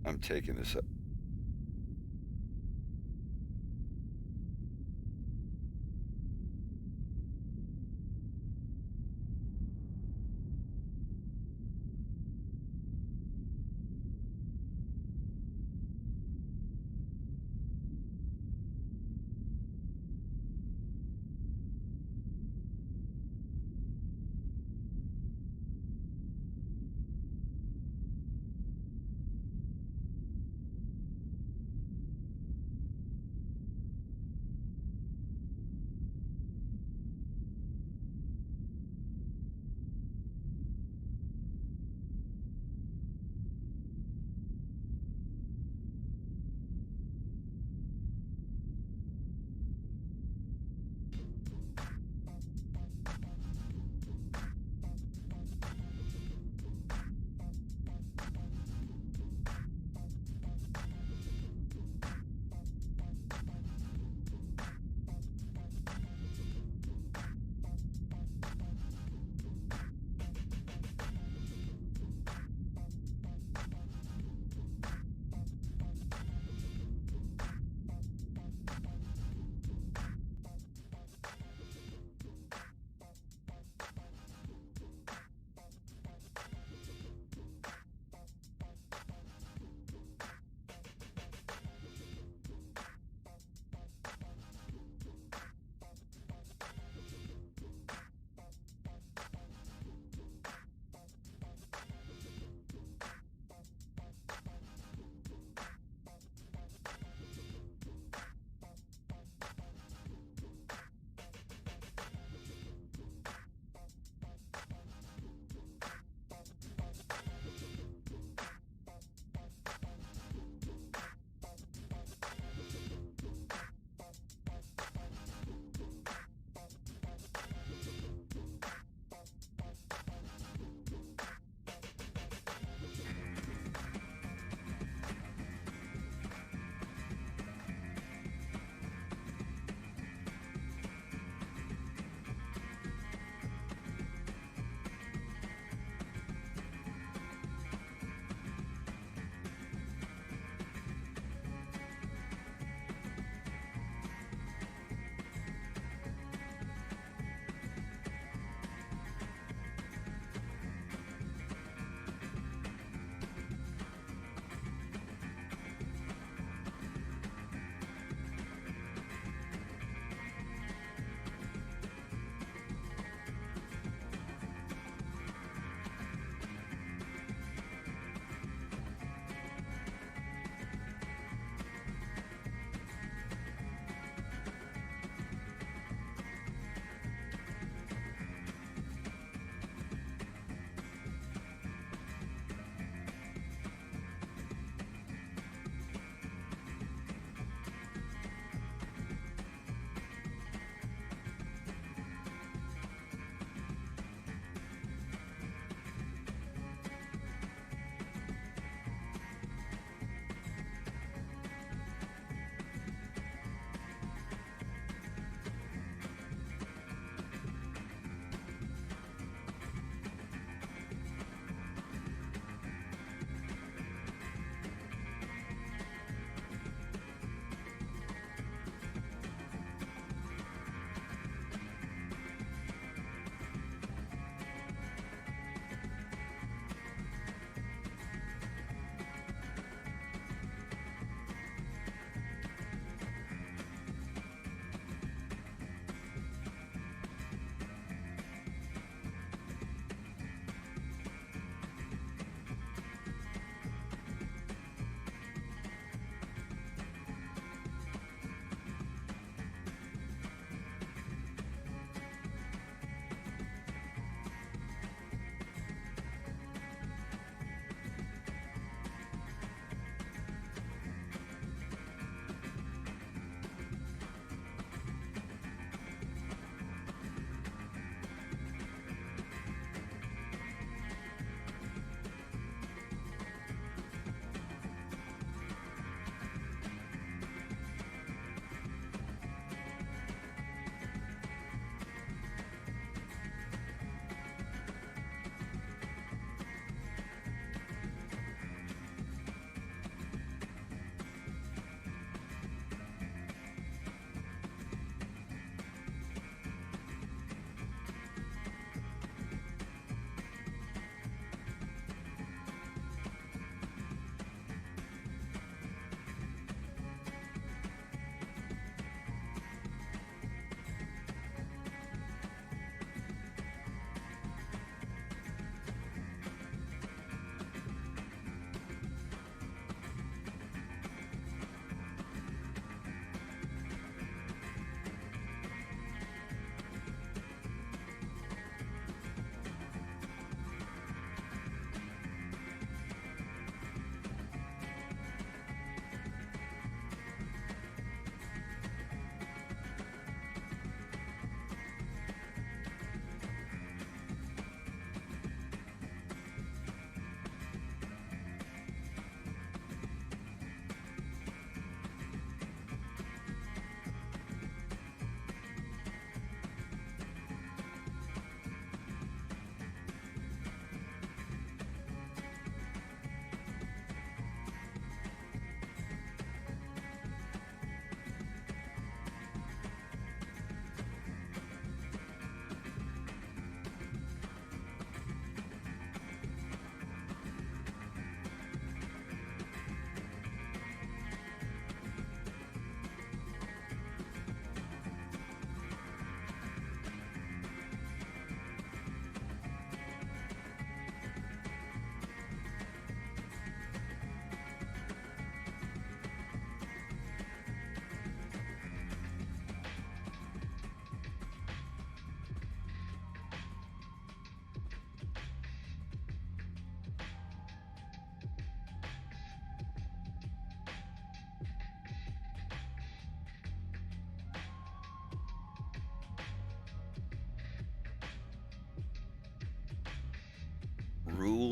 I'm taking this up.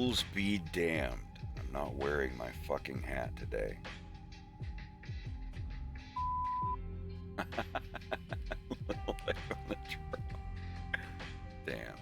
Rules be damned. I'm not wearing my fucking hat today. Little leg on the drum. Damn.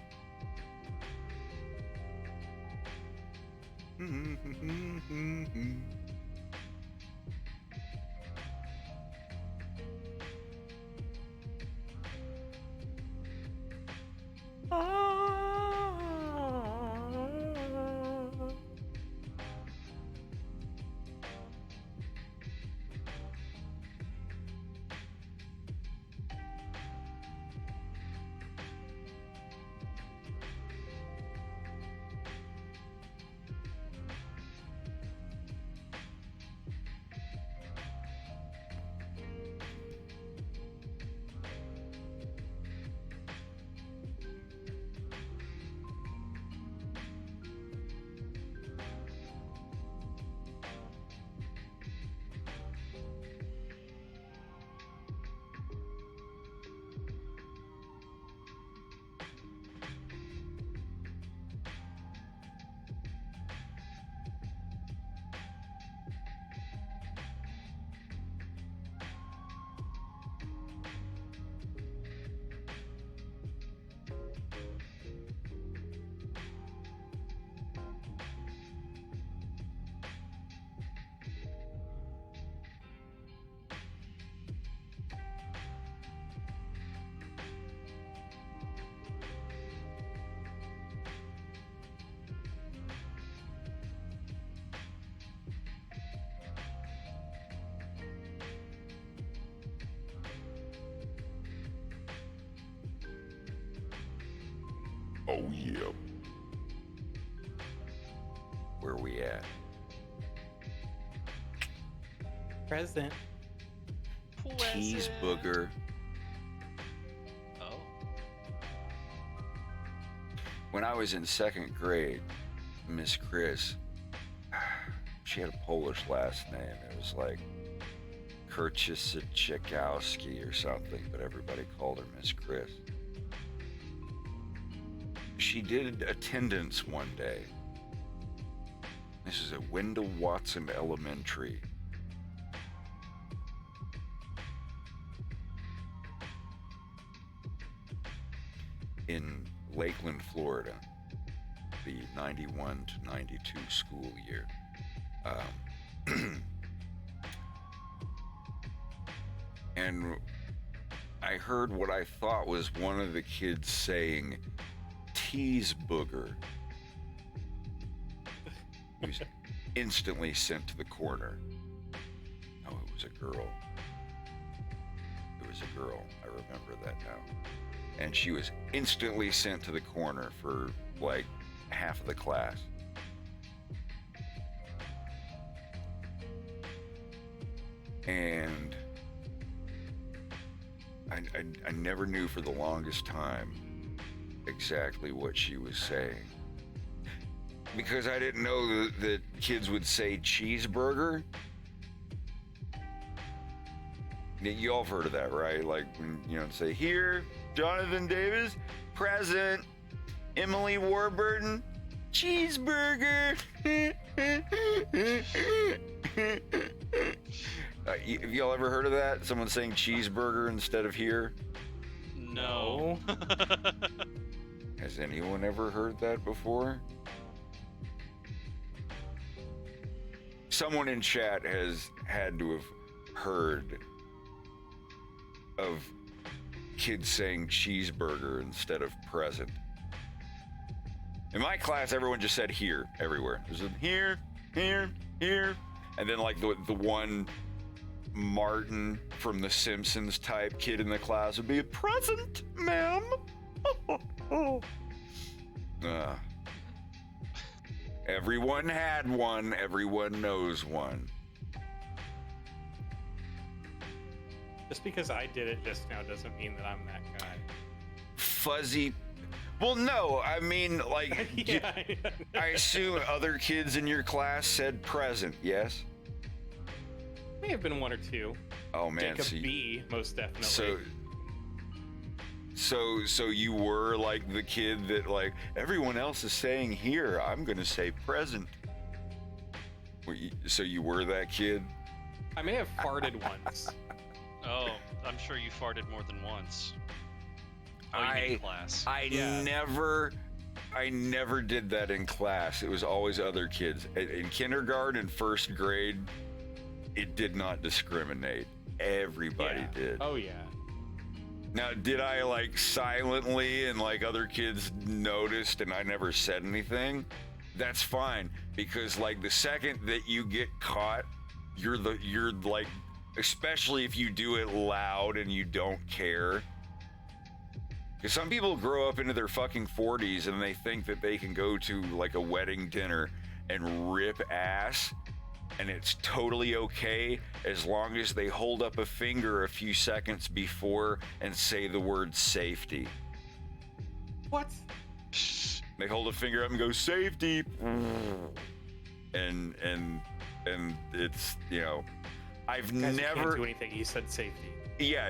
Oh, yeah. Where we at? Present. Tease booger. Oh. When I was in second grade, Miss Chris, she had a Polish last name. It was like Kurczyszczykowski or something, but everybody called her Miss Chris. She did attendance one day. This is at Wendell Watson Elementary. In Lakeland, Florida, the 91 to 92 school year. And I heard what I thought was one of the kids saying, "Tease booger." He was instantly sent to the corner. Oh, it was a girl. It was a girl. I remember that now. And she was instantly sent to the corner for like half of the class. And I never knew for the longest time exactly what she was saying. Because I didn't know that kids would say cheeseburger. You all have heard of that, right? Like, when, you know, say, "Here, Jonathan Davis, present. Emily Warburton, cheeseburger." Have y'all ever heard of that? Someone saying cheeseburger instead of here? No. Has anyone ever heard that before? Someone in chat has had to have heard of kids saying cheeseburger instead of present. In my class, everyone just said here everywhere. It was here, here, here. And then like the one Martin from The Simpsons type kid in the class would be, "Present, ma'am." Everyone had one. Everyone knows one. Just because I did it just now doesn't mean that I'm that guy. Fuzzy. Well, no, I mean, like, Yeah, I assume other kids in your class said present, yes? may have been one or two. Oh, man. Jacob B, most definitely. So you were like the kid that like everyone else is saying here, I'm gonna say present. So you were that kid? I may have farted once. Oh, I'm sure you farted more than once. Oh, you mean class. Yeah. I never did that in class. It was always other kids. In kindergarten, first grade, it did not discriminate. Everybody did. Oh yeah. Now, did I like silently and like other kids noticed and I never said anything? That's fine, because like the second that you get caught, you're like, especially if you do it loud and you don't care. Because some people grow up into their fucking 40s and they think that they can go to like a wedding dinner and rip ass, and it's totally okay as long as they hold up a finger a few seconds before and say the word safety. What? They hold a finger up and go safety, and it's, you know, I've Guys, you never can't do anything. He said safety. Yeah.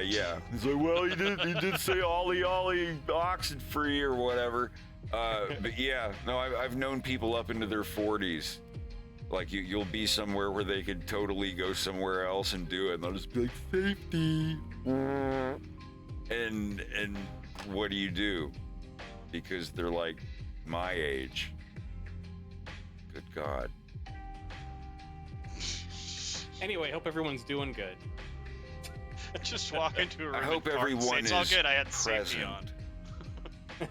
He's like, well, he did say ollie oxen free or whatever. But yeah, no, I've known people up into their 40s. Like you'll be somewhere where they could totally go somewhere else and do it, and they'll just be like safety. And what do? Because they're like my age. Good God. Anyway, hope everyone's doing good. Just walk into a room. I hope and fart and say, everyone it's all is good. I had safety present. on.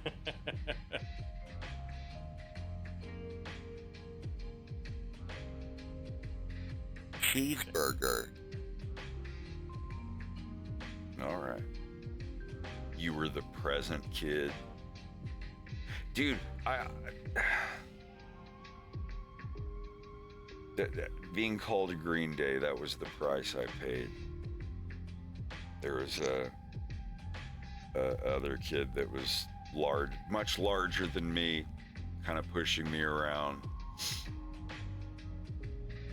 Cheeseburger. All right. You were the present kid. Dude, being called a Green Day, that was the price I paid. There was a other kid that was large, much larger than me, kind of pushing me around.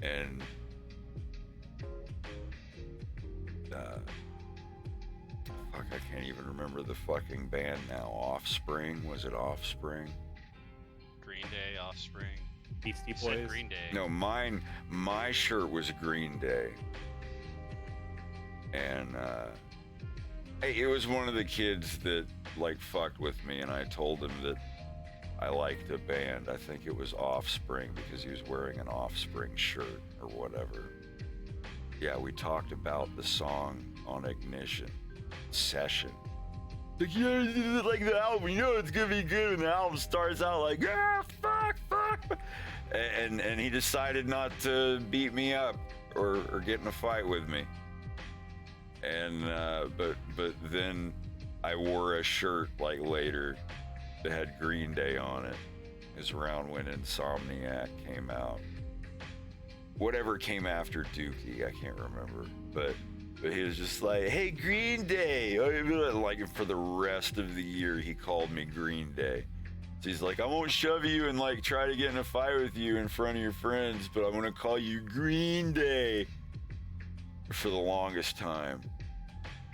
And fuck, I can't even remember the fucking band now. Offspring? Was it Offspring? Green Day, Offspring. Beastie You said Boys. Green Day. No, my shirt was Green Day. And hey, it was one of the kids that like fucked with me, and I told him that I liked a band. I think it was Offspring, because he was wearing an Offspring shirt or whatever. Yeah, we talked about the song on Ignition Session. Like, yeah, like the album, you know it's gonna be good when the album starts out like, yeah, fuck. And he decided not to beat me up or get in a fight with me. And but then I wore a shirt like later that had Green Day on it. It was around when Insomniac came out. Whatever came after Dookie, I can't remember. But he was just like, hey, Green Day. Like for the rest of the year, he called me Green Day. So he's like, I won't shove you and like try to get in a fight with you in front of your friends, but I'm gonna call you Green Day for the longest time.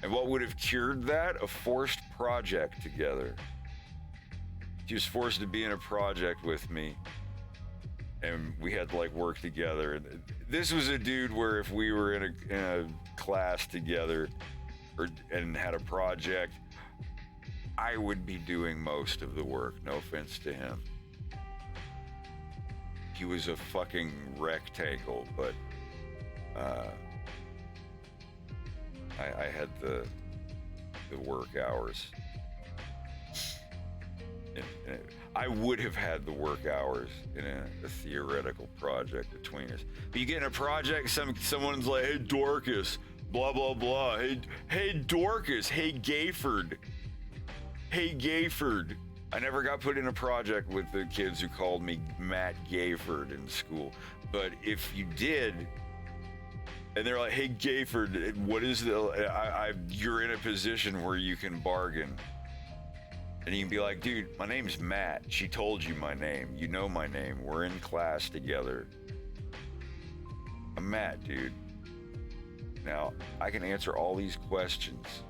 And what would have cured that? A forced project together. He was forced to be in a project with me, and we had to like work together. And this was a dude where if we were in a class together and had a project, I would be doing most of the work. No offense to him. He was a fucking rectangle, but I had the work hours. And I would have had the work hours in a theoretical project between us. But you get in a project, someone's like, hey, Dorcas, blah, blah, blah. Hey, Dorcas, hey, Gayford. Hey, Gayford. I never got put in a project with the kids who called me Matt Gayford in school. But if you did, and they're like, hey, Gayford, what is you're in a position where you can bargain. And you can be like, dude, my name's Matt. She told you my name. You know my name. We're in class together. I'm Matt, dude. Now, I can answer all these questions.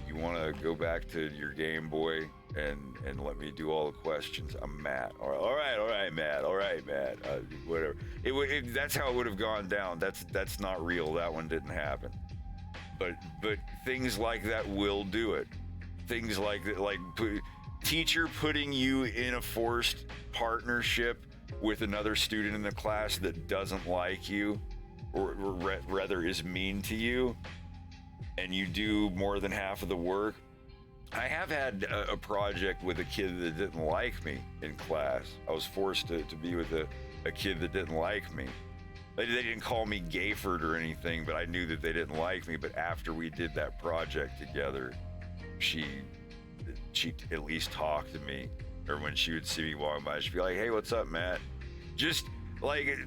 you want to go back to your Game Boy and let me do all the questions? I'm Matt. All right, Matt. All right, Matt. Whatever. That's how it would have gone down. That's not real. That one didn't happen. But things like that will do it. Things like that, like teacher putting you in a forced partnership with another student in the class that doesn't like you, or rather is mean to you, and you do more than half of the work. I have had a project with a kid that didn't like me in class. I was forced to be with a kid that didn't like me. They didn't call me Gayford or anything, but I knew that they didn't like me. But after we did that project together, she at least talked to me. Or when she would see me walking by, she'd be like, "Hey, what's up, Matt?" Just like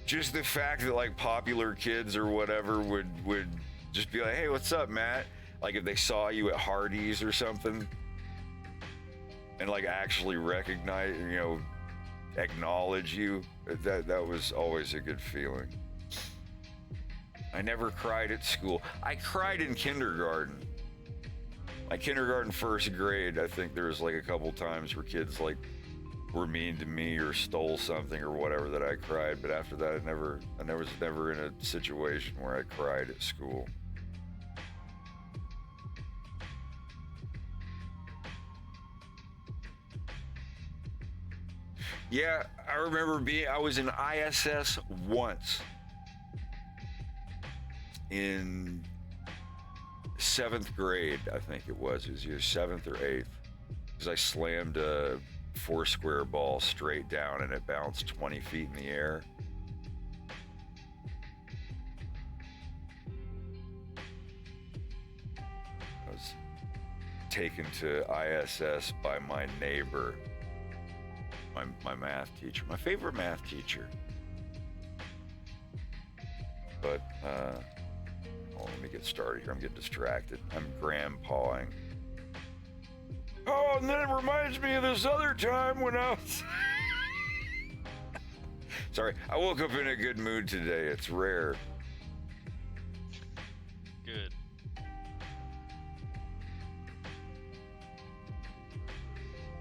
just the fact that like popular kids or whatever would just be like, "Hey, what's up, Matt?" Like if they saw you at Hardee's or something, and like actually recognize, acknowledge you, that was always a good feeling. I never cried at school. I cried in kindergarten. Like kindergarten, first grade, I think there was like a couple times where kids like were mean to me or stole something or whatever that I cried. But after that, I was never in a situation where I cried at school. Yeah, I remember I was in ISS once in 7th grade, I think it was either 7th or 8th, because I slammed a 4-square ball straight down and it bounced 20 feet in the air. I was taken to ISS by my neighbor, my math teacher, my favorite math teacher. But, let me get started here. I'm getting distracted. I'm grandpawing. Oh, and then it reminds me of this other time when I was... Sorry, I woke up in a good mood today. It's rare. Good.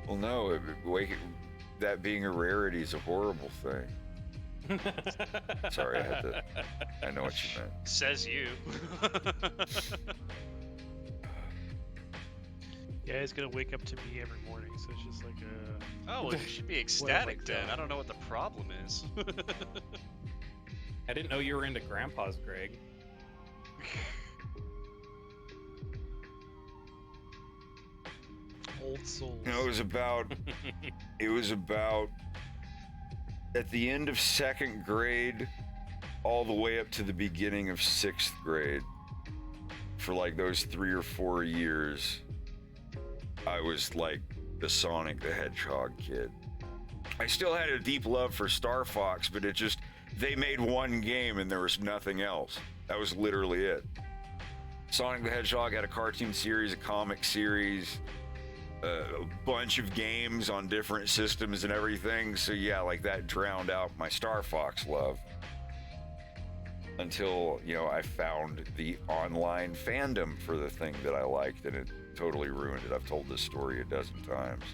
Well, no, that being a rarity is a horrible thing. Sorry, I know what you meant. Says you. Yeah, he's gonna wake up to me every morning, so it's just like a... Oh, well, you should be ecstatic What have I then. done? I don't know what the problem is. I didn't know you were into grandpas, Greg. Old souls. It was about at the end of 2nd grade all the way up to the beginning of 6th grade. For like those 3 or 4 years, I was like the Sonic the Hedgehog kid. I still had a deep love for Star Fox, but they made one game and there was nothing else. That was literally it. Sonic the Hedgehog had a cartoon series, a comic series, a bunch of games on different systems and everything. So yeah, like that drowned out my Star Fox love. Until, I found the online fandom for the thing that I liked, and it totally ruined it. I've told this story a dozen times.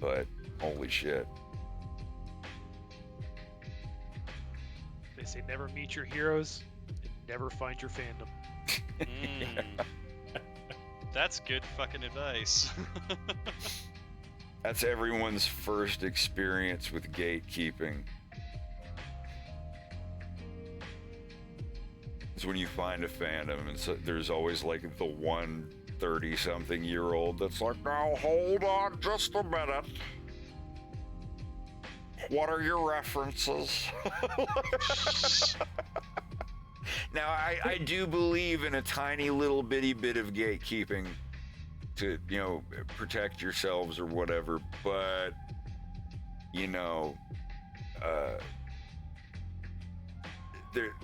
But holy shit. They say never meet your heroes and never find your fandom. That's good fucking advice. That's everyone's first experience with gatekeeping. It's when you find a fandom, and so there's always like the one 30-something-year-old that's like, "Now hold on just a minute. What are your references?" Now, I do believe in a tiny little bitty bit of gatekeeping to, protect yourselves or whatever, but,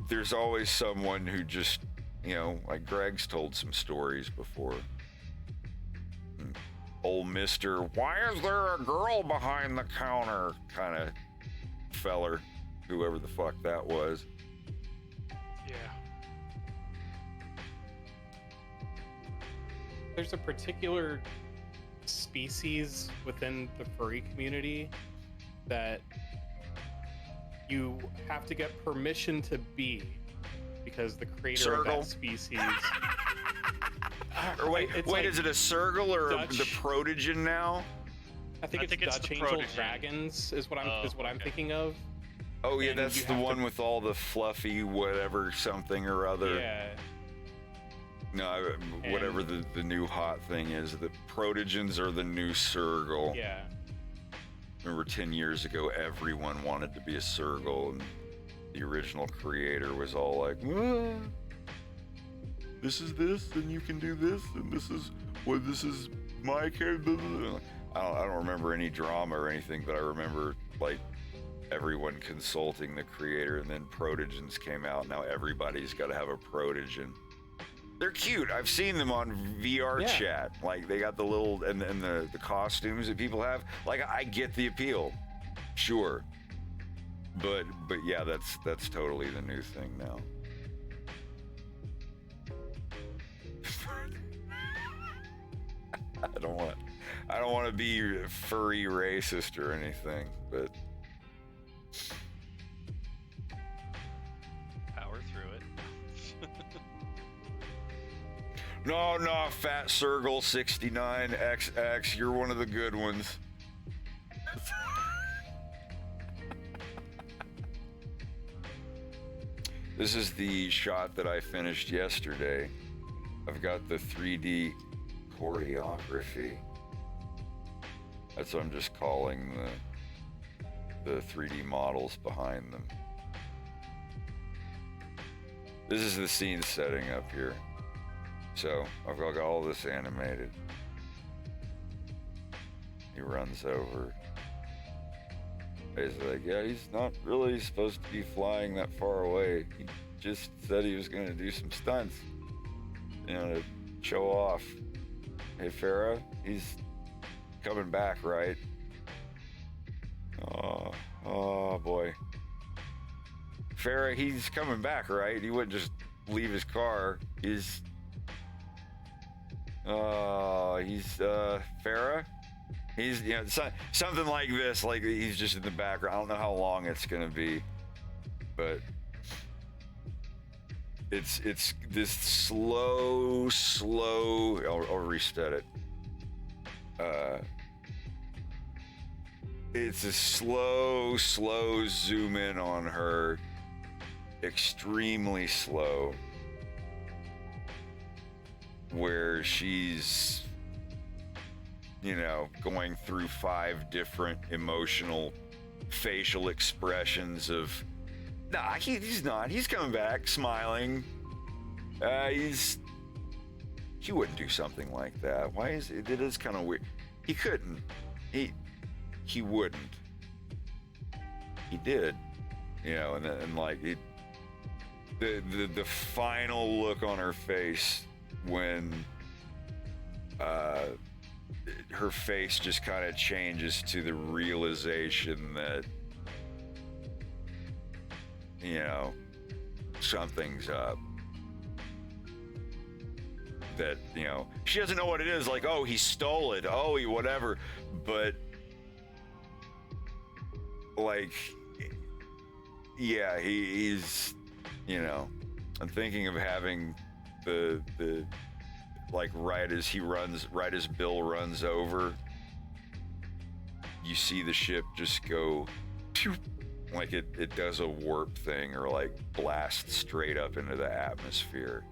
there's always someone who just, like Greg's told some stories before. Old Mr. "Why is there a girl behind the counter?" kind of feller, whoever the fuck that was. Yeah. there's a particular species within the furry community that you have to get permission to be, because the creator of Circle. that species. Or wait, It's wait, like is it a Sergal or Dutch- the Protogen now? I think it's it's Dutch the Angel Protogen. Dragons is what I'm Oh, okay. thinking of. Oh yeah, And that's you the have one to- with all the fluffy whatever something or other. Yeah. No, whatever the new hot thing is. The Protogens are the new Sergal. Yeah. Remember 10 years ago, everyone wanted to be a Sergal, and the original creator was all like, "Ah, this is this, and you can do this, and this is my character." I don't remember any drama or anything, but I remember like everyone consulting the creator, and then Protogens came out. Now everybody's got to have a Protogen. They're cute. I've seen them on VR Yeah. chat. Like they got the little and the costumes that people have. Like I get the appeal, sure. But yeah, that's totally the new thing now. I don't want to be furry racist or anything, but Power through it. no, Fat Sergal 69XX, you're one of the good ones. This is the shot that I finished yesterday. I've got the 3D choreography. That's what I'm just calling the 3D models behind them. This is the scene setting up here. So I've got all this animated. He runs over. He's like, yeah, he's not really supposed to be flying that far away. He just said he was going to do some stunts, you know, to show off. Hey, Farah, he's coming back, right? Oh boy. Farah, he's coming back, right? He wouldn't just leave his car. He's Farah? He's, you know, something like this, like he's just in the background. I don't know how long it's gonna be, but it's this slow. I'll reset it. It's a slow zoom in on her, extremely slow, where she's, you know, going through 5 different emotional facial expressions of, nah, he's not. He's coming back, smiling. He wouldn't do something like that. Why is it? It is kind of weird. He couldn't. He wouldn't. He did. You know, and like the final look on her face when her face just kind of changes to the realization that, you know, something's up. That, you know, she doesn't know what it is. Like, oh, he stole it. Oh, he whatever. But like, yeah, he's, you know, I'm thinking of having the like right as Bill runs over, you see the ship just go pew, like it does a warp thing, or like blast straight up into the atmosphere,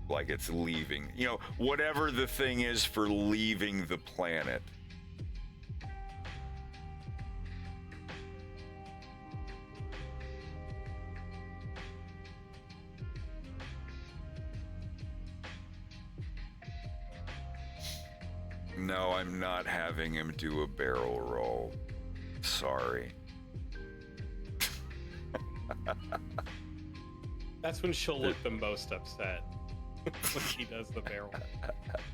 like it's leaving, you know, whatever the thing is for leaving the planet. No, I'm not having him do a barrel roll. Sorry. That's when she'll look the most upset. When he does the barrel.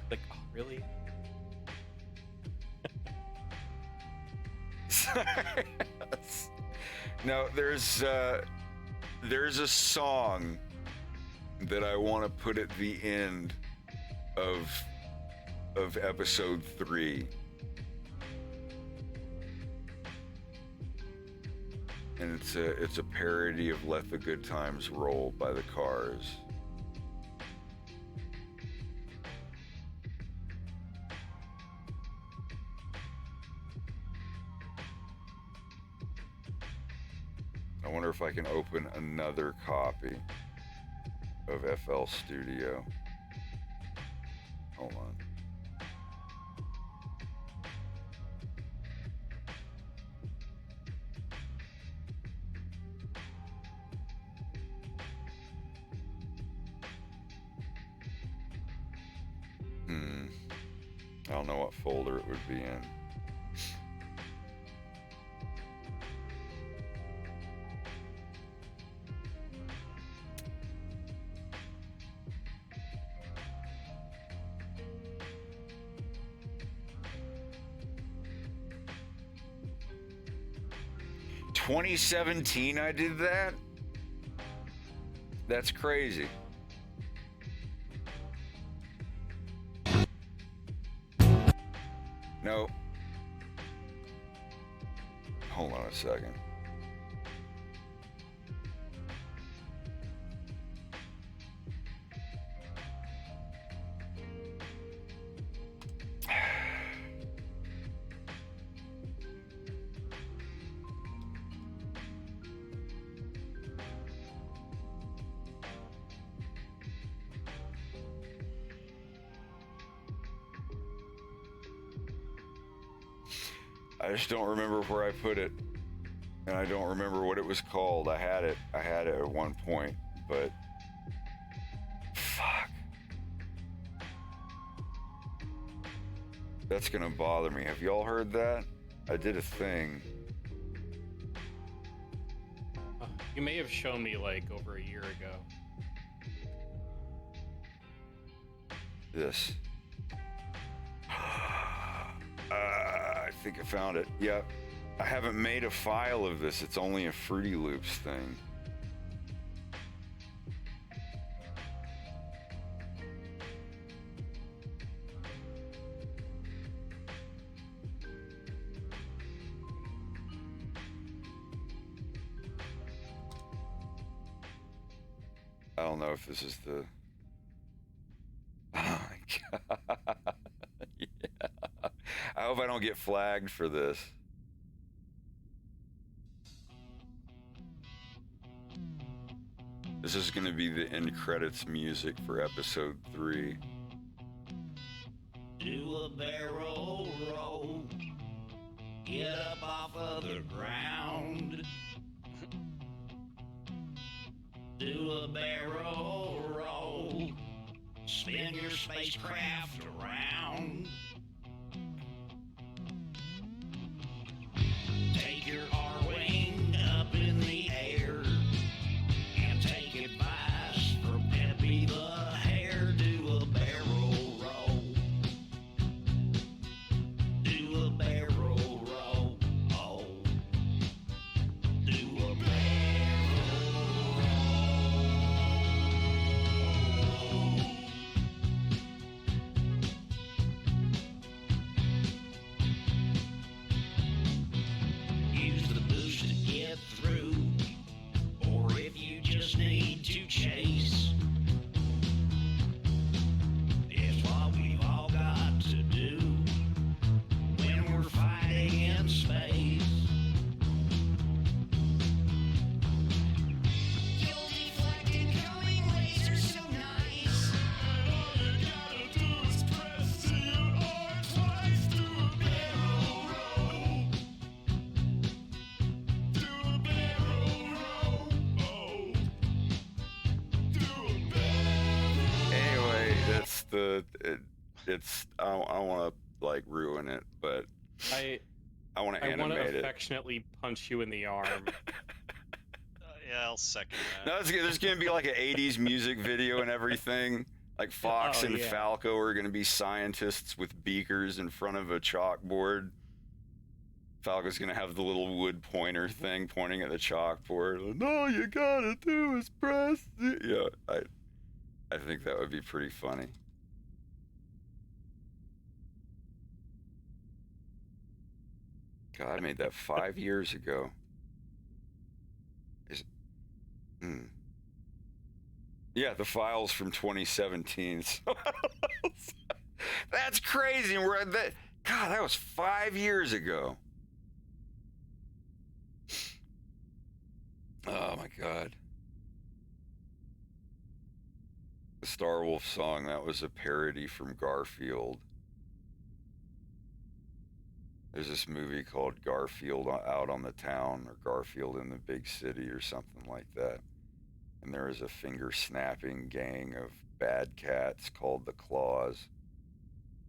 Like, oh, really? No, there's a song that I want to put at the end of episode 3. And it's a parody of Let the Good Times Roll by the Cars. I wonder if I can open another copy of FL Studio. Hold on. I don't know what folder it would be in. "2017 I did that? That's crazy." No. Hold on a second. I just don't remember where I put it, and I don't remember what it was called. I had it at one point, but fuck. That's gonna bother me. Have y'all heard that? I did a thing. You may have shown me like over a year ago. This. I think I found it. Yep. I haven't made a file of this. It's only a Fruity Loops thing. I don't know if this is the... Oh my God. Yeah. I hope I don't get flagged for this. This is going to be the end credits music for episode 3. Do a barrel roll. Get up off of the ground. Do a barrel roll. Spin your spacecraft around. Take your R-wing up in the air and take advice from Peppy the Hare. Do a barrel roll. Do a barrel roll. Oh. Do a barrel roll. Use the boost to get through, or if you just need to chase, it's what we've all got to do when we're fighting in space. You'll deflect incoming lasers so nice. All you gotta do is press CR twice. Do a barrel roll. Do a barrel roll. Oh. Do a barrel. Anyway, that's it's I don't want to like ruin it, but I I want to want to animate it. affectionately punch you in the arm. Yeah, I'll second that. No, there's going to be like an 80s music video and everything. Like Fox Oh, and yeah. Falco are going to be scientists with beakers in front of a chalkboard. Falco's going to have the little wood pointer thing pointing at the chalkboard. Like, all you gotta do is press it. Yeah, I think that would be pretty funny. God, I made that 5 years ago. Yeah, the file's from 2017. So that's crazy. God, that was 5 years ago. Oh my God. The Starwolf song, that was a parody from Garfield. There's this movie called Garfield Out on the Town, or Garfield in the Big City, or something like that. And there is a finger-snapping gang of bad cats called the Claws.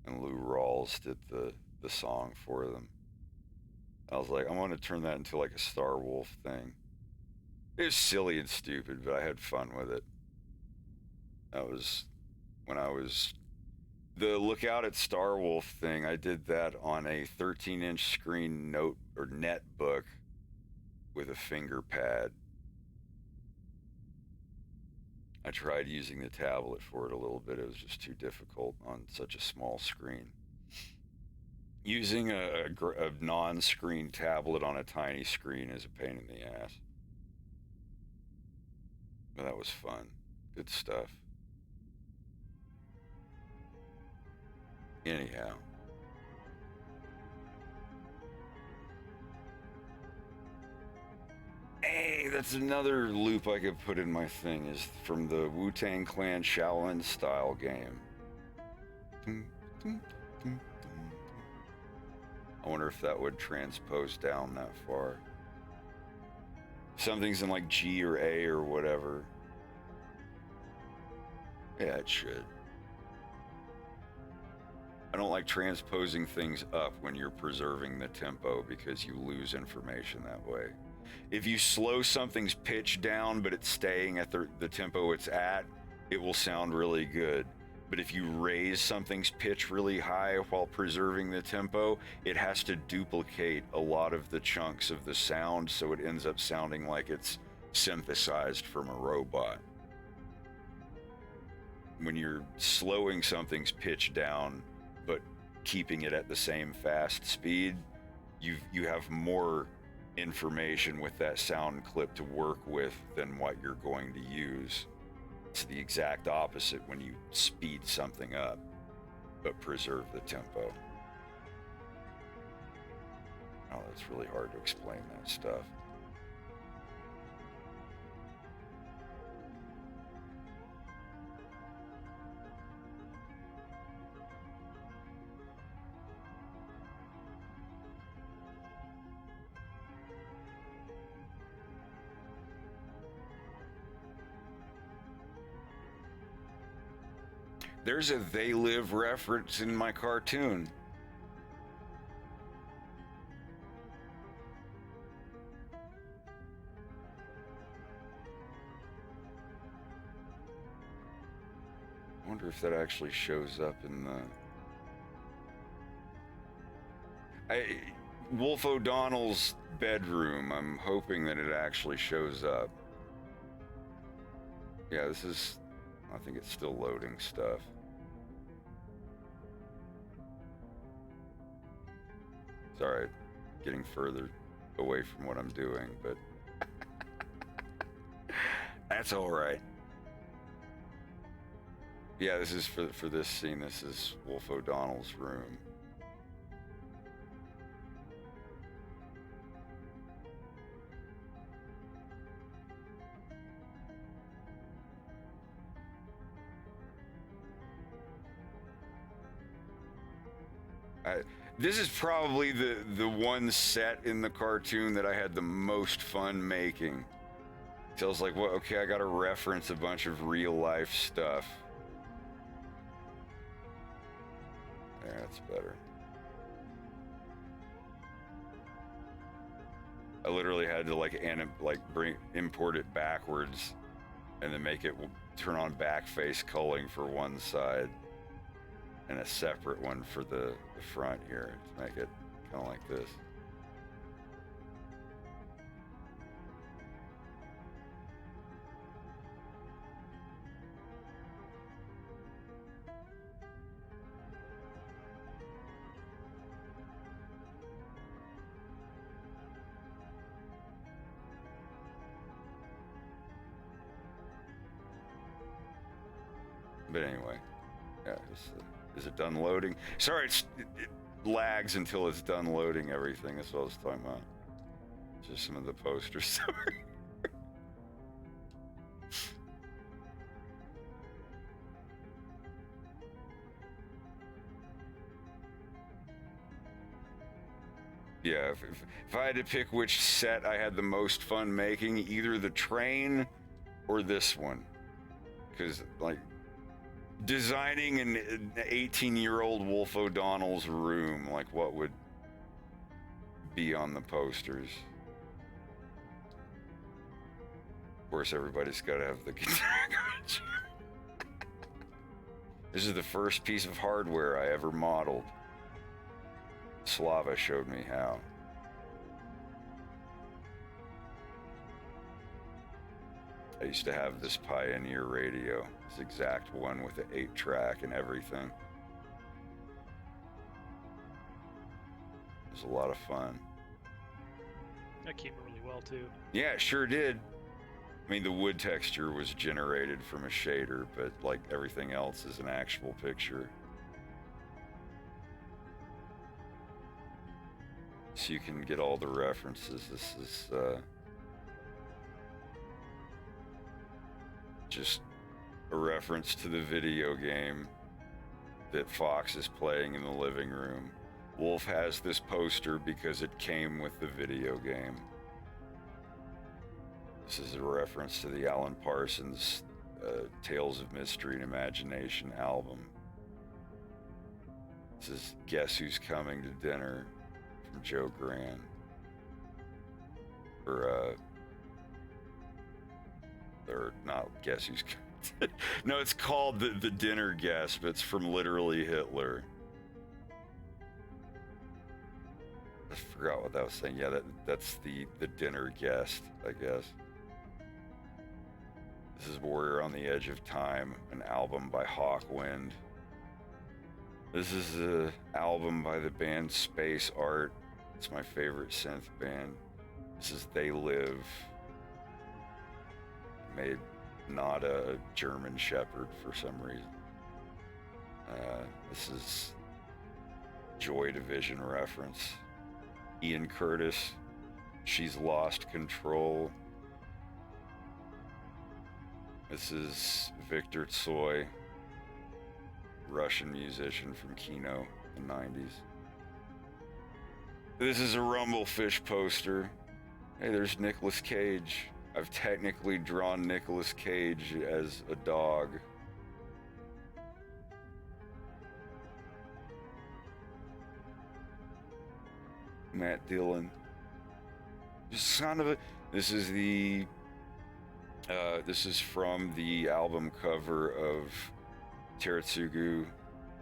And Lou Rawls did the song for them. I was like, I want to turn that into like a Starwolf thing. It was silly and stupid, but I had fun with it. That was when I was... The Look Out at Starwolf thing, I did that on a 13-inch screen note or netbook with a finger pad. I tried using the tablet for it a little bit. It was just too difficult on such a small screen. Using a non-screen tablet on a tiny screen is a pain in the ass. But that was fun. Good stuff. Anyhow. Hey, that's another loop I could put in my thing, is from the Wu-Tang Clan Shaolin style game. I wonder if that would transpose down that far. Something's in like G or A or whatever. Yeah, it should. I don't like transposing things up when you're preserving the tempo because you lose information that way. If you slow something's pitch down but it's staying at the tempo it's at, it will sound really good. But if you raise something's pitch really high while preserving the tempo, it has to duplicate a lot of the chunks of the sound, so it ends up sounding like it's synthesized from a robot. When you're slowing something's pitch down but keeping it at the same fast speed, you have more information with that sound clip to work with than what you're going to use. It's the exact opposite when you speed something up but preserve the tempo. Oh, it's really hard to explain that stuff. There's a They Live reference in my cartoon. I wonder if that actually shows up in the... Wolf O'Donnell's bedroom. I'm hoping that it actually shows up. Yeah, this is... I think it's still loading stuff. Sorry, getting further away from what I'm doing, but that's all right. Yeah, this is for this scene. This is Wolf O'Donnell's room. This is probably the one set in the cartoon that I had the most fun making. So I was like, well, okay, I gotta reference a bunch of real life stuff. There, that's better. I literally had to import it backwards and then make it turn on backface culling for one side and a separate one for the front here to make it kind of like this. But anyway, yeah. Is it done loading? Sorry, it lags until it's done loading everything. That's what I was talking about. Just some of the posters. Sorry. Yeah, if I had to pick which set I had the most fun making, either the train or this one. Because, like, designing an 18-year-old Wolf O'Donnell's room, like, what would be on the posters? Of course, everybody's got to have the guitar. This is the first piece of hardware I ever modeled. Slava showed me how. I used to have this Pioneer radio, this exact one with the 8-track and everything. It was a lot of fun. That came really well too. Yeah, it sure did. I mean, the wood texture was generated from a shader, but like everything else is an actual picture. So you can get all the references. This is just a reference to the video game that Fox is playing in the living room. Wolf has this poster because it came with the video game. This is a reference to the Alan Parsons Tales of Mystery and Imagination album. This is Guess Who's Coming to Dinner from Joe Grant. Or not Guess Who's Coming. No, it's called the Dinner Guest, but it's from literally Hitler. I forgot what that was saying. Yeah, that's the dinner guest, I guess. This is Warrior on the Edge of Time, an album by Hawkwind. This is an album by the band Space Art. It's my favorite synth band. This is They Live. Made not a German Shepherd for some reason. This is Joy Division reference. Ian Curtis, She's Lost Control. This is Victor Tsoi, Russian musician from Kino in the 90s. This is a Rumblefish poster. Hey, there's Nicolas Cage. I've technically drawn Nicolas Cage as a dog. Matt Dillon. Just son of a. This is the. This is from the album cover of Teretsugu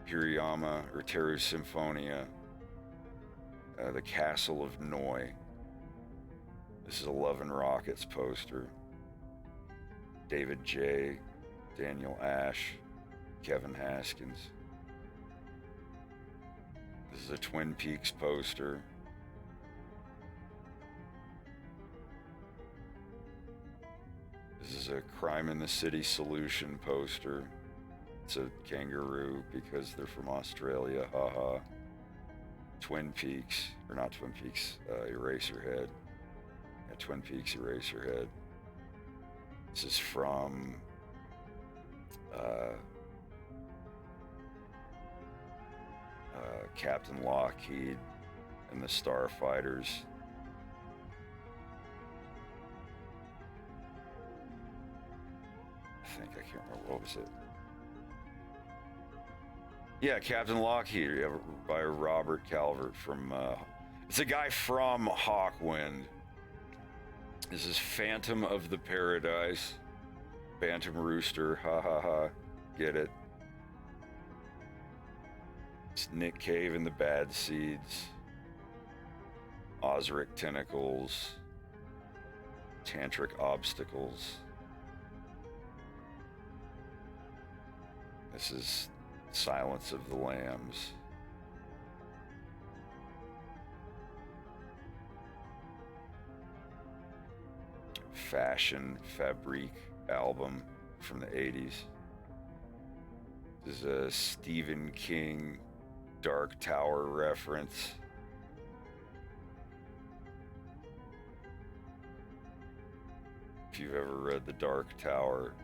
Hirayama or Teru Symphonia, The Castle of Noi. This is a Love and Rockets poster. David J., Daniel Ash, Kevin Haskins. This is a Twin Peaks poster. This is a Crime in the City Solution poster. It's a kangaroo because they're from Australia, haha. Twin Peaks, or not Twin Peaks, Eraserhead. Yeah, Twin Peaks Eraserhead. This is from Captain Lockheed and the Starfighters. I can't remember, what was it? Yeah, Captain Lockheed, yeah, by Robert Calvert from, it's a guy from Hawkwind. This is Phantom of the Paradise. Bantam Rooster, ha ha ha, get it. It's Nick Cave and the Bad Seeds. Osric Tentacles. Tantric Obstacles. This is Silence of the Lambs. Fashion Fabrique album from the 80s. This is a Stephen King Dark Tower reference. If you've ever read The Dark Tower,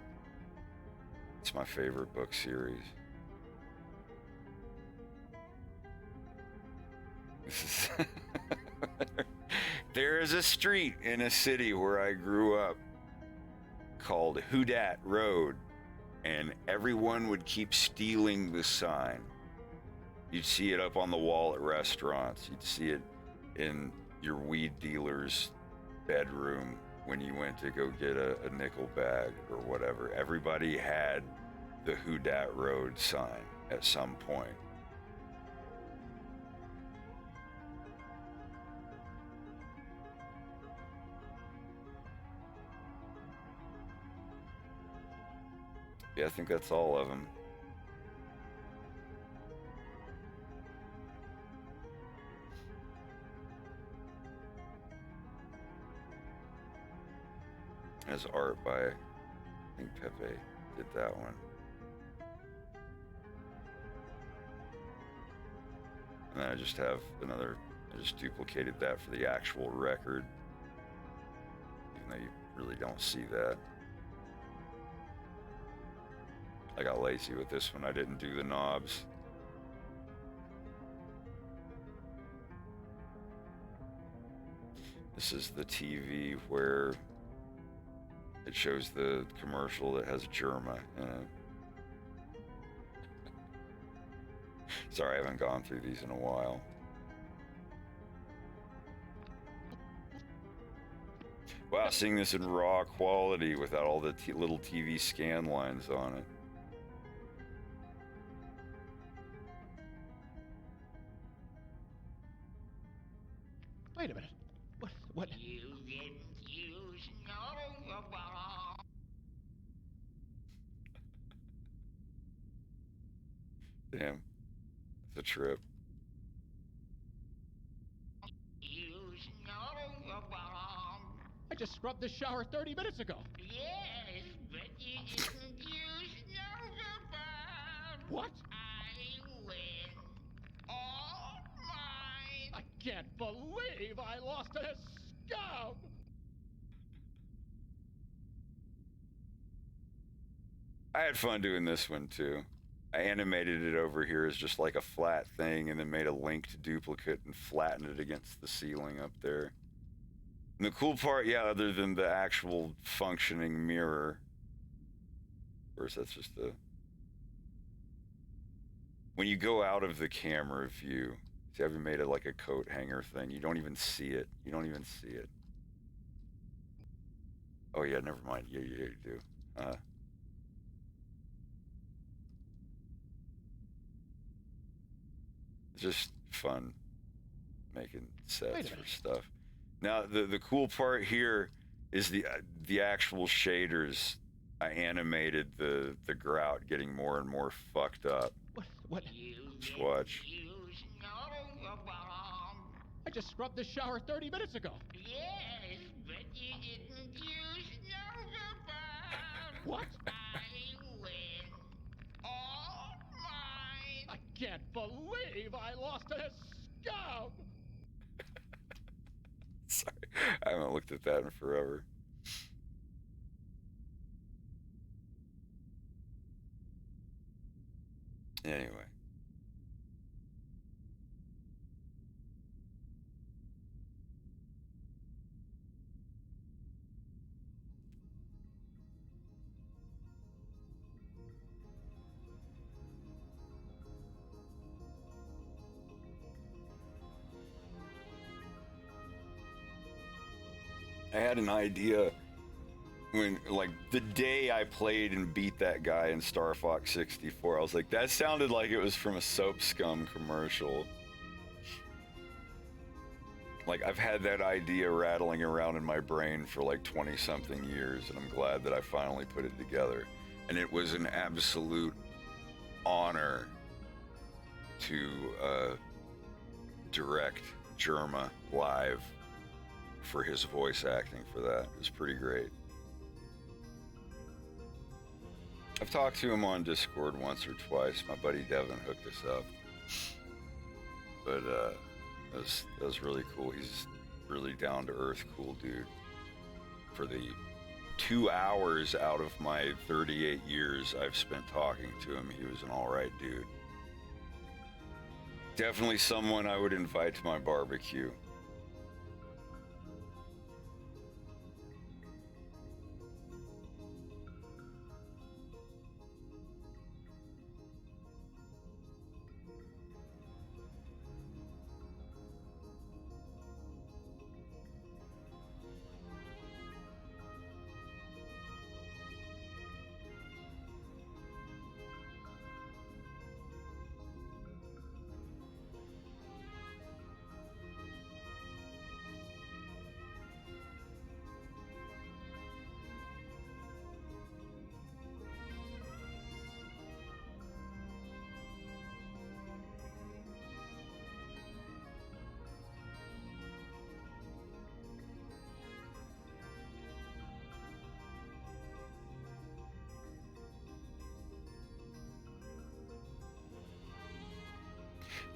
it's my favorite book series. This is there is a street in a city where I grew up called Houdat Road, and everyone would keep stealing the sign. You'd see it up on the wall at restaurants. You'd see it in your weed dealer's bedroom when you went to go get a nickel bag or whatever. Everybody had the Houdat Road sign at some point. Yeah, I think that's all of them. As art by, I think Pepe did that one. And then I just have another, I just duplicated that for the actual record, even though you really don't see that. I got lazy with this one. I didn't do the knobs. This is the TV where it shows the commercial that has Germa in it. Sorry, I haven't gone through these in a while. Wow, seeing this in raw quality without all the little TV scan lines on it. Wait a minute. What? You didn't use no bomb. Damn, it's a trip. Use no bomb. I just scrubbed this shower 30 minutes ago. Yes, but you didn't use no bomb. What? I win. All mine. I can't believe I lost to this scum! I had fun doing this one too. I animated it over here as just like a flat thing and then made a linked duplicate and flattened it against the ceiling up there. And the cool part, yeah, other than the actual functioning mirror, of course that's just a... When you go out of the camera view, see, I've made it like a coat hanger thing. You don't even see it. You don't even see it. Oh yeah, never mind. Yeah, you do. It's just fun making sets for stuff. Now, the cool part here is the actual shaders. I animated the grout getting more and more fucked up. What? Just watch. Use no bomb. I just scrubbed this shower 30 minutes ago. Yes, but you didn't use no bomb. What? I win. All mine. I can't believe I lost to this scum! Sorry, I haven't looked at that in forever. Anyway. I had an idea when, like, the day I played and beat that guy in Star Fox 64, I was like, that sounded like it was from a Soap Scum commercial. Like, I've had that idea rattling around in my brain for like 20-something years, and I'm glad that I finally put it together. And it was an absolute honor to direct Germa live for his voice acting for that. It was pretty great. I've talked to him on Discord once or twice. My buddy Devin hooked us up. But that was really cool. He's really down to earth, cool dude. For the 2 hours out of my 38 years I've spent talking to him, he was an alright dude. Definitely someone I would invite to my barbecue.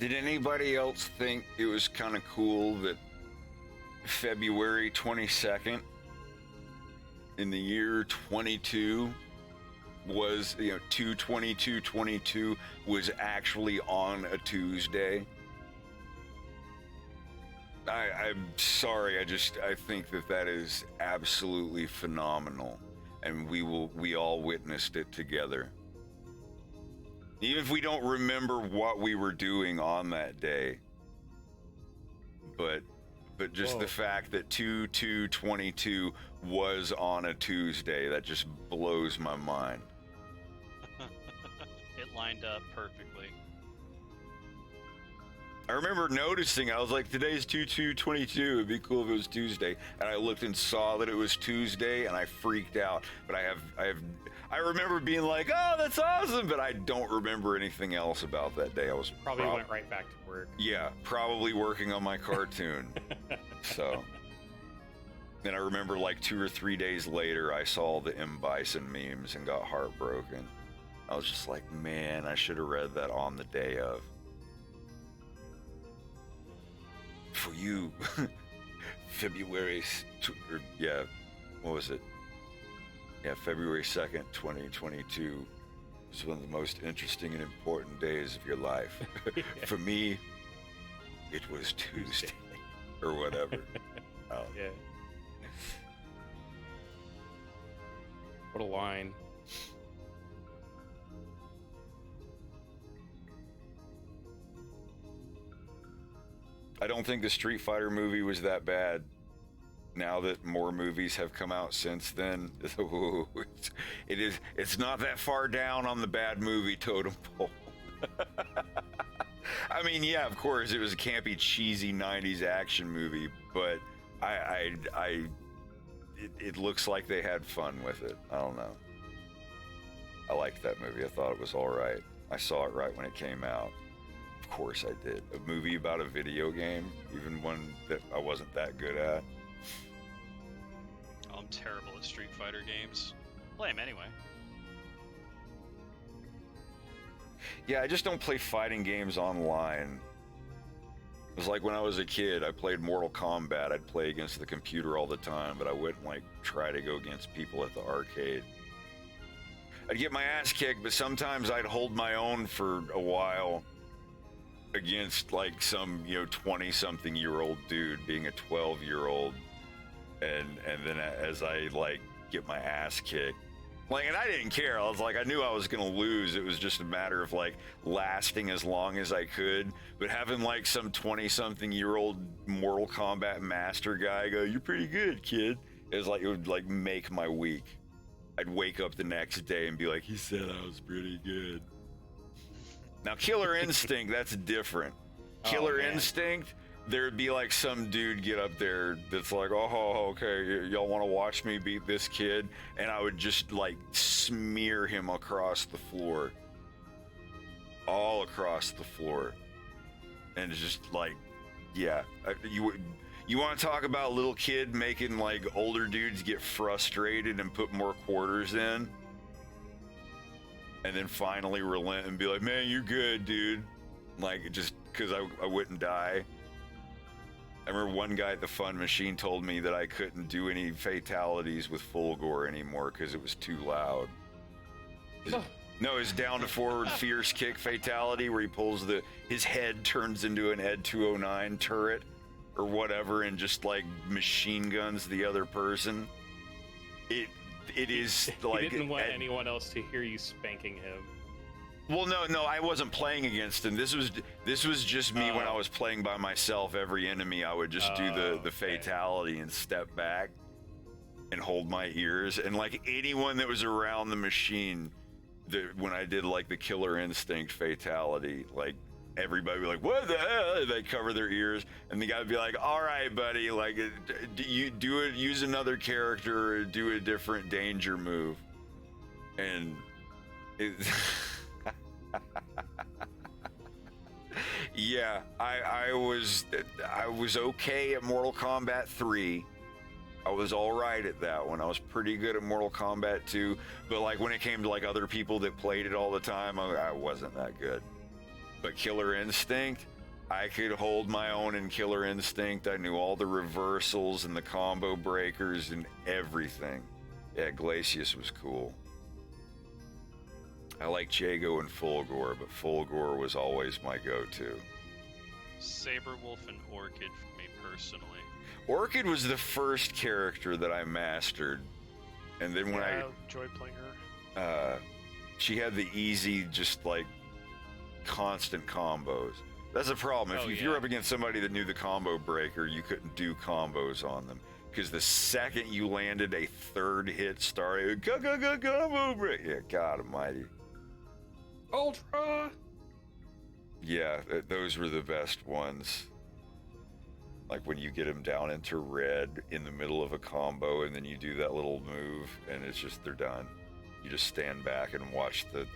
Did anybody else think it was kind of cool that February 22nd in the year 22 was, 2/22/22 was actually on a Tuesday? I'm sorry, I think that is absolutely phenomenal, and we all witnessed it together. Even if we don't remember what we were doing on that day, but just the fact that 2/2/22 was on a Tuesday, that just blows my mind. It lined up perfectly. I remember noticing, I was like, today's 2/2/22, it'd be cool if it was Tuesday. And I looked and saw that it was Tuesday, and I freaked out. But I remember being like, oh, that's awesome, but I don't remember anything else about that day. I was Probably went right back to work. Yeah, probably working on my cartoon. So, then I remember like 2 or 3 days later, I saw the M. Bison memes and got heartbroken. I was just like, man, I should have read that on the day of. For you, February, what was it? Yeah, February 2nd, 2022 was one of the most interesting and important days of your life. For me, it was Tuesday or whatever. Oh. Yeah. What a line. I don't think the Street Fighter movie was that bad. Now that more movies have come out since then, it's not that far down on the bad movie totem pole. I mean, yeah, of course, it was a campy, cheesy 90s action movie, but it looks like they had fun with it. I don't know. I liked that movie. I thought it was all right. I saw it right when it came out. Of course I did. A movie about a video game, even one that I wasn't that good at. Oh, I'm terrible at Street Fighter games. Play them anyway. Yeah, I just don't play fighting games online. It was like when I was a kid, I played Mortal Kombat. I'd play against the computer all the time, but I wouldn't like try to go against people at the arcade. I'd get my ass kicked, but sometimes I'd hold my own for a while against like some 20-something-year-old dude being a 12-year-old, and then as I like get my ass kicked, like, and I didn't care. I was like, I knew I was gonna lose. It was just a matter of like lasting as long as I could. But having like some 20-something-year-old Mortal Kombat master guy go, "You're pretty good, kid," it would like make my week. I'd wake up the next day and be like, he said I was pretty good. Now, Killer Instinct, that's different. Killer Instinct, there'd be like some dude get up there that's like, oh, okay, y'all want to watch me beat this kid? And I would just like smear him across the floor. All across the floor. And it's just like, yeah. You want to talk about a little kid making like older dudes get frustrated and put more quarters in? and then finally relent and be like, man, you're good, dude. Like, just because I wouldn't die. I remember one guy at the Fun Machine told me that I couldn't do any fatalities with full gore anymore because it was too loud. No, his down to forward fierce kick fatality where he pulls his head turns into an Ed 209 turret or whatever and just like machine guns the other person. It is like He didn't want anyone else to hear you spanking him. Well, no, I wasn't playing against him. This was just me when I was playing by myself. Every enemy, I would just do the fatality and step back and hold my ears. And like anyone that was around the machine, when I did like the Killer Instinct fatality, like everybody would be like, "What the hell?" They cover their ears, and the guy would be like, "All right, buddy, like you do it. Use another character, or do a different danger move." And it. Yeah, I was okay at Mortal Kombat 3. I was all right at that one. I was pretty good at Mortal Kombat 2, but like when it came to like other people that played it all the time, I wasn't that good. But Killer Instinct, I could hold my own in Killer Instinct. I knew all the reversals and the combo breakers and everything. Yeah, Glacius was cool. I like Jago and Fulgore, but Fulgore was always my go-to. Saberwolf and Orchid for me personally. Orchid was the first character that I mastered, and then when I enjoyed playing her. she had the easy, just like constant combos. That's the problem. If you're up against somebody that knew the combo breaker, you couldn't do combos on them. Because the second you landed a third hit star, combo break. Yeah, God almighty. Ultra! Yeah, those were the best ones. Like when you get them down into red in the middle of a combo and then you do that little move and it's just, they're done. You just stand back and watch the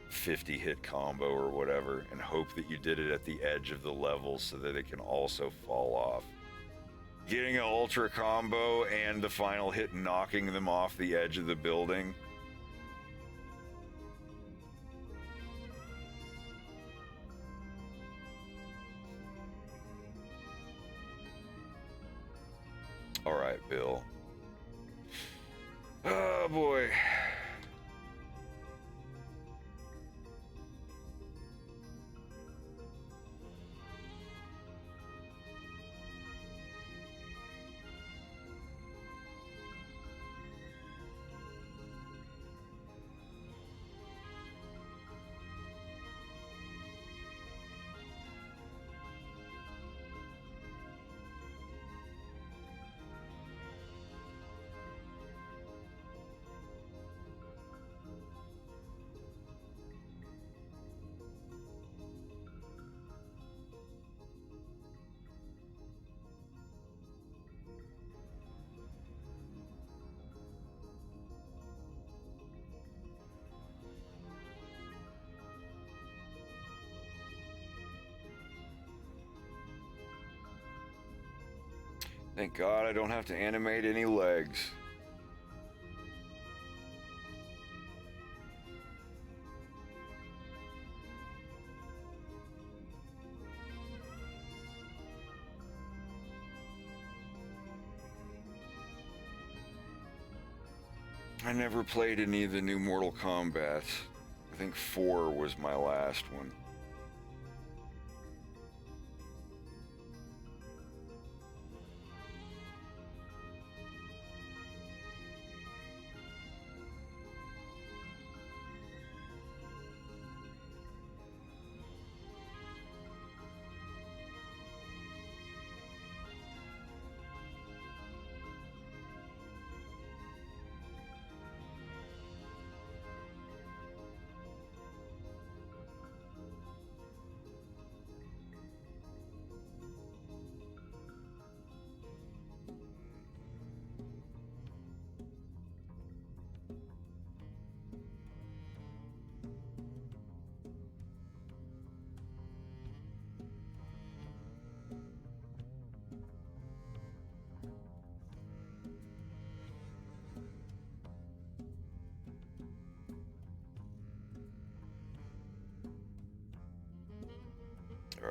50 hit combo or whatever and hope that you did it at the edge of the level so that it can also fall off. Getting an ultra combo and the final hit knocking them off the edge of the building. All right, Bill. Oh boy. Thank God I don't have to animate any legs. I never played any of the new Mortal Kombat. I think 4 was my last one.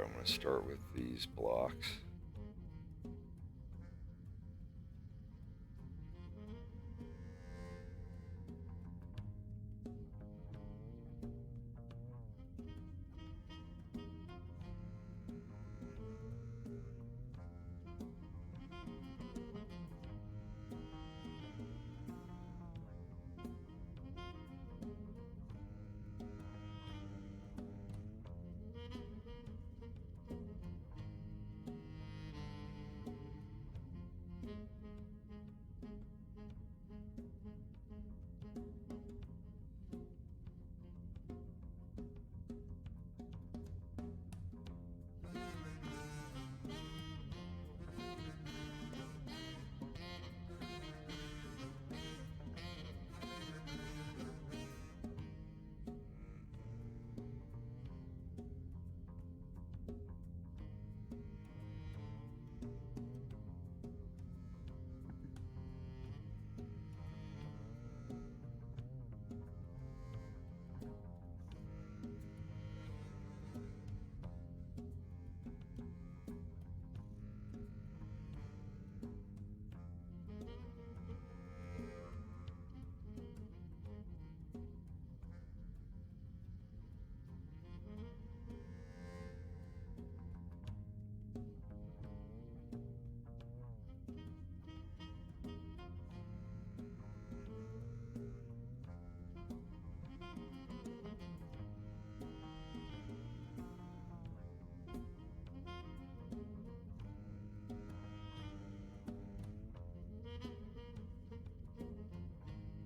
I'm going to start with these blocks.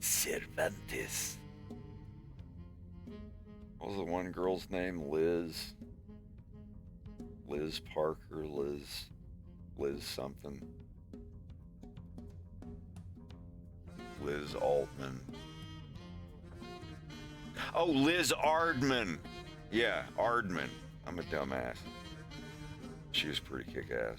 Cervantes. What was the one girl's name? Liz. Liz Parker. Liz something. Liz Altman. Oh, Liz Ardman. Yeah, Ardman. I'm a dumbass. She was pretty kick-ass.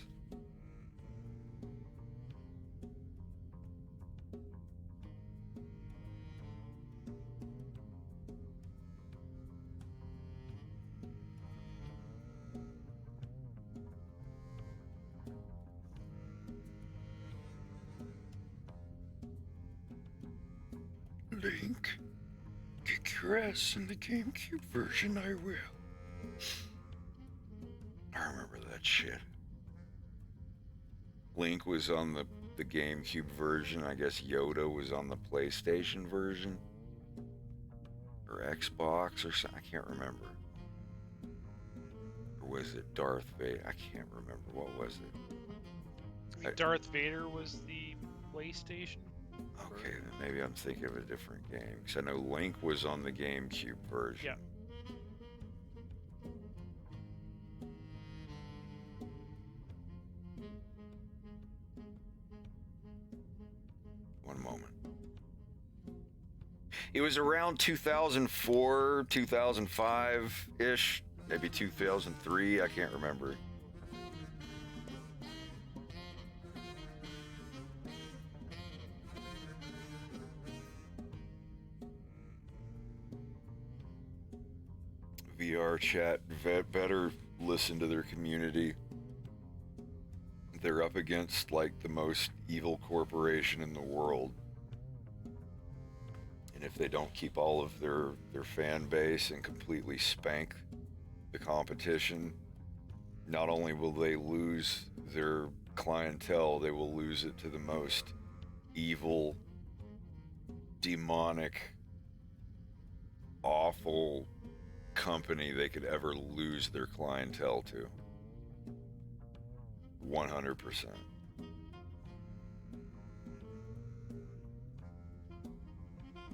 Link, kick your ass in the GameCube version, I will. I remember that shit. Link was on the GameCube version. I guess Yoda was on the PlayStation version. Or Xbox or something. I can't remember. Or was it Darth Vader? I can't remember. What was it? Darth Vader was the PlayStation. Okay, then maybe I'm thinking of a different game. Because I know Link was on the GameCube version. Yeah. One moment. It was around 2004, 2005-ish, maybe 2003, I can't remember. VR chat, better listen to their community. They're up against like the most evil corporation in the world. And if they don't keep all of their fan base and completely spank the competition, not only will they lose their clientele, they will lose it to the most evil, demonic, awful company they could ever lose their clientele to. 100%.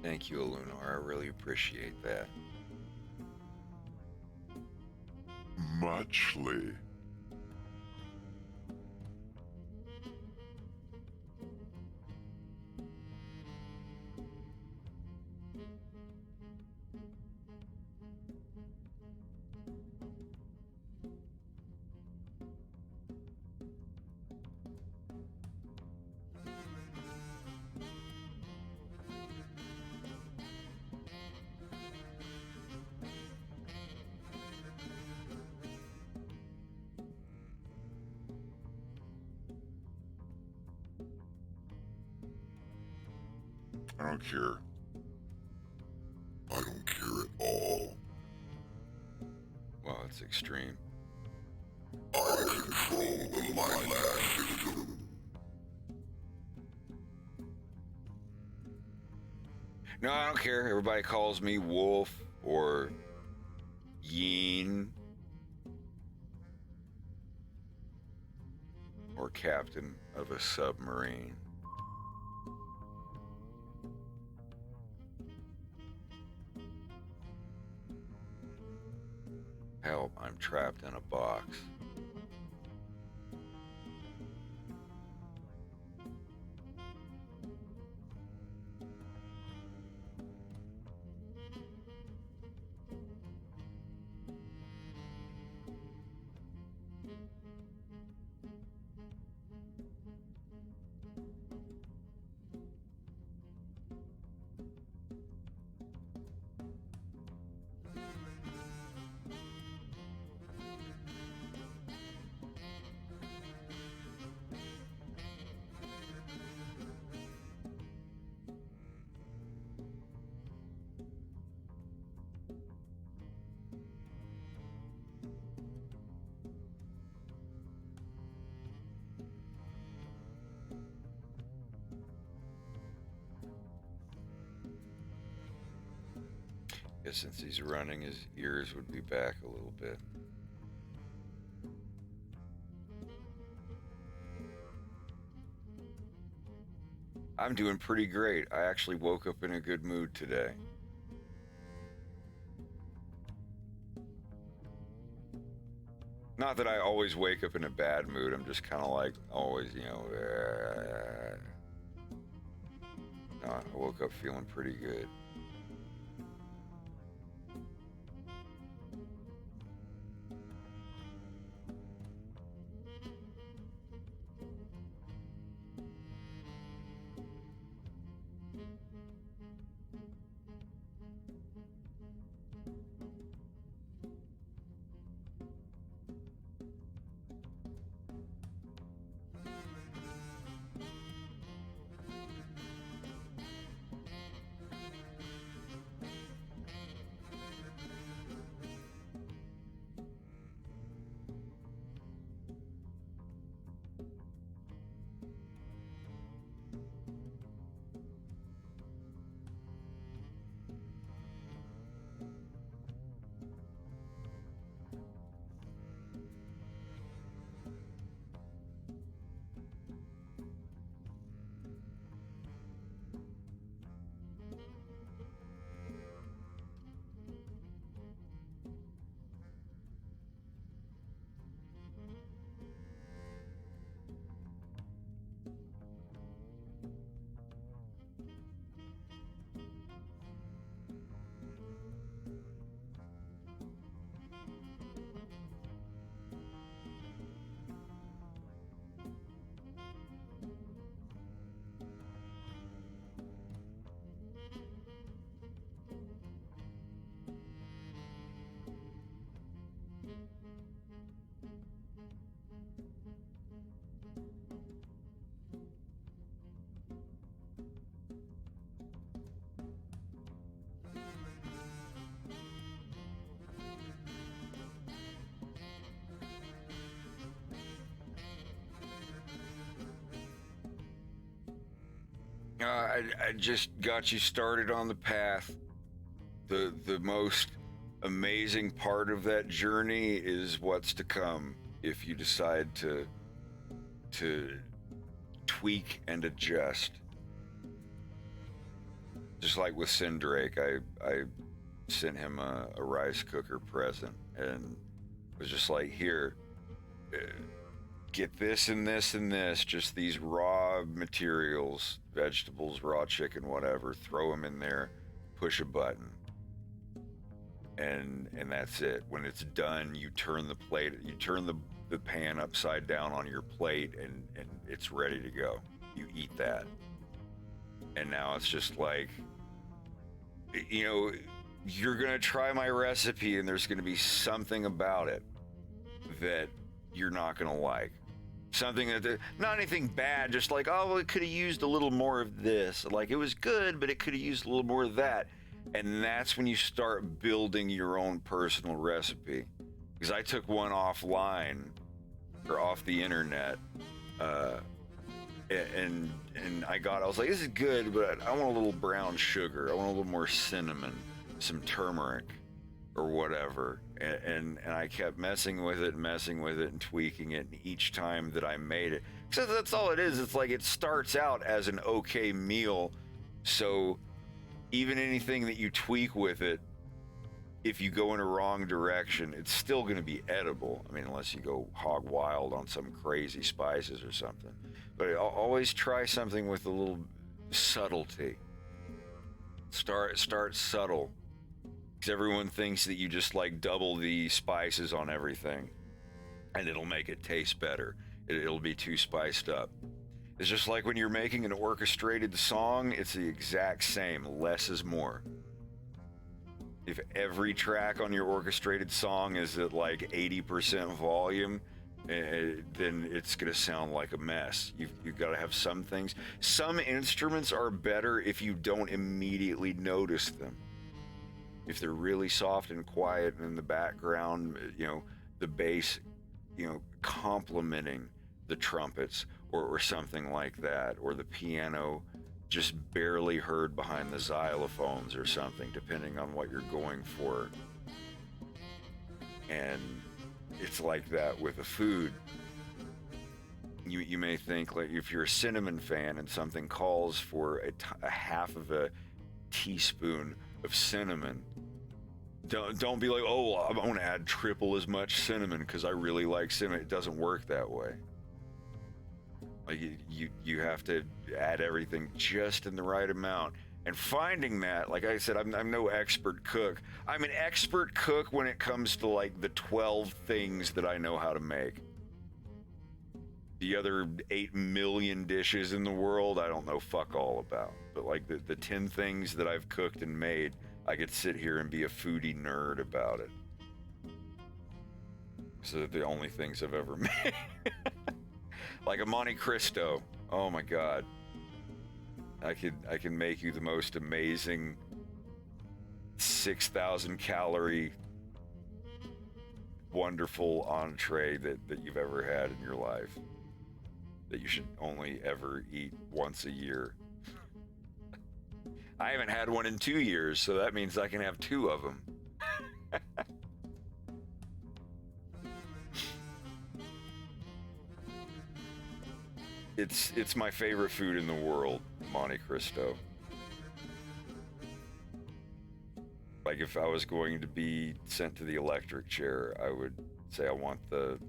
Thank you, Alunar. I really appreciate that. Muchly. I don't care. I don't care at all. Wow, it's extreme. I control the lilac system. No, I don't care. Everybody calls me Wolf or Yeen or captain of a submarine. Help, I'm trapped in a box. Guess since he's running, his ears would be back a little bit. I'm doing pretty great. I actually woke up in a good mood today. Not that I always wake up in a bad mood. I'm just kind of like always, you know. No, I woke up feeling pretty good. I just got you started on the path. The most amazing part of that journey is what's to come if you decide to tweak and adjust. Just like with Sindrake, I sent him a rice cooker present and was just like, here, get this and this and this, just these raw materials, vegetables, raw chicken, whatever, throw them in there, push a button. And that's it. When it's done, you turn the plate, you turn the pan upside down on your plate and it's ready to go. You eat that. And now it's just like, you know, you're gonna try my recipe and there's gonna be something about it that you're not gonna like. Something that, not anything bad, just like, oh, well, it could have used a little more of this. Like, it was good, but it could have used a little more of that. And that's when you start building your own personal recipe. Because I took one offline, or off the internet, and I was like, this is good, but I want a little brown sugar. I want a little more cinnamon, some turmeric, or whatever. And I kept messing with it and tweaking it. And each time that I made it, so that's all it is. It's like it starts out as an okay meal. So even anything that you tweak with it, if you go in a wrong direction, it's still going to be edible. I mean, unless you go hog wild on some crazy spices or something. But always try something with a little subtlety. Start subtle. Because everyone thinks that you just like double the spices on everything and it'll make it taste better. It'll be too spiced up. It's just like when you're making an orchestrated song, it's the exact same. Less is more. If every track on your orchestrated song is at like 80% volume, then it's going to sound like a mess. You've got to have some things. Some instruments are better if you don't immediately notice them. If they're really soft and quiet and in the background, you know, the bass, you know, complementing the trumpets or something like that, or the piano just barely heard behind the xylophones or something, depending on what you're going for. And it's like that with the food. You may think, like, if you're a cinnamon fan and something calls for a half of a teaspoon of cinnamon, don't be like, oh, I want to add triple as much cinnamon because I really like cinnamon. It doesn't work that way. Like, you have to add everything just in the right amount. And finding that, like I said, I'm no expert cook. I'm an expert cook when it comes to like the 12 things that I know how to make. The other 8 million dishes in the world, I don't know fuck all about. But like the 10 things that I've cooked and made, I could sit here and be a foodie nerd about it. So the only things I've ever made. Like a Monte Cristo. Oh my God. I can make you the most amazing 6,000 calorie wonderful entree that you've ever had in your life. That you should only ever eat once a year. I haven't had one in 2 years, so that means I can have 2 of them. It's my favorite food in the world, Monte Cristo. Like, if I was going to be sent to the electric chair, I would say I want the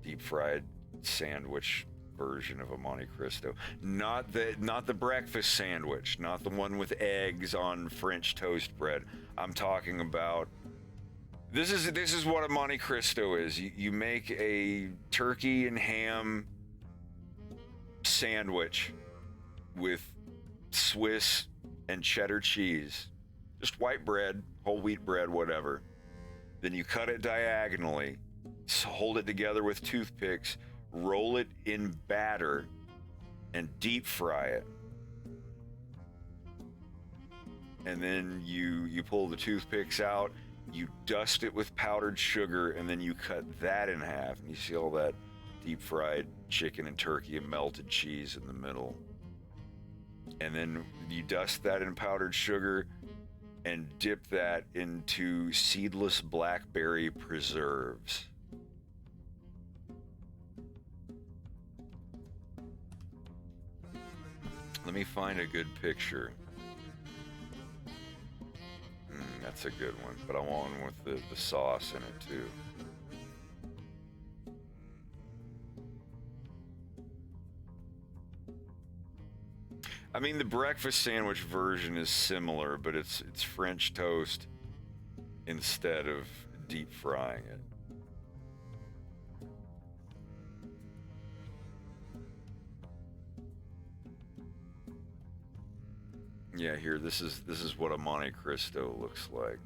deep fried sandwich version of a Monte Cristo, not the breakfast sandwich, not the one with eggs on French toast bread. I'm talking about this is what a Monte Cristo is. You make a turkey and ham sandwich with Swiss and cheddar cheese, just white bread, whole wheat bread, whatever. Then you cut it diagonally, hold it together with toothpicks, roll it in batter, and deep fry it. And then you pull the toothpicks out, you dust it with powdered sugar, and then you cut that in half, and you see all that deep fried chicken and turkey and melted cheese in the middle. And then you dust that in powdered sugar and dip that into seedless blackberry preserves. Let me find a good picture. That's a good one, but I want one with the sauce in it too. I mean, the breakfast sandwich version is similar, but it's French toast instead of deep frying it. Yeah, here, this is what a Monte Cristo looks like.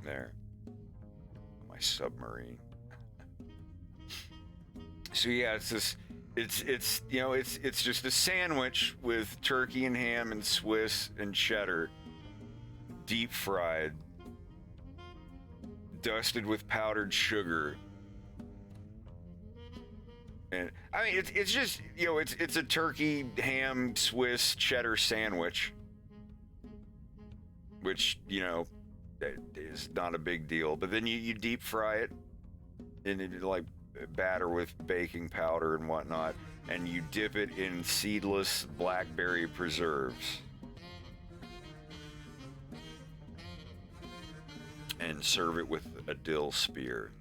there. My submarine. So yeah, it's this. It's you know it's just a sandwich with turkey and ham and Swiss and cheddar, deep fried, dusted with powdered sugar. And I mean it's just it's a turkey, ham, Swiss, cheddar sandwich, which is not a big deal. But then you deep fry it in like batter with baking powder and whatnot, and you dip it in seedless blackberry preserves and serve it with a dill spear.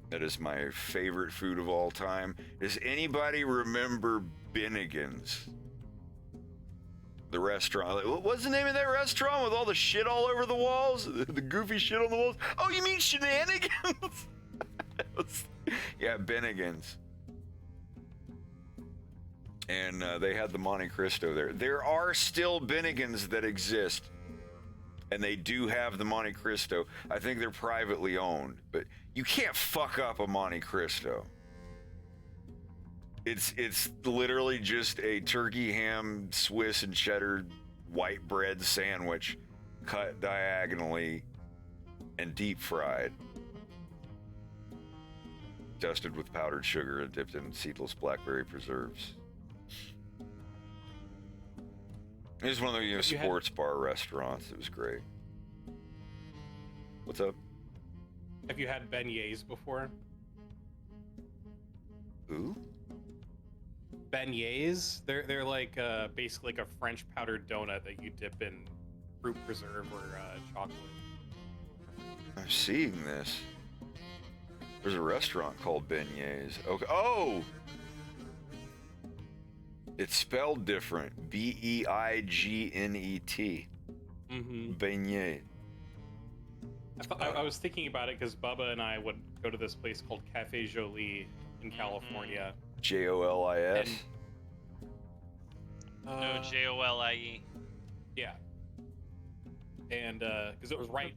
That is my favorite food of all time. Does anybody remember Bennigan's? The restaurant. What's the name of that restaurant with all the shit all over the walls? The goofy shit on the walls? Oh, you mean Shenanigans? Yeah, Bennigan's. And they had the Monte Cristo there. There are still Bennigan's that exist. And they do have the Monte Cristo. I think they're privately owned. But you can't fuck up a Monte Cristo. It's literally just a turkey, ham, Swiss, and cheddar white bread sandwich cut diagonally and deep fried. Dusted with powdered sugar and dipped in seedless blackberry preserves. It was one of those sports bar restaurants. It was great. What's up? Have you had beignets before? Who? Beignets? They're like basically like a French powdered donut that you dip in fruit preserve or chocolate. I'm seeing this. There's a restaurant called Beignets. Okay. Oh! It's spelled different. B-E-I-G-N-E-T. Mm-hmm. Beignet. I was thinking about it because Bubba and I would go to this place called Cafe Jolie in California. J-O-L-I-S? No, Jolie. Yeah. And because it was right,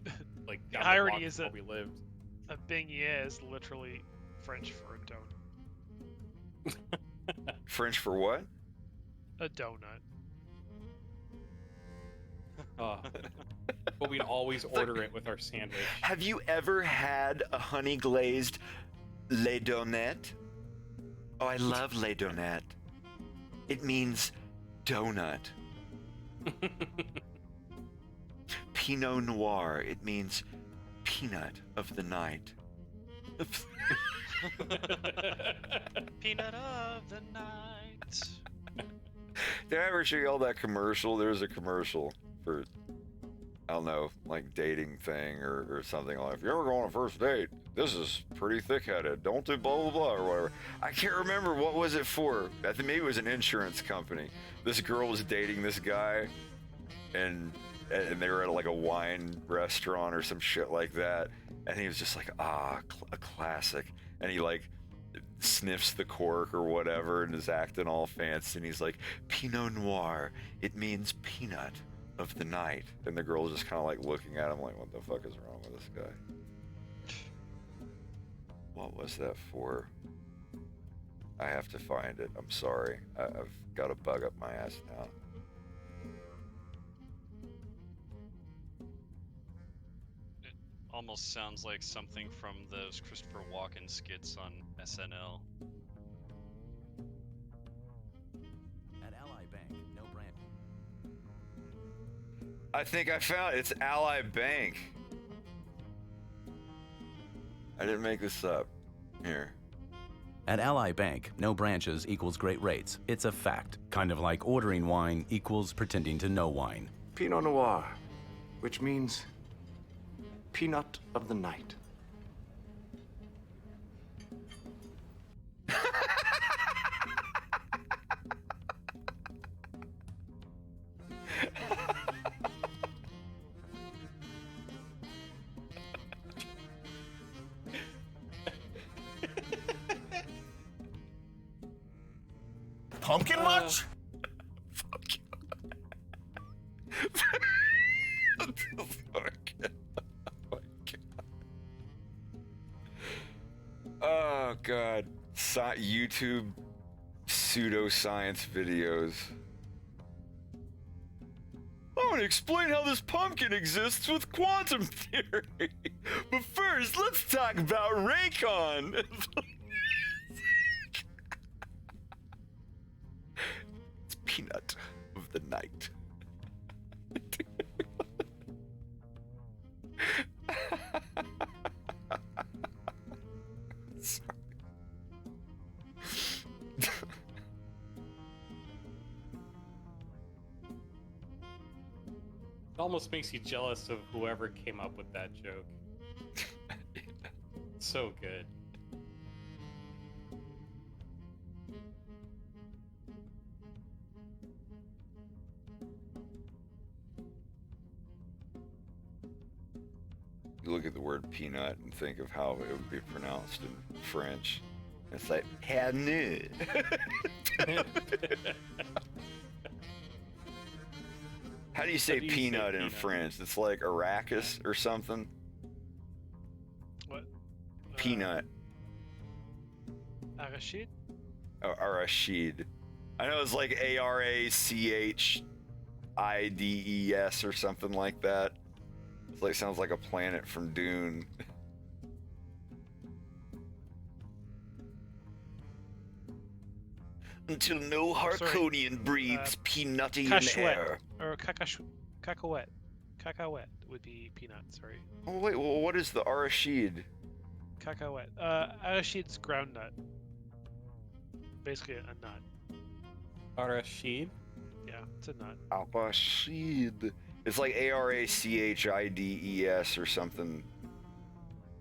like The down irony block is where that we lived. a beignet is literally French for a donut. French for what? A donut. But we'd always order it with our sandwich. Have you ever had a honey glazed Les Donettes? Oh, I love Les Donettes. It means donut. Pinot Noir. It means peanut of the night. Peanut of the night. Did I ever show you all that commercial? There's a commercial for, I don't know, like dating thing or something like, if you ever go on a first date, this is pretty thick-headed. Don't do blah, blah, blah, or whatever. I can't remember. What was it for? I think maybe it was an insurance company. This girl was dating this guy, and they were at like a wine restaurant or some shit like that. And he was just like, a classic. And he like sniffs the cork or whatever and is acting all fancy. And he's like, Pinot Noir. It means peanut of the night. And the girl's just kind of like looking at him like, what the fuck is wrong with this guy? What was that for? I have to find it. I'm sorry. I've got a bug up my ass now. It almost sounds like something from those Christopher Walken skits on SNL. At Ally Bank, no brand. I think I found it. It's Ally Bank. I didn't make this up. Here. At Ally Bank, no branches equals great rates. It's a fact. Kind of like ordering wine equals pretending to know wine. Pinot Noir, which means peanut of the night. Pumpkin much? Fuck you. God. YouTube pseudoscience videos. I want to explain how this pumpkin exists with quantum theory. But first, let's talk about Raycon. It's Peanut of the Night. Sorry. It almost makes you jealous of whoever came up with that joke. So good. You look at the word peanut and think of how it would be pronounced in French. It's like pernod. How do you say do you say peanut in peanut? French? It's like arachis or something. What? Peanut. Arachide? Oh, arachide. I know it's like Arachides or something like that. It's like sounds like a planet from Dune. Until no Harkonian breathes peanutty in Cacahuète. air. Or cacahuète. Cacahuète would be peanut, sorry. Oh wait, well, what is the arachide? Cacahuète. Arachide's groundnut. Basically a nut. Arachide? Yeah, it's a nut. Arachide. It's like Arachides or something.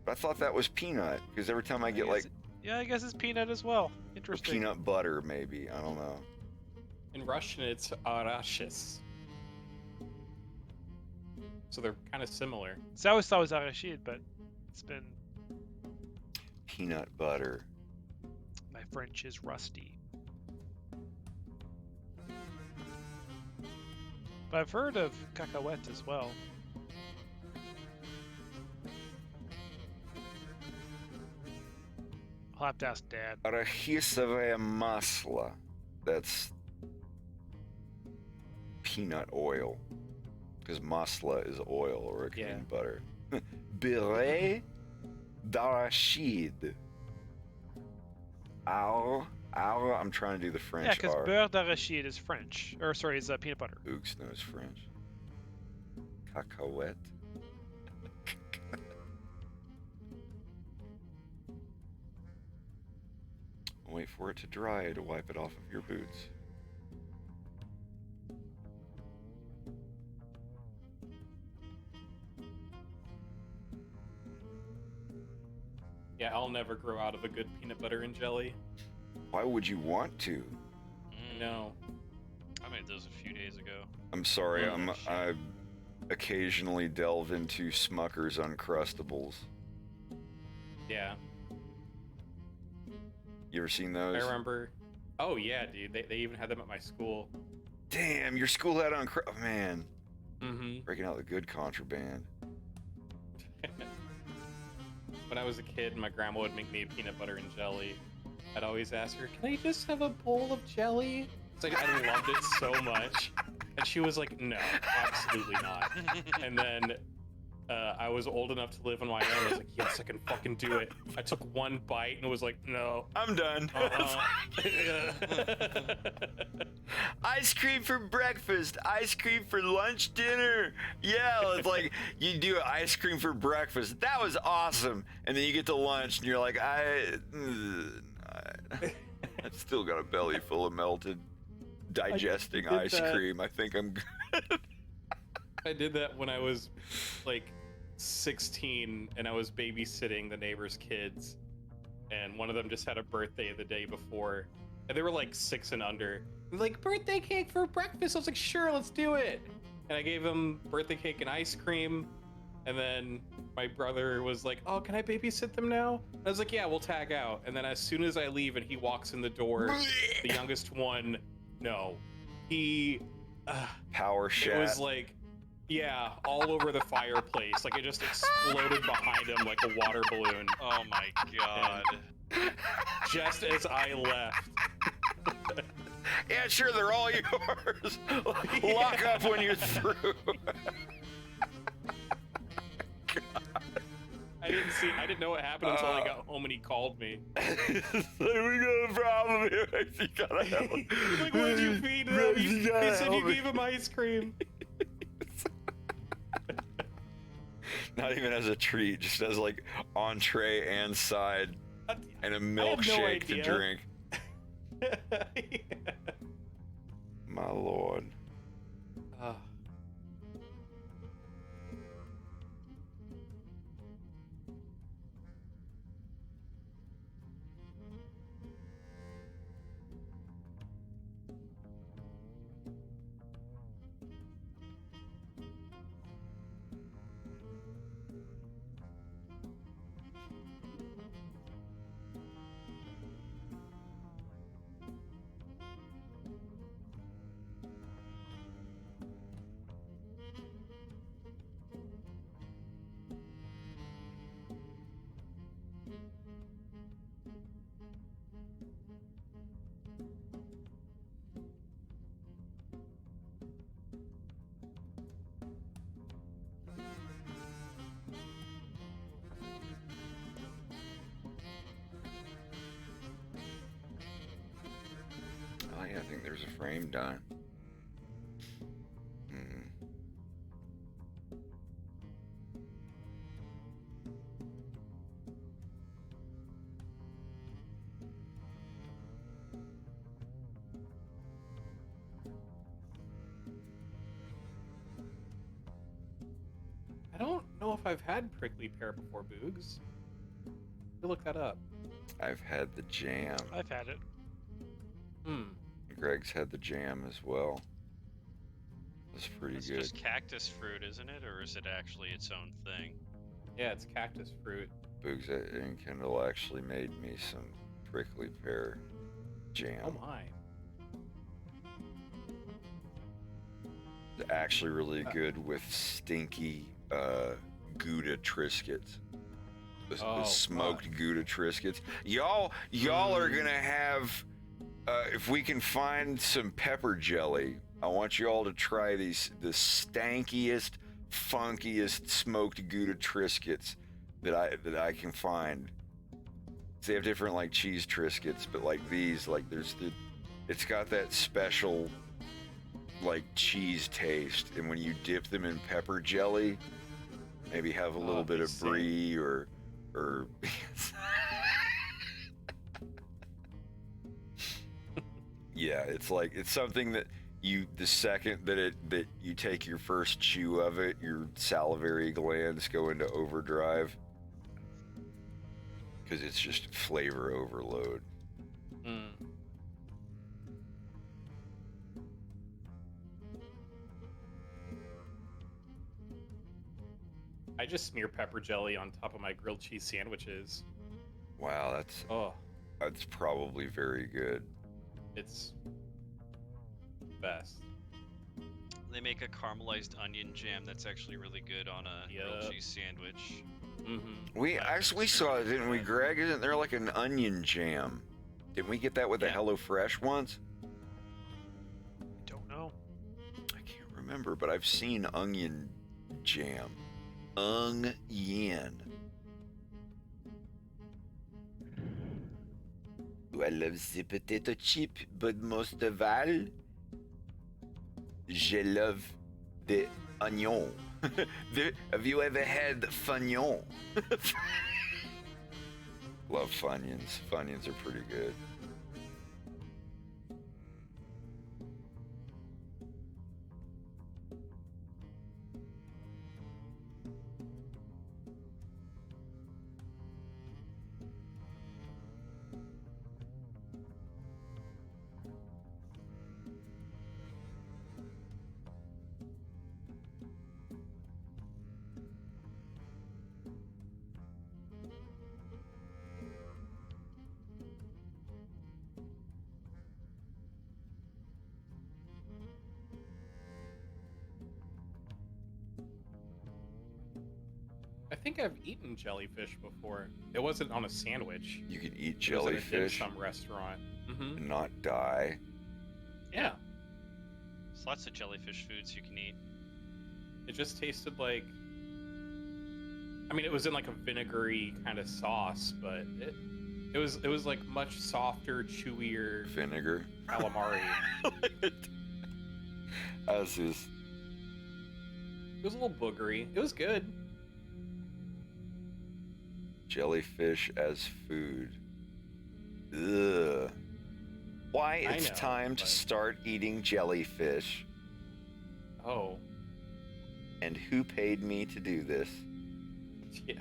But I thought that was peanut, because every time I get like Yeah, I guess it's peanut as well. Interesting. peanut butter, maybe. I don't know. In Russian, it's arachis. So they're kind of similar. So I always thought it was arachide, but it's been... Peanut butter. My French is rusty. But I've heard of cacahuète as well. I'll have to ask Dad. Arachidovое масло. That's peanut oil. Because masla is oil, or it can Yeah. mean butter. Beurre d'arachide. I'm trying to do the French Yeah, because R. beurre d'arachide is French. Or, sorry, is peanut butter. Ooks knows French. Cacahuète. Wait for it to dry to wipe it off of your boots. Yeah, I'll never grow out of a good peanut butter and jelly. Why would you want to? No. I made those a few days ago. I'm sorry, Oh, I occasionally delve into Smucker's Uncrustables. Yeah. You ever seen those? I remember. Oh, yeah, dude. They even had them at my school. Damn, your school had oh, man. Mm-hmm. Breaking out the good contraband. When I was a kid, my grandma would make me a peanut butter and jelly. I'd always ask her, "Can I just have a bowl of jelly?" It's like I loved it so much, and she was like, "No, absolutely not." And then I was old enough to live on my own. I was like, "Yes, I can fucking do it." I took one bite and was like, "No." I'm done. Ice cream for breakfast, ice cream for lunch, dinner. Yeah, it's like you do ice cream for breakfast. That was awesome. And then you get to lunch and you're like, I've still got a belly full of melted, digesting did ice that. cream. I think I'm good. I did that when I was like 16 and I was babysitting the neighbor's kids, and one of them just had a birthday the day before, and they were like 6 and under. Like, birthday cake for breakfast. I was like, sure, let's do it. And I gave them birthday cake and ice cream, and then my brother was like, oh, can I babysit them now? And I was like, yeah, we'll tag out. And then as soon as I leave and he walks in the door, the youngest one, no, he Power it shat. was like, yeah, all over the fireplace. Like, it just exploded behind him like a water balloon. Oh my god. just as I left. Yeah, sure, they're all yours. Lock up when you're through. I didn't know what happened until I got home and he called me. We got a problem here. You gotta help. Like, what did you feed him? You He gotta said help you me. gave him ice cream. Not even as a treat, just as like entree and side, and a no milkshake to idea. drink. My lord. Ah. Oh yeah, I think there's a frame done. I don't know if I've had prickly pear before, Boogs. You look that up. I've had the jam. I've had it. Greg's had the jam as well. It's pretty It's good. just cactus fruit, isn't it? Or is it actually its own thing? Yeah, it's cactus fruit. Boogs and Kendall actually made me some prickly pear jam. Oh my. It's actually really good with stinky Gouda Triscuits. The smoked Gouda Triscuits. Y'all are gonna have. If we can find some pepper jelly, I want you all to try the stankiest, funkiest smoked Gouda Triscuits that I can find. They have different like cheese Triscuits, but like these, like it's got that special like cheese taste, and when you dip them in pepper jelly, maybe have a little bit of brie or yeah, it's something that the second that you take your first chew of it, your salivary glands go into overdrive because it's just flavor overload. I just smear pepper jelly on top of my grilled cheese sandwiches. Wow, that's probably very good. It's best. They make a caramelized onion jam that's actually really good on a grilled cheese sandwich. We saw it, didn't we, Greg? Isn't there like an onion jam? Didn't we get that with the HelloFresh once? I don't know. I can't remember, but I've seen onion jam. Onion. I love the potato chip, but most of all, je love the onion. Have you ever had Funyun? Love Funyuns. Funyuns are pretty good. think I've eaten jellyfish before. It wasn't on a sandwich. You could eat It was at a dim jellyfish sum restaurant. Mm-hmm. and not die. Yeah. There's lots of jellyfish foods you can eat. It just tasted like. I mean, it was in like a vinegary kind of sauce, but it was like much softer, chewier Vinegar. calamari. As is. It was a little boogery. It was good. Jellyfish as food. Ugh. Why I it's know, time to but- start eating jellyfish. Oh, And who paid me to do this? yeah.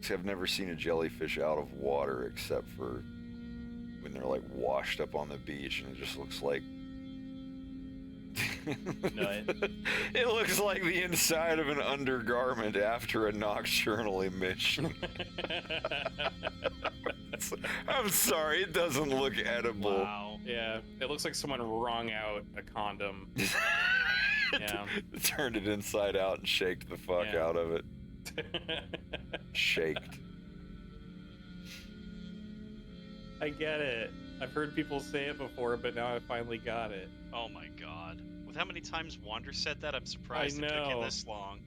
'Cause I've never seen a jellyfish out of water except for when they're like washed up on the beach and it just looks like Nut. It looks like the inside of an undergarment after a nocturnal emission. I'm sorry, it doesn't look edible. Wow. Yeah, it looks like someone wrung out a condom. Yeah. Turned it inside out and shaked the fuck Yeah. out of it. Shaked. I get it. I've heard people say it before, but now I finally got it. Oh my god. With how many times Wander said that, I'm surprised I it took you know. this long.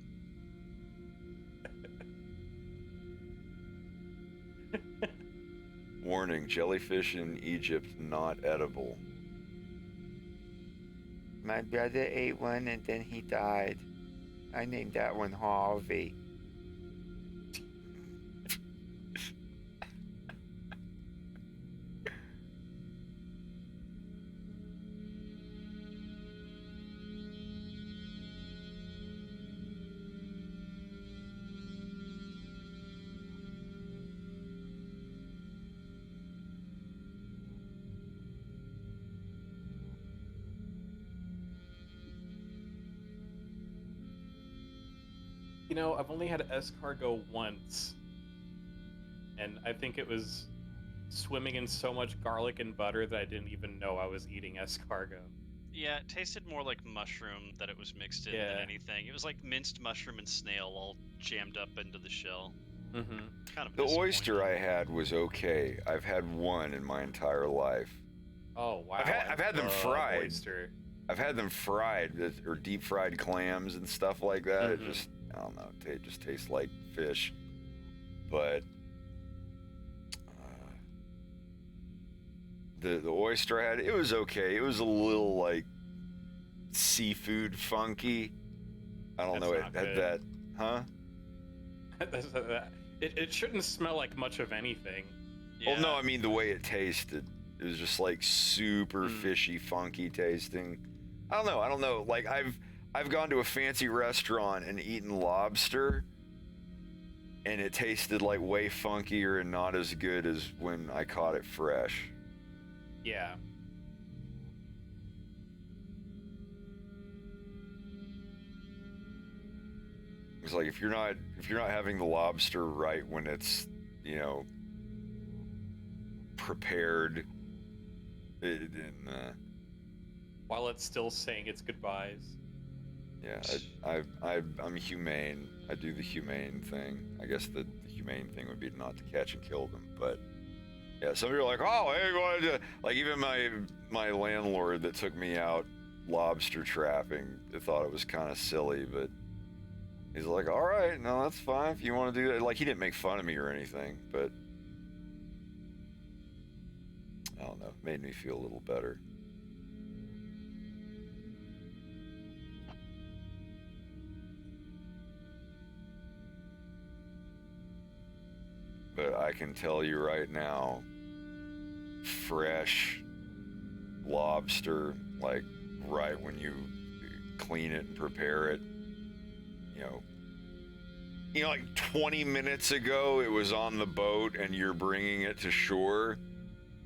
Warning, jellyfish in Egypt not edible. My brother ate one and then he died. I named that one Harvey. You know, I've only had escargot once, and I think it was swimming in so much garlic and butter that I didn't even know I was eating escargot. Yeah, it tasted more like mushroom that it was mixed in Yeah. than anything. It was like minced mushroom and snail all jammed up into the shell. Mm-hmm. Kind of The oyster disappointing. I had was okay. I've had one in my entire life. Oh wow! I've had them I love fried. Oyster. I've had them fried or deep fried clams and stuff like that. Mhm. It just, I don't know, it just tastes like fish. But the oyster I had, it was okay. It was a little like seafood funky. I don't That's know. It not had good. that, huh? It shouldn't smell like much of anything. Well, no, Yeah. I mean the way it tasted. It was just like super Mm. fishy, funky tasting. I don't know. Like I've gone to a fancy restaurant and eaten lobster, and it tasted like way funkier and not as good as when I caught it fresh. Yeah. It's like if you're not having the lobster right when it's, you know, prepared, While it's still saying its goodbyes. yeah, I'm humane. I do the humane thing. I guess the humane thing would be not to catch and kill them, but yeah, some people are like, oh, hey, you want to like even my landlord that took me out lobster trapping, they thought it was kind of silly, but he's like, all right, no, that's fine if you want to do that. Like he didn't make fun of me or anything, but I don't know, it made me feel a little better. But I can tell you right now, fresh lobster, like right when you clean it and prepare it, you know, like 20 minutes ago it was on the boat and you're bringing it to shore,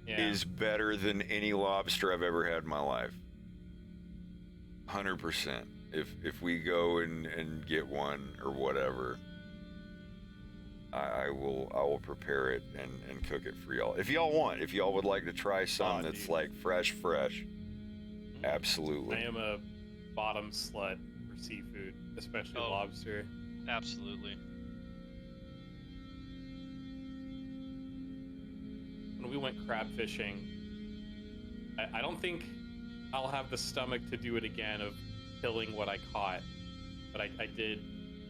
Yeah. is better than any lobster I've ever had in my life. 100%. If we go and get one or whatever, I will prepare it and cook it for y'all. If y'all want, if y'all would like to try some Oh, that's dude. like fresh, absolutely. I am a bottom slut for for seafood, especially Oh. lobster. Absolutely. When we went crab fishing, I don't think I'll have the stomach to do it again of killing what I caught, but I did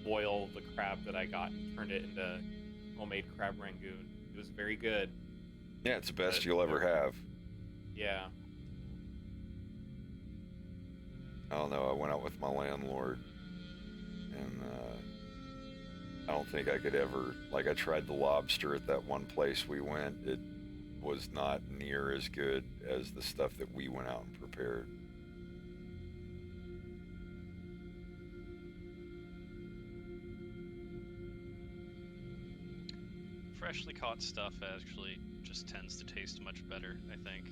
boil the crab that I got and turned it into homemade crab rangoon. It was very good. Yeah, it's the best But you'll ever they're- have. Yeah. I don't know. I went out with my landlord, and I don't think I could ever. Like, I tried the lobster at that one place we went. It was not near as good as the stuff that we went out and prepared. Freshly caught stuff actually just tends to taste much better, I think.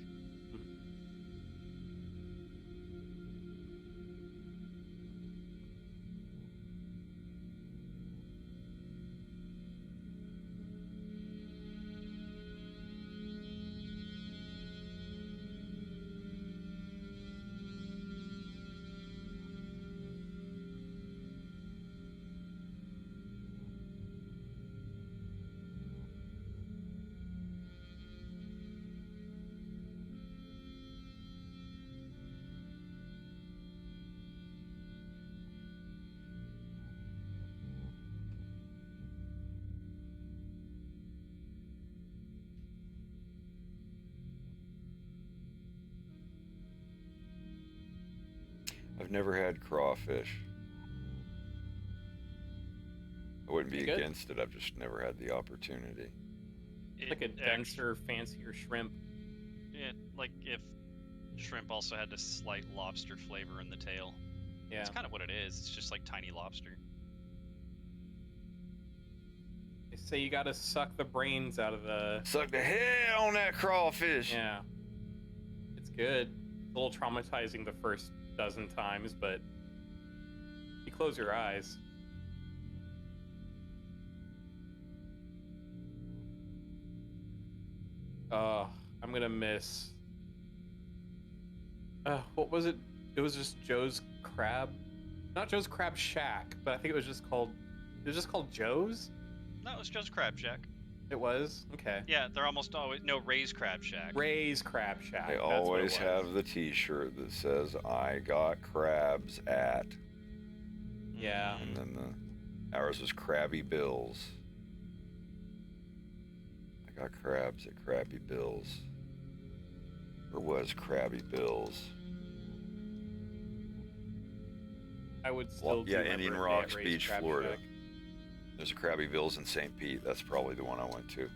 I've never had crawfish. I wouldn't be Good. against it. I've just never had the opportunity. It's like a denser, fancier shrimp. Yeah, like if shrimp also had a slight lobster flavor in the tail. Yeah. It's kind of what it is. It's just like tiny lobster. They say you gotta suck the brains out of the. Suck the hell on that crawfish. Yeah. It's good. It's a little traumatizing the first dozen times, but you close your eyes. I'm gonna miss. What was it? It was just Joe's Crab, not Joe's Crab Shack, but I think it was just called. It was just called Joe's. No, it was just Crab Shack. It was okay. Yeah, they're almost always Ray's Crab Shack. Ray's Crab Shack. They that's what it always was. have the T-shirt that says "I got crabs at," Yeah. and then ours was Krabby Bill's. I got crabs at Krabby Bill's, or was Krabby Bill's. I would still. Yeah, do my Indian birthday Rocks at Ray's Beach, Crab Florida. Shack. There's a Krabby Bill's in St. Pete. That's probably the one I went to.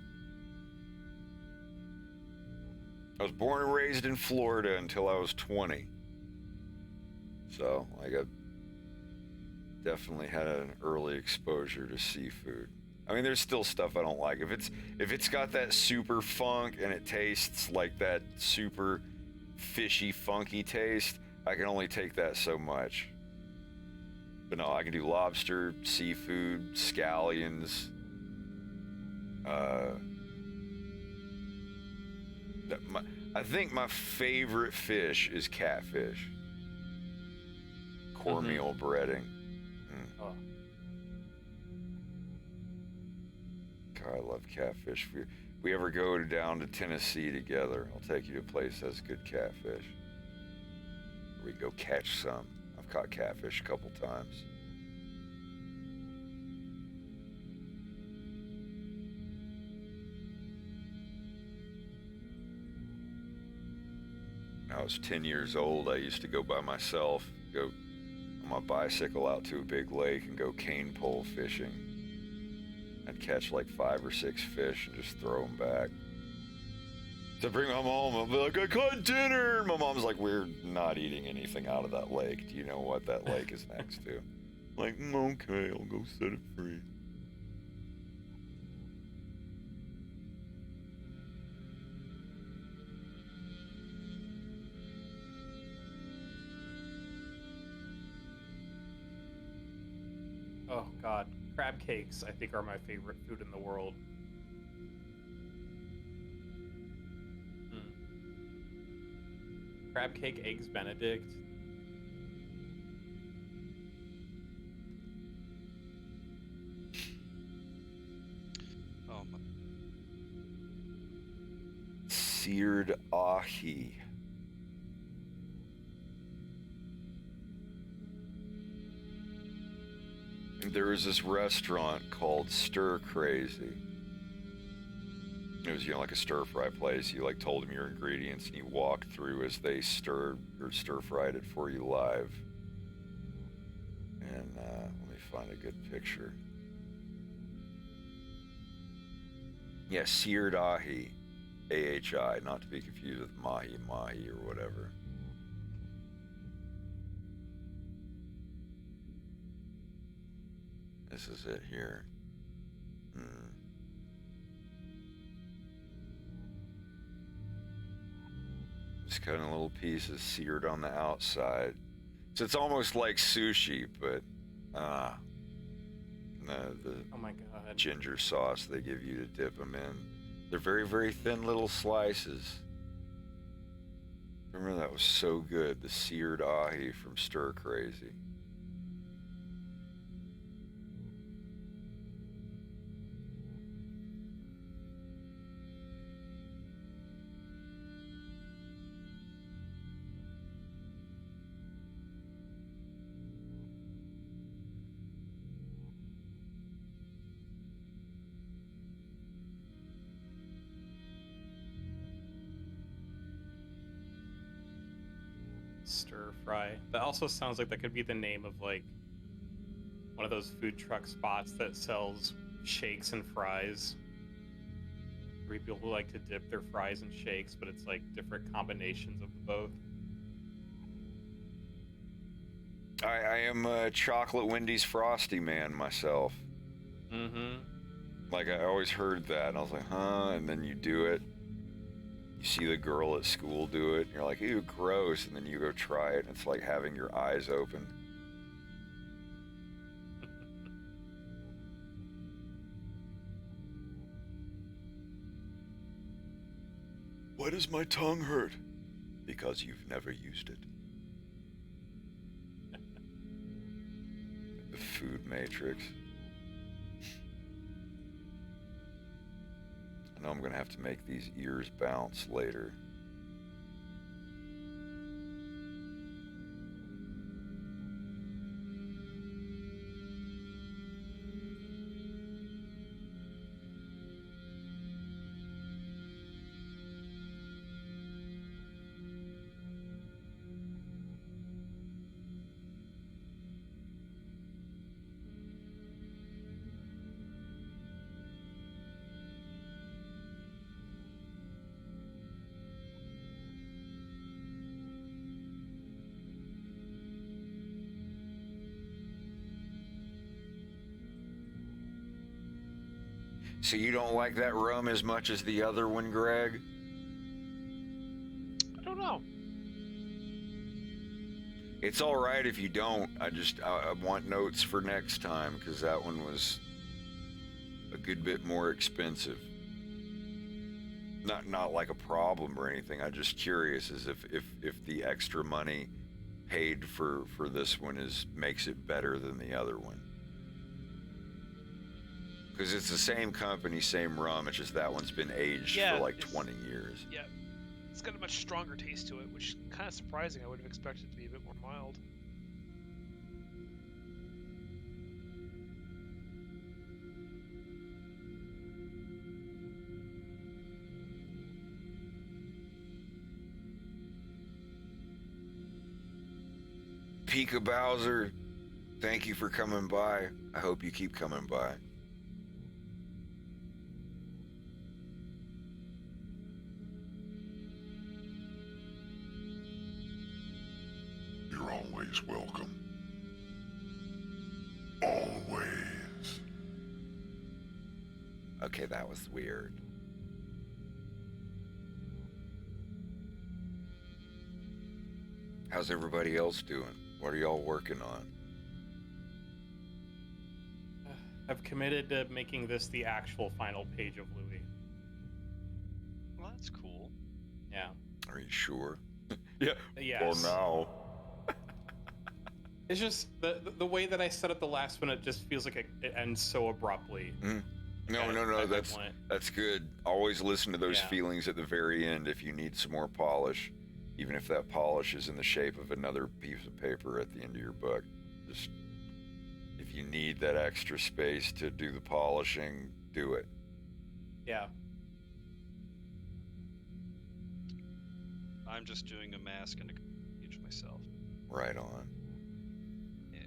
I was born and raised in Florida until I was 20. So, like, I definitely had an early exposure to seafood. I mean, there's still stuff I don't like. If it's got that super funk and it tastes like that super fishy, funky taste, I can only take that so much. But no, I can do lobster, seafood, scallions. I think my favorite fish is catfish. Cornmeal breading. Oh. God, I love catfish. If we ever go down to Tennessee together, I'll take you to a place that has good catfish. We can go catch some. I've caught catfish a couple times. When I was 10 years old, I used to go by myself, go on my bicycle out to a big lake and go cane pole fishing. I'd catch like 5 or 6 fish and just throw them back. To bring them home, I'll be like, I caught dinner! My mom's like, we're not eating anything out of that lake. Do you know what that lake is next to? I'm like, okay, I'll go set it free. Oh God, crab cakes I think are my favorite food in the world. Crab cake, eggs Benedict. seared ahi. There was this restaurant called Stir Crazy. It was, like a stir-fry place. You like told them your ingredients and you walked through as they stirred or stir-fried it for you live. And let me find a good picture. Yeah, seared ahi, A-H-I, not to be confused with mahi or whatever. This is it here. Just cutting little pieces seared on the outside. So it's almost like sushi, but the Oh my god. ginger sauce they give you to dip them in. They're very, very thin little slices. Remember that was so good, the seared ahi from Stir Crazy. Stir fry. That also sounds like that could be the name of like one of those food truck spots that sells shakes and fries. Where people like to dip their fries in shakes, but it's like different combinations of both. I am a chocolate Wendy's Frosty man myself. Mm-hmm. Like I always heard that, and I was like, huh? And then you do it. You see the girl at school do it, and you're like, ew, gross. And then you go try it, and it's like having your eyes open. Why does my tongue hurt? Because you've never used it. The food matrix. I know I'm gonna have to make these ears bounce later. So you don't like that rum as much as the other one, Greg? I don't know. It's all right if you don't. I want notes for next time because that one was a good bit more expensive. Not like a problem or anything. I'm just curious as if the extra money paid for this one makes it better than the other one. Because it's the same company, same rum. It's just that one's been aged for like 20 years. Yeah, it's got a much stronger taste to it, which is kind of surprising. I would have expected it to be a bit more mild. Pika Bowser, thank you for coming by. I hope you keep coming by. You're always welcome. Always. Okay, that was weird. How's everybody else doing? What are y'all working on? I've committed to making this the actual final page of Louis. Well, that's cool. Yeah. Are you sure? Yeah. Yes. Well, now. It's just the way that I set up the last one. It just feels like it ends so abruptly. No, that's good. Always listen to those feelings at the very end if you need some more polish, even if that polish is in the shape of another piece of paper at the end of your book. Just if you need that extra space to do the polishing, do it. Yeah. I'm just doing a mask and a page myself. Right on. Yeah.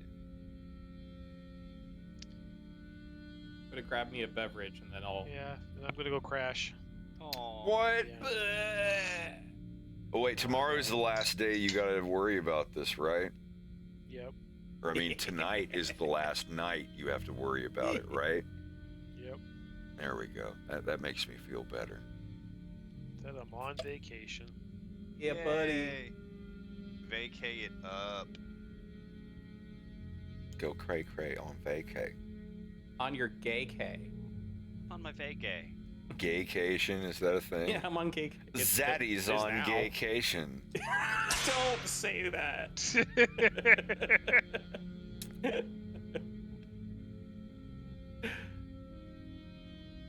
I'm gonna grab me a beverage and then I'll. Yeah, and I'm gonna go crash. Oh. What? Yeah. Oh wait, tomorrow's the last day you gotta worry about this, right? Yep. Or I mean, tonight is the last night you have to worry about it, right? Yep. There we go. That makes me feel better. That I'm on vacation. Yeah, buddy. Yay. Vacay it up. Go cray cray on vacay. On your gay K. On my vacay. Gaycation, is that a thing? Yeah, I'm on gay. Zaddy's on gaycation. Don't say that.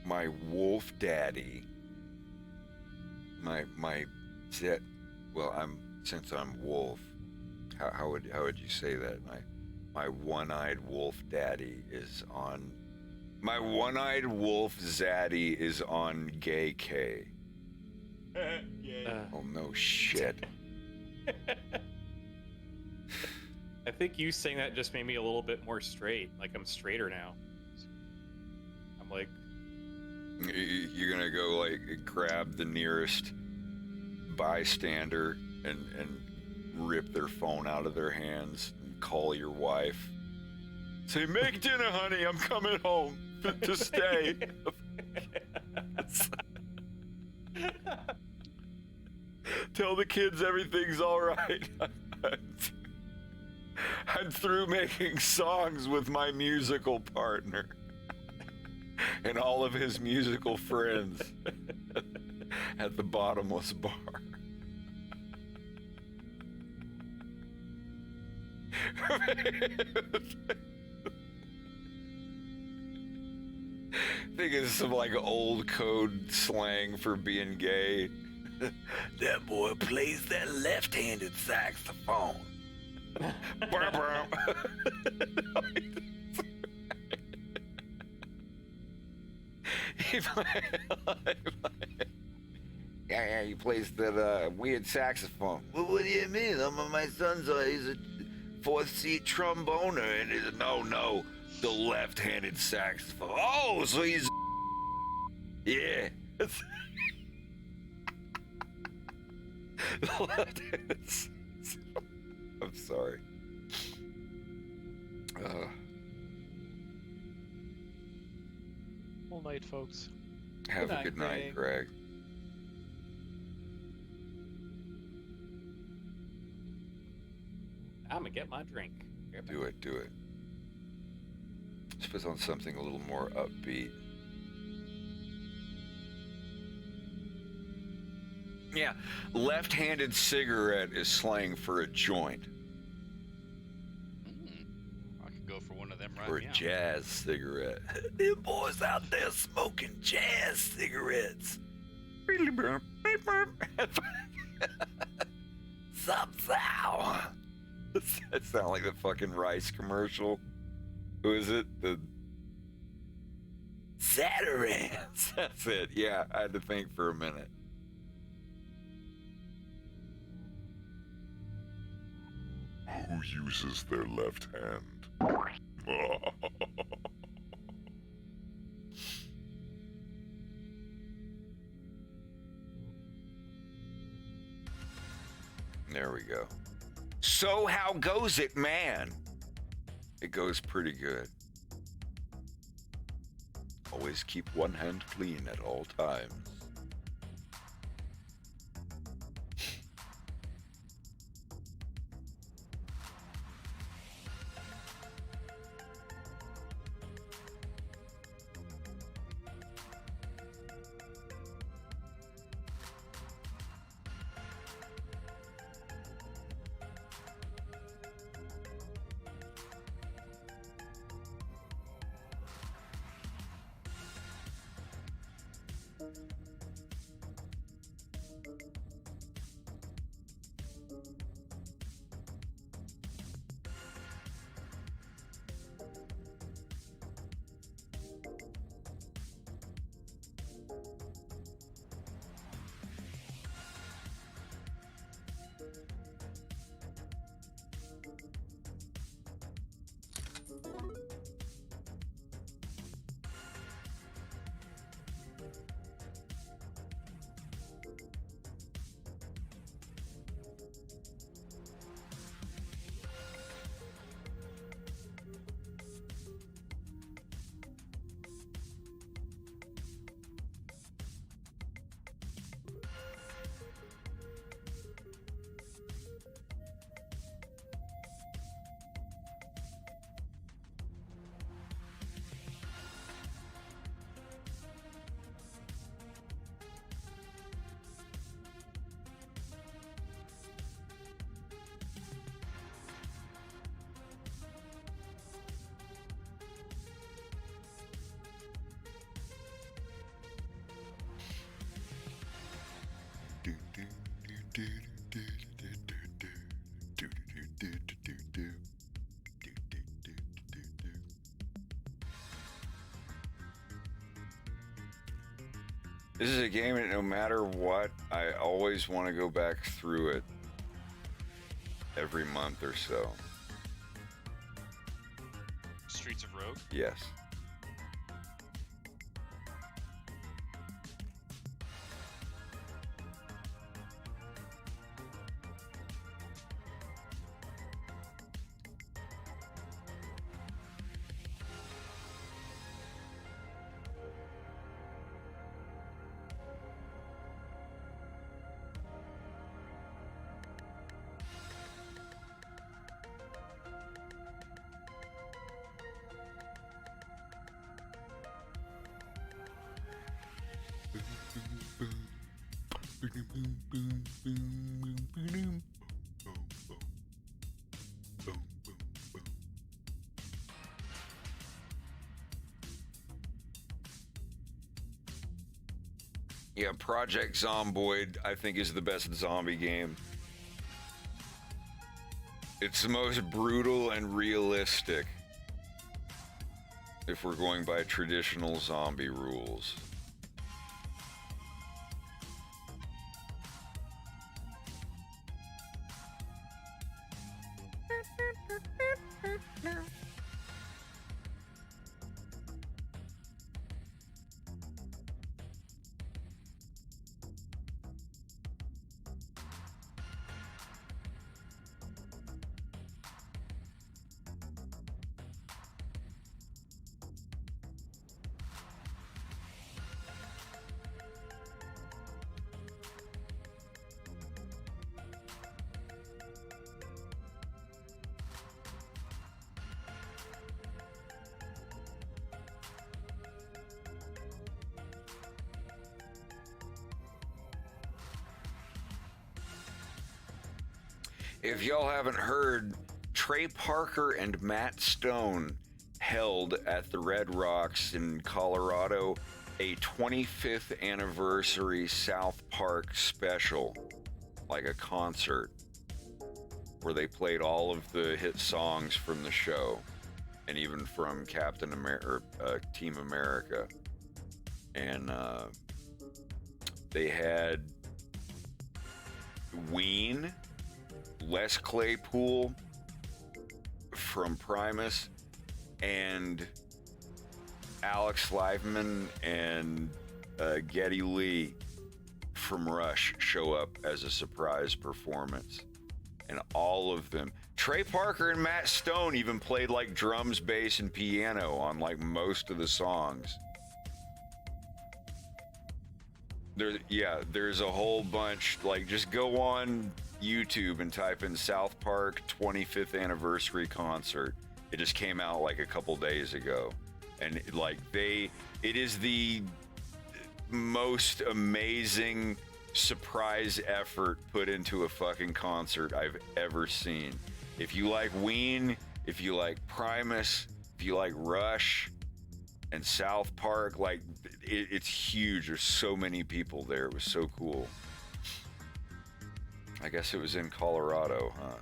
My wolf daddy. My Zed. Well, since I'm wolf. How would you say that? My one-eyed wolf daddy is on. My one-eyed wolf zaddy is on gay K. Oh no shit. I think you saying that just made me a little bit more straight. Like I'm straighter now. I'm like, You're gonna go like grab the nearest bystander and rip their phone out of their hands and call your wife. Say, make dinner, honey. I'm coming home to stay. Tell the kids everything's all right. I'm through making songs with my musical partner and all of his musical friends at the bottomless bar. I think it's some like old code slang for being gay. That boy plays that left-handed saxophone. Yeah, he plays that weird saxophone. Well, what do you mean? My son's he's a fourth-seat tromboner, and he's no, the left-handed saxophone. Oh, so he's yeah. Left-handed saxophone. I'm sorry. Whole night, folks. Have a good night, Greg. I'm gonna get my drink. Do it. Let's put on something a little more upbeat. Yeah, left-handed cigarette is slang for a joint. I could go for one of them right Or a now. jazz cigarette. Them boys out there smoking jazz cigarettes. Somehow. That sound like the fucking rice commercial. Who is it? The Zatarains. That's it. Yeah, I had to think for a minute. Who uses their left hand? There we go. So how goes it, man? It goes pretty good. Always keep one hand clean at all times. This is a game that no matter what, I always want to go back through it every month or so. Streets of Rogue. Yes. Yeah, Project Zomboid, I think, is the best zombie game. It's the most brutal and realistic, if we're going by traditional zombie rules. If y'all haven't heard, Trey Parker and Matt Stone held at the Red Rocks in Colorado a 25th anniversary South Park special, like a concert, where they played all of the hit songs from the show, and even from Captain America, Team America. And they had Ween, Les Claypool from Primus, and Alex Liveman and Geddy Lee from Rush show up as a surprise performance. And all of them, Trey Parker and Matt Stone even played like drums, bass, and piano on like most of the songs. There's a whole bunch. Like, just go on YouTube and type in South Park 25th anniversary concert. It just came out like a couple days ago, and it is the most amazing surprise effort put into a fucking concert I've ever seen. If you like Ween, if you like Primus, if you like Rush and South Park, it's huge. There's so many people there. It was so cool. I guess it was in Colorado, huh?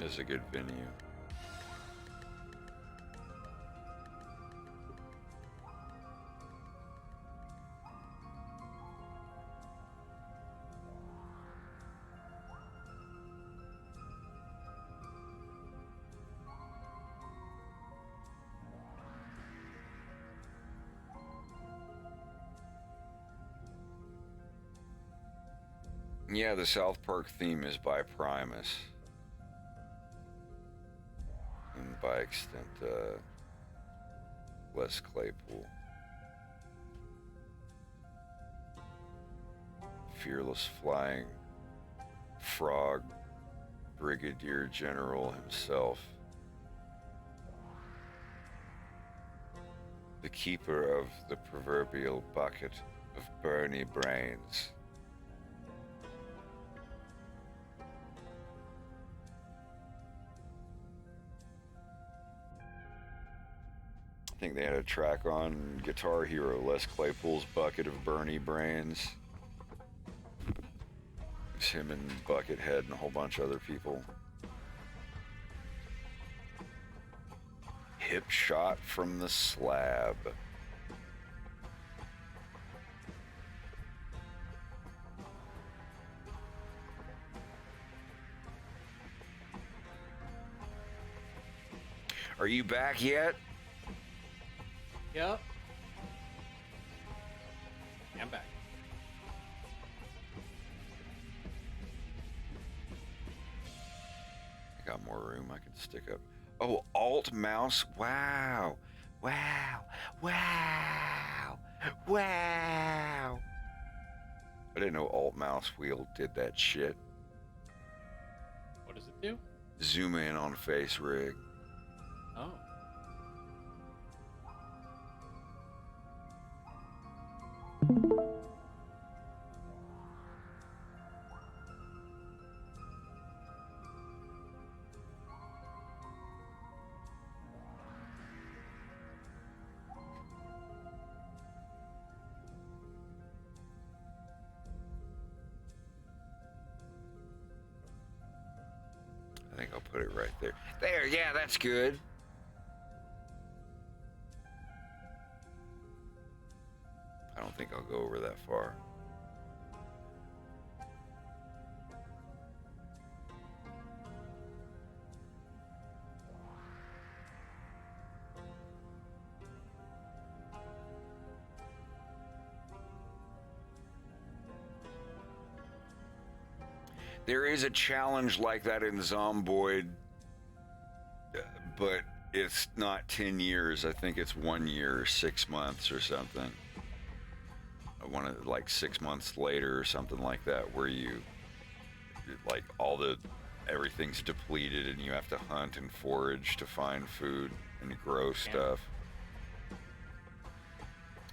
It's a good venue. Yeah, the South Park theme is by Primus. And by extent, Les Claypool. Fearless Flying Frog Brigadier General himself. the keeper of the proverbial bucket of Bernie brains. I think they had a track on Guitar Hero, Les Claypool's Bucket of Bernie Brains. It's him and Buckethead and a whole bunch of other people. Hip shot from the slab. Are you back yet? Yep. I'm back. I got more room I can stick up. Oh, Alt mouse. Wow. Wow. Wow. Wow. I didn't know Alt mouse wheel did that shit. What does it do? Zoom in on face rig. Oh. I think I'll put it right there. There, yeah, that's good. I don't think I'll go over that far. There is a challenge like that in Zomboid, but it's not 10 years. I think it's 1 year, 6 months or something. I want it like 6 months later or something like that, where you, like, everything's depleted and you have to hunt and forage to find food and grow stuff.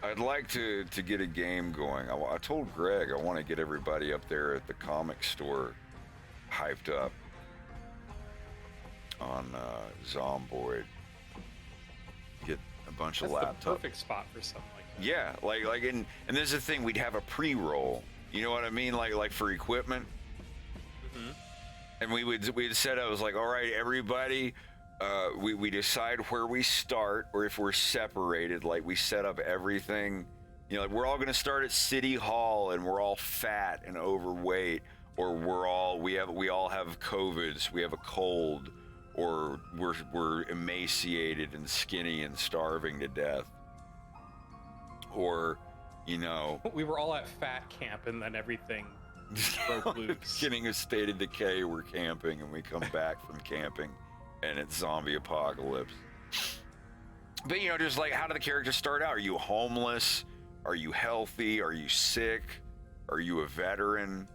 I'd like to get a game going. I told Greg I want to get everybody up there at the comic store hyped up on Zomboid. Get a bunch of That's the laptops. perfect spot for something like that. Yeah, like and there's the thing, we'd have a pre-roll. You know what I mean? Like for equipment. Mm-hmm. And we'd set up, it was like, all right, everybody, we decide where we start, or if we're separated, like we set up everything. You know, like we're all gonna start at City Hall and we're all fat and overweight, or we all have COVIDs, we have a cold, or we're emaciated and skinny and starving to death. Or, you know, We were all at fat camp and then everything broke loose. Beginning of State of Decay, we're camping, and we come back from camping, and it's zombie apocalypse. But, you know, just like, how do the characters start out? Are you homeless? Are you healthy? Are you sick? Are you a veteran?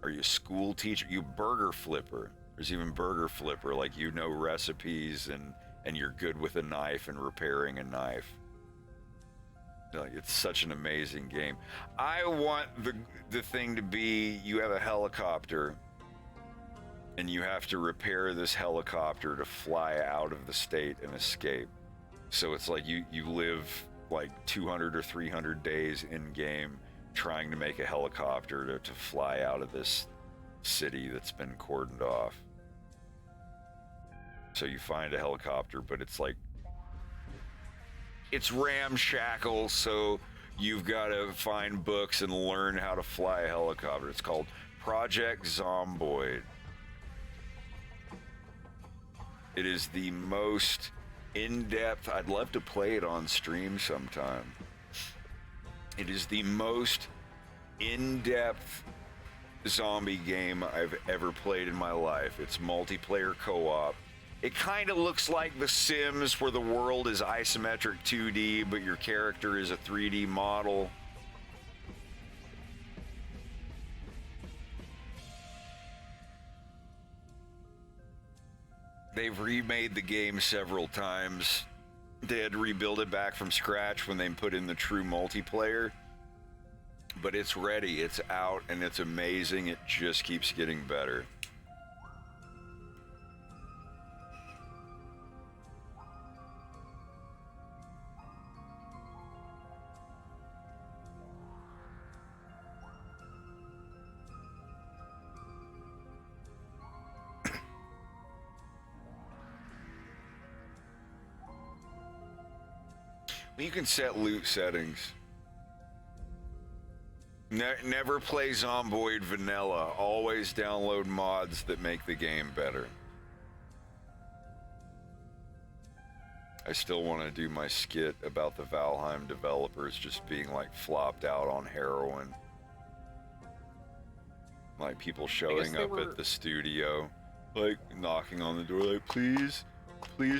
Are you a school teacher? You burger flipper. There's even burger flipper, like you know recipes and you're good with a knife and repairing a knife. Like, it's such an amazing game. I want the thing to be, you have a helicopter and you have to repair this helicopter to fly out of the state and escape. So it's like you live like 200 or 300 days in game trying to make a helicopter to fly out of this city that's been cordoned off. So you find a helicopter, but it's like, it's ramshackle, so you've got to find books and learn how to fly a helicopter. It's called Project Zomboid. It is the most in-depth, I'd love to play it on stream sometime. It is the most in-depth zombie game I've ever played in my life. It's multiplayer co-op. It kind of looks like The Sims, where the world is isometric 2D, but your character is a 3D model. They've remade the game several times. they had to rebuild it back from scratch when they put in the true multiplayer. But it's ready, it's out, and it's amazing. It just keeps getting better. You can set loot settings. Never play Zomboid vanilla. Always download mods that make the game better. I still want to do my skit about the Valheim developers just being like flopped out on heroin. Like people showing up at the studio, like knocking on the door, like, please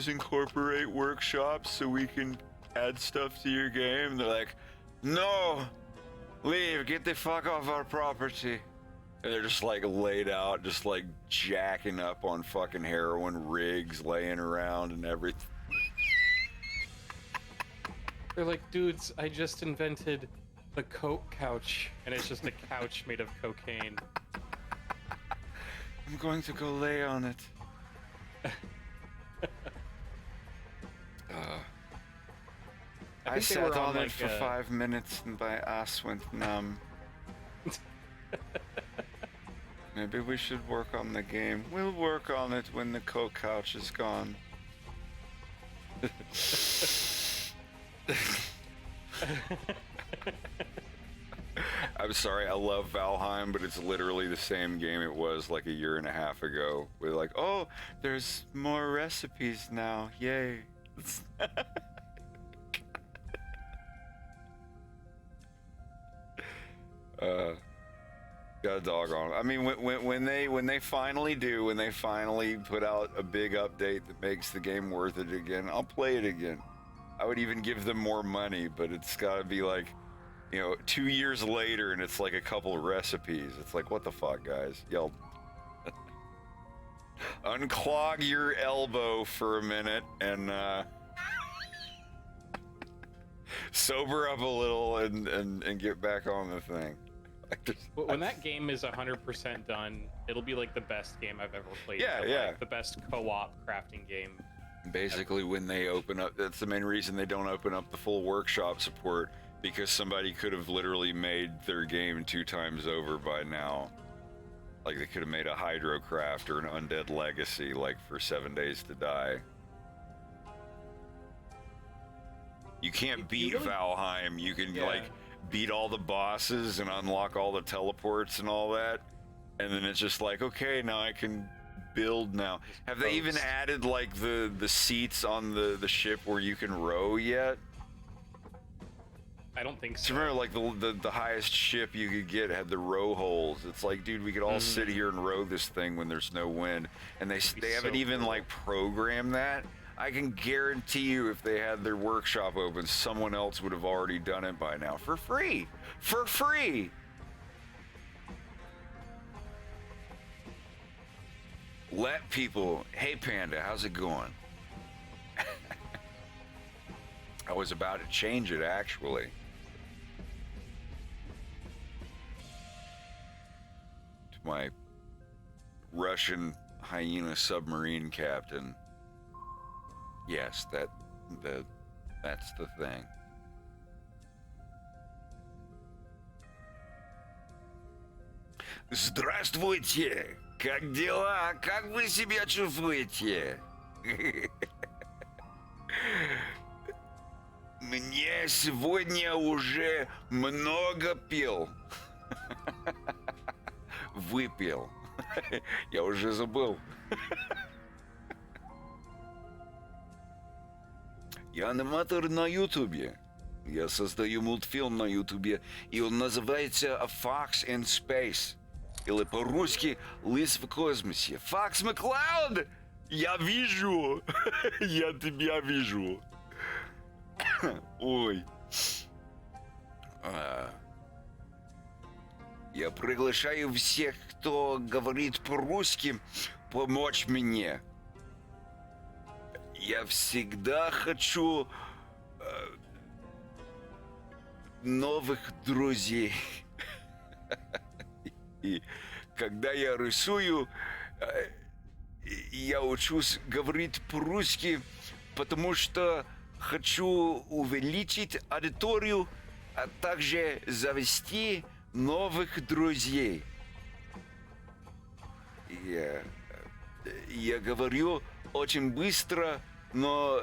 incorporate workshops so we can add stuff to your game. They're like, no, leave, get the fuck off our property. And they're just like laid out, just like jacking up on fucking heroin rigs laying around and everything. They're like, dudes, I just invented the coke couch, and it's just a couch made of cocaine. I'm going to go lay on it. I sat on it for 5 minutes and my ass went numb. Maybe we should work on the game. We'll work on it when the coke couch is gone. I'm sorry, I love Valheim, but it's literally the same game it was like a year and a half ago. We're like, oh, there's more recipes now. Yay. Got a dog on. I mean, when they finally put out a big update that makes the game worth it again, I'll play it again. I would even give them more money, but it's got to be like, 2 years later, and it's like a couple of recipes. It's like, what the fuck, guys? Y'all unclog your elbow for a minute and sober up a little and get back on the thing. When that game is 100% done, it'll be like the best game I've ever played. Yeah, Like the best co-op crafting game. Basically, when they open up, that's the main reason they don't open up the full workshop support, because somebody could have literally made their game 2 times over by now. Like they could have made a Hydrocraft or an Undead Legacy, like for 7 Days to Die. You can't beat Valheim. You can like beat all the bosses and unlock all the teleports and all that, and then it's just like, okay, now I can build now. Have they even added like the seats on the ship where you can row yet? I don't think so. So remember, like the highest ship you could get had the row holes. It's like, dude, we could all sit here and row this thing when there's no wind, and they haven't even like programmed that. I can guarantee you, if they had their workshop open, someone else would have already done it by now for free. For free. Let people. Hey, Panda, how's it going? I was about to change it, actually. To my Russian hyena submarine captain. Yes, that's the thing. Здравствуйте! Как дела? Как вы себя чувствуете? Мне сегодня уже много пил. Выпил. Я уже забыл. Я аниматор на Ютубе. Я создаю мультфильм на Ютубе, и он называется «A Fox in Space». Или по-русски «Лис в космосе». Fox McCloud! Я вижу! Я тебя вижу! Ой. Я приглашаю всех, кто говорит по-русски, помочь мне. Я всегда хочу новых друзей. И когда я рисую, я учусь говорить по-русски, потому что хочу увеличить аудиторию, а также завести новых друзей. Я говорю очень быстро, но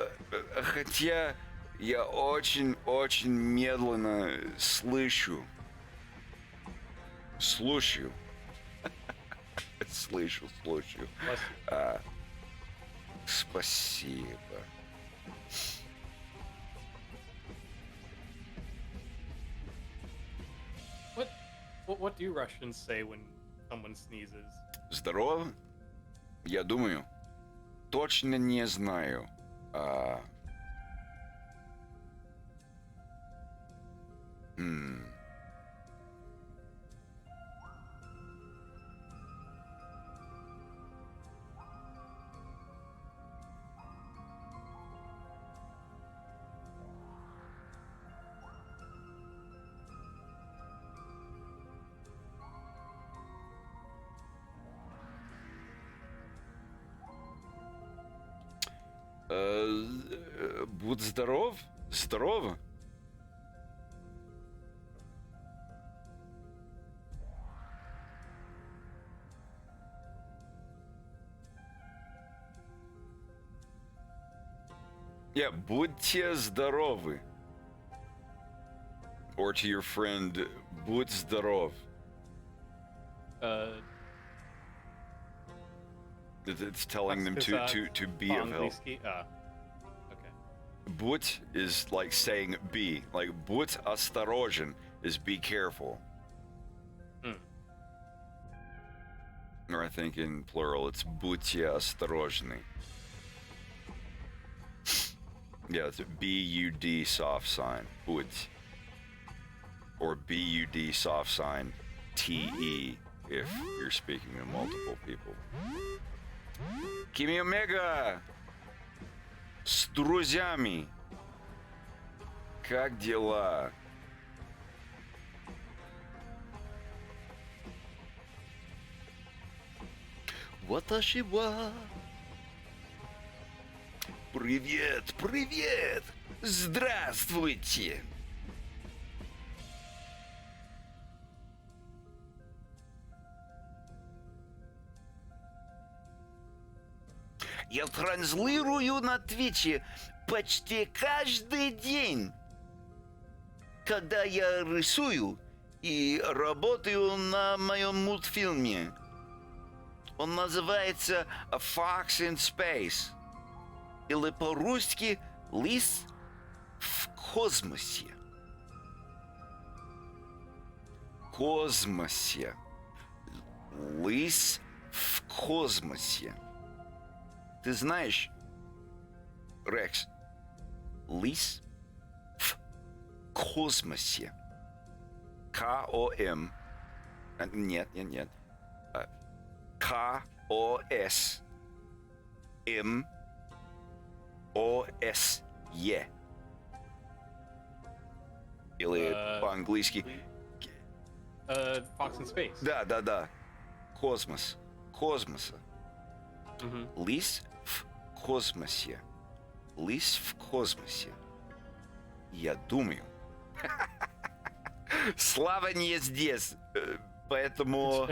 хотя я очень медленно слышу. Слушаю. Слышу. Спасибо. What do Russians say when someone sneezes? Здорово? Я думаю, точно не знаю. Будь здоров. Здорово. Yeah, будьте здоровы. Or to your friend, будь здоров. It's telling them to be of help. Okay. Будь is like saying be. Like будь осторожен is be careful. Or I think in plural it's будьте осторожны. Yeah, it's B-U-D soft sign. Будь. Or B-U-D soft sign T-E if you're speaking to multiple people. Кими Омега! С друзьями! Как дела? Ваташива! Привет! Здравствуйте! Я транслирую на Твиче почти каждый день, когда я рисую и работаю на моем мультфильме. Он называется «A Fox in Space» или по-русски «Лис в космосе». Космосе. Лис в космосе. Ты знаешь, Рекс, лис в космосе. К-О-М. Нет. К-О-С. М-О-С-Е. Или по-английски. Fox in Space. Да. Космос. Космоса. Лис в космосе. Лис в космосе. Я думаю. Слава не здесь, поэтому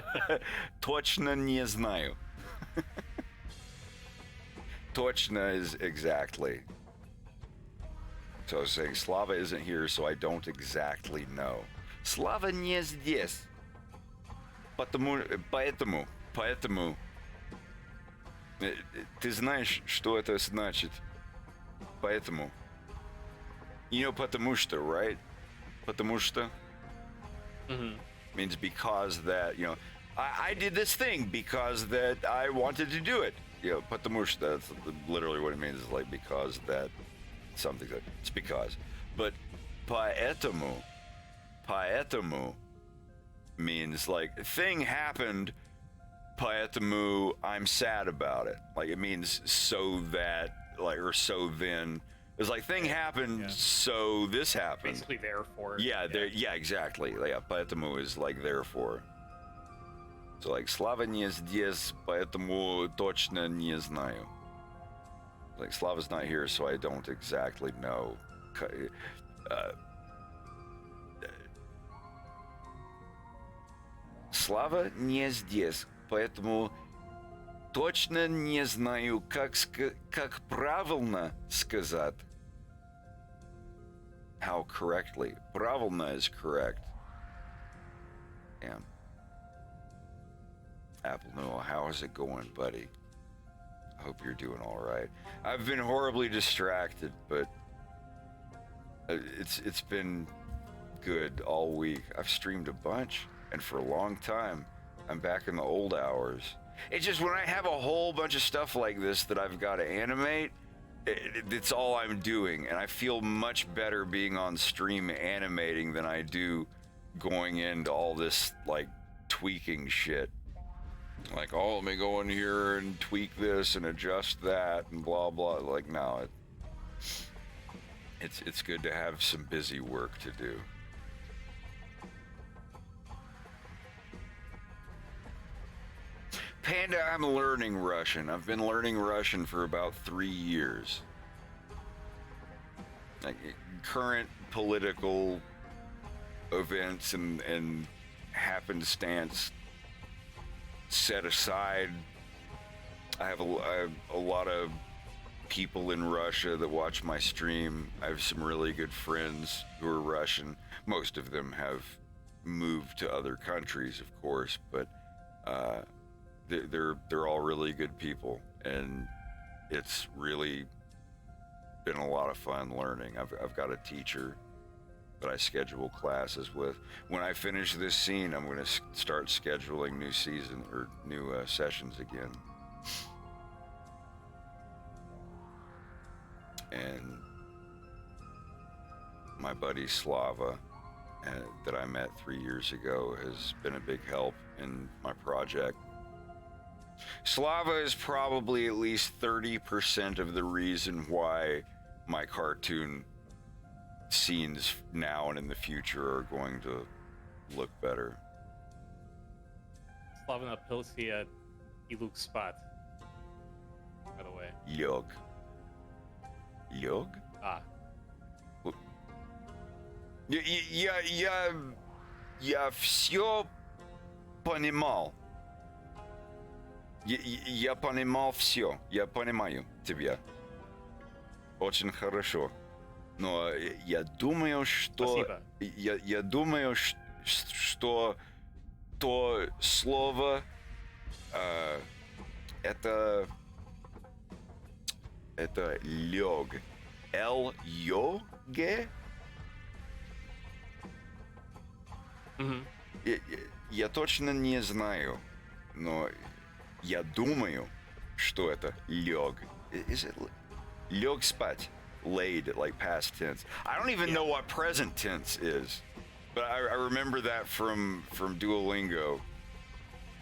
точно не знаю. Точно is exactly. So I was saying Slava isn't here, so I don't exactly know. Слава не здесь. Поэтому. Ты знаешь, что это значит? Поэтому. You know, потому что, right? Потому что. Means because that, you know, I did this thing because that I wanted to do it. You know, потому что, that's literally what it means, is like because that something, it's because. But поэтому means like thing happened, поэтому I'm sad about it. Like it means so that like, or so then. It's like thing happened, Yeah. so this happened. Basically, therefore. Yeah, yeah, exactly. Yeah, поэтому is like therefore. So like Slava не здесь, поэтому точно не знаю. Like Slava's not here, so I don't exactly know. Slava не здесь, поэтому точно не знаю, как правильно сказать. How correctly. Правильно is correct. Damn. Apple Noah, how is it going, buddy? I hope you're doing all right. I've been horribly distracted, but it's been good all week. I've streamed a bunch, and for a long time, I'm back in the old hours. It's just when I have a whole bunch of stuff like this that I've got to animate, it's all I'm doing, and I feel much better being on stream animating than I do going into all this like tweaking shit. Like, oh, let me go in here and tweak this and adjust that and blah blah. Like, no, it's good to have some busy work to do. Panda, I'm learning Russian. I've been learning Russian for about 3 years. Like, current political events and happenstance set aside, I have a lot of people in Russia that watch my stream. I have some really good friends who are Russian. Most of them have moved to other countries, of course, but they're all really good people, and it's really been a lot of fun learning. I've got a teacher that I schedule classes with. When I finish this scene, I'm going to start scheduling new season or new sessions again. And my buddy Slava, that I met 3 years ago, has been a big help in my project. Slava is probably at least 30% of the reason why my cartoon scenes now and in the future are going to look better. Slava Pilsia, he looks spot. By the way. Yog. Yog? Ah. Я все понимал. Я понимал все. Я понимаю тебя. Очень хорошо. Но я думаю, что... Я думаю, что то слово... это лёг. Л-ё-г? Я точно не знаю, но я думаю, что это лёг. Is it лёг спать? Laid, like past tense. I don't even know what present tense is, but I remember that from Duolingo.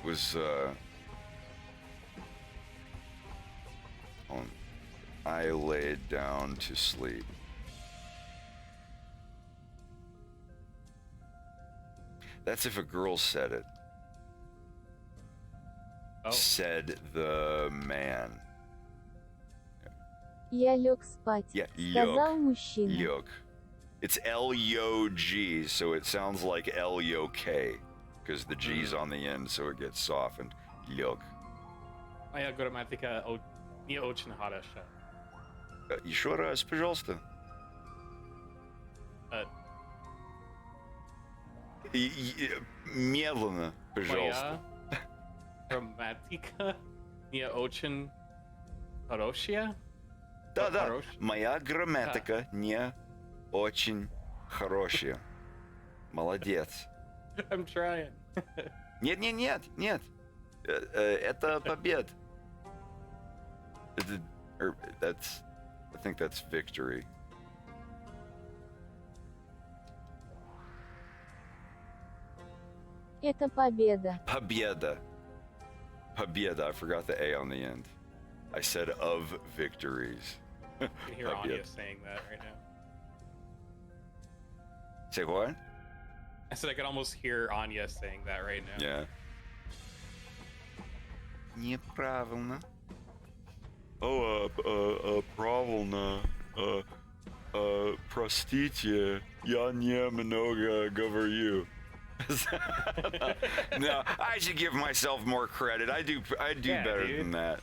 Was I laid down to sleep. That's if a girl said it. Oh. Said the man. Я лег спать, Yeah, сказал мужчина. Lyok. It's L-Y-O-G, so it sounds like L-Y-O-K, because the G's on the end, so it gets softened. Lyok. Моя грамматика не очень хороша. Еще раз, пожалуйста. Медленно, пожалуйста. Моя грамматика не очень хорошая. Да. Моя грамматика не очень хорошая. Молодец. I'm trying. Нет. Это побед. I think that's victory. Это победа. Победа. I forgot the A on the end. I said of victories. I can hear Not Anya yet. saying that right now. Say what? I said I could almost hear Anya saying that right now. Yeah. Неправильно. Правильно. Простите, я немного говорю. No, I should give myself more credit. I do Yeah, better dude. than that.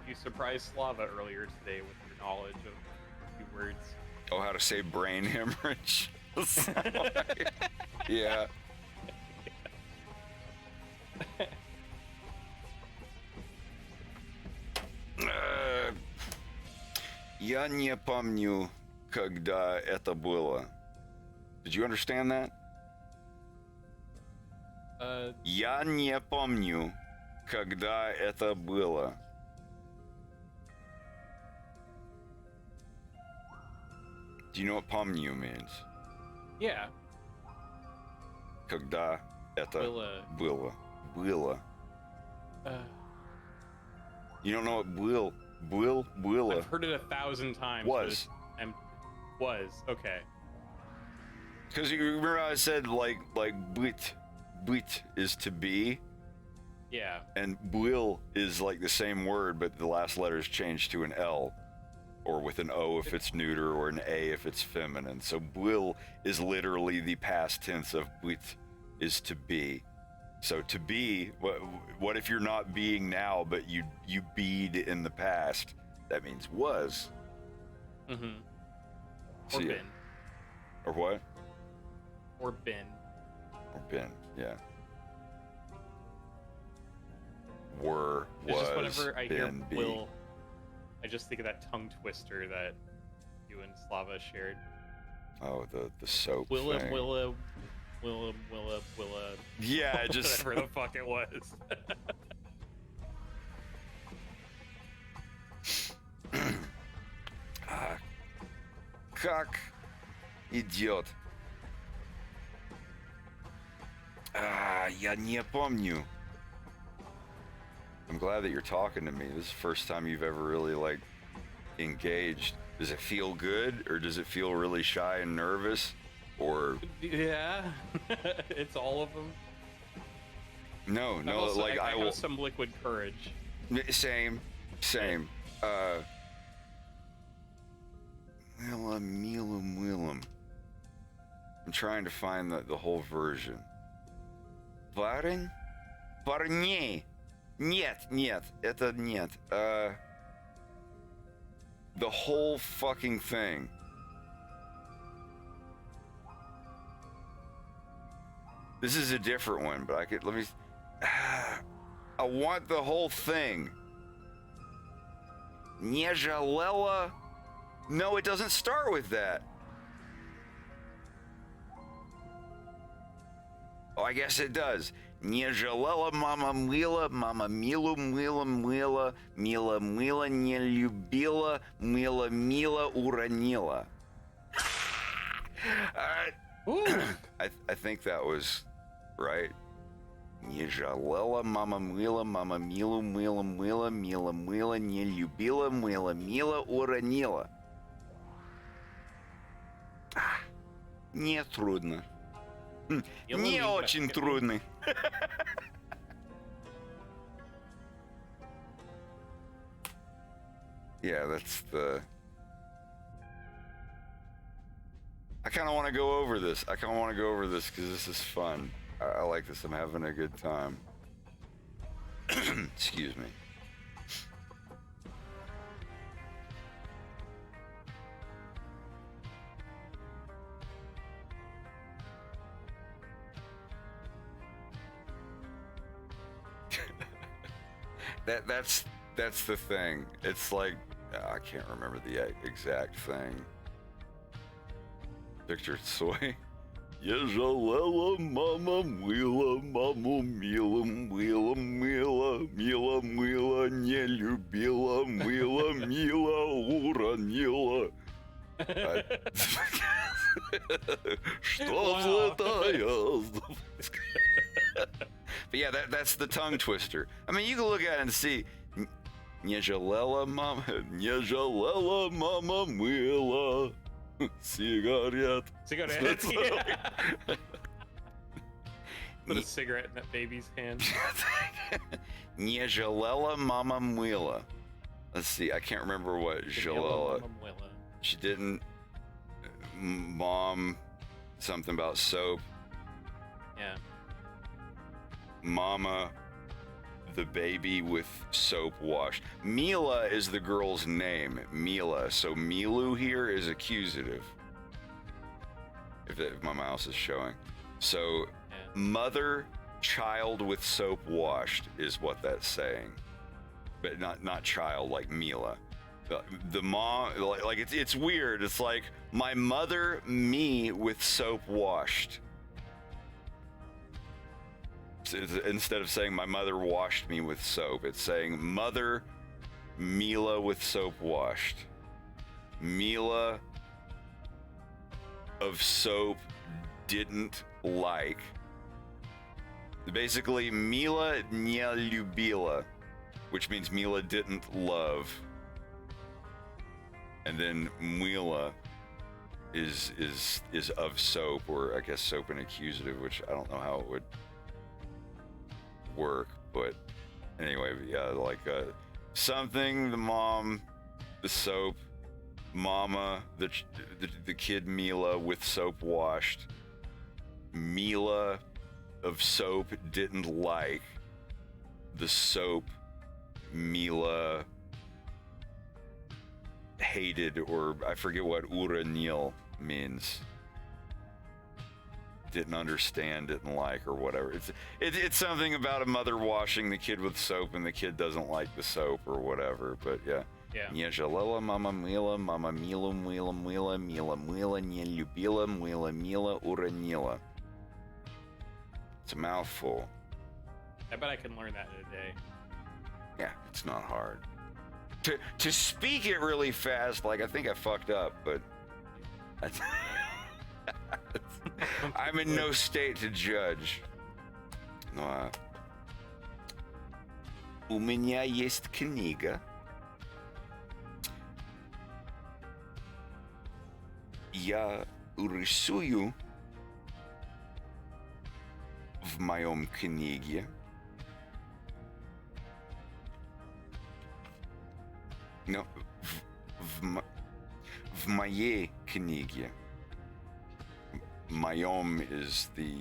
You surprised Slava earlier today with your knowledge of a few words. Oh, how to say brain hemorrhage? Yeah. Я не помню, когда это было. Did you understand that? Я не помню, когда это было. Do you know what помню means? Yeah. Когда это было. Было. You don't know what было? I've heard it 1,000 times. Was. Was. Okay. Because you remember how I said like быть is to be, Yeah. and был is like the same word, but the last letter is changed to an L, or with an O if it's neuter, or an A if it's feminine. So был is literally the past tense of быть, is to be. So to be, what if you're not being now, but you beed in the past? That means was. Mm-hmm. So Or yeah. been. Or what? Or been. Or been, yeah. Were, It's was, just whenever I hear been, be. will, I just think of that tongue twister that you and Slava shared. Oh, the soap Willa, thing. Willa. Yeah, just whatever the fuck it was. Как идет? Я не помню. I'm glad that you're talking to me. This is the first time you've ever really like engaged. Does it feel good, or does it feel really shy and nervous, or Yeah, it's all of them. no? I also, Like I I will. have some liquid courage. Same. Милым. I'm trying to find the whole version. Парень? Парней. Нет, это нет. The whole fucking thing. This is a different one, but let me. I want the whole thing. Не жалела? No, it doesn't start with that. Oh, I guess it does. Не жалела мама мыла милу мыла, мила не любила, мила уронила. I think that was right. Не жалела мама мыла милу мила не любила, мила уронила. Не трудно. Не очень трудно. Yeah, that's the... I kind of want to go over this. Because this is fun. I like this. I'm having a good time. Excuse me. That's the thing. It's like, I can't remember the exact thing. Victor Tsoi. Я жалела мама мыла, маму мила не любила, мила уронила. Что взлетая? But yeah, that's the tongue twister. I mean, you can look at it and see Nieżalela mama myła cigaret. Cigarette. Yeah. Put a cigarette in that baby's hand. Nieżalela mama myła. Let's see, I can't remember what Jalela. She didn't. Mom, something about soap. Yeah. Mama, the baby with soap washed. Mila is the girl's name. Mila. So Milu here is accusative. If my mouse is showing. So mother, child with soap washed is what that's saying. But not child like Mila. The mom, like it's weird. It's like my mother, me with soap washed. So instead of saying my mother washed me with soap, it's saying mother, Mila with soap washed. Mila of soap didn't like. Basically, Mila nie lubila, which means Mila didn't love. And then Mila is of soap, or I guess soap and accusative, which I don't know how it would work, but anyway, yeah, like something, the mom, the soap, mama, the kid Mila with soap washed. Mila of soap didn't like the soap Mila hated, or I forget what uranil means. Didn't understand, didn't like, or whatever. It's something about a mother washing the kid with soap and the kid doesn't like the soap or whatever. But yeah. Nieżalela mama myła, mama milu myła myła, Mila myła, nie lubila, myła uranila. It's a mouthful. I bet I can learn that in a day. Yeah, it's not hard. To speak it really fast, like I think I fucked up, but that's I'm in no state to judge. У меня есть книга. Я рисую в моем книге. No, в моей книге. Mayom is the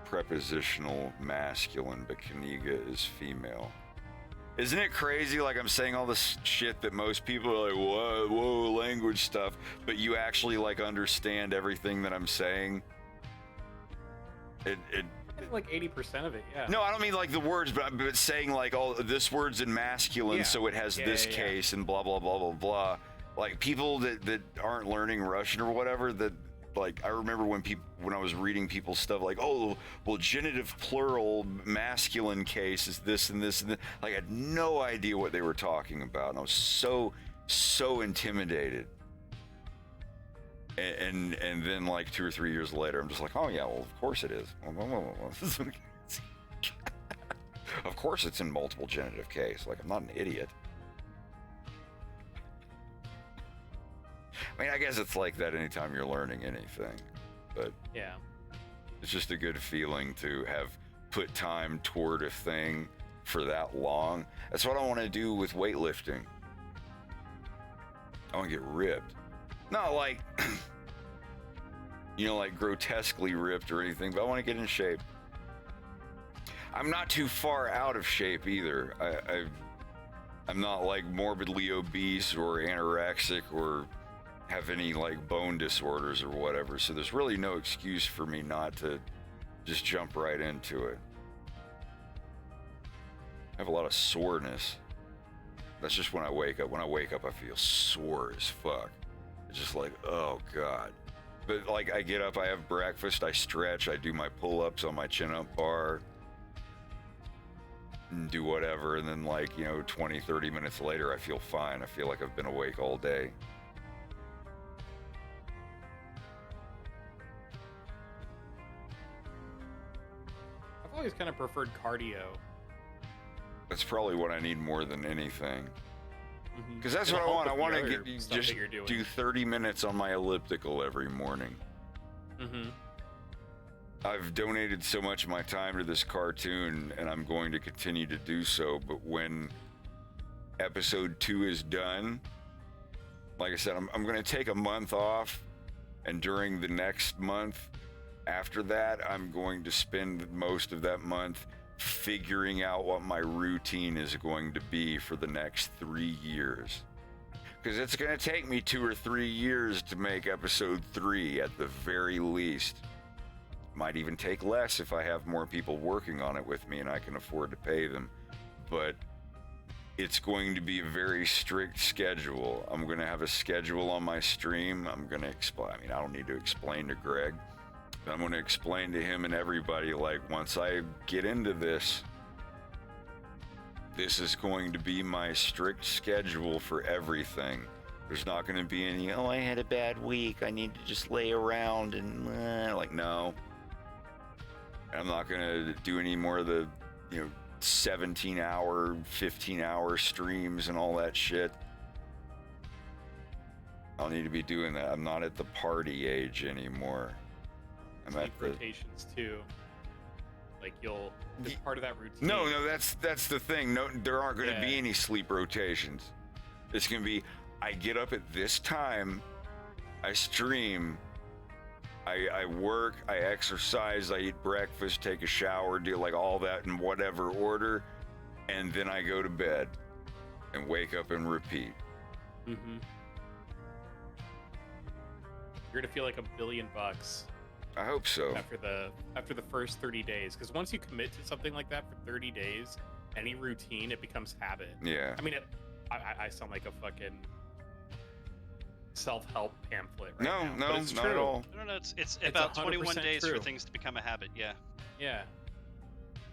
prepositional masculine, but Kaniga is female. Isn't it crazy? Like I'm saying all this shit that most people are like, whoa, language stuff, but you actually like understand everything that I'm saying. It like 80% of it, yeah. No, I don't mean like the words, but saying like, oh, this word's in masculine, so it has this case and blah, blah, blah, blah, blah. Like people that aren't learning Russian or whatever, that like I remember when I was reading people's stuff, like, oh, well, genitive plural masculine case is this and this and that. Like I had no idea what they were talking about, and I was so intimidated. And then like 2 or 3 years later, I'm just like, oh yeah, well of course it is. Of course it's in multiple genitive case. Like I'm not an idiot. I mean, I guess it's like that anytime you're learning anything, but yeah, it's just a good feeling to have put time toward a thing for that long. That's what I want to do with weightlifting. I want to get ripped. Not like, like grotesquely ripped or anything, but I want to get in shape. I'm not too far out of shape either. I'm not like morbidly obese or anorexic or have any like bone disorders or whatever, so there's really no excuse for me not to just jump right into it. I have a lot of soreness. That's just when I wake up. When I wake up, I feel sore as fuck. It's just like, oh God. But like I get up, I have breakfast, I stretch, I do my pull-ups on my chin-up bar, and do whatever, and then like, 20, 30 minutes later, I feel fine. I feel like I've been awake all day. I've always kind of preferred cardio. That's probably what I need more than anything. Mhm. Because that's It'll what I want. help I with want the to other get stuff just that you're doing. do 30 minutes on my elliptical every morning. Mm-hmm. I've donated so much of my time to this cartoon, and I'm going to continue to do so. But when episode 2 is done, like I said, I'm going to take a month off, and during the next month after that, I'm going to spend most of that month figuring out what my routine is going to be for the next 3 years. Because it's going to take me 2 or 3 years to make episode 3 at the very least. Might even take less if I have more people working on it with me and I can afford to pay them. But it's going to be a very strict schedule. I'm going to have a schedule on my stream. I'm going to explain. I mean, I don't need to explain to Greg. But I'm going to explain to him and everybody, like, once I get into this, this is going to be my strict schedule for everything. There's not going to be any, oh, I had a bad week, I need to just lay around and, like, no. I'm not going to do any more of the, 17-hour, 15-hour streams and all that shit. I'll need to be doing that. I'm not at the party age anymore. I'm Sleep at the... rotations too. Like it's part of that routine. No, that's the thing. No, there aren't going to be any sleep rotations. It's going to be, I get up at this time, I stream, I work, I exercise, I eat breakfast, take a shower, do like all that in whatever order, and then I go to bed and wake up and repeat. Mm-hmm. You're gonna feel like $1 billion I hope so. after the first 30 days, because once you commit to something like that for 30 days, any routine, it becomes habit. Yeah. I mean, I sound like a fucking self-help pamphlet right now. No, but it's not true. at all. No, it's about 21 100% days true. for things to become a habit. Yeah. Yeah.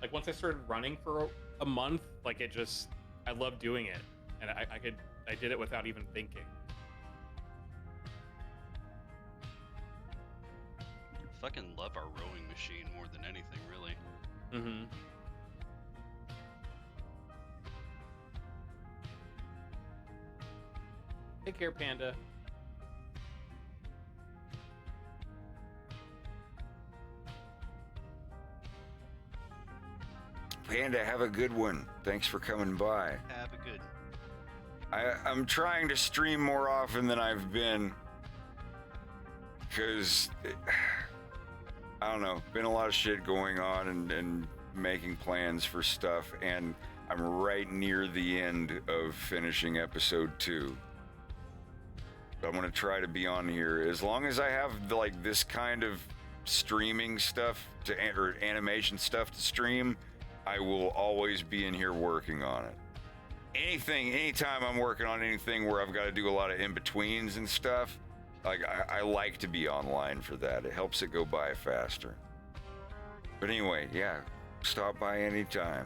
Like once I started running for a month, like I love doing it, and I did it without even thinking. Fucking love our rowing machine more than anything, really. Mm-hmm. Take care, Panda. Panda, have a good one. Thanks for coming by. Have a good. I'm trying to stream more often than I've been, because I don't know, been a lot of shit going on and making plans for stuff, and I'm right near the end of finishing episode 2. I'm gonna try to be on here as long as I have like this kind of streaming stuff or animation stuff to stream. I will always be in here working on it. Anytime I'm working on anything where I've got to do a lot of in-betweens and stuff, like I like to be online for that. It helps it go by faster. But anyway, yeah, stop by anytime.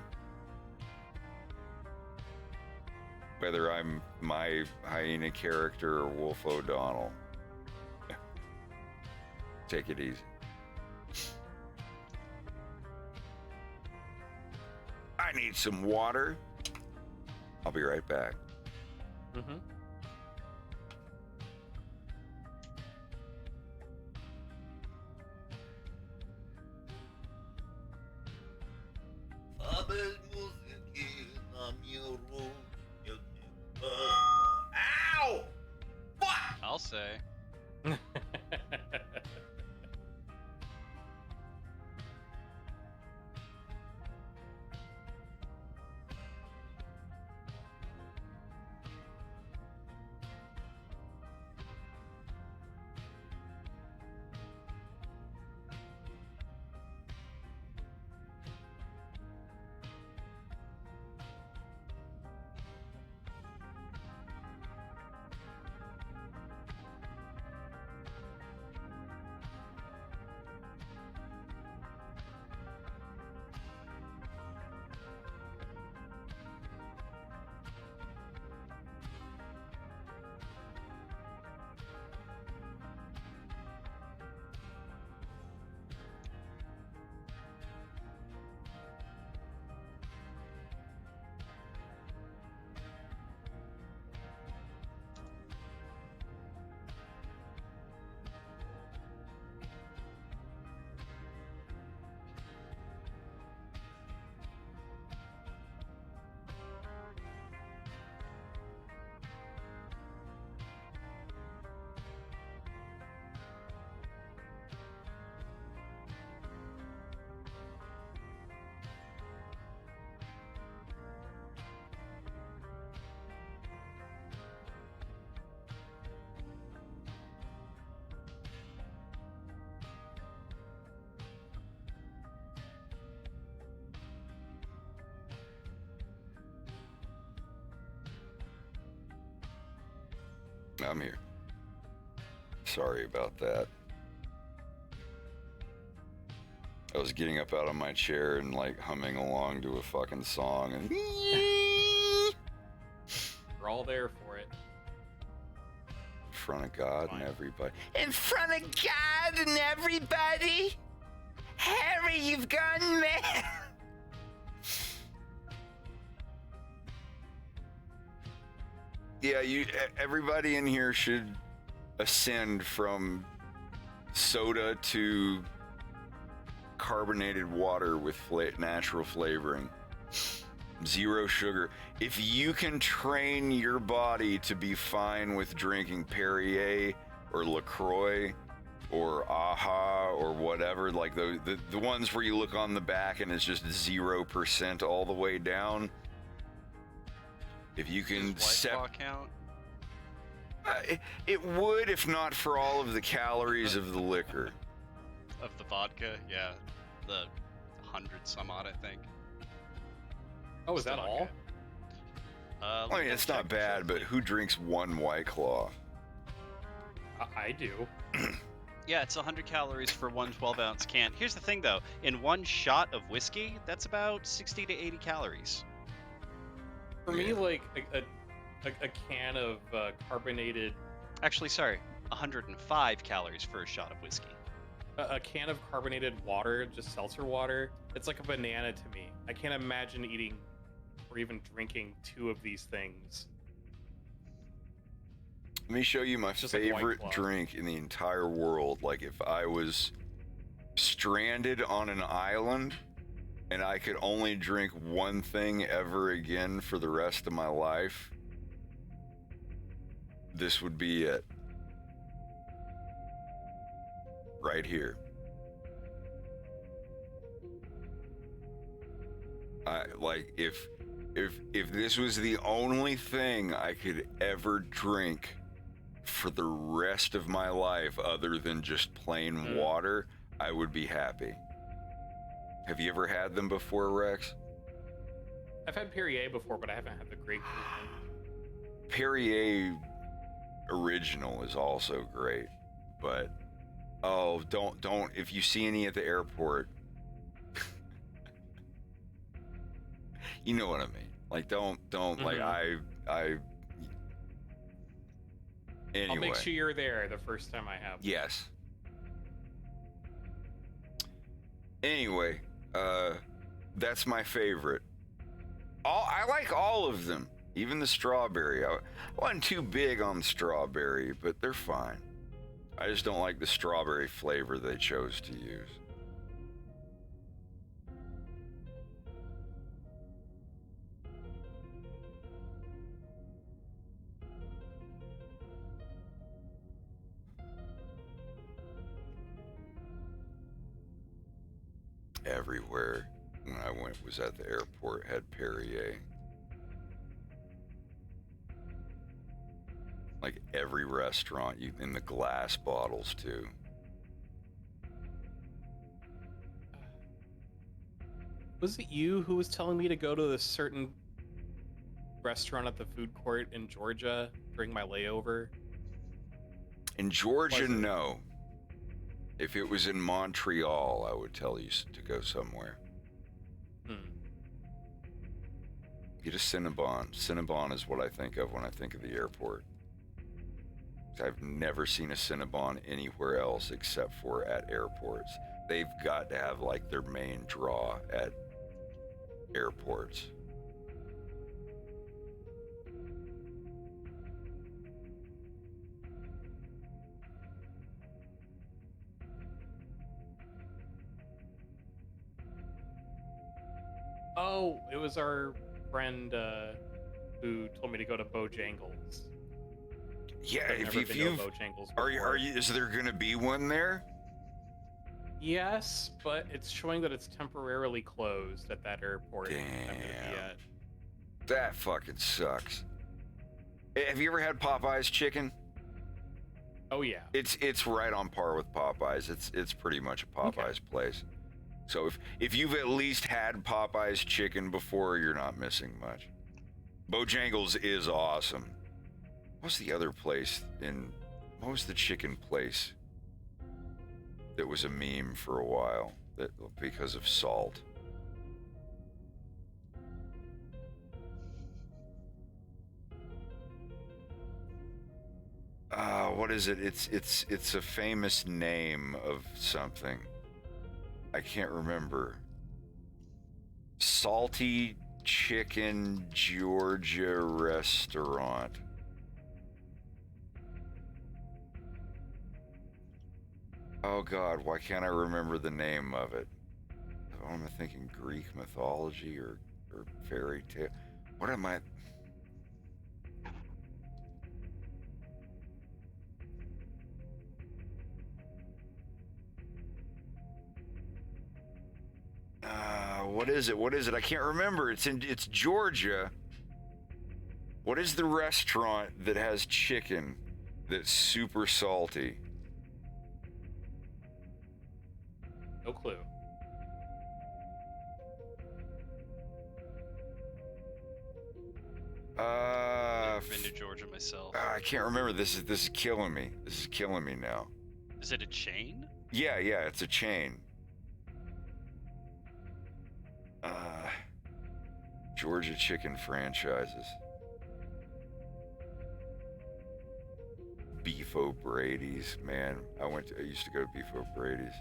Whether I'm my hyena character or Wolf O'Donnell. Take it easy. I need some water. I'll be right back. Mm-hmm. Ow! Fuck! I'll say. I'm here. Sorry about that. I was getting up out of my chair and like humming along to a fucking song and We're all there for it. in front of God and everybody. In front of God and everybody? Harry, you've gone mad. Yeah, everybody in here should ascend from soda to carbonated water with natural flavoring. Zero sugar. If you can train your body to be fine with drinking Perrier or LaCroix or AHA or whatever, like the ones where you look on the back and it's just 0% all the way down. If you can Does White Claw count? It would if not for all of the calories of the liquor. Of the vodka, yeah. The 100 some odd, I think. Oh, is that Still all? okay. I mean, it's not bad, but who drinks one White Claw? I do. Yeah, it's 100 calories for one 12-ounce can. Here's the thing, though. In one shot of whiskey, that's about 60 to 80 calories. For me, like a can of carbonated. Actually, sorry, 105 calories for a shot of whiskey. A can of carbonated water, just seltzer water, it's like a banana to me. I can't imagine eating or even drinking 2 of these things. Let me show you my Just like White favorite Claw. drink in the entire world. Like if I was stranded on an island and I could only drink one thing ever again for the rest of my life, this would be it. Right here. Like if this was the only thing I could ever drink for the rest of my life other than just plain water, I would be happy. Have you ever had them before, Rex? I've had Perrier before, but I haven't had the grapefruit one. Perrier original is also great, but don't if you see any at the airport, you know what I mean. Like don't like anyway. I'll make sure you're there the first time I have. Yes. Anyway, that's my favorite. I like all of them, even the strawberry. I wasn't too big on strawberry, but they're fine. I just don't like the strawberry flavor they chose to use. Everywhere when I was at the airport had Perrier. Like every restaurant, in the glass bottles too. Was it you who was telling me to go to this certain restaurant at the food court in Georgia during my layover? In Georgia, no. If it was in Montreal, I would tell you to go somewhere. Get a Cinnabon. Cinnabon is what I think of when I think of the airport. I've never seen a Cinnabon anywhere else except for at airports. They've got to have like their main draw at airports. Oh, it was our friend who told me to go to Bojangles. Yeah, I've if never been to you've Bojangles are before. you is there gonna be one there? Yes, but it's showing that it's temporarily closed at that airport. I'm gonna be Damn. at. That fucking sucks. Have you ever had Popeye's chicken? Oh yeah. It's right on par with Popeyes. It's pretty much a Popeyes place. So if you've at least had Popeye's chicken before, you're not missing much. Bojangles is awesome. What's the other place what was the chicken place that was a meme for a while that because of salt? What is it? It's a famous name of something. I can't remember. Salty Chicken Georgia Restaurant. Oh God, why can't I remember the name of it? What am I thinking? Greek mythology or fairy tale? What am I? What is it? What is it? I can't remember. It's Georgia. What is the restaurant that has chicken that's super salty? No clue. Never been to Georgia myself. I can't remember. This is killing me. This is killing me now. Is it a chain? Yeah, it's a chain. Georgia chicken franchises. Beef O'Brady's, man. I used to go to Beef O'Brady's.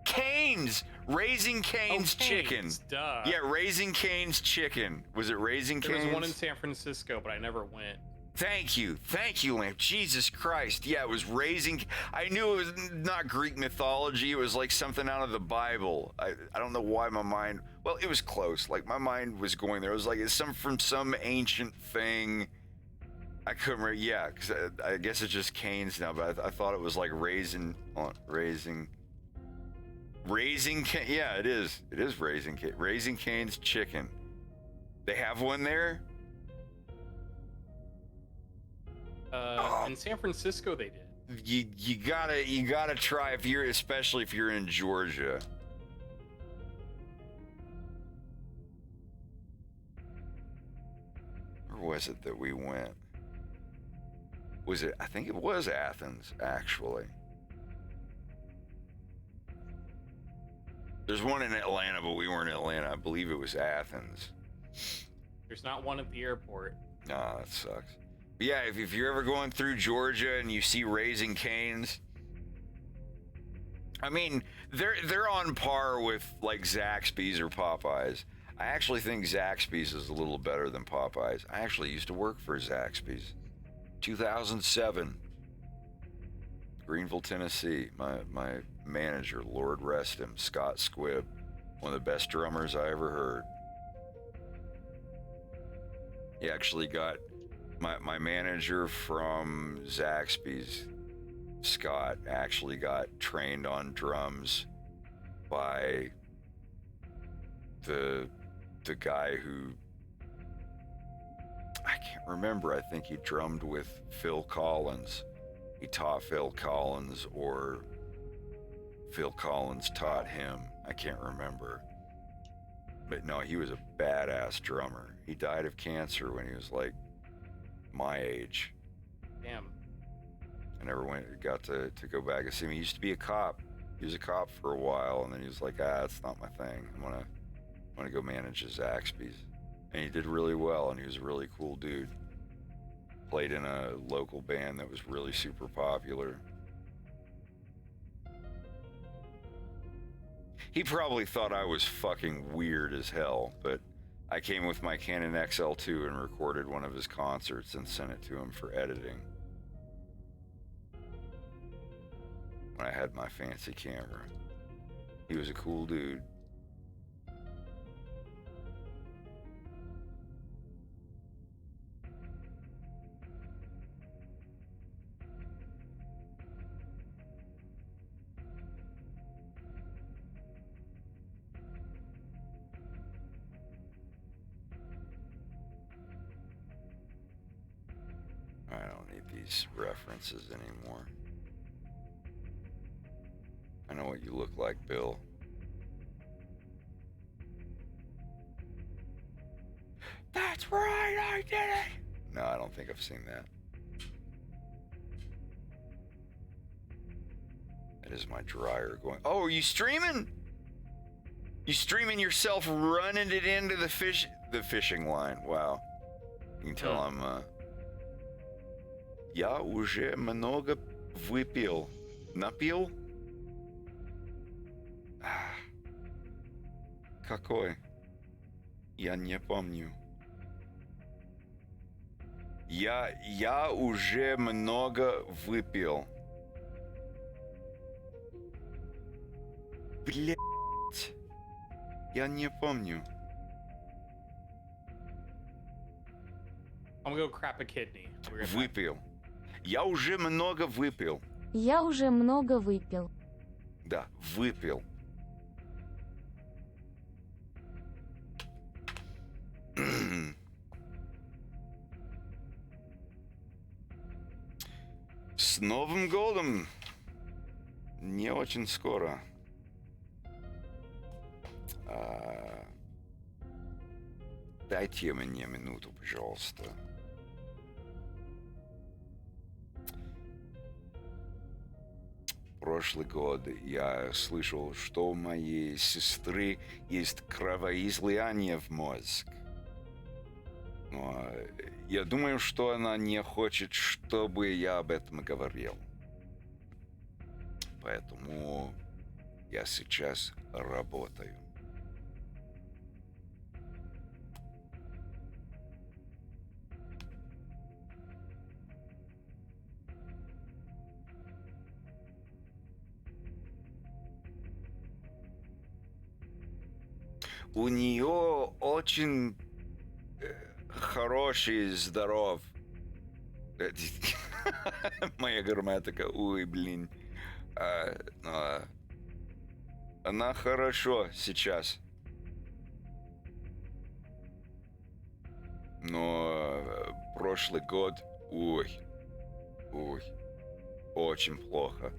Cane's! Raising Cane's chicken. Duh. Yeah, Raising Cane's chicken. Was it Raising Cane's? There was one in San Francisco, but I never went. Thank you, Lamp. Jesus Christ. Yeah, it was Raising. I knew it was not Greek mythology. It was like something out of the Bible. I don't know why my mind. Well, it was close. Like my mind was going there. It was like it's from some ancient thing. I couldn't remember. Yeah, because I guess it's just Cane's now. But I thought it was like Raising. Yeah, it is. It is Raising Cane's chicken. They have one there. In San Francisco, they did. You gotta try especially if you're in Georgia. Where was it that we went? Was it? I think it was Athens, actually. There's one in Atlanta, but we weren't in Atlanta. I believe it was Athens. There's not one at the airport. Nah, that sucks. But yeah, if you're ever going through Georgia and you see Raising Cane's, I mean, they're on par with like Zaxby's or Popeyes. I actually think Zaxby's is a little better than Popeyes. I actually used to work for Zaxby's. 2007. Greenville, Tennessee. My manager, Lord rest him, Scott Squibb, one of the best drummers I ever heard. He actually got my manager from Zaxby's, Scott, actually got trained on drums by the guy who I can't remember. I think he drummed with Phil Collins. He taught Phil Collins, or Phil Collins taught him. I can't remember. But no, he was a badass drummer. He died of cancer when he was like my age. Damn. I never got to go back and see him. He used to be a cop. He was a cop for a while, and then he was like, it's not my thing. I'm gonna go manage his Zaxby's. And he did really well, and he was a really cool dude. Played in a local band that was really super popular. He probably thought I was fucking weird as hell, but I came with my Canon XL2 and recorded one of his concerts and sent it to him for editing. When I had my fancy camera. He was a cool dude. I don't need these references anymore. I know what you look like, Bill. That's right, I did it! No, I don't think I've seen that. That is my dryer going. Oh, are you streaming? You streaming yourself running it into the fishing line. Wow. You can tell I'm Я уже много выпил. Напил? Какой? Я не помню. Я уже много выпил. Блять. Я не помню. I'm gonna go crap a kidney. We're gonna- Выпил. Я уже много выпил. Я уже много выпил. Да, выпил. С Новым годом! Не очень скоро. Дайте мне минуту, пожалуйста. Прошлый год я слышал, что у моей сестры есть кровоизлияние в мозг. Но я думаю, что она не хочет, чтобы я об этом говорил. Поэтому я сейчас работаю. У нее очень хороший здоров. Моя грамматика, ой, блин. Она хорошо сейчас. Но прошлый год, ой, очень плохо.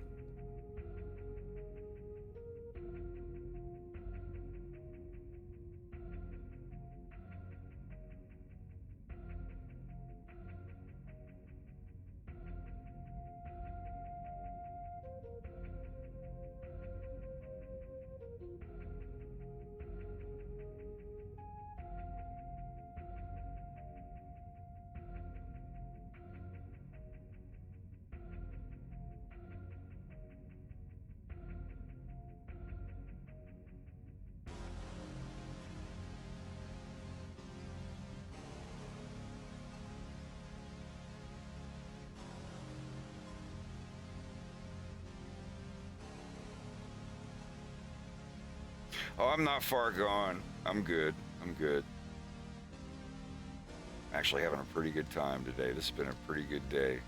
Oh, I'm not far gone. I'm good. I'm good. Actually having a pretty good time today. This has been a pretty good day.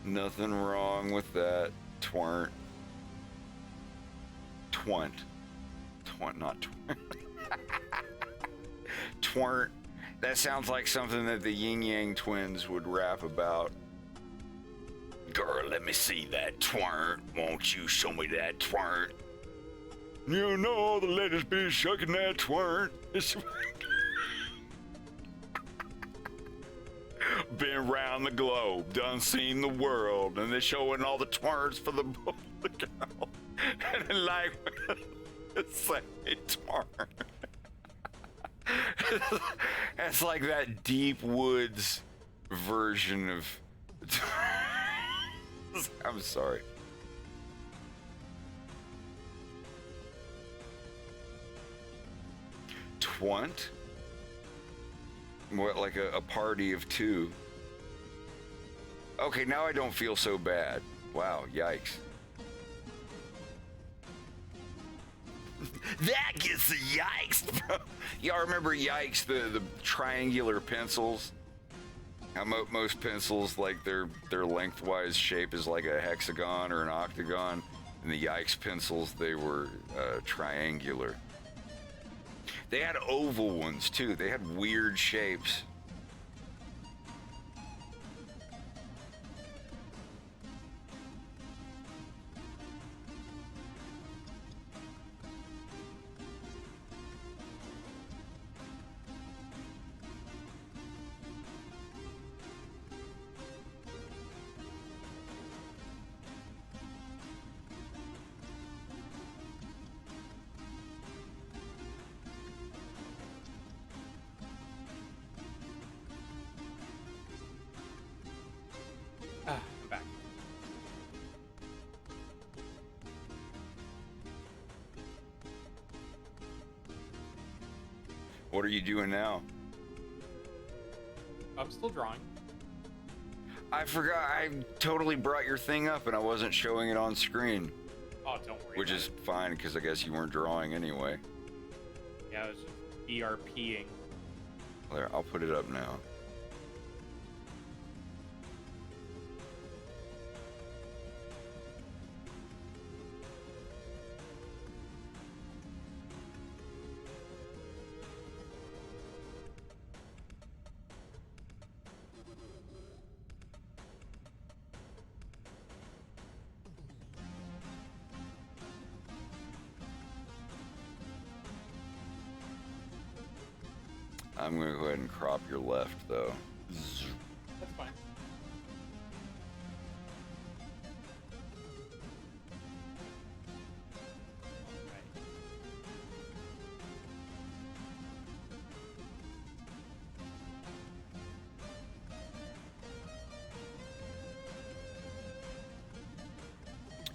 Nothing wrong with that. Twant. Not twant. Twant. That sounds like something that the Yin Yang Twins would rap about. Girl, let me see that twant. Won't you show me that twant? You know the ladies be shucking that twant. Been around the globe, done seen the world, and they're showing all the twerns for the girl. And then like, say twern. It's like that deep woods version of. I'm sorry. Twant? What, like a party of two? Okay, now I don't feel so bad. Wow, yikes. That gets the yikes, bro. Y'all remember yikes, the triangular pencils? How most pencils, like their lengthwise shape is like a hexagon or an octagon, and the yikes pencils, they were triangular. They had oval ones too. They had weird shapes. I'm back. What are you doing now? I'm still drawing. I forgot. I totally brought your thing up and I wasn't showing it on screen. Oh, don't worry. Which about is it. fine because I guess you weren't drawing anyway. Yeah, I was just ERPing. There, I'll put it up now. I'm gonna go ahead and crop your left though. That's fine.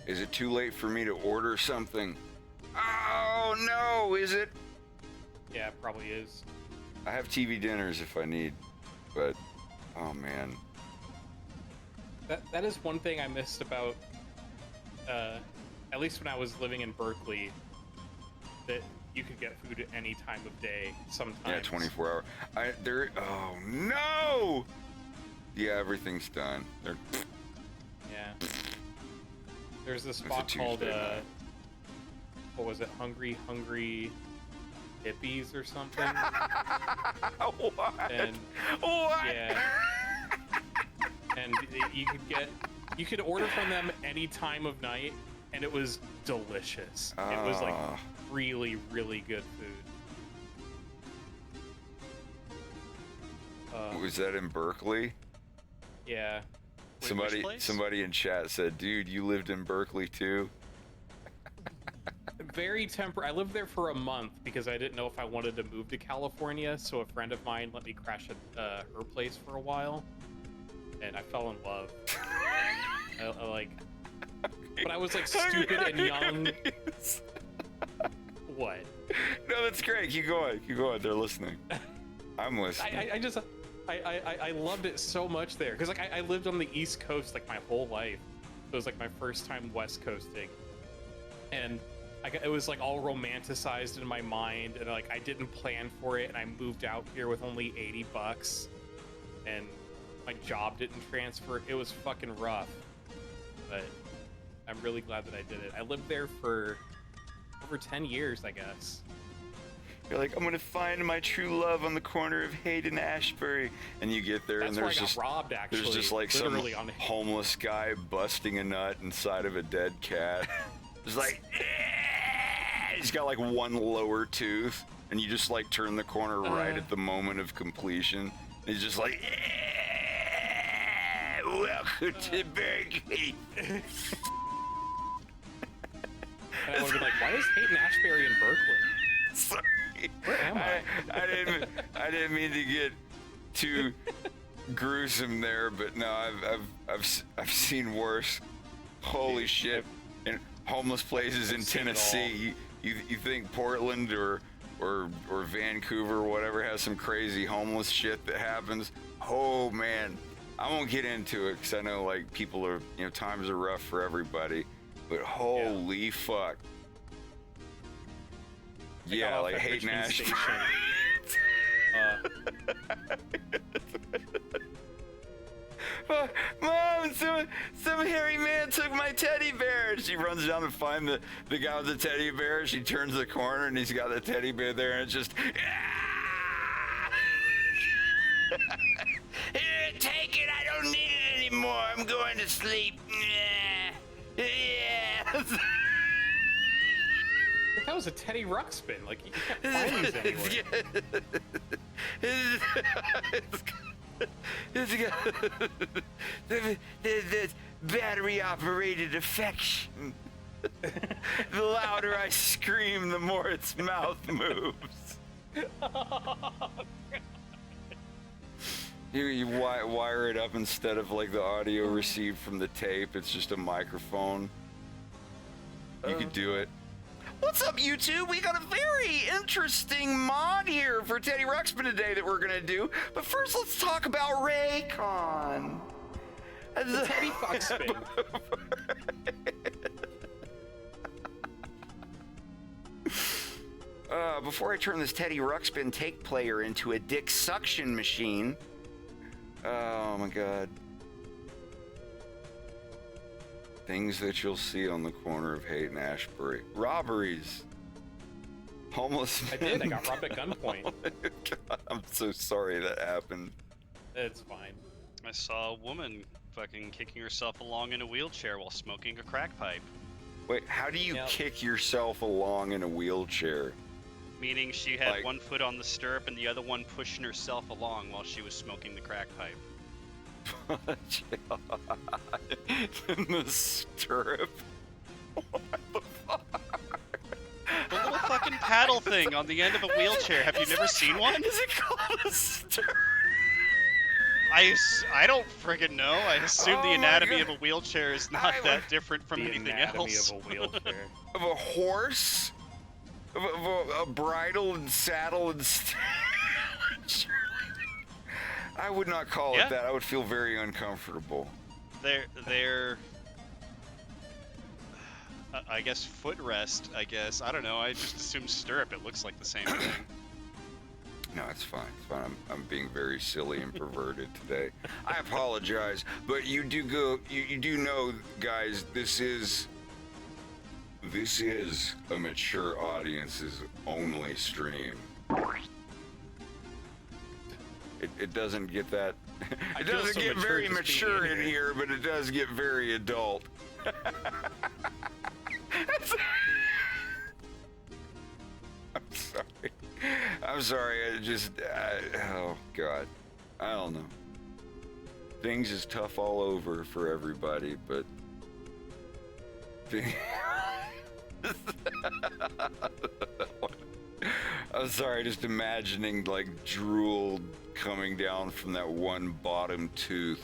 Is it too late for me to order something? Oh no, is it? Yeah, it probably is. I have TV dinners if I need, but oh man. That is one thing I missed about, at least when I was living in Berkeley, that you could get food at any time of day. Sometimes. Yeah, 24 hour. Oh no! Yeah, everything's done. They're. Yeah. There's this It's a spot called Tuesday night. what was it? Hungry Hippies or something. What? And what? yeah. And you could order from them any time of night, and it was delicious. It was like really, really good food. Was that in Berkeley? Yeah. Wait, which place? Somebody in chat said, "Dude, you lived in Berkeley too?" Very temporary. I lived there for a month because I didn't know if I wanted to move to California. So a friend of mine let me crash at her place for a while, and I fell in love. I like, but I was like stupid and young. What? No, that's great. Keep going. Keep going. They're listening. I'm listening. I loved it so much there because like I lived on the East Coast like my whole life. It was like my first time West Coasting, and it was like all romanticized in my mind, and like I didn't plan for it, and I moved out here with only $80, and my job didn't transfer. It was fucking rough, but I'm really glad that I did it. I lived there for over 10 years, I guess. You're like, I'm gonna find my true love on the corner of Haight and Ashbury, and you get there, That's and where there's I got just robbed, actually. there's just like some literally on homeless guy busting a nut inside of a dead cat. It's like, he's got like one lower tooth, and you just like turn the corner right at the moment of completion. And he's just like, welcome to Berkeley. And I would have been like, why is Haight and Ashbury in Berkeley? Sorry. Where am I? I didn't mean to get too gruesome there, but no, I've seen worse. Holy shit! In homeless places in seen it all. Tennessee, you think Portland or Vancouver or whatever has some crazy homeless shit that happens? Oh man, I won't get into it because I know like people are, times are rough for everybody, but holy fuck. Yeah, off like at Hayden Richmond Ash. Station. Mom, some hairy man took my teddy bear. She runs down to find the guy with the teddy bear. She turns the corner and he's got the teddy bear there, and it's just. Here, take it. I don't need it anymore. I'm going to sleep. Yeah. That was a Teddy Ruxpin. Like, you can't find these anywhere. It's got the battery operated affection. The louder I scream, the more its mouth moves. You wire it up instead of like the audio received from the tape. It's just a microphone. You could do it. What's up, YouTube? We got a very interesting mod here for Teddy Ruxpin today that we're gonna do. But first, let's talk about Raycon. The Teddy Foxpin. Before I turn this Teddy Ruxpin take player into a dick suction machine. Oh my god. Things that you'll see on the corner of Haight and Ashbury. Robberies. Homeless men. I did. I got robbed at gunpoint. God, I'm so sorry that happened. It's fine. I saw a woman fucking kicking herself along in a wheelchair while smoking a crack pipe. Wait, how do you Yep. kick yourself along in a wheelchair? Meaning she had Like- one foot on the stirrup and the other one pushing herself along while she was smoking the crack pipe. In the stirrup? What the fuck? The little fucking paddle thing on the end of a wheelchair. Have you never seen one? Is it called a stirrup? I don't friggin' know. I assume Oh the my anatomy God. of a wheelchair is not I that different from The anything anatomy else. of a wheelchair. Of a horse? Of a bridle and saddle and I would not call Yeah. it that. I would feel very uncomfortable. They're I guess footrest, I guess. I don't know. I just assume stirrup. It looks like the same thing. No, it's fine. It's fine. I'm being very silly and perverted today. I apologize, but you do know, guys, this is a mature audience's only stream. It doesn't get that. I It feel doesn't so get mature very just being mature in in here, but it does get very adult. I'm sorry. I just. Oh God. I don't know. Things is tough all over for everybody, but. I'm sorry, just imagining like drool coming down from that one bottom tooth.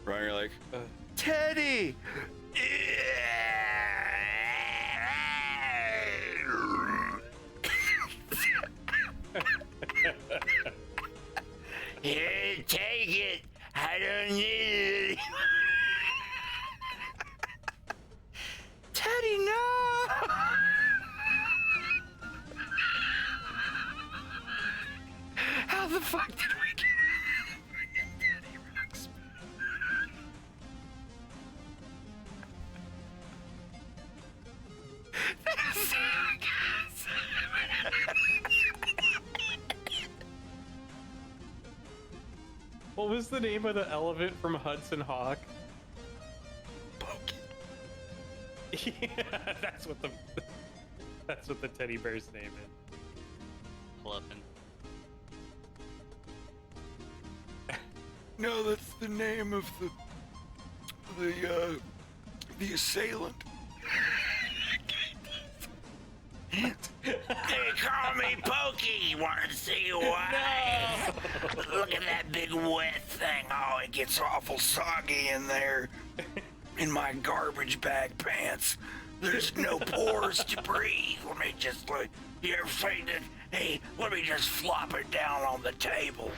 Right? You're like, Teddy! Here, take it. I don't need it. Teddy, no! How the fuck did we get Teddy Ruxpin? What was the name of the elephant from Hudson Hawk? Yeah, that's what the teddy bear's name is. Bluffing. No, that's the name of the assailant. They call me Pokey. Want to see why? Look at that big wet thing. Oh, it gets awful soggy in there. In my garbage bag pants. There's no pores to breathe. Let me just look. You ever seen it? Hey, let me just flop it down on the table.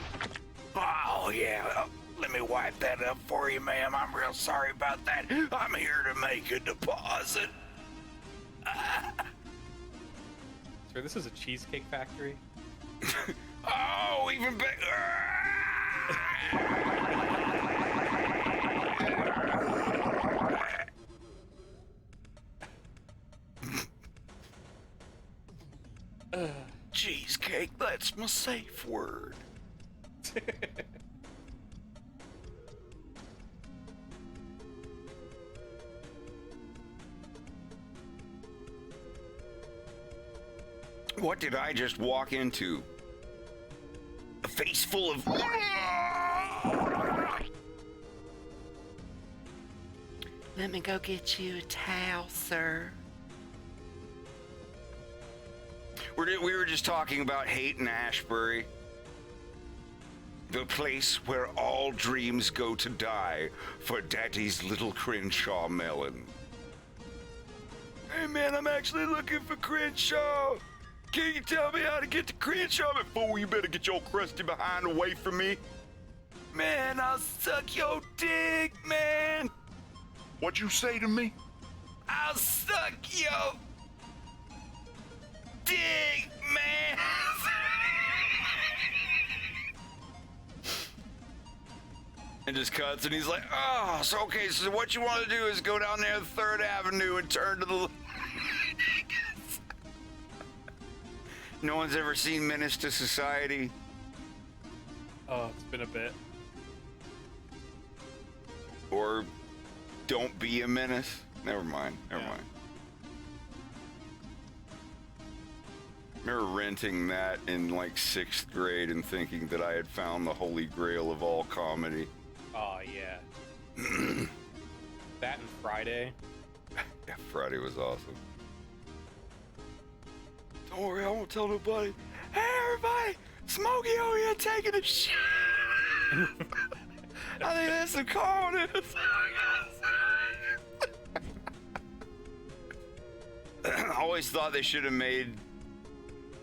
Oh, yeah. Let me wipe that up for you, ma'am. I'm real sorry about that. I'm here to make a deposit. Sir, this is a cheesecake factory. Oh, even better. Cheesecake, that's my safe word. What did I just walk into? A face full of... Let me go get you a towel, sir. We were just talking about hate in Ashbury. The place where all dreams go to die for Daddy's little Crenshaw melon. Hey man, I'm actually looking for Crenshaw. Can you tell me how to get to Crenshaw before you better get your crusty behind away from me? Man, I'll suck your dick, man. What'd you say to me? I'll suck your dick, man. And just cuts, and he's like, oh, so okay, so what you want to do is go down there to 3rd Avenue and turn to the... No one's ever seen Menace to Society? Oh, it's been a bit. Or Don't Be a Menace? Never mind, never mind. Remember renting that in like 6th grade and thinking that I had found the holy grail of all comedy. Oh, yeah. That and Friday. Yeah, Friday was awesome. Don't worry, I won't tell nobody. Hey, everybody! Smokey over here taking a shit! I think that's some corn. I always thought they should have made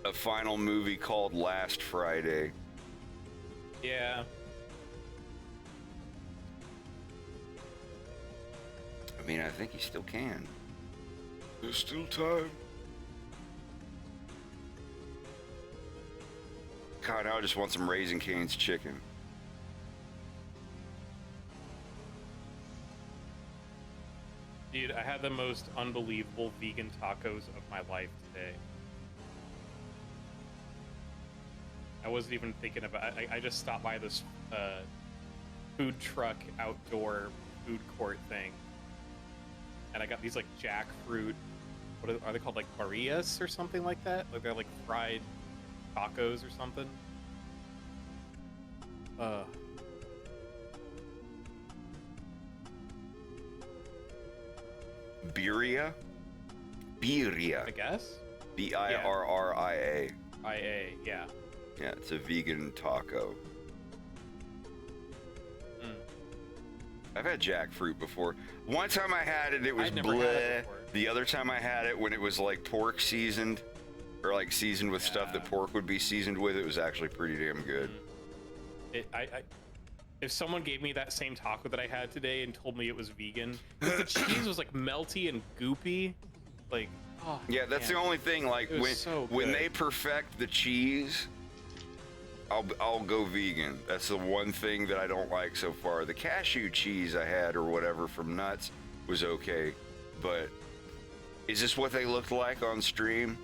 a final movie called Last Friday. Yeah. I mean, I think you still can. There's still time. God, now I just want some Raising Cane's chicken. Dude, I had the most unbelievable vegan tacos of my life today. I wasn't even thinking about it. I just stopped by this food truck outdoor food court thing. And I got these like jackfruit, what are they called, like Marias or something like that? Like they're like fried tacos or something. Birria? Birria. I guess? B-I-R-R-I-A. I-A, yeah. Yeah, it's a vegan taco. I've had jackfruit before. One time I had it, it was I'd never had it bleh. before. The other time I had it, when it was like pork seasoned, or like seasoned with stuff that pork would be seasoned with, it was actually pretty damn good. If someone gave me that same taco that I had today and told me it was vegan, because the cheese was like melty and goopy, like, oh, Yeah, that's man. the only thing. Like It was so when good. they perfect the cheese, I'll go vegan. That's the one thing that I don't like so far. The cashew cheese I had or whatever from Nuts was okay, but is this what they looked like on stream?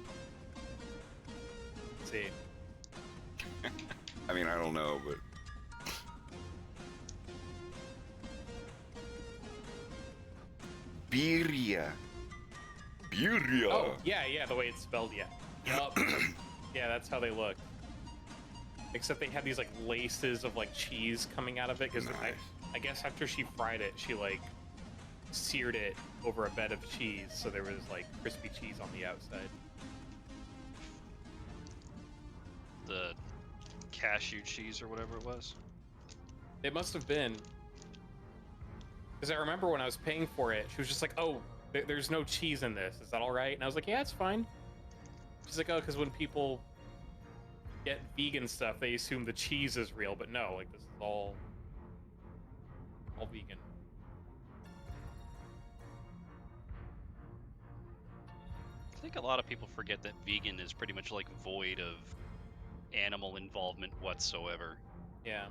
Let's see. I mean, I don't know, but birria. Birria. Oh, yeah, the way it's spelled, yeah. Yup. Yeah, that's how they look. Except they had these like laces of like cheese coming out of it, because Nice. I guess after she fried it, she like seared it over a bed of cheese, so there was like crispy cheese on the outside. The cashew cheese or whatever it was. It must have been. Because I remember when I was paying for it, she was just like, oh, there's no cheese in this. Is that all right? And I was like, yeah, it's fine. She's like, oh, because when people get vegan stuff, they assume the cheese is real. But no, like, this is all vegan. I think a lot of people forget that vegan is pretty much like void of animal involvement whatsoever. Yeah.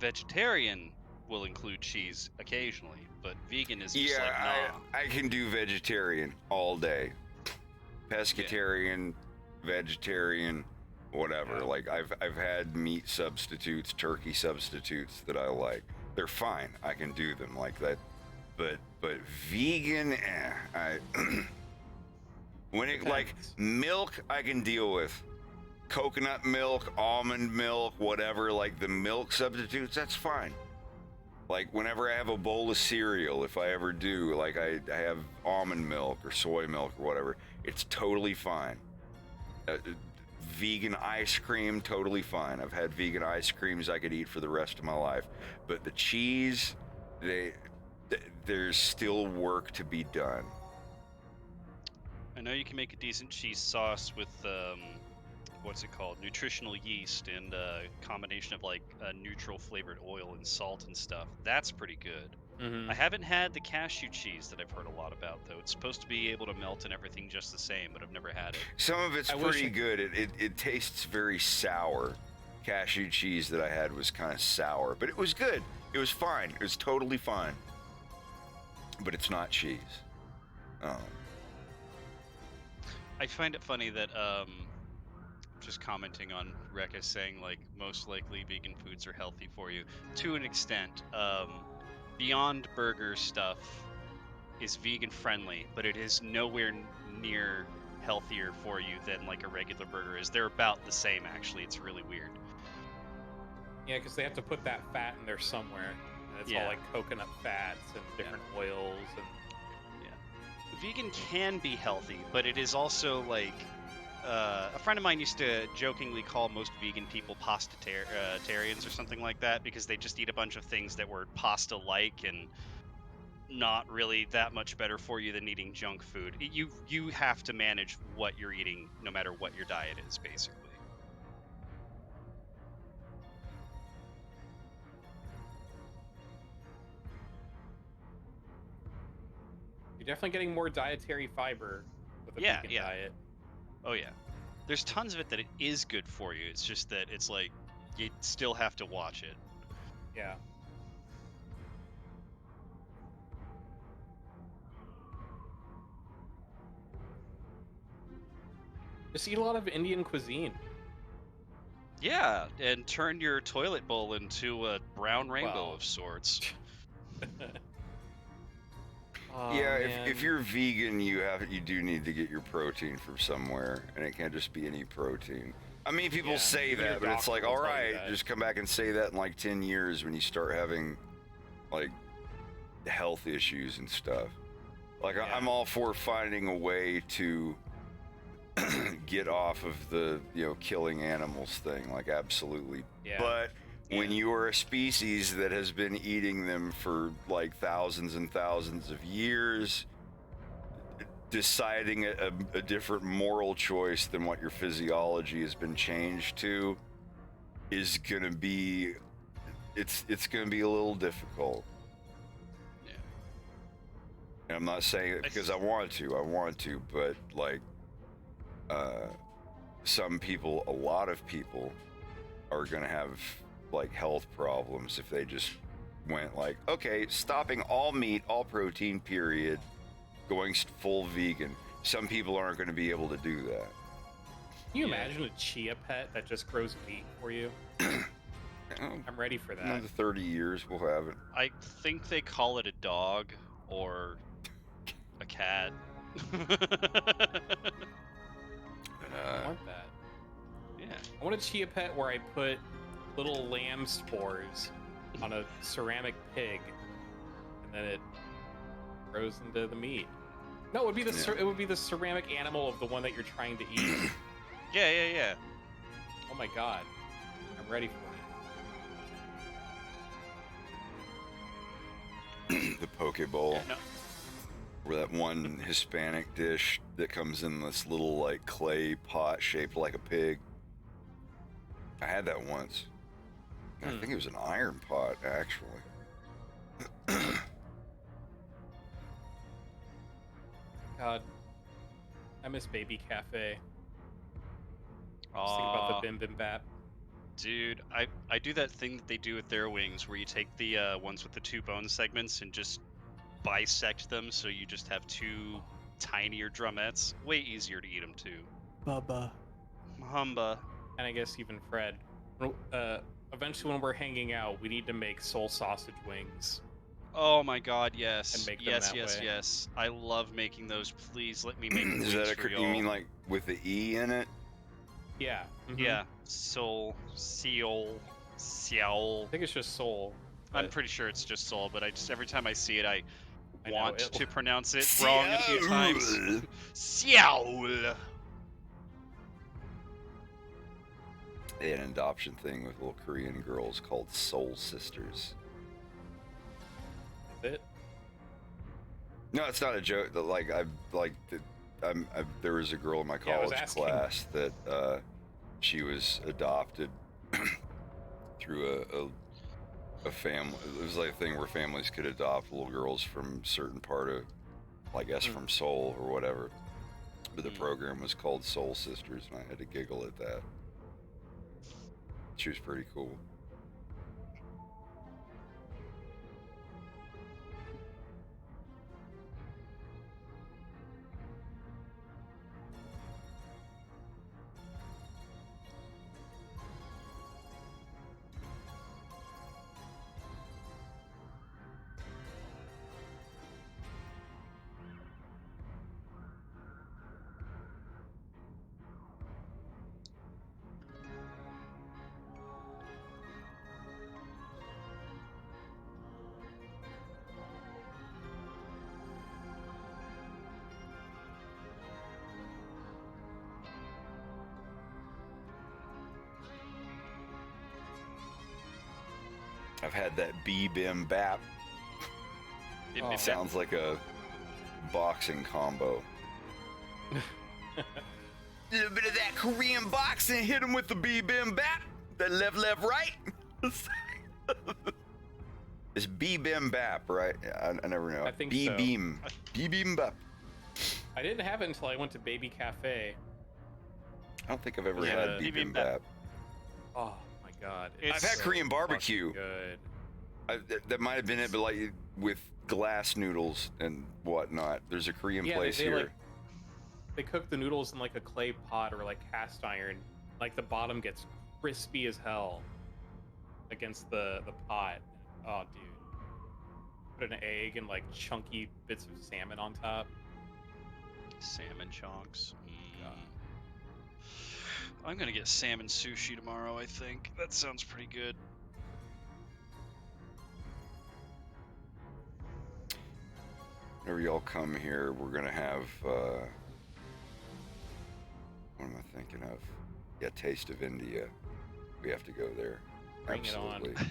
Vegetarian will include cheese occasionally, but vegan is just Yeah, like, nah. I can do vegetarian all day. Pescatarian, vegetarian, whatever. Yeah. Like I've had meat substitutes, turkey substitutes that I like. They're fine. I can do them like that. But vegan, when it like Depends. milk, I can deal with. Coconut milk, almond milk, whatever. Like the milk substitutes, that's fine. Like whenever I have a bowl of cereal, if I ever do, like I have almond milk or soy milk or whatever, it's totally fine. Vegan ice cream, totally fine. I've had vegan ice creams I could eat for the rest of my life. But the cheese, there's still work to be done. I know you can make a decent cheese sauce with what's it called? Nutritional yeast and a combination of like a neutral flavored oil and salt and stuff. That's pretty good. Mm-hmm. I haven't had the cashew cheese that I've heard a lot about though. It's supposed to be able to melt and everything just the same, but I've never had it. Some of it's I wish pretty it- good. It tastes very sour. Cashew cheese that I had was kind of sour, but it was good. It was fine. It was totally fine. But it's not cheese. I find it funny that just commenting on Rekka saying like most likely vegan foods are healthy for you to an extent. Beyond Burger stuff is vegan friendly, but it is nowhere near healthier for you than like a regular burger is. They're about the same actually. It's really weird. Yeah, because they have to put that fat in there somewhere. And it's Yeah. all like coconut fats and different oils and Vegan can be healthy, but it is also like a friend of mine used to jokingly call most vegan people pasta-tarians or something like that because they just eat a bunch of things that were pasta-like and not really that much better for you than eating junk food. You have to manage what you're eating no matter what your diet is, basically. you're definitely getting more dietary fiber with a vegan diet. Oh yeah. There's tons of it that it is good for you. It's just that it's like you still have to watch it. Yeah. Just eat a lot of Indian cuisine. Yeah, and turn your toilet bowl into a brown rainbow Wow. of sorts. Oh, Yeah, man. if you're vegan, you do need to get your protein from somewhere, and it can't just be any protein. I mean, people Yeah, say even your that, but it's like, doctor all will tell you right, that. just come back and say that in like 10 years when you start having like health issues and stuff. Like Yeah. I'm all for finding a way to get off of the killing animals thing, like absolutely. Yeah. But when you are a species that has been eating them for like thousands and thousands of years, deciding a different moral choice than what your physiology has been changed to is gonna be it's gonna be a little difficult. Yeah. And I'm not saying it because I want to, but like some people, a lot of people are gonna have like health problems if they just went like, okay, stopping all meat, all protein, period, going full vegan. Some people aren't going to be able to do that. Can you imagine a chia pet that just grows meat for you? I'm ready for that. Another 30 years we'll have it. I think they call it a dog or a cat. I want that. Yeah. I want a chia pet where I put little lamb spores on a ceramic pig, and then it grows into the meat. No, it would be it would be the ceramic animal of the one that you're trying to eat. Yeah. Oh my god, I'm ready for it. The poke bowl. No. Or that one Hispanic dish that comes in this little like clay pot shaped like a pig. I had that once. I think it was an iron pot, actually. God, I miss Baby Cafe. Just think about Aw, the Bim Bim Bap. dude, I do that thing that they do with their wings, where you take the ones with the 2 bone segments and just bisect them, so you just have 2 tinier drumettes. Way easier to eat them too. Bubba. Humba. And I guess even Fred. Eventually, when we're hanging out, we need to make soul sausage wings. Oh my god, yes. And make them Yes, that yes, way. yes. I love making those. Please let me make Is wings that for you y'all. mean like with the E in it? Yeah. mhm. Yeah. Soul. Seol. I Seol. think it's just soul. I'm but pretty sure it's just soul, but I just every time I see it, I I know, want it- to pronounce it wrong a few times. Seol. They had an adoption thing with little Korean girls called Soul Sisters. Is it? No, it's not a joke. Like there was a girl in my Yeah, I was college asking. class that she was adopted through a family. It was like a thing where families could adopt little girls from certain part of, I guess, from Seoul or whatever. But the program was called Soul Sisters, and I had to giggle at that. She was pretty cool. I've had that bim bap. It sounds like a boxing combo. A little bit of that Korean boxing, hit him with the bim bap. The left, right. It's bim bap, right? I never know. I think so. Beam bap. I didn't have it until I went to Baby Cafe. I don't think I've ever Yeah, had bim bap. Oh my god. I've had Korean barbecue. Good. That might have been it, but like with glass noodles and whatnot. There's a Korean place they, here. like, they cook the noodles in like a clay pot or like cast iron. Like the bottom gets crispy as hell against the pot. Oh, dude. Put an egg and like chunky bits of salmon on top. Salmon chunks. I'm gonna get salmon sushi tomorrow, I think. That sounds pretty good. Whenever y'all come here, we're gonna have what am I thinking of? Yeah, Taste of India. We have to go there. Bring it on. Absolutely.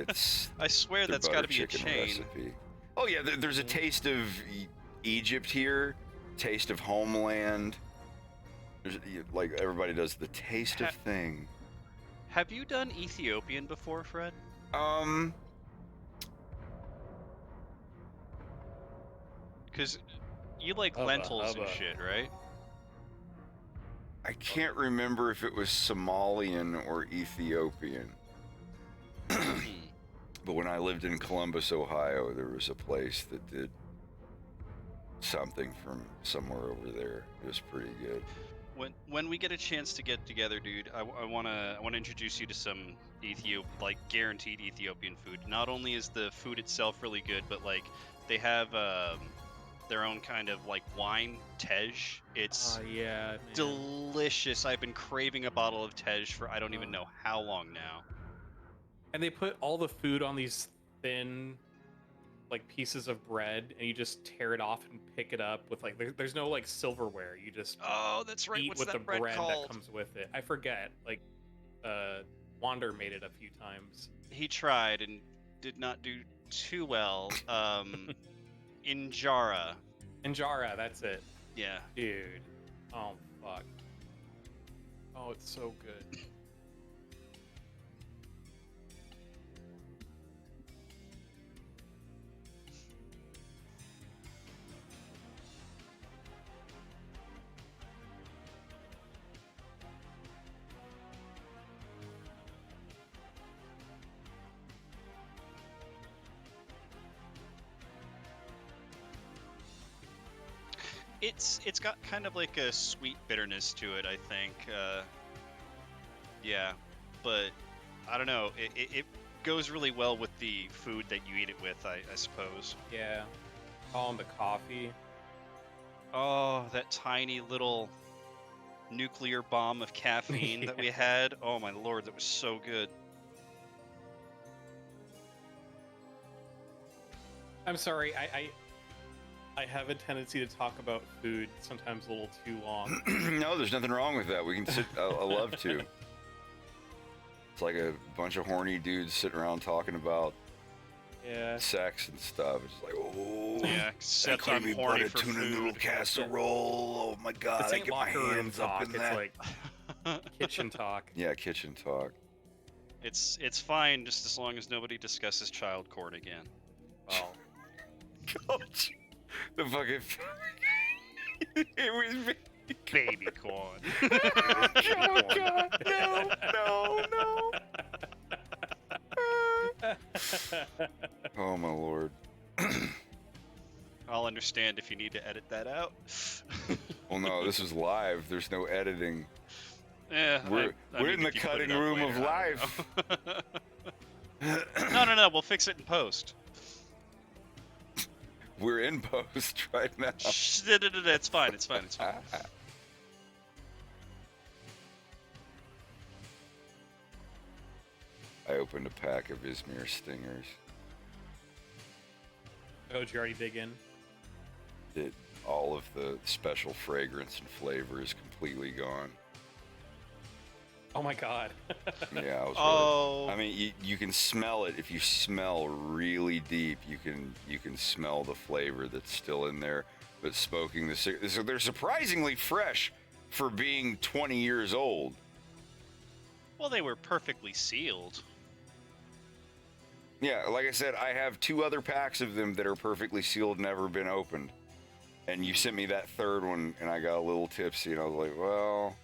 It's I swear their that's got to butter be a chicken chain. recipe. Oh yeah, there's a Taste of Egypt here, Taste of Homeland. There's like everybody does the Taste of thing. Have you done Ethiopian before, Fred? Because you like Hubba, lentils and hubba. shit, right? I can't remember if it was Somalian or Ethiopian. But when I lived in Columbus, Ohio, there was a place that did something from somewhere over there. It was pretty good. When we get a chance to get together, dude, I wanna introduce you to some guaranteed Ethiopian food. Not only is the food itself really good, but like they have their own kind of like wine, tej. It's Yeah. Man. delicious. I've been craving a bottle of tej for I don't even know how long now. And they put all the food on these thin, like pieces of bread, and you just tear it off and pick it up with like. There's no like silverware. You just That's right. eat What's with that the bread bread called? that comes with it. I forget. Like, Wander made it a few times. He tried and did not do too well. Injera. Injera, that's it. Yeah. Dude. Oh fuck. Oh, it's so good. It's got kind of like a sweet bitterness to it, I think. Yeah, but I don't know. It goes really well with the food that you eat it with, I suppose. Yeah. Oh, and the coffee. Oh, that tiny little nuclear bomb of caffeine that we had. Oh my lord, that was so good. I'm sorry, I have a tendency to talk about food sometimes a little too long. No, there's nothing wrong with that. We can sit. I love to. It's like a bunch of horny dudes sitting around talking about Yeah. sex and stuff. It's like, oh, Yeah, except I'm horny for tuna food. noodle casserole. Oh my god, This I ain't get my locker room hands up talk. in It's that. like kitchen talk. Yeah, kitchen talk. It's fine just as long as nobody discusses child corn again. Well, Coach, the fucking. It was. Baby corn. Oh god, no. Oh my lord. I'll understand if you need to edit that out. Well, no, this is live. There's no editing. Yeah, We're I in mean, the if you put cutting it up room of later, I life. don't know. No, we'll fix it in post. We're in post right now. Shh, it's fine. It's fine. I opened a pack of Izmir Stingers. oh, did you already dig in? All of the special fragrance and flavor is completely gone. Oh my god. Yeah, I was Oh. really, I mean, you can smell it. If you smell really deep, you can smell the flavor that's still in there. But smoking the cigarettes, so they're surprisingly fresh for being 20 years old. Well, they were perfectly sealed. Yeah, like I said, I have 2 other packs of them that are perfectly sealed, never been opened. And you sent me that third one, and I got a little tipsy, and I was like, well...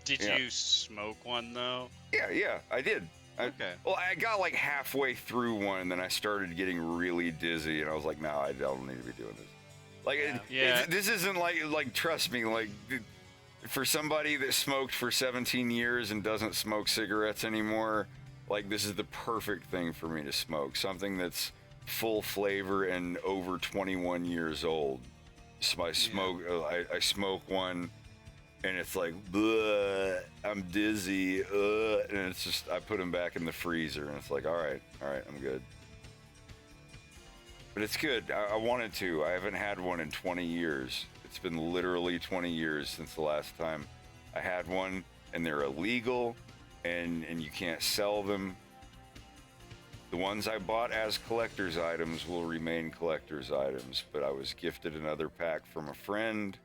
Did Yeah. you smoke one though? Yeah, I did. Okay. Well, I got like halfway through one, and then I started getting really dizzy, and I was like, no, I don't need to be doing this. Like, Yeah. this isn't like, trust me, like, for somebody that smoked for 17 years and doesn't smoke cigarettes anymore, like, this is the perfect thing for me to smoke. Something that's full flavor and over 21 years old. So I smoke one, and it's like, bleh, I'm dizzy, and it's just, I put them back in the freezer, and it's like, all right, I'm good. But it's good. I wanted to. I haven't had one in 20 years. It's been literally 20 years since the last time I had one, and they're illegal, and you can't sell them. The ones I bought as collector's items will remain collector's items, but I was gifted another pack from a friend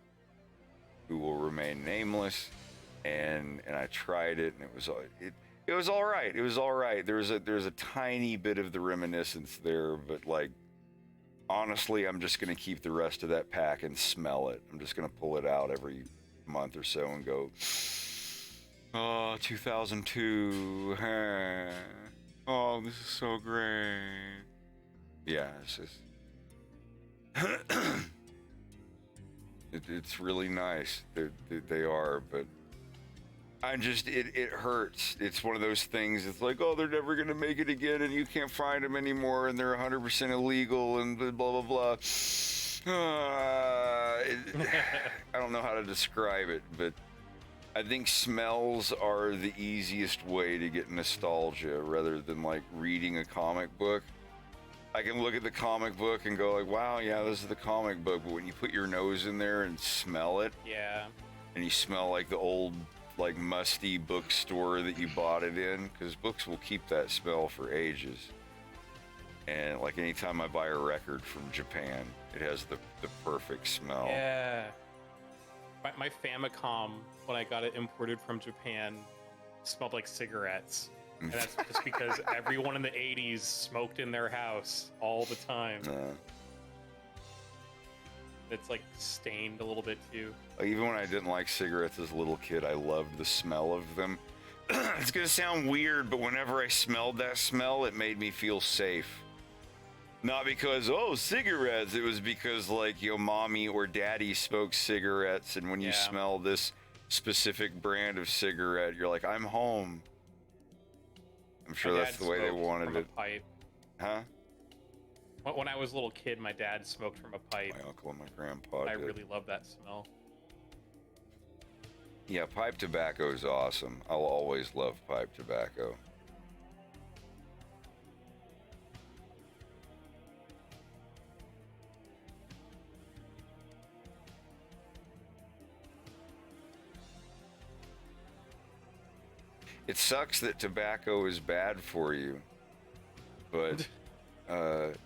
who will remain nameless, and I tried it, and it was all right. It was all right. There's a tiny bit of the reminiscence there, but like, honestly, I'm just gonna keep the rest of that pack and smell it. I'm just gonna pull it out every month or so and go, oh, 2002. Huh. Oh, this is so great. Yeah, it's just. It's really nice. They are, but it hurts. It's one of those things. It's like, oh, they're never gonna make it again, and you can't find them anymore, and they're 100% illegal, and blah blah blah. I don't know how to describe it, but I think smells are the easiest way to get nostalgia, rather than like reading a comic book. I can look at the comic book and go like, wow, yeah, this is the comic book. But when you put your nose in there and smell it, Yeah. and you smell like the old, like musty bookstore that you bought it in, because books will keep that smell for ages. And like anytime I buy a record from Japan, it has the perfect smell. Yeah. My Famicom, when I got it imported from Japan, smelled like cigarettes. And that's just because everyone in the 80s smoked in their house all the time. It's like stained a little bit too. Even when I didn't like cigarettes as a little kid, I loved the smell of them. It's gonna sound weird, but whenever I smelled that smell, it made me feel safe. Not because, oh, cigarettes. It was because, like, your mommy or daddy smoked cigarettes, and when you smell this specific brand of cigarette, you're like, I'm home. I'm sure that's the way they wanted it. Pipe. Huh? When I was a little kid, my dad smoked from a pipe. My uncle and my grandpa I did. really love that smell. Yeah, pipe tobacco is awesome. I'll always love pipe tobacco. It sucks that tobacco is bad for you, but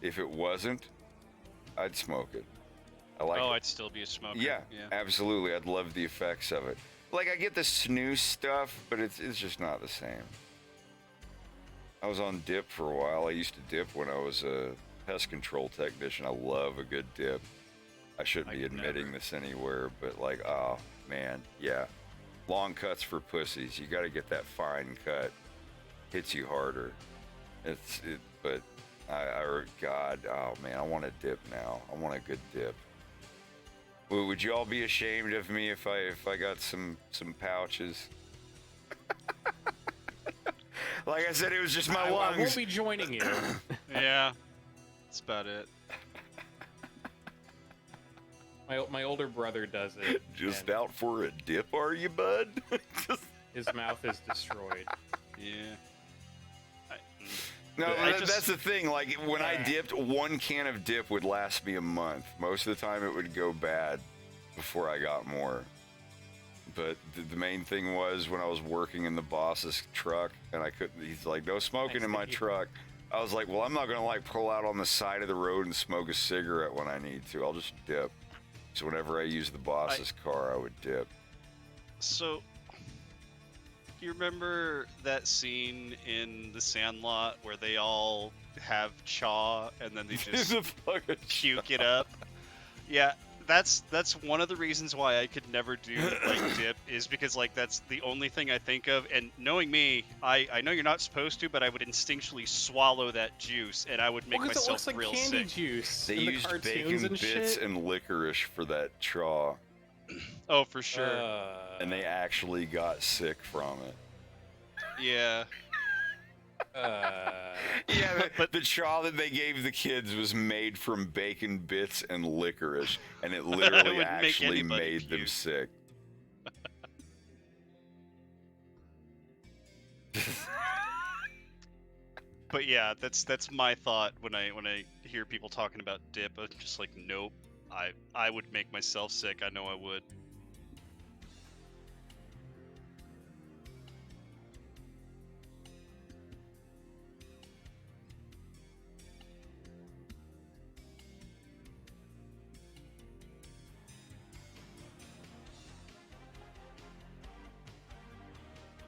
if it wasn't, I'd smoke it. I like it. I'd still be a smoker. Yeah, absolutely. I'd love the effects of it. Like, I get the snooze stuff, but it's just not the same. I was on dip for a while. I used to dip when I was a pest control technician. I love a good dip. I shouldn't be admitting this anywhere, but like, oh, man, yeah. Long cuts for pussies. You got to get that fine cut. Hits you harder. But God, oh man, I want a dip now. I want a good dip. Would you all be ashamed of me if I got some pouches? Like I said, it was just my lungs. I won't be joining you. Yeah, that's about it. My older brother does it. Just out for a dip, are you, bud? His mouth is destroyed. Yeah. No, that's the thing. Like, when I dipped, one can of dip would last me a month. Most of the time, it would go bad before I got more. But the main thing was when I was working in the boss's truck, and I couldn't. He's like, "No smoking in my truck." I was like, "Well, I'm not gonna like pull out on the side of the road and smoke a cigarette when I need to. I'll just dip." So whenever I use the boss's car, I would dip. So, do you remember that scene in The Sandlot where they all have chaw and then they just puke it up? Yeah, that's one of the reasons why I could never do like dip, is because like that's the only thing I think of. And knowing me, I know you're not supposed to, but I would instinctually swallow that juice and I would make myself it looks like real candy sick. Juice. They used bacon and bits shit. and licorice for that chaw. Oh, for sure. And they actually got sick from it. Yeah. Yeah, but the chaw that they gave the kids was made from bacon bits and licorice, and it literally actually made them sick. But yeah, that's my thought when I hear people talking about dip. I'm just like, nope. I would make myself sick. I know I would.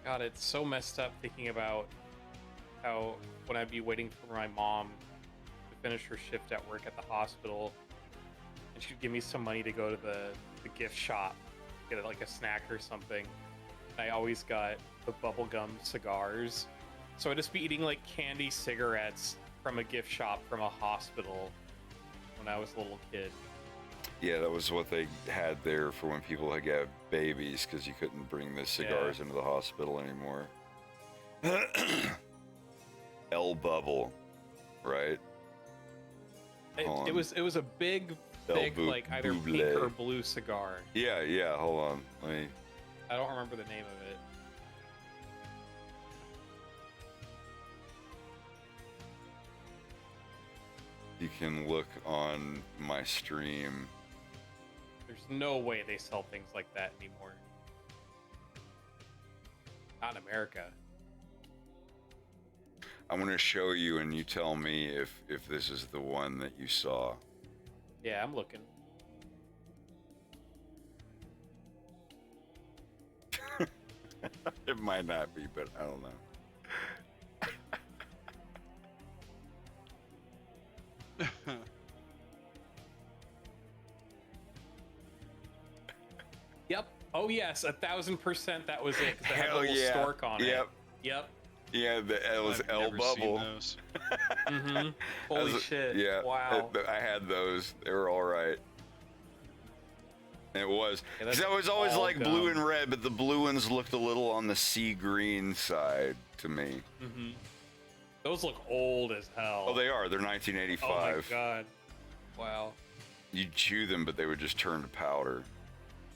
God, it's so messed up thinking about how when I'd be waiting for my mom to finish her shift at work at the hospital, and she'd give me some money to go to the gift shop, get like a snack or something. I always got the bubblegum cigars. So I'd just be eating like candy cigarettes from a gift shop from a hospital when I was a little kid. Yeah, that was what they had there for when people had got babies, because you couldn't bring the cigars into the hospital anymore. L Bubble, right? It was a big, thick, like either pink or blue cigar. Yeah, hold on. I don't remember the name of it. You can look on my stream. There's no way they sell things like that anymore. Not in America. I'm going to show you, and you tell me if this is the one that you saw. Yeah, I'm looking. It might not be, but I don't know. Yep. Oh yes, 1000% that was it. 'Cause it had a Hell little yeah. stork on it. Yep. Yep. Yeah, it was I've L never seen Bubble. those. Mm-hmm. Holy shit. Yeah. Wow. I had those. They were all right. It was. Yeah, Because that's I was always all like blue gum. and red, but the blue ones looked a little on the sea green side to me. Mm-hmm. Those look old as hell. Oh, they are. They're Oh my 1985. god. Wow. You'd chew them, but they would just turn to powder.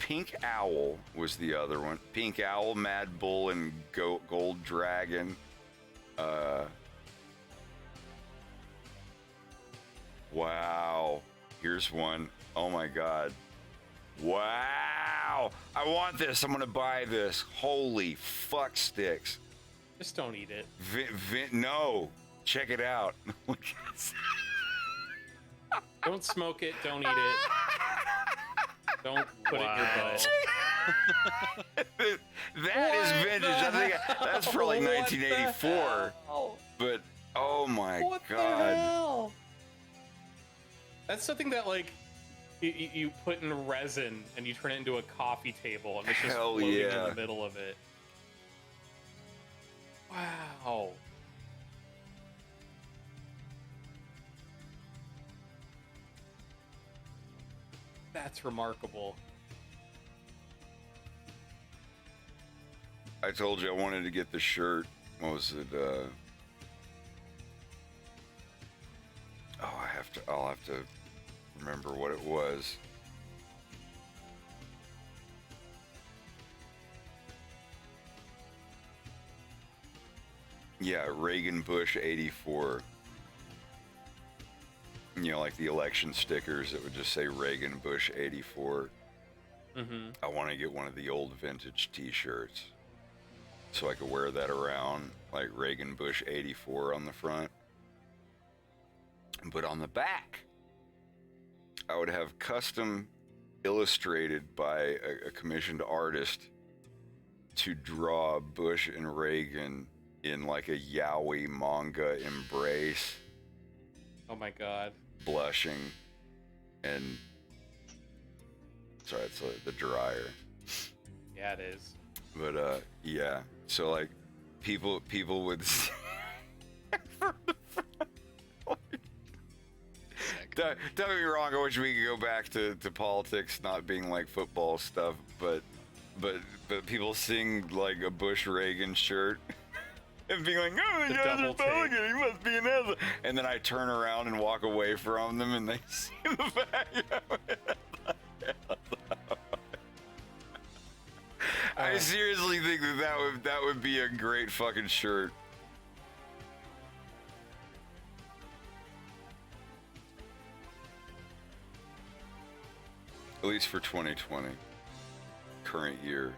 Pink Owl was the other one. Pink Owl, Mad Bull, and Gold Dragon. Wow. Here's one. Oh my god. Wow. I want this. I'm gonna buy this. Holy fuck sticks. Just don't eat it. No. Check it out. Don't smoke it. Don't eat it. Don't put it in your butt. That is vintage. I think that's for like What the 1984. hell? But oh my What the god. hell? That's something that like you put in resin and you turn it into a coffee table and it's just Hell floating in yeah. the middle of it. Wow. That's remarkable. I told you I wanted to get the shirt. What was it? I'll have to remember what it was. Yeah, Reagan Bush 84. You know, like the election stickers that would just say Reagan Bush 84. Mm-hmm. I want to get one of the old vintage t-shirts so I could wear that around, like Reagan Bush 84 on the front. But on the back, I would have custom illustrated by a commissioned artist to draw Bush and Reagan in like a yaoi manga embrace, Oh my god. blushing, and sorry, it's the dryer. Yeah, it is. But yeah. So like, people would. Don't get me wrong. I wish we could go back to politics not being like football stuff, but people seeing like a Bush Reagan shirt and being like, "Oh, The the guy's double Republican. He must be an asshole." And then I turn around and walk away from them, and they see the back of it. I seriously think that would be a great fucking shirt. At least for 2020, current year.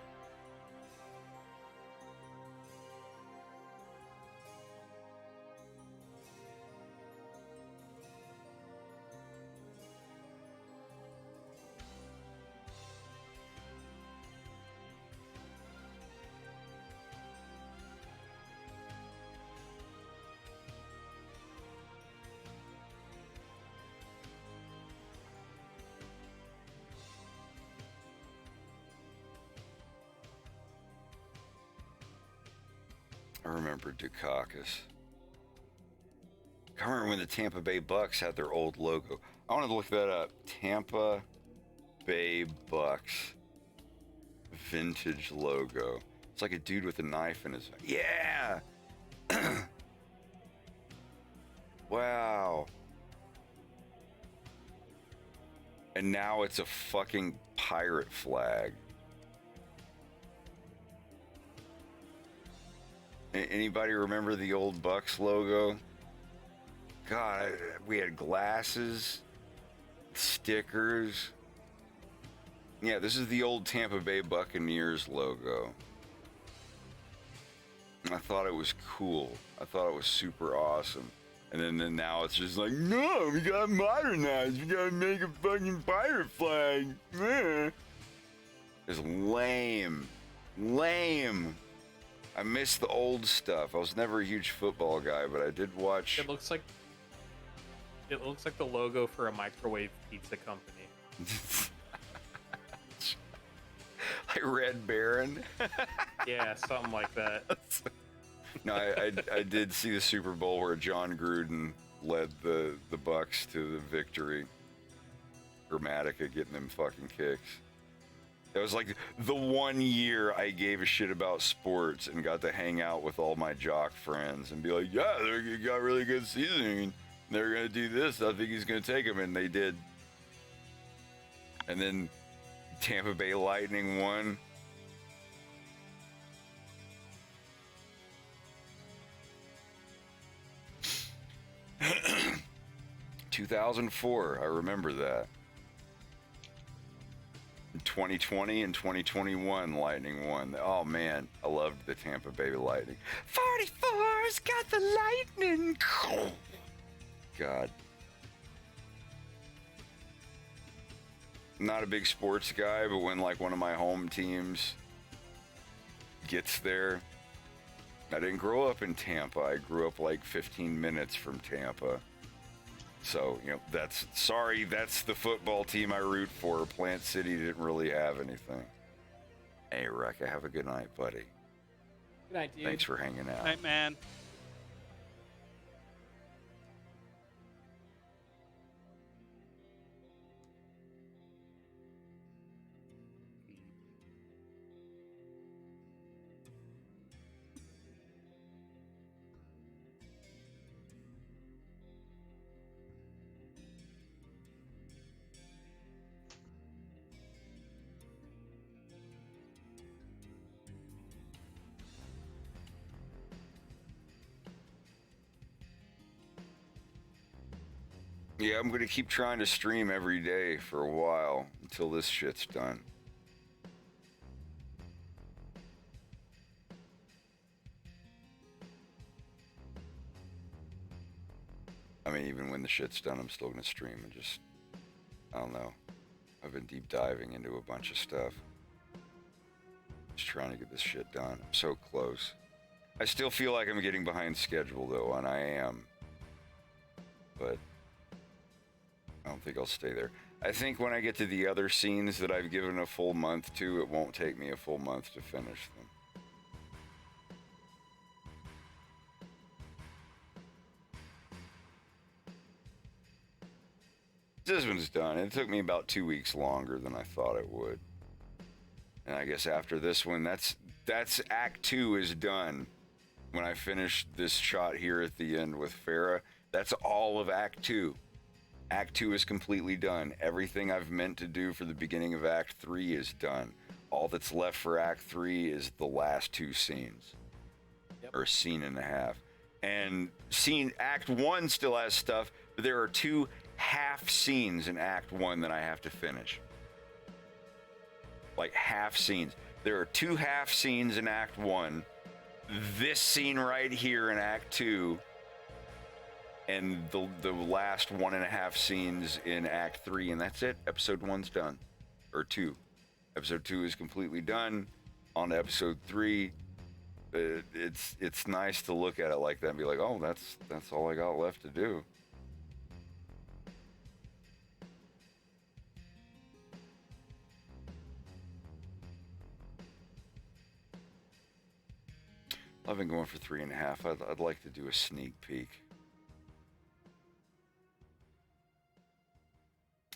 I remember Dukakis. I remember when the Tampa Bay Bucks had their old logo. I wanted to look that up. Tampa Bay Bucks vintage logo. It's like a dude with a knife in his... Yeah! Wow. And now it's a fucking pirate flag. Anybody remember the old Bucks logo? God, we had glasses, stickers. Yeah, this is the old Tampa Bay Buccaneers logo. I thought it was cool. I thought it was super awesome. And then now it's just like, no, we gotta modernize. We gotta make a fucking pirate flag. It's lame. Lame. I miss the old stuff. I was never a huge football guy, but I did watch. It looks like the logo for a microwave pizza company. Like Red Baron. Yeah, something like that. No, I did see the Super Bowl where John Gruden led the Bucks to the victory. Grammatica getting them fucking kicks. That was like the one year I gave a shit about sports and got to hang out with all my jock friends and be like, yeah, they got really good seasoning. They're going to do this. I think he's going to take them. And they did. And then Tampa Bay Lightning won. ...2004, I remember that. 2020 and 2021, Lightning won. Oh man, I loved the Tampa Bay Lightning. 44's got the Lightning. God. Not a big sports guy, but when like one of my home teams gets there, I didn't grow up in Tampa. I grew up like 15 minutes from Tampa. So, you know, that's the football team I root for. Plant City didn't really have anything. Hey, Rekka, have a good night, buddy. Good night, dude. Thanks for hanging out. Night, man. Yeah, I'm going to keep trying to stream every day for a while until this shit's done. I mean, even when the shit's done, I'm still going to stream and just, I don't know. I've been deep diving into a bunch of stuff. Just trying to get this shit done. I'm so close. I still feel like I'm getting behind schedule, though, and I am. But I don't think I'll stay there. I think when I get to the other scenes that I've given a full month to, it won't take me a full month to finish them. This one's done. It took me about 2 weeks longer than I thought it would. And I guess after this one, that's Act 2 is done. When I finish this shot here at the end with Farah, that's all of Act 2. Act 2 is completely done. Everything I've meant to do for the beginning of Act 3 is done. All that's left for Act 3 is the last 2 scenes. Yep. Or a scene and a half. And Act 1 still has stuff, but there are 2 half scenes in Act 1 that I have to finish. Like half scenes. There are 2 half scenes in Act 1. This scene right here in Act 2. And the last 1.5 scenes in Act 3, and that's it. Episode 1's done. Or 2. Episode 2 is completely done. On to Episode 3. It's nice to look at it like that and be like, oh, that's all I got left to do. I've been going for 3.5. I'd like to do a sneak peek.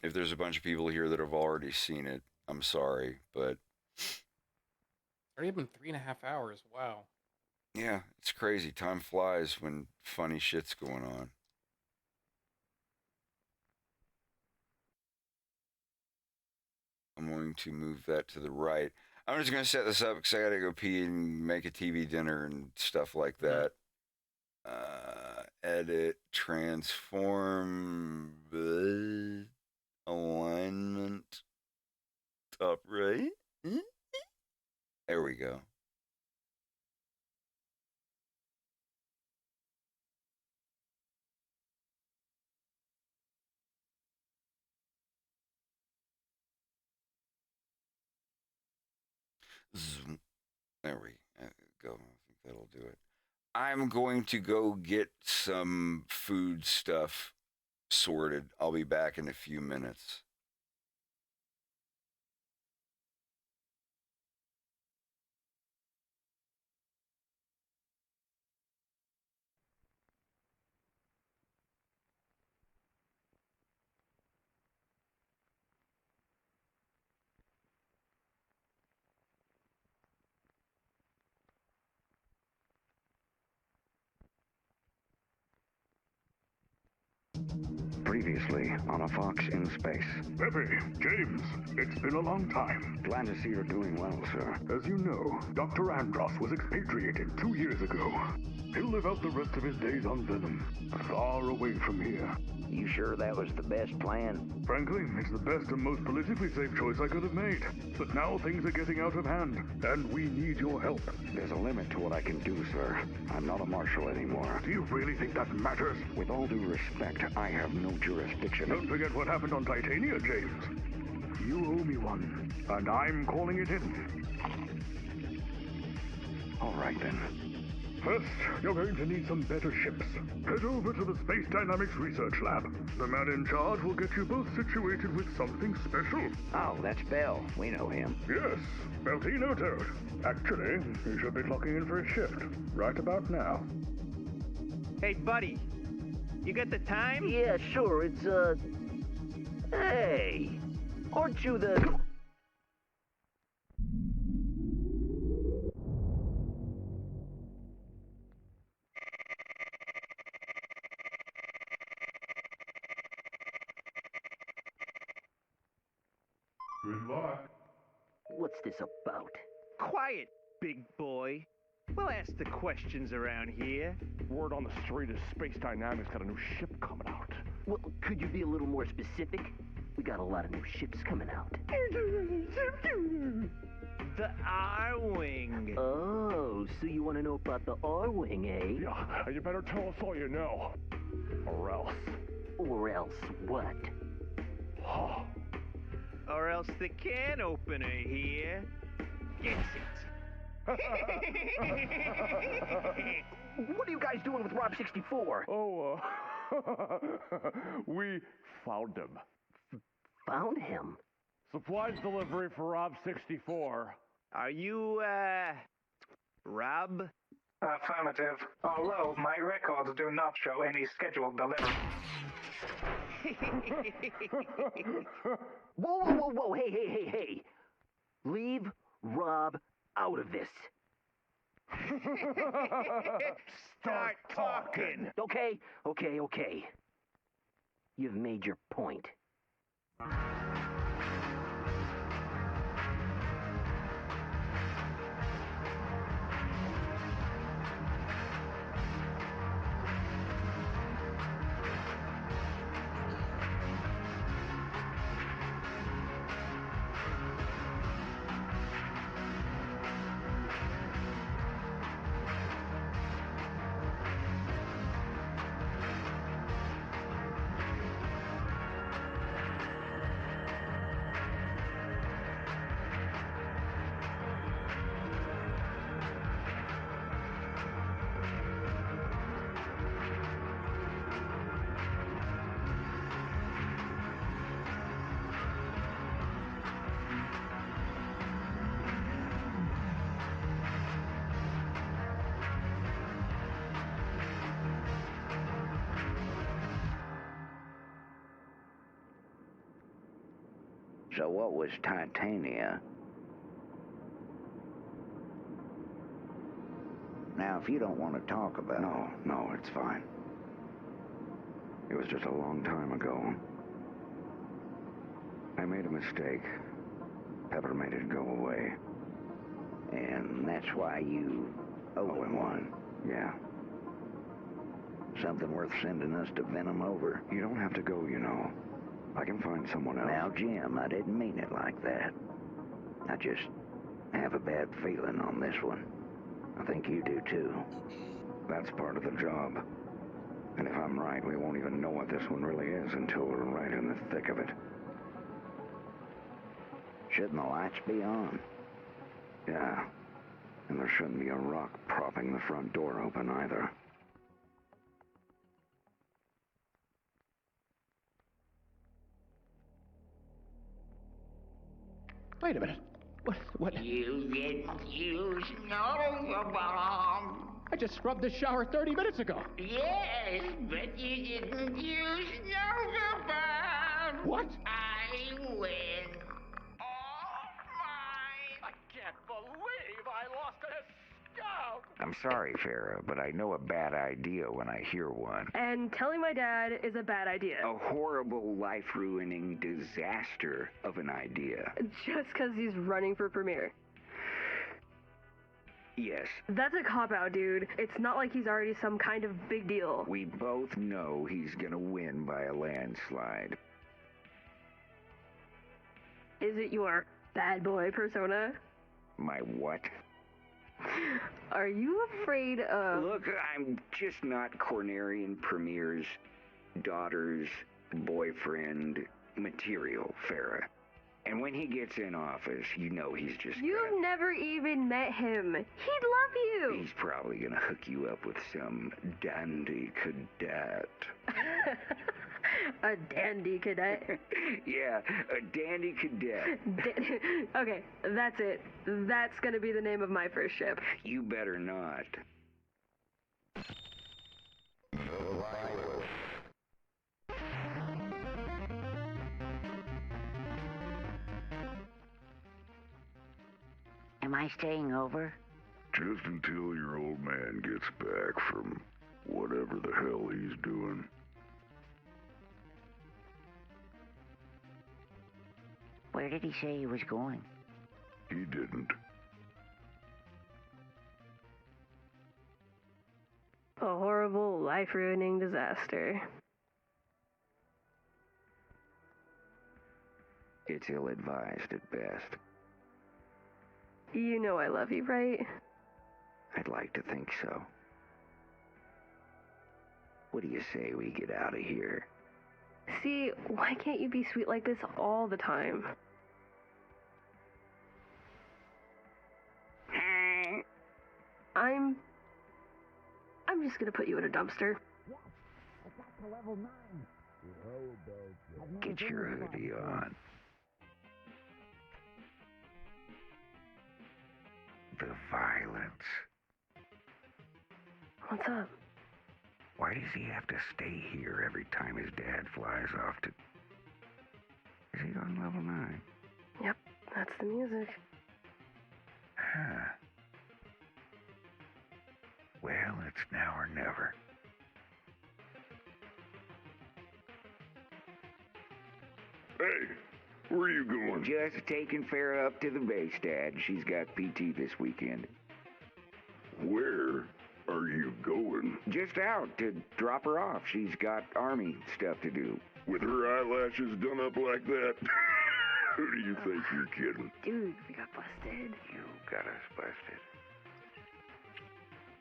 If there's a bunch of people here that have already seen it, I'm sorry, but... It's already been 3.5 hours. Wow. Yeah, it's crazy. Time flies when funny shit's going on. I'm going to move that to the right. I'm just going to set this up because I got to go pee and make a TV dinner and stuff like that. Edit, transform, alignment, top right. There we go. Zoom. There we go. I think that'll do it. I'm going to go get some food stuff sorted. I'll be back in a few minutes. Previously on A Fox in Space. Peppy, James, it's been a long time. Glad to see you're doing well, sir. As you know, Dr. Andros was expatriated 2 years ago. He'll live out the rest of his days on Venom, far away from here. You sure that was the best plan? Frankly, it's the best and most politically safe choice I could have made. But now things are getting out of hand, and we need your help. There's a limit to what I can do, sir. I'm not a marshal anymore. Do you really think that matters? With all due respect, I have no jurisdiction. Don't forget what happened on Titania, James. You owe me one, and I'm calling it in. All right, then. First, you're going to need some better ships. Head over to the Space Dynamics Research Lab. The man in charge will get you both situated with something special. Oh, that's Bell. We know him. Yes, Beltino Toad. Actually, he should be clocking in for a shift right about now. Hey, buddy. You got the time? Yeah, sure. It's, Hey! Aren't you the... Good luck. What's this about? Quiet, big boy. We'll ask the questions around here. Word on the street is Space Dynamics got a new ship coming out. Well, could you be a little more specific? We got a lot of new ships coming out. The R-Wing. Oh, so you want to know about the R-Wing, eh? Yeah, you better tell us all you know. Or else. Or else what? Or else the can opener here gets it. What are you guys doing with Rob 64? Oh, we found him. Found him? Supplies delivery for Rob 64. Are you, Rob? Affirmative. Although my records do not show any scheduled delivery. Whoa, hey. Leave Rob out of this. Start talking. Okay. You've made your point. So what was Titania? Now, if you don't want to talk about it... No, it's fine. It was just a long time ago. I made a mistake. Pepper made it go away. And that's why you owe him one. Yeah. Something worth sending us to Venom over. You don't have to go, you know. I can find someone else. Now, Jim, I didn't mean it like that. I just have a bad feeling on this one. I think you do, too. That's part of the job. And if I'm right, we won't even know what this one really is until we're right in the thick of it. Shouldn't the lights be on? Yeah. And there shouldn't be a rock propping the front door open either. Wait a minute. What? You didn't use no bomb. I just scrubbed the shower 30 minutes ago. Yes, but you didn't use no bomb. What? I win. All mine. I can't believe I lost a scout. I'm sorry, Farah, but I know a bad idea when I hear one. And telling my dad is a bad idea. A horrible, life-ruining disaster of an idea. Just because he's running for premier. Yes. That's a cop-out, dude. It's not like he's already some kind of big deal. We both know he's gonna win by a landslide. Is it your bad boy persona? My what? Are you afraid of... Look, I'm just not Cornerian Premier's daughter's boyfriend material, Farah. And when he gets in office, you know he's just... You've never even met him. He'd love you. He's probably gonna hook you up with some dandy cadet. A dandy cadet? Yeah, a dandy cadet. Okay, that's it. That's gonna be the name of my first ship. You better not. Am I staying over? Just until your old man gets back from whatever the hell he's doing. Where did he say he was going? He didn't. A horrible, life-ruining disaster. It's ill-advised at best. You know I love you, right? I'd like to think so. What do you say we get out of here? See, why can't you be sweet like this all the time? I'm just gonna put you in a dumpster. Get your hoodie on. The violence. What's up? Why does he have to stay here every time his dad flies off to... Is he on level 9? Yep, that's the music. Huh. Well, it's now or never. Hey, where are you going? Just taking Farah up to the base, Dad. She's got PT this weekend. Where are you going? Just out to drop her off. She's got army stuff to do. With her eyelashes done up like that? Who do you think you're kidding? Dude, we got busted. You got us busted.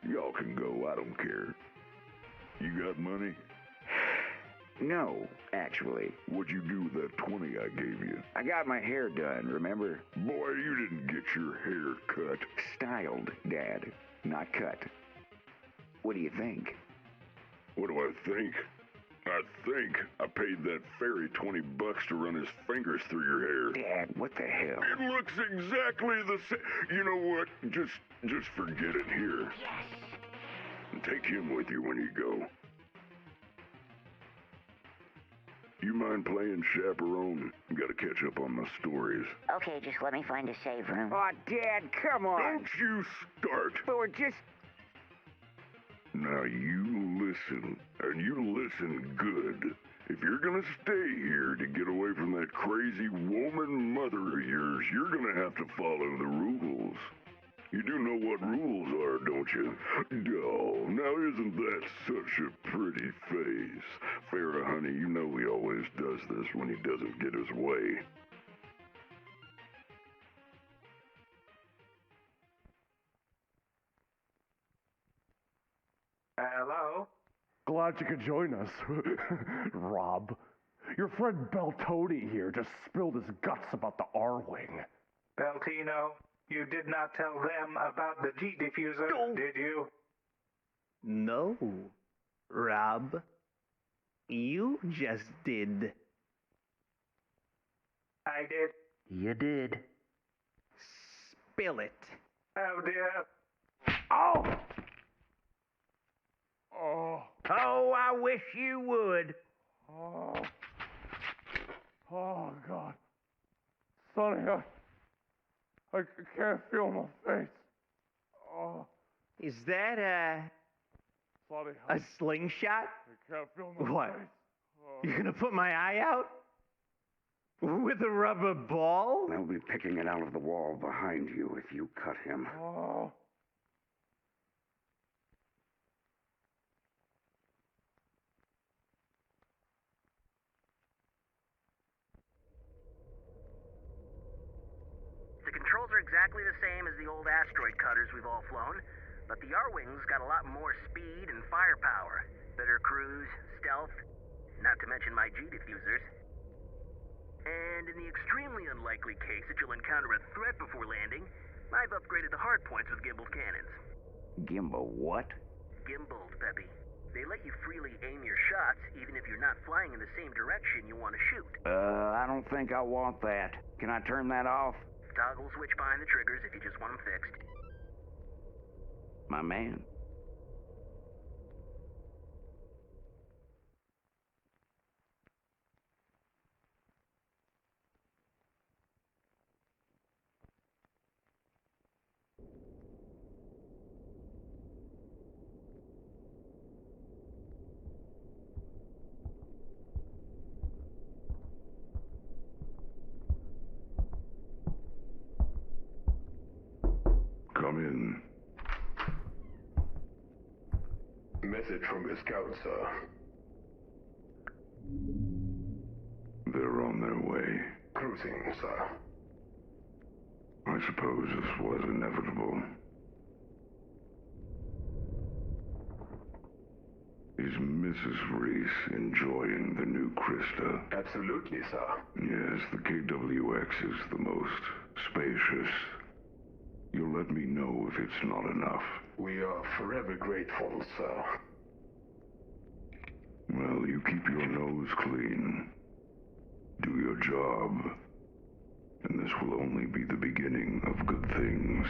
Y'all can go, I don't care. You got money? No, actually. What'd you do with that 20 I gave you? I got my hair done, remember? Boy, you didn't get your hair cut. Styled, Dad, not cut. What do you think? What do I think? I think I paid that fairy $20 to run his fingers through your hair. Dad, what the hell? It looks exactly the same. You know what? Just forget it here. Yes. And take him with you when you go. You mind playing chaperone? Gotta catch up on my stories. Okay, just let me find a save room. Oh, Dad, come on. Don't you start. But we're just... Now you listen, and you listen good. If you're gonna stay here to get away from that crazy woman mother of yours, you're gonna have to follow the rules. You do know what rules are, don't you? Oh, now isn't that such a pretty face? Farah, honey, you know he always does this when he doesn't get his way. Hello? Glad you could join us, Rob. Your friend Beltoni here just spilled his guts about the R-Wing. Beltino, you did not tell them about the G-diffuser, did you? No, Rob. You just did. I did. You did. Spill it. Oh dear. Oh! Oh. Oh, I wish you would. Oh. Oh, God. Sonny, I can't feel my face. Oh, Is that Sorry, a slingshot? I can't feel my What? face. You're gonna put my eye out? With a rubber ball? I'll be picking it out of the wall behind you if you cut him. Oh. The controls are exactly the same as the old asteroid cutters we've all flown, but the R-Wings got a lot more speed and firepower. Better cruise, stealth, not to mention my G-diffusers. And in the extremely unlikely case that you'll encounter a threat before landing, I've upgraded the hardpoints with gimbal cannons. Gimbal what? Gimbals, Peppy. They let you freely aim your shots even if you're not flying in the same direction you want to shoot. I don't think I want that. Can I turn that off? Toggle switch behind the triggers if you just want them fixed. My man. Come in. Message from the scout, sir. They're on their way. Cruising, sir. I suppose this was inevitable. Is Mrs. Reese enjoying the new Krista? Absolutely, sir. Yes, the KWX is the most spacious. You'll let me know if it's not enough. We are forever grateful, sir. Well, you keep your nose clean. Do your job. And this will only be the beginning of good things.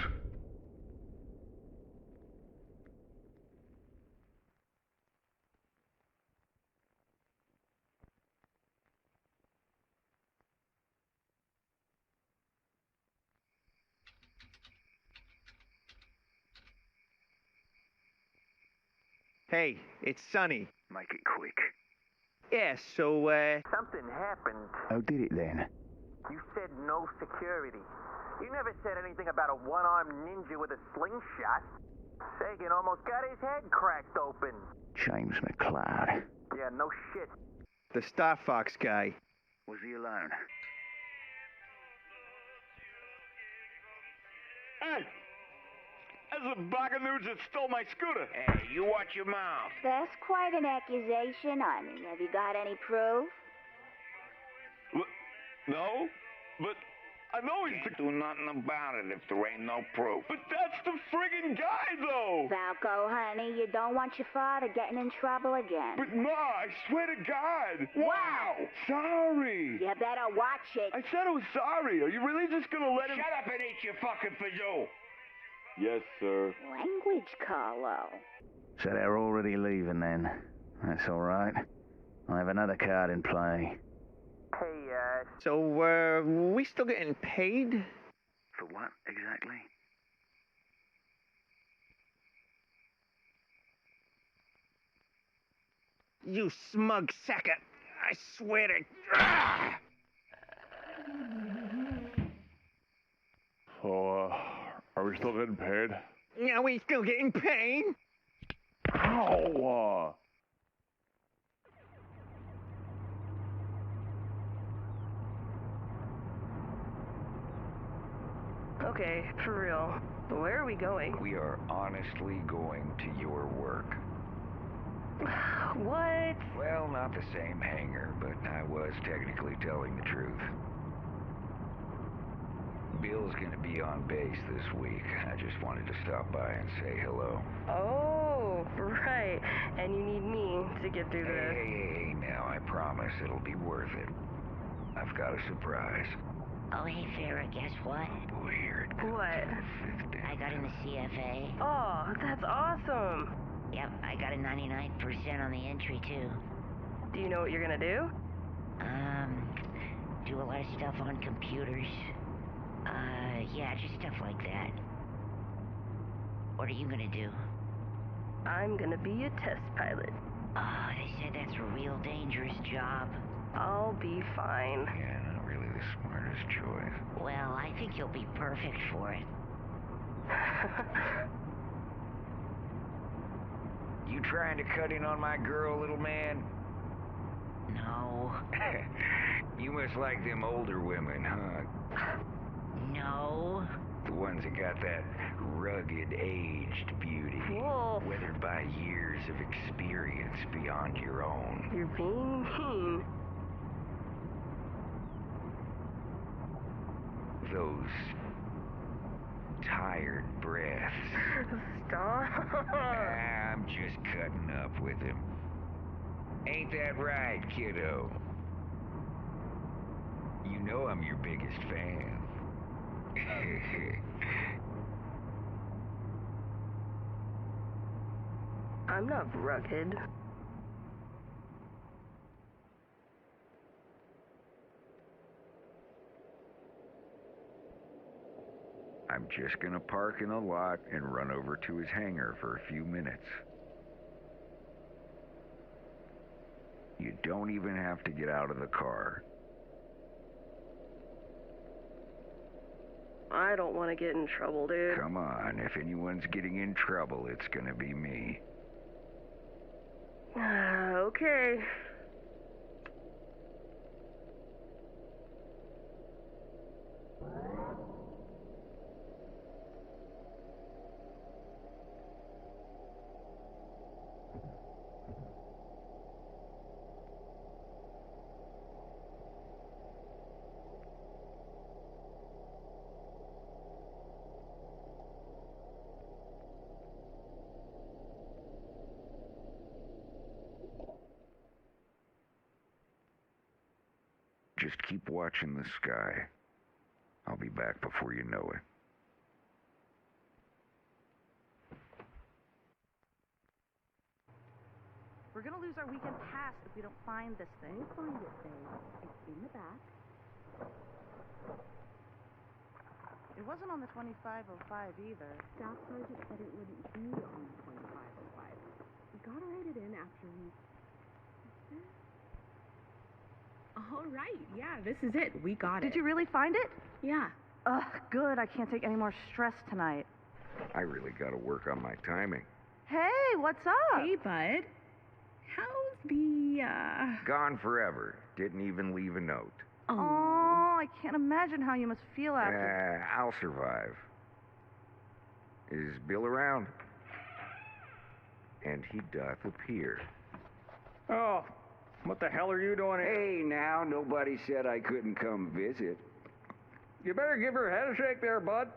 Hey, it's Sonny. Make it quick. Yeah, so, Something happened. How did it then? You said no security. You never said anything about a one-armed ninja with a slingshot. Sagan almost got his head cracked open. James McCloud. Yeah, no shit. the Star Fox guy. Was he alone? Hey! That's the buganoos that stole my scooter. Hey, you watch your mouth. That's quite an accusation, honey. Have you got any proof? No, but I know he's Can't do nothing about it if there ain't no proof. But that's the friggin' guy, though. Falco, honey, you don't want your father getting in trouble again. But Ma, I swear to God. Wow. Sorry. You better watch it. I said I was sorry. Are you really just gonna let him? Shut up and eat your fucking fazoo. Yes, sir. Language, Carlo. So they're already leaving then. That's all right. I have another card in play. Hey, So, we still getting paid? For what, exactly? You smug sacker. I swear to... Ah! So, are we still getting paid? Yeah, we still getting paid? Ow! Okay, for real. Where are we going? We are honestly going to your work. What? Well, not the same hangar, but I was technically telling the truth. Bill's gonna be on base this week. I just wanted to stop by and say hello. Oh, right. And you need me to get through this. Hey, now, I promise it'll be worth it. I've got a surprise. Oh, hey, Farrah, guess what? Oh, boy, here it comes. What? I got in the CFA. Oh, that's awesome. Yep, I got a 99% on the entry, too. Do you know what you're gonna do? Do a lot of stuff on computers. Yeah, just stuff like that. What are you gonna do? I'm gonna be a test pilot. Oh, they said that's a real dangerous job. I'll be fine. Yeah, not really the smartest choice. Well, I think you'll be perfect for it. You trying to cut in on my girl, little man? No. You must like them older women, huh? No. The ones that got that rugged, aged beauty. Whoa. Weathered by years of experience beyond your own. You're being mean. Those tired breaths. Stop. I'm just cutting up with him. Ain't that right, kiddo? You know I'm your biggest fan. I'm not rugged. I'm just gonna park in the lot and run over to his hangar for a few minutes. You don't even have to get out of the car. I don't want to get in trouble, dude. Come on, if anyone's getting in trouble, it's gonna be me. Okay. Just keep watching the sky. I'll be back before you know it. We're gonna lose our weekend pass if we don't find this thing. We'll find it, babe. It's in the back. It wasn't on the 2505 either. Staff Sergeant said it wouldn't be on the 2505. We gotta write it in after we... All right, yeah, this is it. We got it. Did you really find it? Yeah. Ugh, good. I can't take any more stress tonight. I really gotta work on my timing. Hey, what's up? Hey, bud. How's the, Gone forever. Didn't even leave a note. Oh, I can't imagine how you must feel after... I'll survive. Is Bill around? And he doth appear. Oh, what the hell are you doing here? Hey, now, nobody said I couldn't come visit. You better give her a head shake there, bud.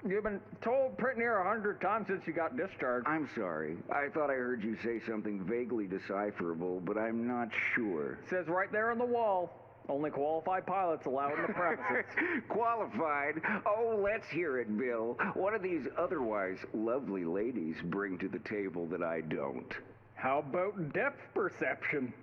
You've been told pretty near 100 times since you got discharged. I'm sorry. I thought I heard you say something vaguely decipherable, but I'm not sure. It says right there on the wall, only qualified pilots allowed in the premises. Qualified? Oh, let's hear it, Bill. What do these otherwise lovely ladies bring to the table that I don't? How about depth perception?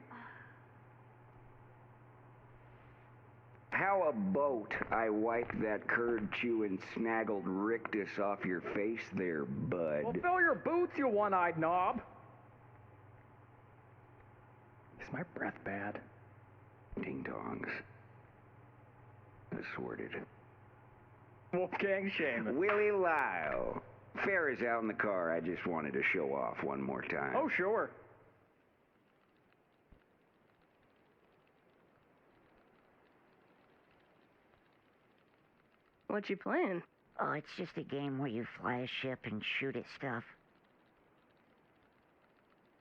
How about I wipe that curd-chewing, snaggled rictus off your face there, bud? Well, fill your boots, you one-eyed knob. Is my breath bad? Ding-dongs. Assorted. Wolfgang Shaman. Willie Lyle. Fair is out in the car. I just wanted to show off one more time. Oh, sure. What you playing? Oh, it's just a game where you fly a ship and shoot at stuff.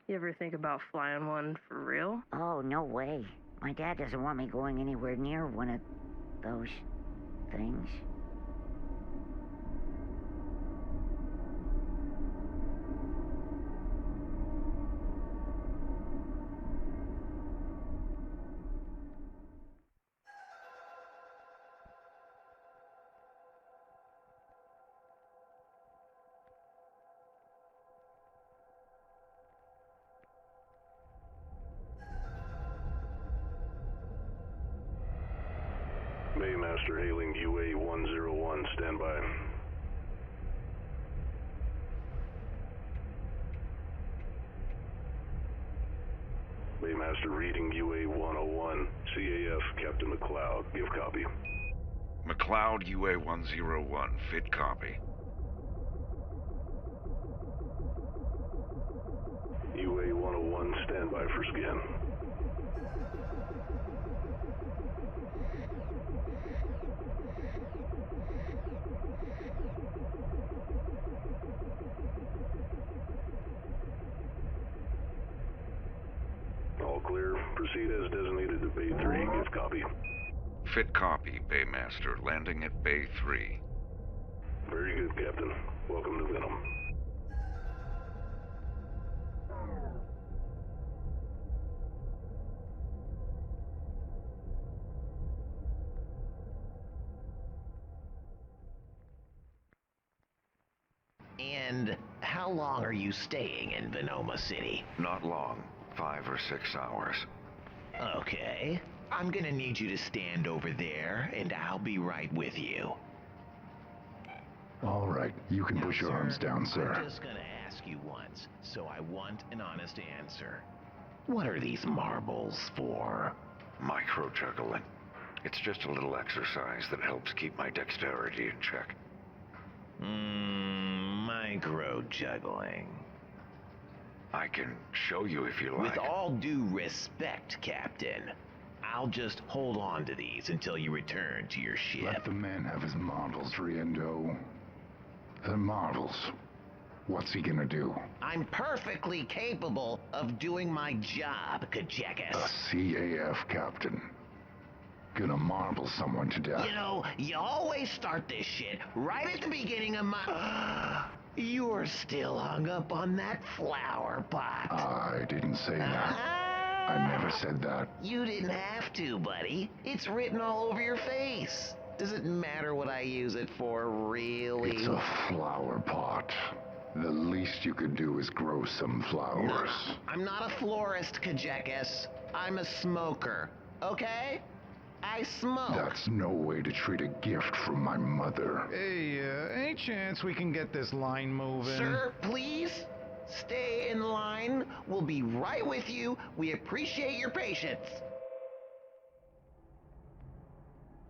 You ever think about flying one for real? Oh, no way. My dad doesn't want me going anywhere near one of those things. Maymaster hailing UA-101, stand by. Baymaster reading UA 101. CAF, Captain McLeod. Give copy. McLeod UA 101. Fit copy. UA 101, stand by for scan. All clear. Proceed as designated to Bay 3. Give copy. Fit copy, Baymaster. Landing at Bay 3. Very good, Captain. Welcome to Venom. And how long are you staying in Venoma City? Not long. 5 or 6 hours. Okay. I'm gonna need you to stand over there, and I'll be right with you. All right, you can push your arms down, sir. I'm just gonna ask you once, so I want an honest answer. What are these marbles for? Micro-juggling. It's just a little exercise that helps keep my dexterity in check. Micro-juggling. I can show you if you like. With all due respect, Captain, I'll just hold on to these until you return to your ship. Let the man have his models, Riendo. The models. What's he gonna do? I'm perfectly capable of doing my job, Kajekas. A CAF captain. Gonna marble someone to death. You know, you always start this shit right at the beginning of my... You're still hung up on that flower pot. I didn't say that. I never said that. You didn't have to, buddy. It's written all over your face. Does it matter what I use it for, really? It's a flower pot. The least you could do is grow some flowers. No, I'm not a florist, Kajekas. I'm a smoker, okay? I smoke. That's no way to treat a gift from my mother. Hey, any chance we can get this line moving? Sir, please, stay in line. We'll be right with you. We appreciate your patience.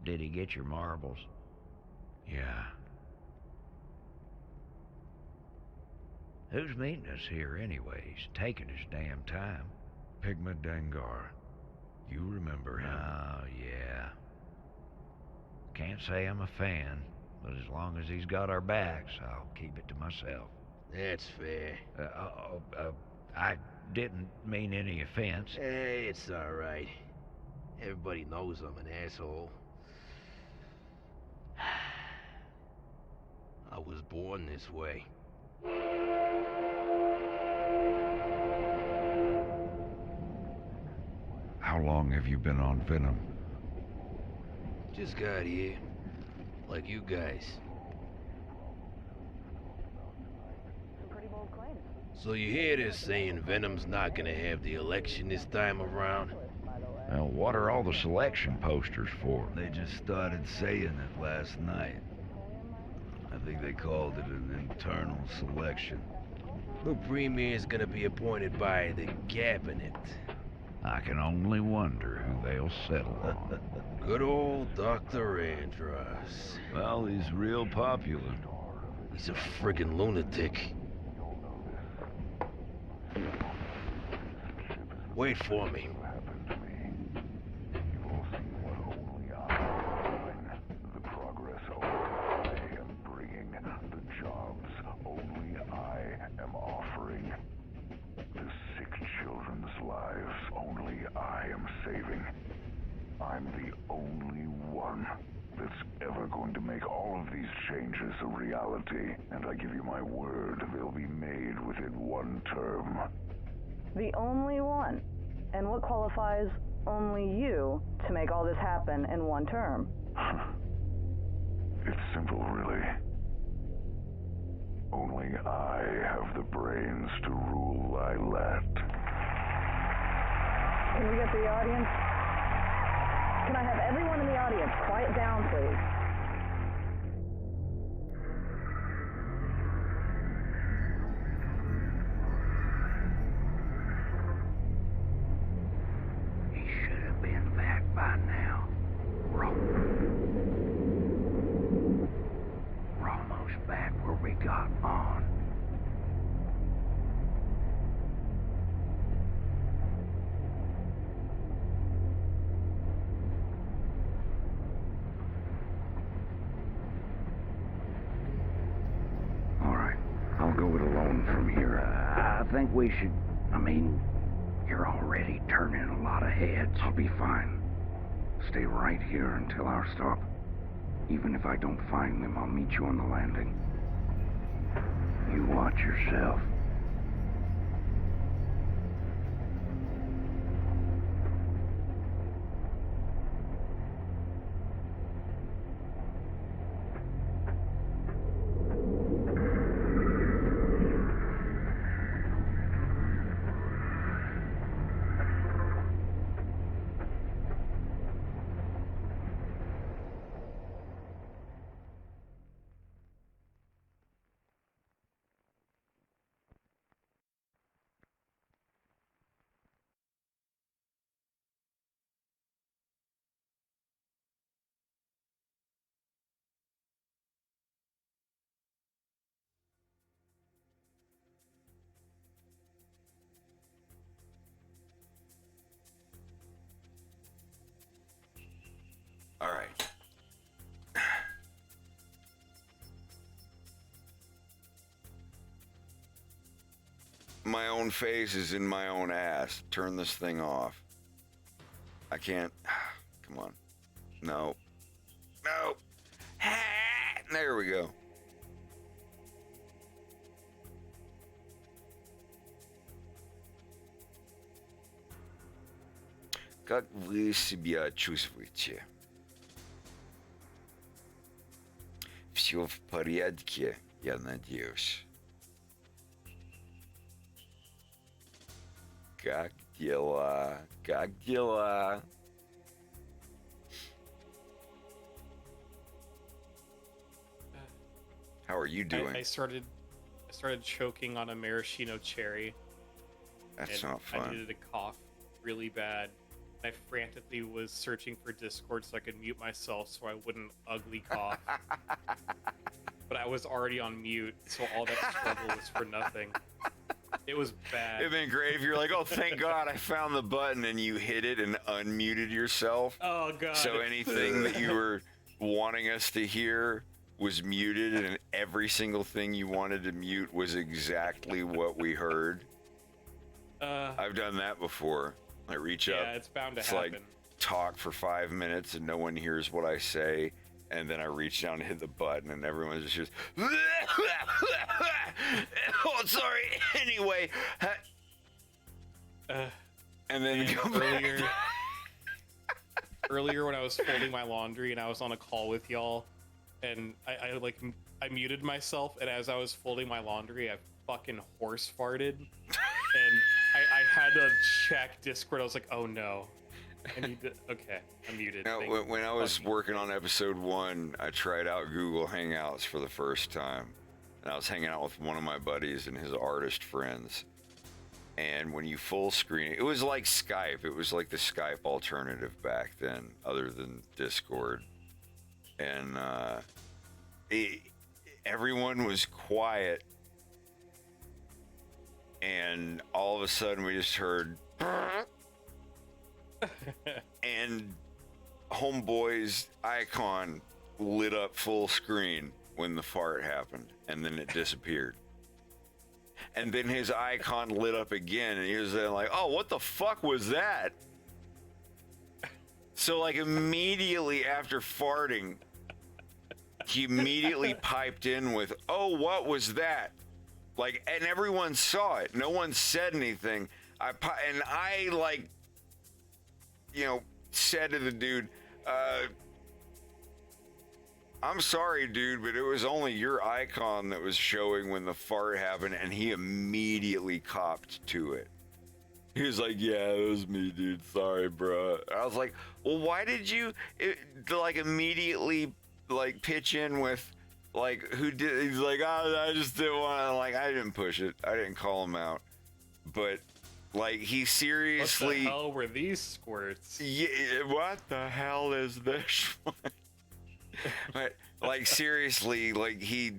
Did he get your marbles? Yeah. Who's meeting us here anyways? Taking his damn time. Pigma Dengar. You remember him? Oh, yeah. Can't say I'm a fan, but as long as he's got our backs, I'll keep it to myself. That's fair. I didn't mean any offense. Hey, it's alright. Everybody knows I'm an asshole. I was born this way. How long have you been on Venom? Just got here. Like you guys. Pretty bold claim. So you hear this saying Venom's not gonna have the election this time around? Well, what are all the selection posters for? They just started saying it last night. I think they called it an internal selection. The premier's gonna be appointed by the cabinet. I can only wonder who they'll settle on. Good old Dr. Andros. Well, he's real popular. He's a friggin' lunatic. Wait for me. The progress only I am bringing. The jobs only I am offering. The sick children's lives only I am saving. I'm the only one that's ever going to make all of these changes a reality. And I give you my word, they'll be made within one term. The only one. And what qualifies only you to make all this happen in one term? It's simple, really. Only I have the brains to rule Lilat. Can we get the audience? Can I have everyone in the audience quiet down, please? from here? I think we should. I mean, you're already turning a lot of heads. I'll be fine. Stay right here until our stop. Even if I don't find them, I'll meet you on the landing. You watch yourself. All right. My own face is in my own ass. Turn this thing off. I can't. Come on. No. No. There we go. Как вы себя чувствуете? Все в порядке, я надеюсь. Как дела? Как дела? How are you doing? I started choking on a maraschino cherry. That's and not fun. I needed to cough really bad. I frantically was searching for Discord so I could mute myself so I wouldn't ugly cough. But I was already on mute, so all that struggle was for nothing. It was bad. It'd been great if you're like, oh, thank God I found the button, and you hit it and unmuted yourself. Oh, God. So anything that you were wanting us to hear was muted, and every single thing you wanted to mute was exactly what we heard. I've done that before. I reach up. Yeah, it's bound to it's happen. Like talk for 5 minutes and no one hears what I say, and then I reach down to hit the button and everyone's just oh, sorry. Anyway, and then earlier when I was folding my laundry and I was on a call with y'all, and I muted myself, and as I was folding my laundry, I fucking horse farted, and I had to check Discord. I was like, oh no. I need to, okay, I'm muted. Now, when I was working on episode 1, I tried out Google Hangouts for the first time. And I was hanging out with one of my buddies and his artist friends. And when you full screen, it was like Skype. It was like the Skype alternative back then, other than Discord. And everyone was quiet. And all of a sudden we just heard and homeboy's icon lit up full screen when the fart happened, and then it disappeared. And then his icon lit up again, and he was then like, oh, what the fuck was that? So like immediately after farting, he immediately piped in with, oh, what was that? Like, and everyone saw it. No one said anything. I like, you know, said to the dude, I'm sorry, dude, but it was only your icon that was showing when the fart happened, and he immediately copped to it. He was like, yeah, it was me, dude. Sorry, bro. I was like, well, why did you, like, immediately, like, pitch in with, like, who did? He's like, oh, I just didn't want to. Like, I didn't push it. I didn't call him out. But, like, he seriously. What the hell were these squirts? Yeah, what the hell is this one? But, like, seriously, like, he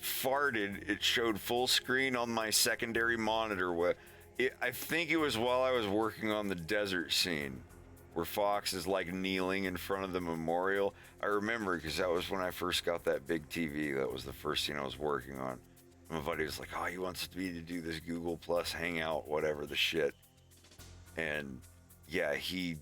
farted. It showed full screen on my secondary monitor. I think it was while I was working on the desert scene, where Fox is, like, kneeling in front of the memorial. I remember because that was when I first got that big TV. That was the first scene I was working on. My buddy was like, oh, he wants me to do this Google Plus Hangout, whatever the shit. And yeah, he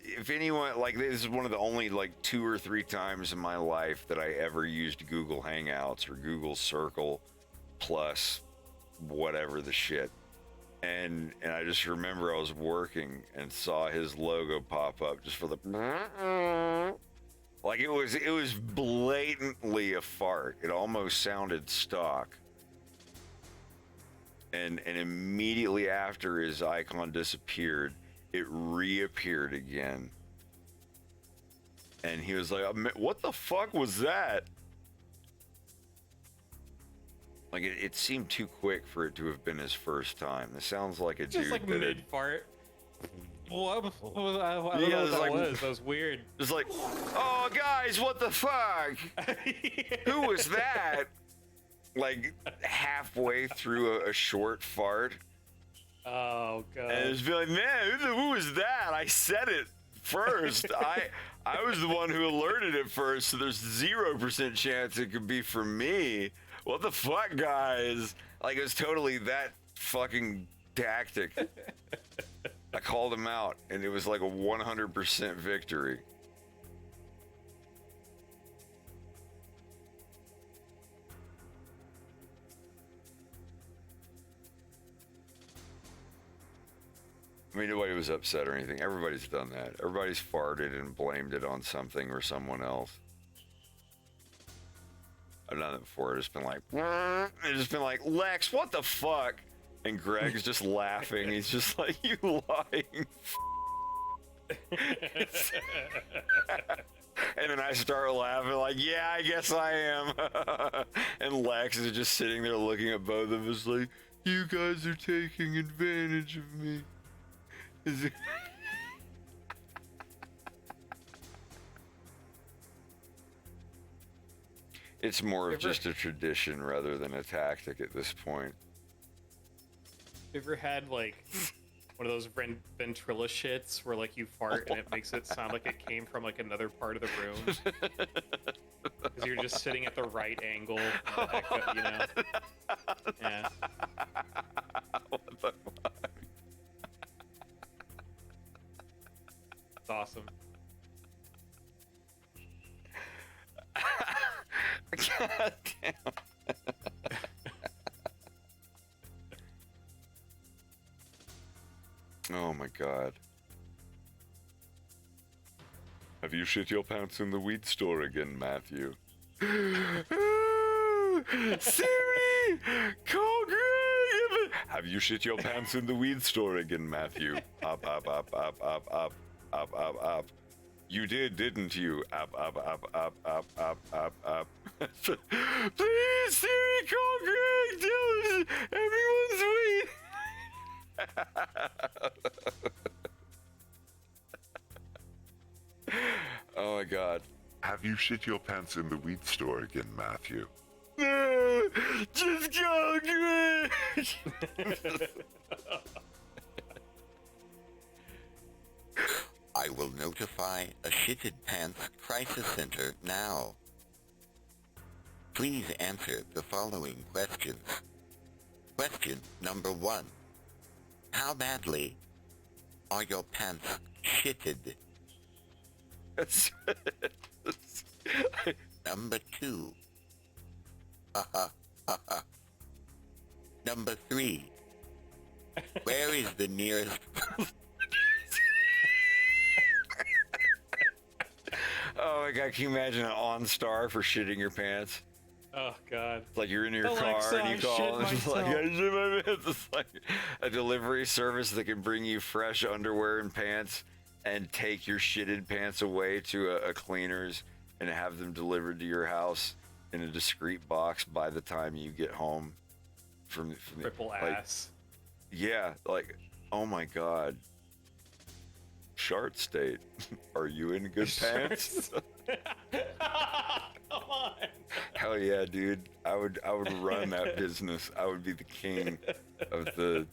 if anyone, like, this is one of the only like 2 or 3 times in my life that I ever used Google Hangouts or Google Circle Plus, whatever the shit. And I just remember I was working and saw his logo pop up just for the like, it was blatantly a fart. It almost sounded stock. And immediately after his icon disappeared, it reappeared again. And he was like, what the fuck was that? Like, it seemed too quick for it to have been his first time. This sounds like a Just dude like that mid-fart. What was, I don't know what like, that was. That was weird. It's like, oh, guys, what the fuck? Who was that? Like, halfway through a short fart. Oh, God. And it's be like, man, who was that? I said it first. I was the one who alerted it first, so there's 0% chance it could be from me. What the fuck, guys? Like, it was totally that fucking tactic. I called him out, and it was like a 100% victory. I mean, nobody was upset or anything. Everybody's done that. Everybody's farted and blamed it on something or someone else. I've done it before. It's been like, it's just been like, Lex, what the fuck? And Greg's just laughing. He's just like, you lying. And then I start laughing like, yeah, I guess I am. And Lex is just sitting there looking at both of us like, you guys are taking advantage of me. Is it? It's more of just a tradition rather than a tactic at this point. You ever had like one of those ventrilo shits where like you fart and it makes it sound like it came from like another part of the room? Because you're just sitting at the right angle, you know? Yeah. What the fuck? It's awesome. God damn. Oh my God. Have you shit your pants in the weed store again, Matthew? Siri! Call Greg! Have you shit your pants in the weed store again, Matthew? Up, up, up, up, up, up, up, up, up. You did, didn't you? Up, up, up, up, up, up, up, up. Please, Siri, call Greg! Tell us everyone's weed! Oh my God. Have you shit your pants in the weed store again, Matthew? No! Just call Greg! I will notify a Shitted Pants Crisis Center now. Please answer the following questions. Question number 1. How badly are your pants shitted? Number 2. Number 3. Where is the nearest... Oh my God, can you imagine an OnStar for shitting your pants? Oh God. It's like you're in your Alexa, car and you call and it's like, myself. I shit my pants. It's like a delivery service that can bring you fresh underwear and pants and take your shitted pants away to a cleaners and have them delivered to your house in a discreet box by the time you get home from Triple like, ass. Yeah, like, oh my God. Shart State, are you in good pants? Come on. Hell yeah, dude. I would run that business. I would be the king of the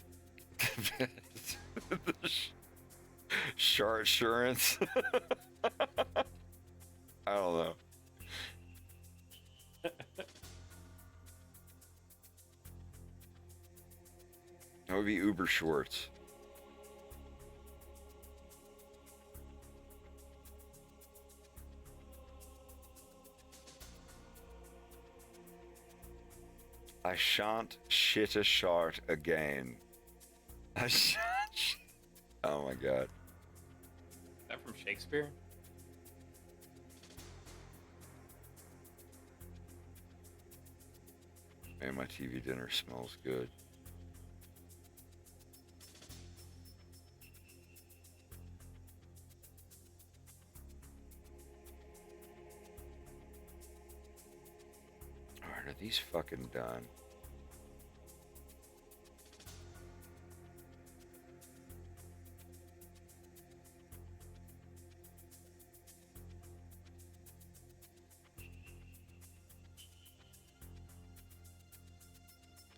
Shart Assurance. I don't know. That would be Uber Shorts. I shan't shit a shart again. I shan't. Oh my god. Is that from Shakespeare? Man, my TV dinner smells good. Alright, are these fucking done?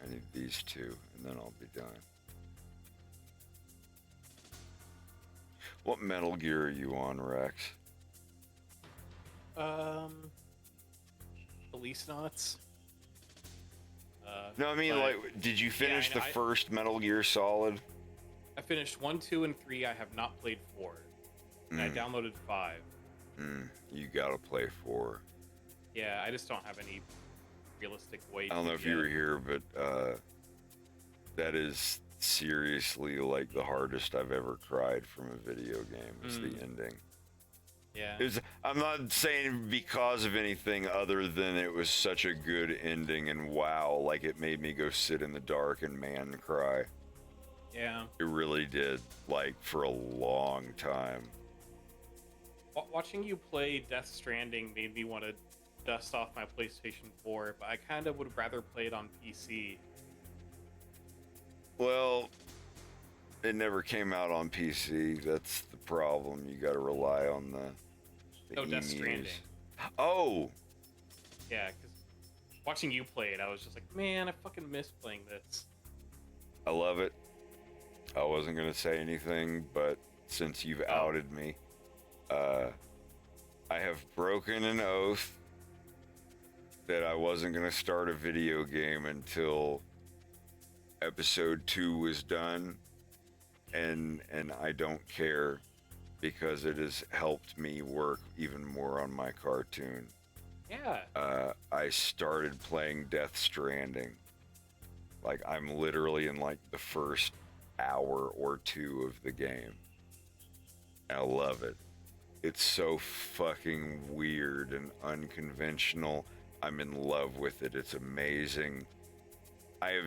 I need these two, and then I'll be done. What Metal Gear are you on, Rex? Police knots. No, I mean, but- like, did you finish Yeah, the first Metal Gear Solid? I finished 1, 2, and 3. I have not played 4. And I downloaded 5. You gotta play 4. Yeah, I just don't have any realistic way I don't know if you were here, but that is seriously like the hardest I've ever cried from a video game. It's the ending. Yeah. I'm not saying because of anything other than it was such a good ending, and wow, like it made me go sit in the dark and man cry. Yeah. It really did, like for a long time. Watching you play Death Stranding made me want to dust off my PlayStation 4, but I kind of would rather play it on PC. Well, it never came out on PC. That's the problem. You got to rely on the No, Death emus. Stranding. Oh, Yeah, because watching you play it, I was just like, man, I fucking miss playing this. I love it. I wasn't gonna say anything, but since you've outed me, I have broken an oath that I wasn't gonna start a video game until episode 2 was done, and I don't care because it has helped me work even more on my cartoon. Yeah. I started playing Death Stranding. Like, I'm literally in like the first hour or 2 of the game. I love it. It's so fucking weird and unconventional. I'm in love with it. It's amazing. I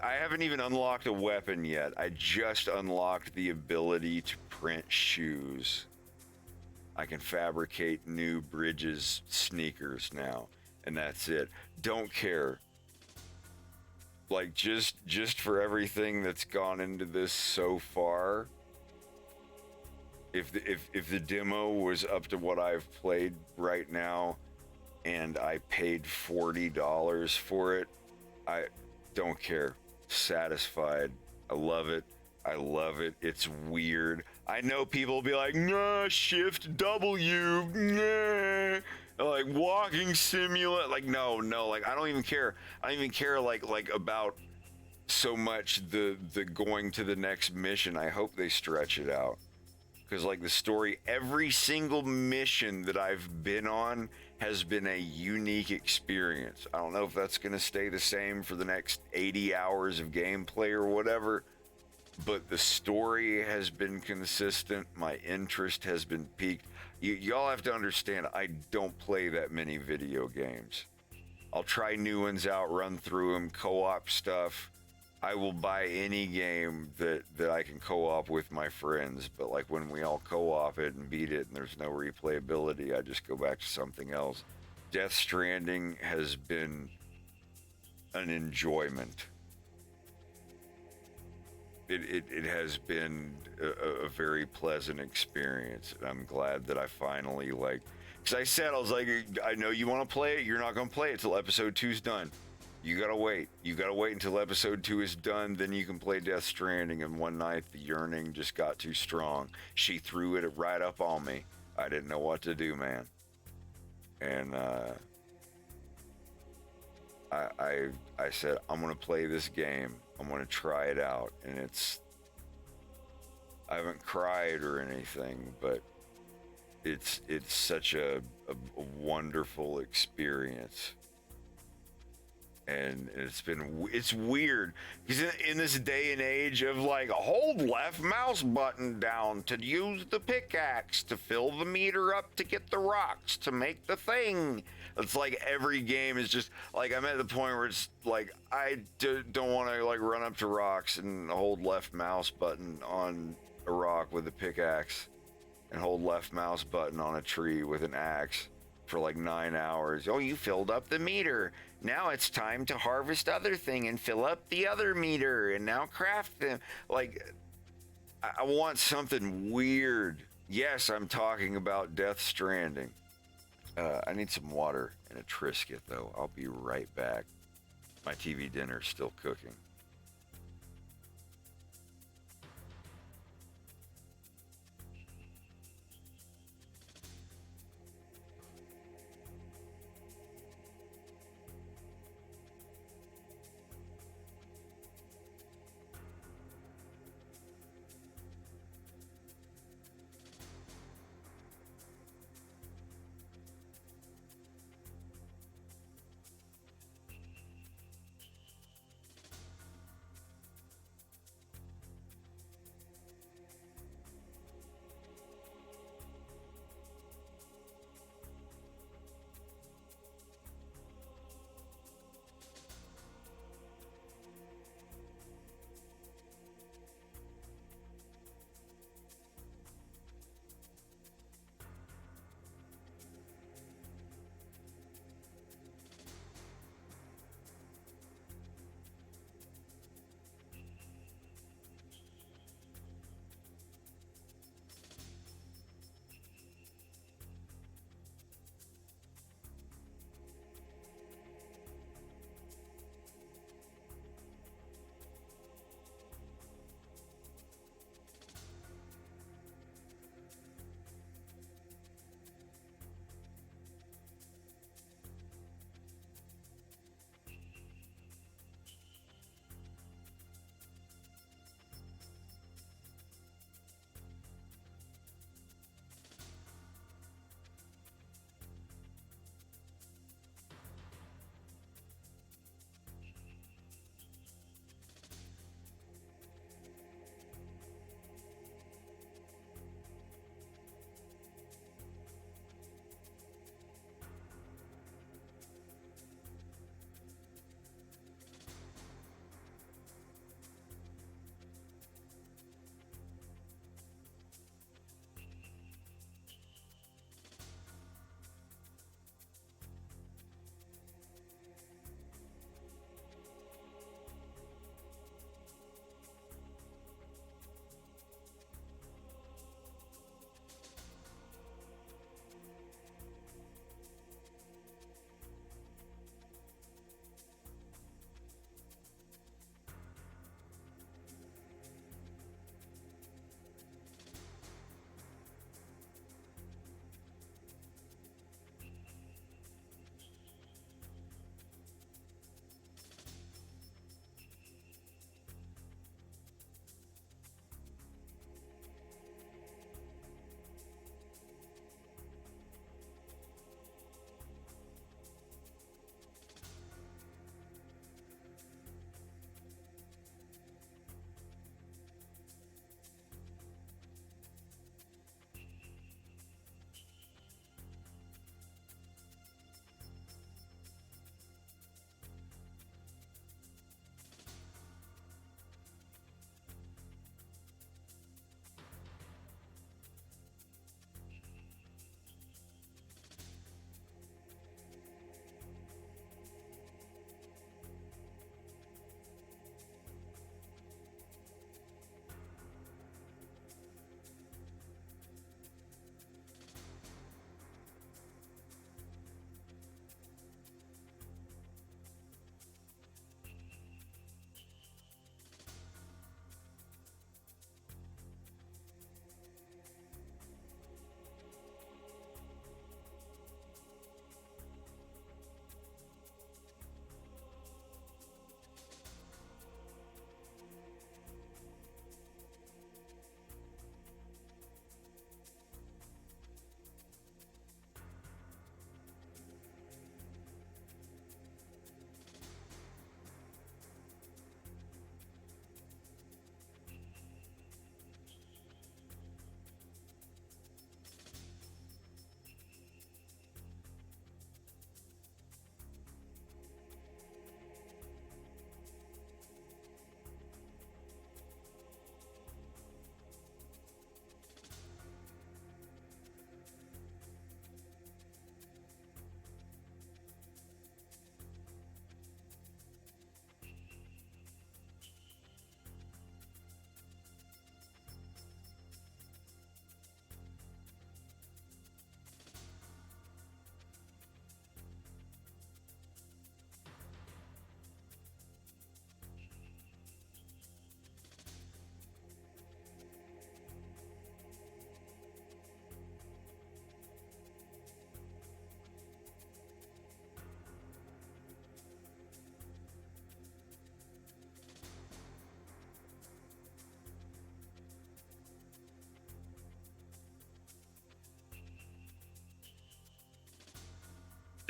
haven't even unlocked a weapon yet. I just unlocked the ability to print shoes. I can fabricate new Bridges sneakers now, and that's it. Don't care. Like, just for everything that's gone into this so far, if the demo was up to what I've played right now, and I paid $40 for it, I don't care. Satisfied. I love it. I love it. It's weird. I know people will be like, nah, shift W, nah. Like walking simulator. Like, no, like I don't even care. I don't even care like about so much the going to the next mission. I hope they stretch it out. Because like the story, every single mission that I've been on has been a unique experience. I don't know if that's going to stay the same for the next 80 hours of gameplay or whatever, but the story has been consistent. My interest has been piqued. Y'all have to understand, I don't play that many video games. I'll try new ones out, run through them, co-op stuff. I will buy any game that I can co-op with my friends, but like when we all co-op it and beat it and there's no replayability, I just go back to something else. Death Stranding has been an enjoyment. It has been a very pleasant experience. And I'm glad that I finally, like, because I said, I was like, I know you want to play it, you're not going to play it till episode 2's done. You gotta wait. You gotta wait until episode 2 is done, then you can play Death Stranding. And one night, the yearning just got too strong. She threw it right up on me. I didn't know what to do, man. And I said, I'm gonna play this game. I'm gonna try it out, and I haven't cried or anything, but it's such a wonderful experience. And it's weird because in this day and age of like, hold left mouse button down to use the pickaxe to fill the meter up to get the rocks to make the thing. It's like every game is just like, I'm at the point where it's like I don't want to like run up to rocks and hold left mouse button on a rock with a pickaxe and hold left mouse button on a tree with an axe for like 9 hours. Oh, you filled up the meter. Now it's time to harvest other thing and fill up the other meter and now craft them. Like, I want something weird. Yes, I'm talking about Death Stranding. I need some water and a Triscuit, though. I'll be right back. My TV dinner's still cooking.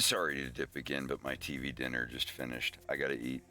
sorry to dip again, but my TV dinner just finished. I gotta eat.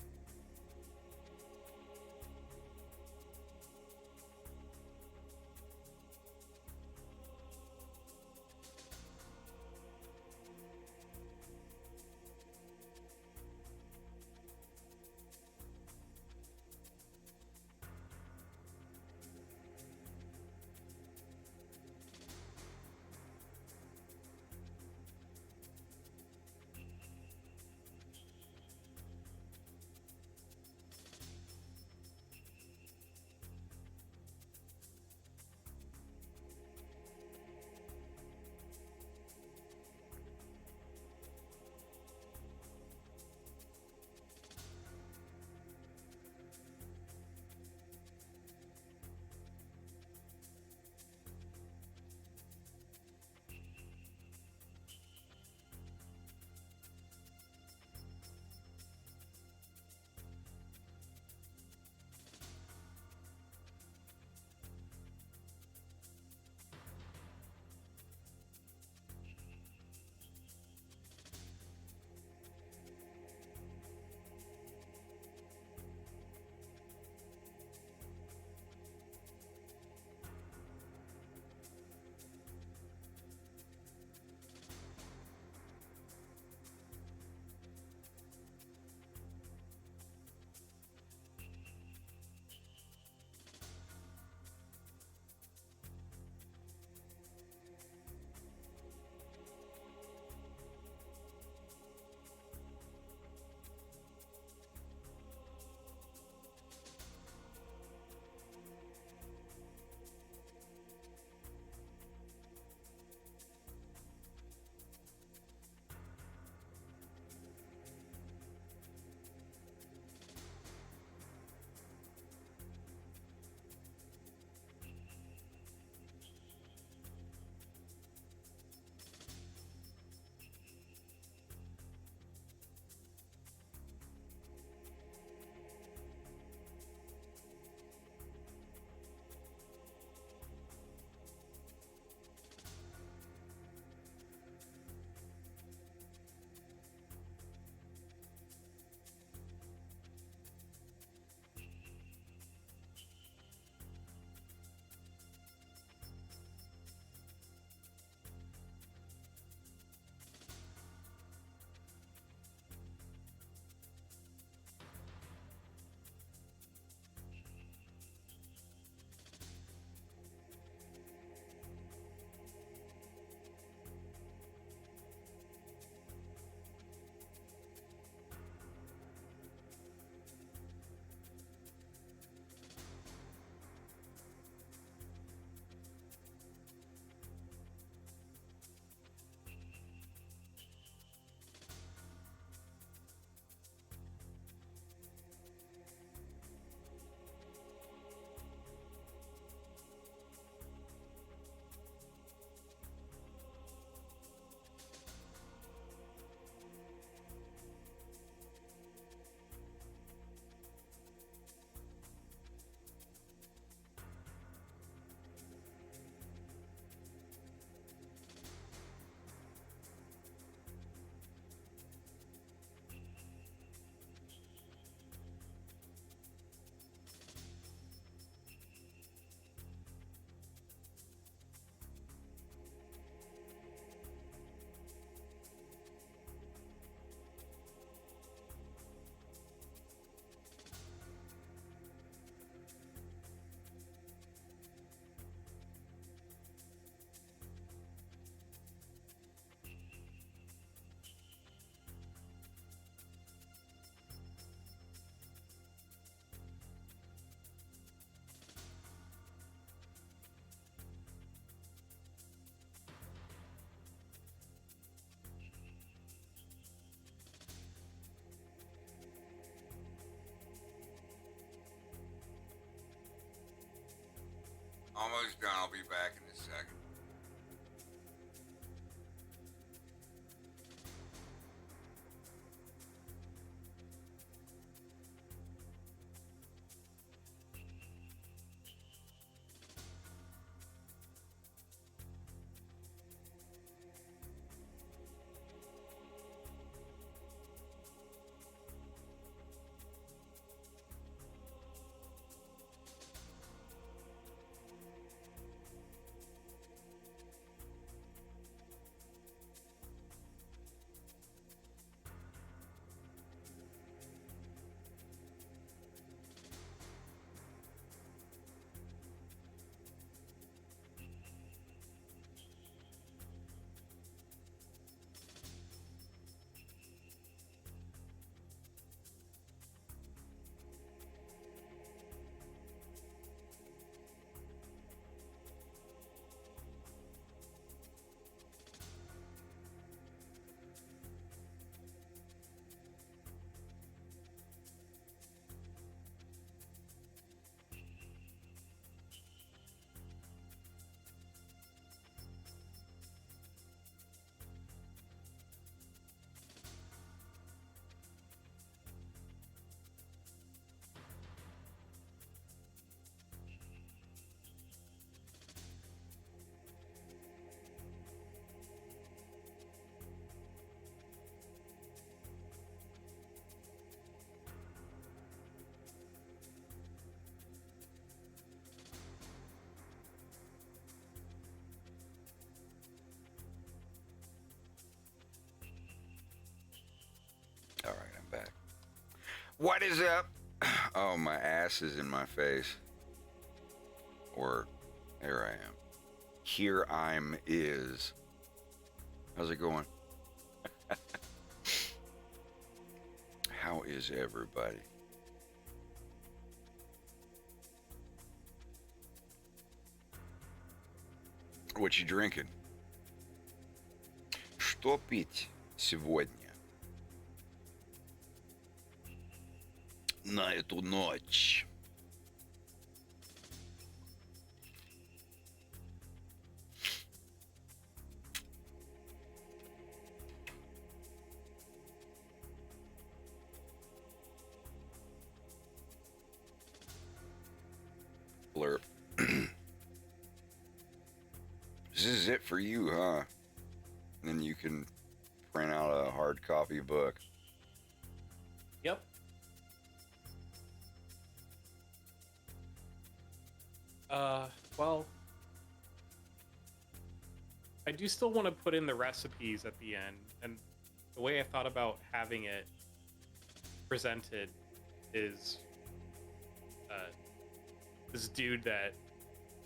Almost done. I'll be back in a second. What is up? Oh, my ass is in my face. Or, there I am. Here I'm is. How's it going? How is everybody? What you drinking? Что пить сегодня? На эту ночь. Blurb. This is it for you, huh? And then you can print out a hard copy book. Yep. Well, I do still want to put in the recipes at the end, and the way I thought about having it presented is this dude that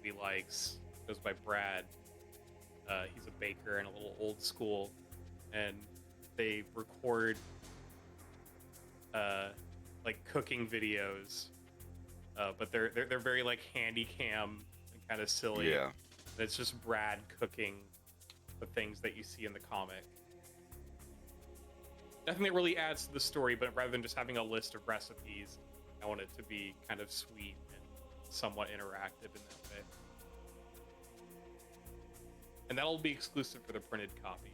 he likes, goes by Brad. He's a baker and a little old school, and they record like cooking videos, but they're very like handy cam and kind of silly. Yeah. And it's just Brad cooking the things that you see in the comic. Nothing that really adds to the story, but rather than just having a list of recipes, I want it to be kind of sweet and somewhat interactive in that way. And that'll be exclusive for the printed copies.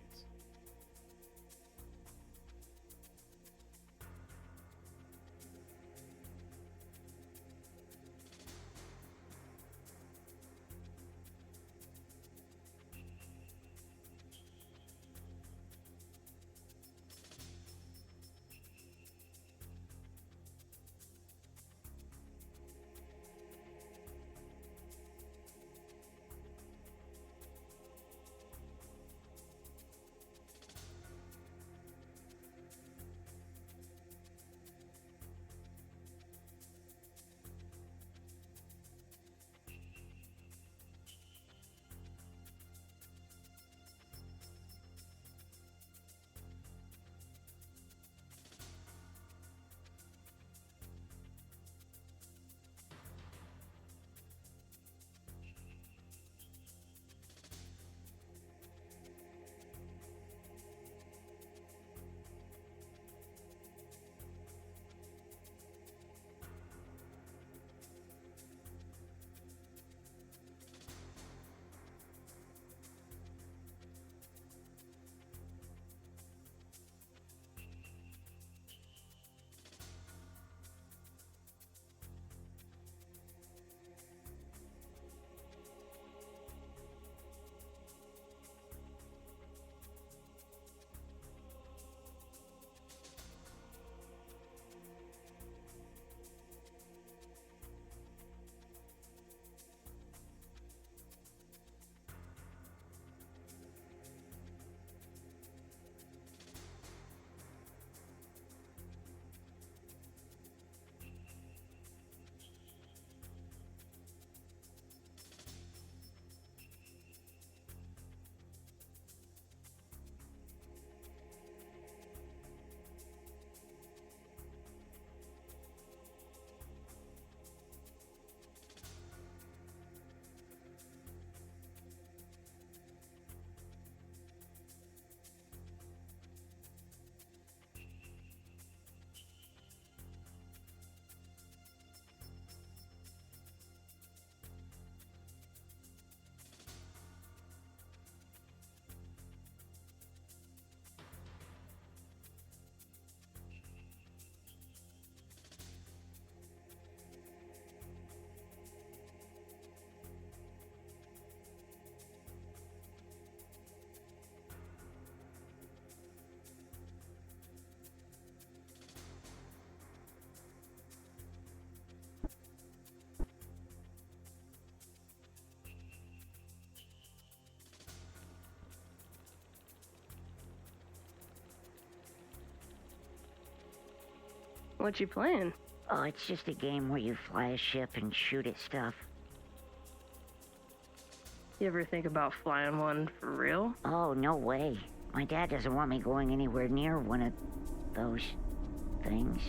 What you playing? Oh, it's just a game where you fly a ship and shoot at stuff. You ever think about flying one for real? Oh, no way. My dad doesn't want me going anywhere near one of those things.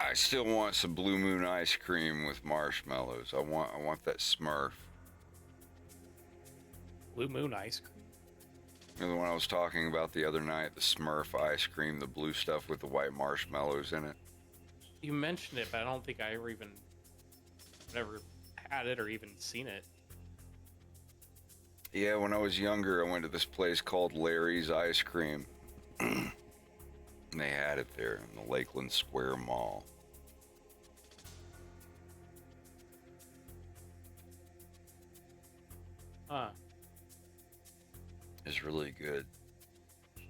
I still want some Blue Moon ice cream with marshmallows. I want that Smurf. Blue Moon ice cream. You know the one I was talking about the other night, the Smurf ice cream, the blue stuff with the white marshmallows in it. You mentioned it, but I don't think I never had it or even seen it. Yeah, when I was younger, I went to this place called Larry's Ice Cream. And they had it there in the Lakeland Square Mall. Huh. It's really good. I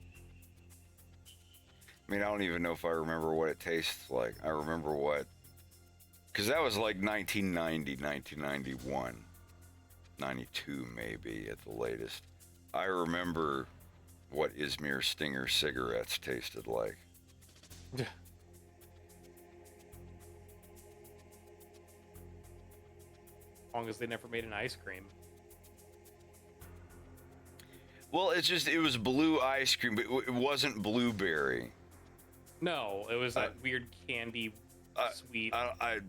mean, I don't even know if I remember what it tastes like. I remember what... Because that was like 1990, 1991. 92 maybe at the latest. I remember what Izmir Stinger cigarettes tasted like. Yeah. As long as they never made an ice cream. Well, it was blue ice cream, but it wasn't blueberry. No, it was that weird candy, sweet. I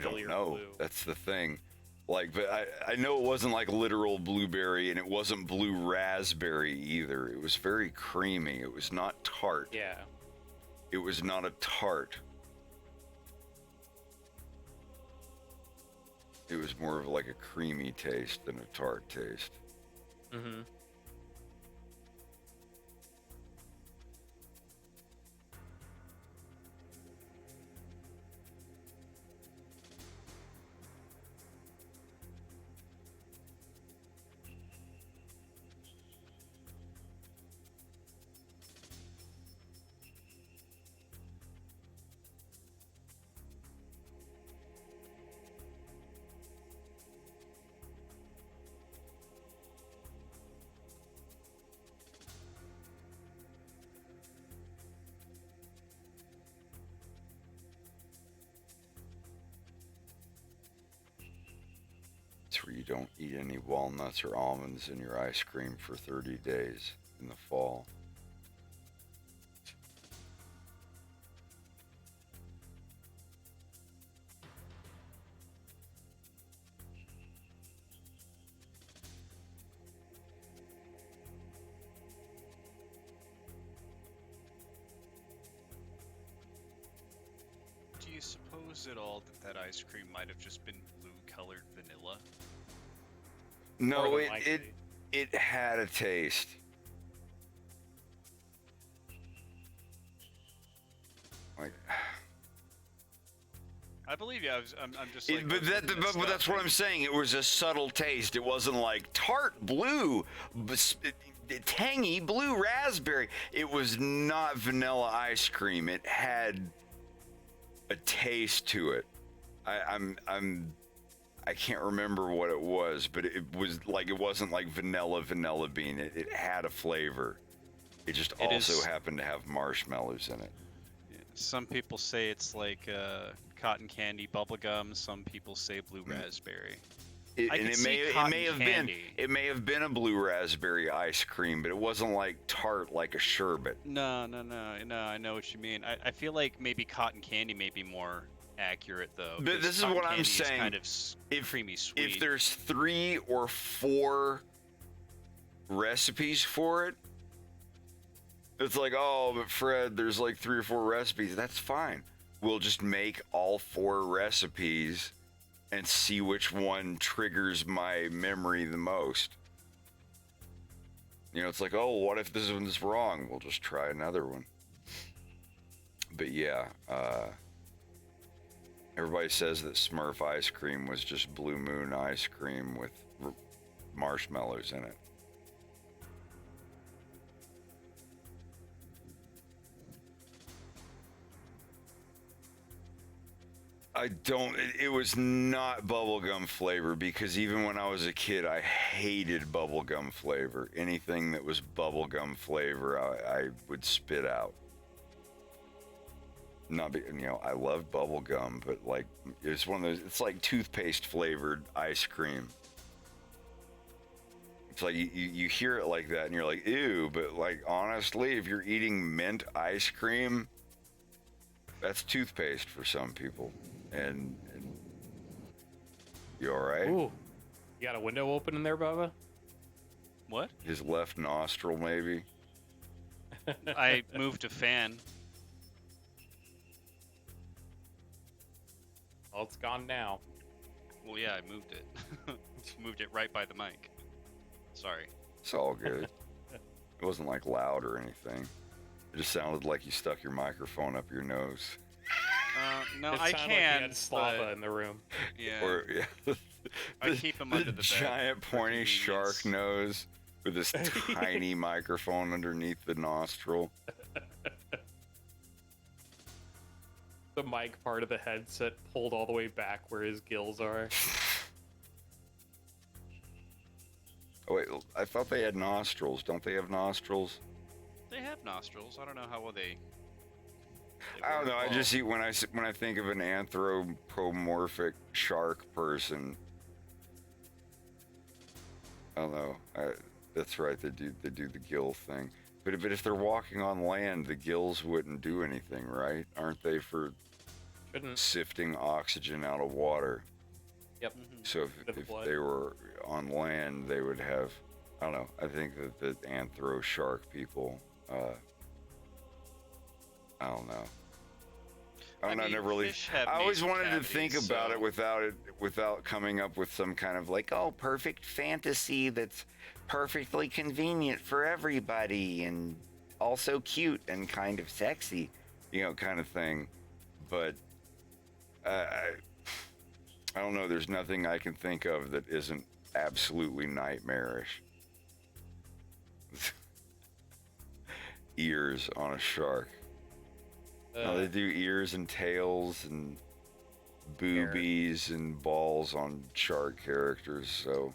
don't know. Blue. That's the thing. Like, but I know it wasn't like literal blueberry, and it wasn't blue raspberry either. It was very creamy. It was not tart. Yeah. It was not a tart. It was more of like a creamy taste than a tart taste. Mm-hmm. It's where you don't eat any walnuts or almonds in your ice cream for 30 days in the fall. Do you suppose at all that ice cream might have just been blue-colored vanilla? No, it had a taste. Like, I believe you. I'm just like, but that's what I'm saying. It was a subtle taste. It wasn't like tart blue, tangy blue raspberry. It was not vanilla ice cream. It had a taste to it. I can't remember what it was, but it was like, it wasn't like vanilla bean. It had a flavor. It just happened to have marshmallows in it. Yeah, some people say it's like cotton candy bubblegum. Some people say blue raspberry. It may have been a blue raspberry ice cream, but it wasn't like tart like a sherbet. No. I know what you mean. I feel like maybe cotton candy may be more accurate though. But this is what I'm saying. Kind of creamy sweet. If there's 3 or 4 recipes for it, it's like, oh, but Fred, there's like 3 or 4 recipes. That's fine. We'll just make all 4 recipes and see which one triggers my memory the most. You know, it's like, oh, what if this one's wrong? We'll just try another one. But yeah, everybody says that Smurf ice cream was just Blue Moon ice cream with marshmallows in it. It was not bubblegum flavor, because even when I was a kid, I hated bubblegum flavor. Anything that was bubblegum flavor, I would spit out. I love bubblegum, but like, it's one of those, it's like toothpaste flavored ice cream. It's like you hear it like that and you're like, ew, but like, honestly, if you're eating mint ice cream, That's toothpaste for some people. And you all right? Ooh, you got a window open in there, Bubba? What? His left nostril, maybe. I moved a fan. Well, it's gone now. Well, yeah, I moved it. Moved it right by the mic. Sorry. It's all good. It wasn't like loud or anything. It just sounded like you stuck your microphone up your nose. No, it I sounded can. Like you had Slava in the room. Yeah. Or I keep him under the bed. Giant pointy shark nose with this tiny microphone underneath the nostril. The mic part of the headset pulled all the way back where his gills are. Oh, wait, I thought they had nostrils. Don't they have nostrils? They have nostrils. I don't know how well they I don't know. I just see when I think of an anthropomorphic shark person. I don't know. That's right. They do the gill thing. But if they're walking on land, the gills wouldn't do anything, right? Aren't they for sifting oxygen out of water? Yep. So if they were on land, they would have. I don't know. I think that the anthro shark people. I don't know. I never really. I always wanted to think about it without coming up with some kind of like, oh, perfect fantasy that's perfectly convenient for everybody and also cute and kind of sexy, kind of thing. But I don't know. There's nothing I can think of that isn't absolutely nightmarish. Ears on a shark. No, they do ears and tails and boobies and balls on shark characters, so,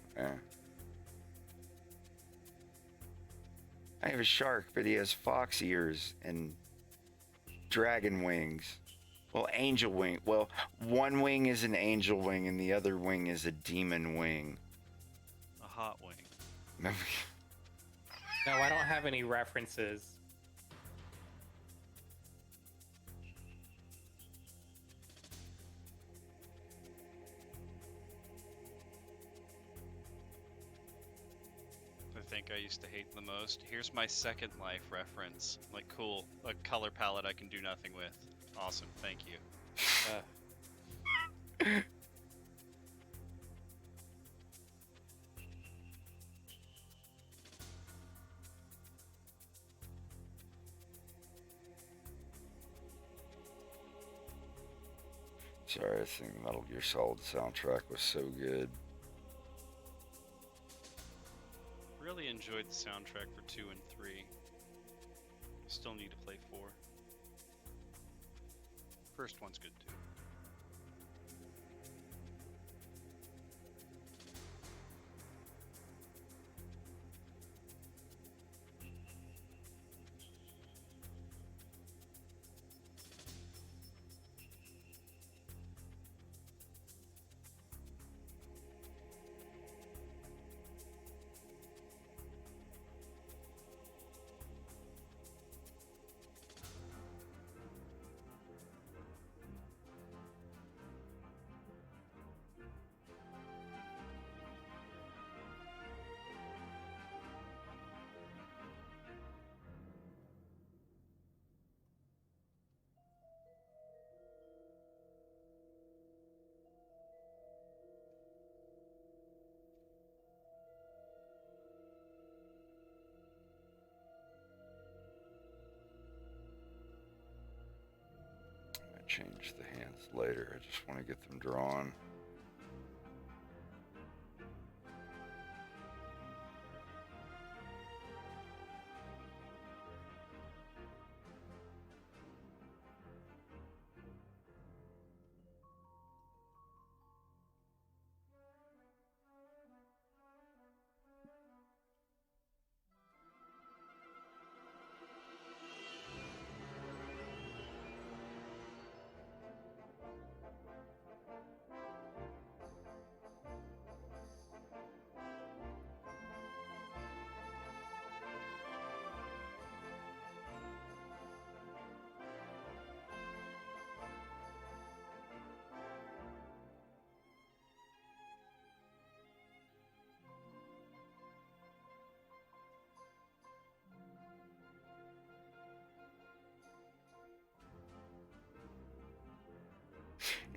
I have a shark, but he has fox ears and dragon wings. Well, angel wing. Well, one wing is an angel wing and the other wing is a demon wing. A hot wing. No, I don't have any references. I think I used to hate the most. Here's my Second Life reference. Like, cool. A color palette I can do nothing with. Awesome. Thank you. Sorry, I think the Metal Gear Solid soundtrack was so good. Really enjoyed the soundtrack for 2 and 3. Still need to play 4. First one's good too. Change the hands later. I just want to get them drawn.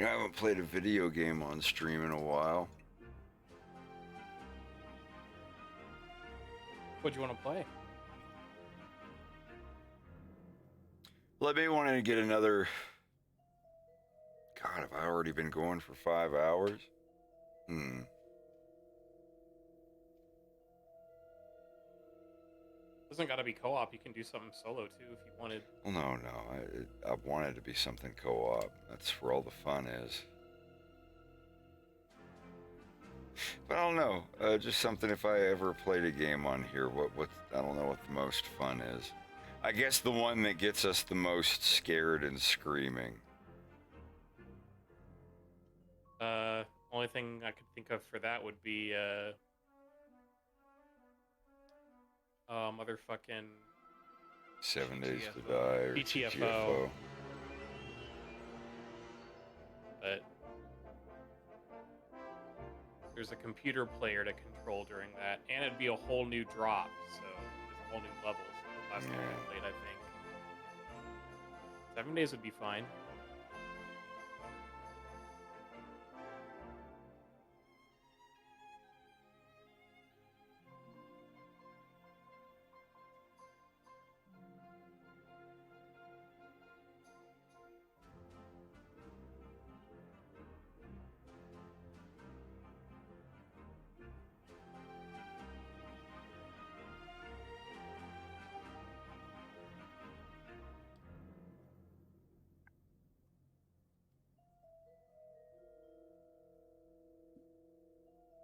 I haven't played a video game on stream in a while. What'd you want to play? Well, I may want to get another... God, have I already been going for 5 hours? Doesn't gotta be co-op. You can do something solo too if you wanted. Well, no. I wanted to be something co-op. That's where all the fun is. But I don't know. Just something if I ever played a game on here, what I don't know what the most fun is. I guess the one that gets us the most scared and screaming. Only thing I could think of for that would be motherfucking 7 Days to GTFO. Die or GTFO. GTFO. But there's a computer player to control during that, and it'd be a whole new drop, so there's a whole new level. So last time I played, I think 7 days would be fine.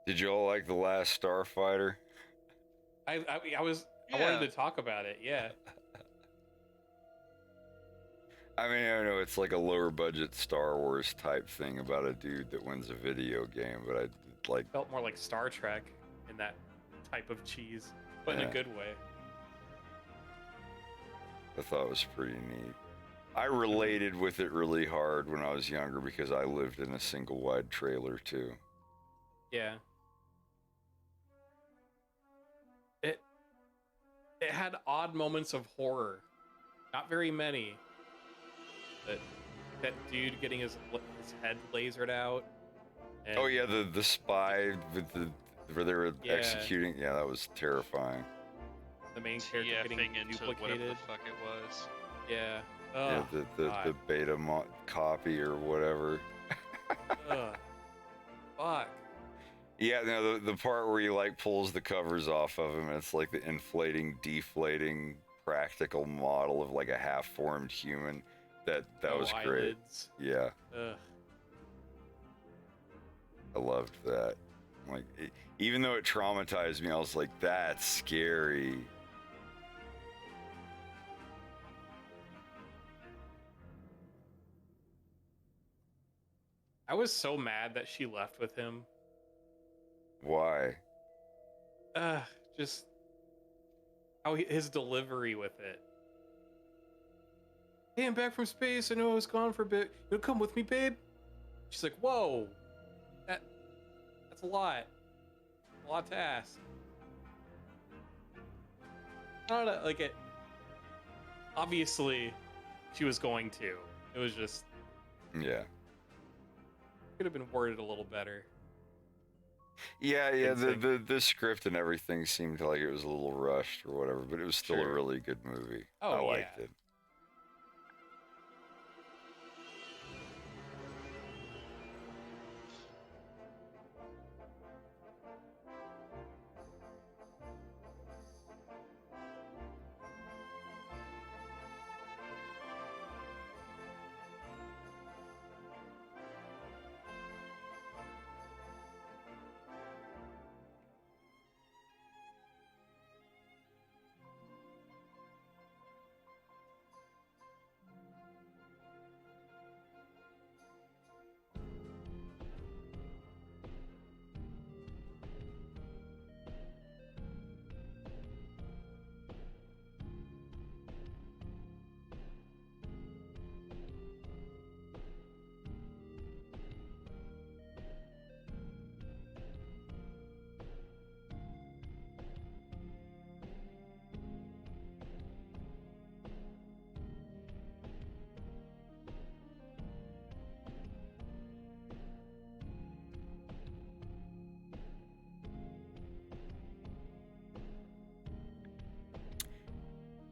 Did you all like The Last Starfighter? I wanted to talk about it. Yeah. I mean, I know it's like a lower budget Star Wars type thing about a dude that wins a video game, but I like Felt more like Star Trek in that type of cheese, but in a good way. I thought it was pretty neat. I related with it really hard when I was younger because I lived in a single wide trailer too. Yeah. It had odd moments of horror. Not very many. That dude getting his head lasered out. And Oh yeah, the spy with the where they were Yeah. executing. Yeah, that was terrifying. the main character getting into whatever duplicated. the fuck it was. Yeah. Yeah, Oh, the beta copy or whatever. Ugh. Fuck. Yeah, no, the part where he like pulls the covers off of him, and it's like the inflating, deflating, practical model of like a half-formed human. That No was great. eyelids. Yeah, Ugh. I loved that. Like, even though it traumatized me, I was like, that's scary. I was so mad that she left with him. Why? Just how his delivery with it. Hey, I'm back from space. I know I was gone for a bit. You'll come with me, babe? She's like, whoa. That's a lot. A lot to ask. I don't know, like it. Obviously, she was going to. It was just Yeah. could have been worded a little better. Yeah, the script and everything seemed like it was a little rushed or whatever, but it was still a really good movie. Oh, I liked yeah. it.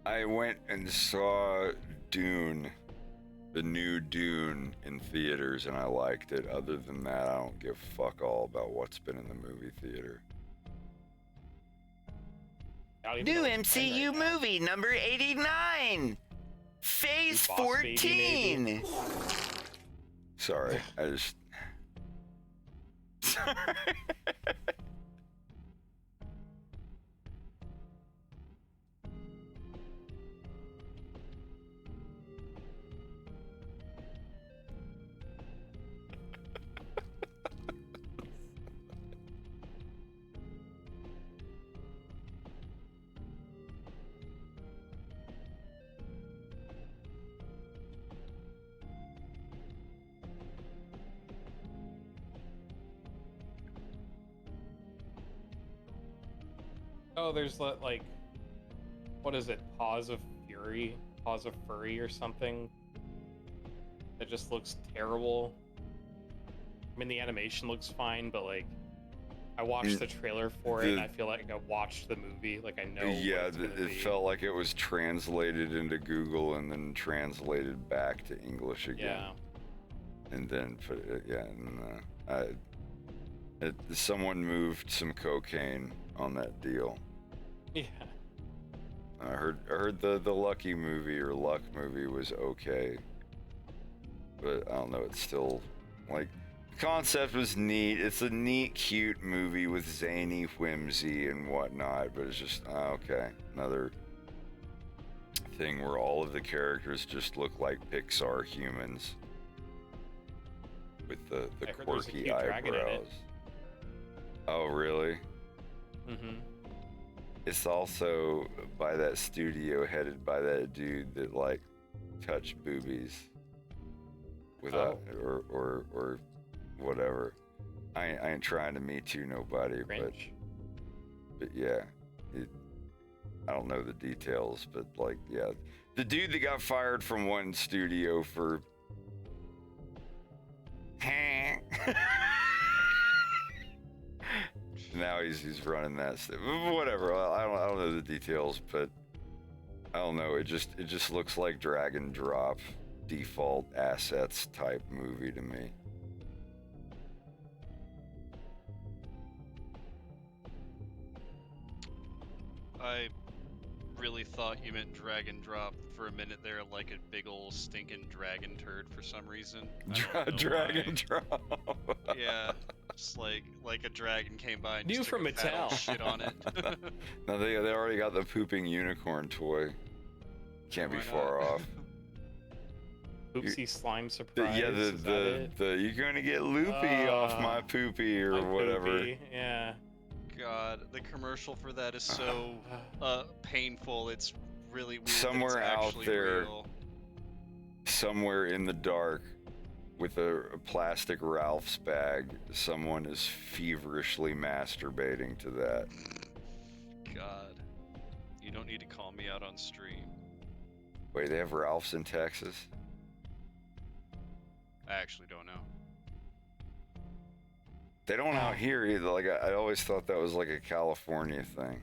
I went and saw Dune, the new Dune, in theaters, and I liked it. Other than that, I don't give fuck all about what's been in the movie theater. New MCU movie number 89, Phase 14. Sorry, I just. Sorry. Oh, there's like, what is it? Paws of Fury? Paws of Furry or something? That just looks terrible. I mean, the animation looks fine, but like, I watched the trailer for it, and I feel like I watched the movie. Like, I know. Yeah, it felt like it was translated into Google and then translated back to English again. Yeah. And then put it, someone moved some cocaine on that deal. Yeah. I heard the Lucky movie or Luck movie was okay, but I don't know. It's still like the concept was neat. It's a neat, cute movie with zany whimsy and whatnot, but it's just okay. Another thing where all of the characters just look like Pixar humans with the quirky eyebrows. Oh, really? Mm-hmm. It's also by that studio headed by that dude that like touched boobies without or whatever. I ain't trying to Me Too nobody, but yeah, I don't know the details, but like yeah, the dude that got fired from one studio for. Now he's running that stuff. Whatever. I don't know the details, but I don't know. It just looks like drag and drop default assets type movie to me. I really thought you meant drag and drop for a minute there, like a big ol' stinking dragon turd for some reason. Drag and drop. Yeah, just like a dragon came by and New just from took a fat old Mattel. shit on it. No, they already got the pooping unicorn toy. Can't be far off. Oopsie slime surprise. Yeah, is that it? you're gonna get loopy off my poopy or My whatever. poopy, yeah. God, the commercial for that is so painful. It's really weird. Somewhere that it's out actually there, real. somewhere in the dark, with a plastic Ralph's bag, someone is feverishly masturbating to that. God, you don't need to call me out on stream. Wait, they have Ralph's in Texas? I actually don't know. They don't out here either. Like I always thought that was like a California thing.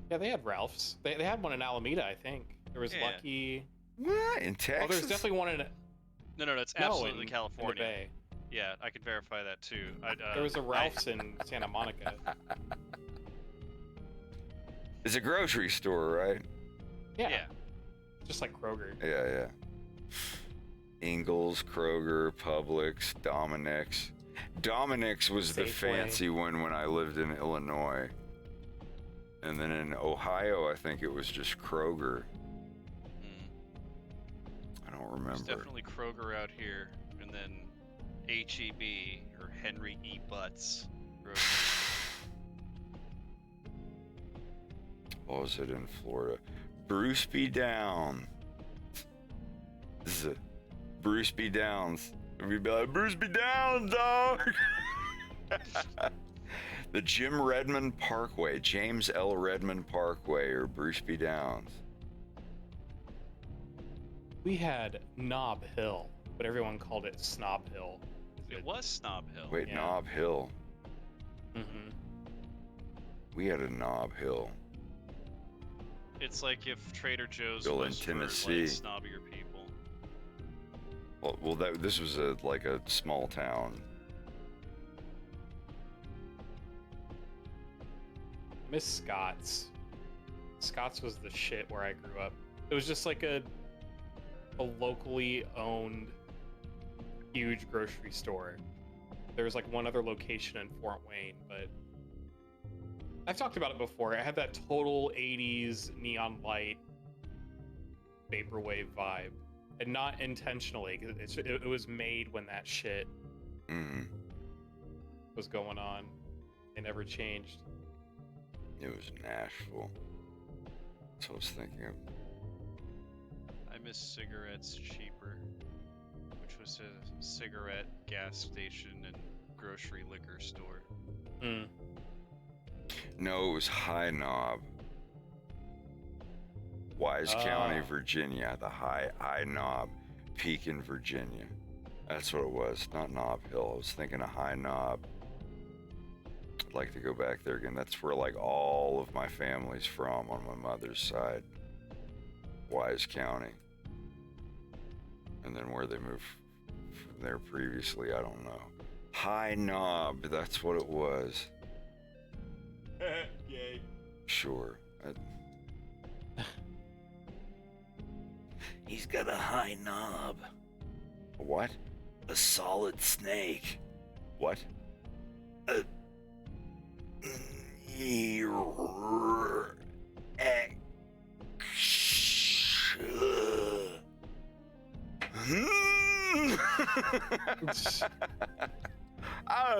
Yeah, they had Ralph's. They had one in Alameda, I think. There was Lucky. What? In Texas? Oh, there's definitely one in. No, that's absolutely in California. the Bay. Yeah, I can verify that too. There was a Ralph's in Santa Monica. It's a grocery store, right? Yeah. Just like Kroger. Yeah. Ingles, Kroger, Publix, Dominick's. Dominick's was the Safeway. fancy one when I lived in Illinois. And then in Ohio, I think it was just Kroger. I don't remember. There's definitely Kroger out here, and then H-E-B, or Henry E. Butts. What was it in Florida? Bruce B. Down. Bruce B. Downs. We'd be like, Bruce B. Downs, dog! The Jim Redmond Parkway, James L. Redmond Parkway, or Bruce B. Downs. We had Knob Hill, but everyone called it Snob Hill. It was Snob Hill. Wait, Yeah. Knob Hill. Mm-hmm. We had a Knob Hill. It's like if Trader Joe's Still in was for Tennessee. like snobbier people. Well, this was like a small town. I miss Scott's. Scott's was the shit where I grew up. It was just like a locally owned huge grocery store. There was like one other location in Fort Wayne, but I've talked about it before. It had that total 80s neon light vaporwave vibe, and not intentionally. It was made when that shit was going on. It never changed. It was Nashville. That's what I was thinking of. I miss Cigarettes Cheaper, which was a cigarette gas station and grocery liquor store. No, it was High Knob. Wise County, Virginia. The High Knob. Pekin, Virginia. That's what it was, not Knob Hill. I was thinking of High Knob. I'd like to go back there again. That's where like all of my family's from on my mother's side. Wise County. And then where they moved from there previously, I don't know. High Knob, that's what it was. Yay. Sure. He's got a high knob. What? A solid snake. What? Oh,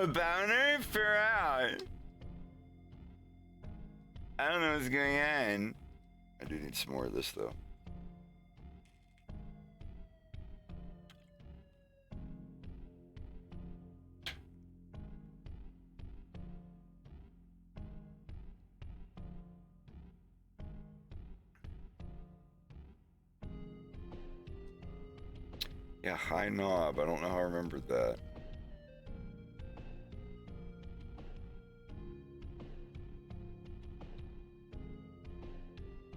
boner for out. I don't know what's going on. I do need some more of this though. Yeah, High Knob. I don't know how I remembered that.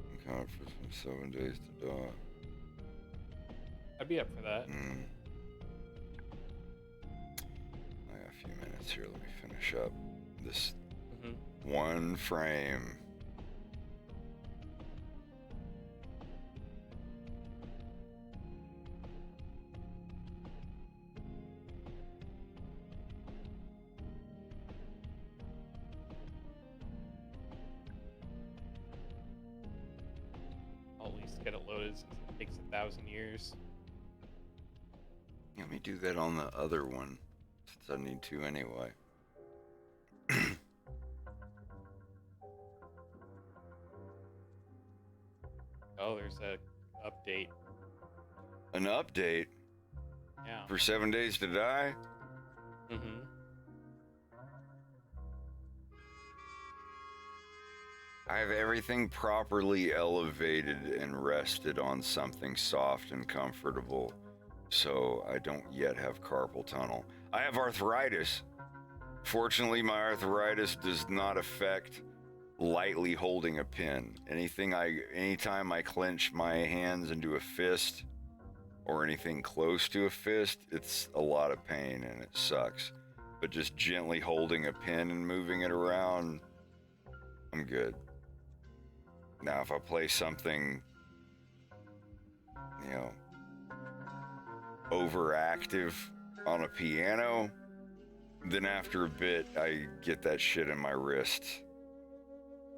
I'm counting for some 7 days to die. I'd be up for that. I got a few minutes here. Let me finish up this one frame. I'll at least get it loaded since it takes 1,000 years. Let me do that on the other one, since I need to anyway. Oh, there's a update. An update? Yeah. For 7 days to die? I have everything properly elevated and rested on something soft and comfortable, so I don't yet have carpal tunnel. I have arthritis. Fortunately, my arthritis does not affect lightly holding a pen. Anytime I clench my hands into a fist or anything close to a fist, it's a lot of pain and it sucks. But just gently holding a pen and moving it around, I'm good. Now, if I play something, overactive on a piano, then after a bit, I get that shit in my wrist.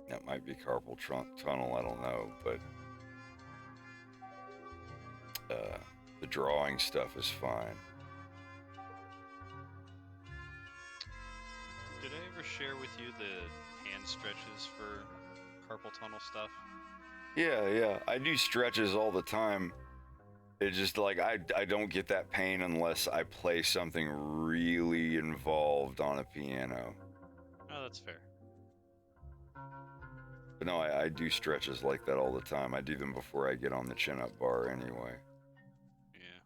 That might be carpal tunnel, I don't know, but the drawing stuff is fine. Did I ever share with you the hand stretches for carpal tunnel stuff? Yeah, I do stretches all the time. It's just like I don't get that pain unless I play something really involved on a piano. Oh, that's fair. But no, I do stretches like that all the time. I do them before I get on the chin-up bar anyway. Yeah.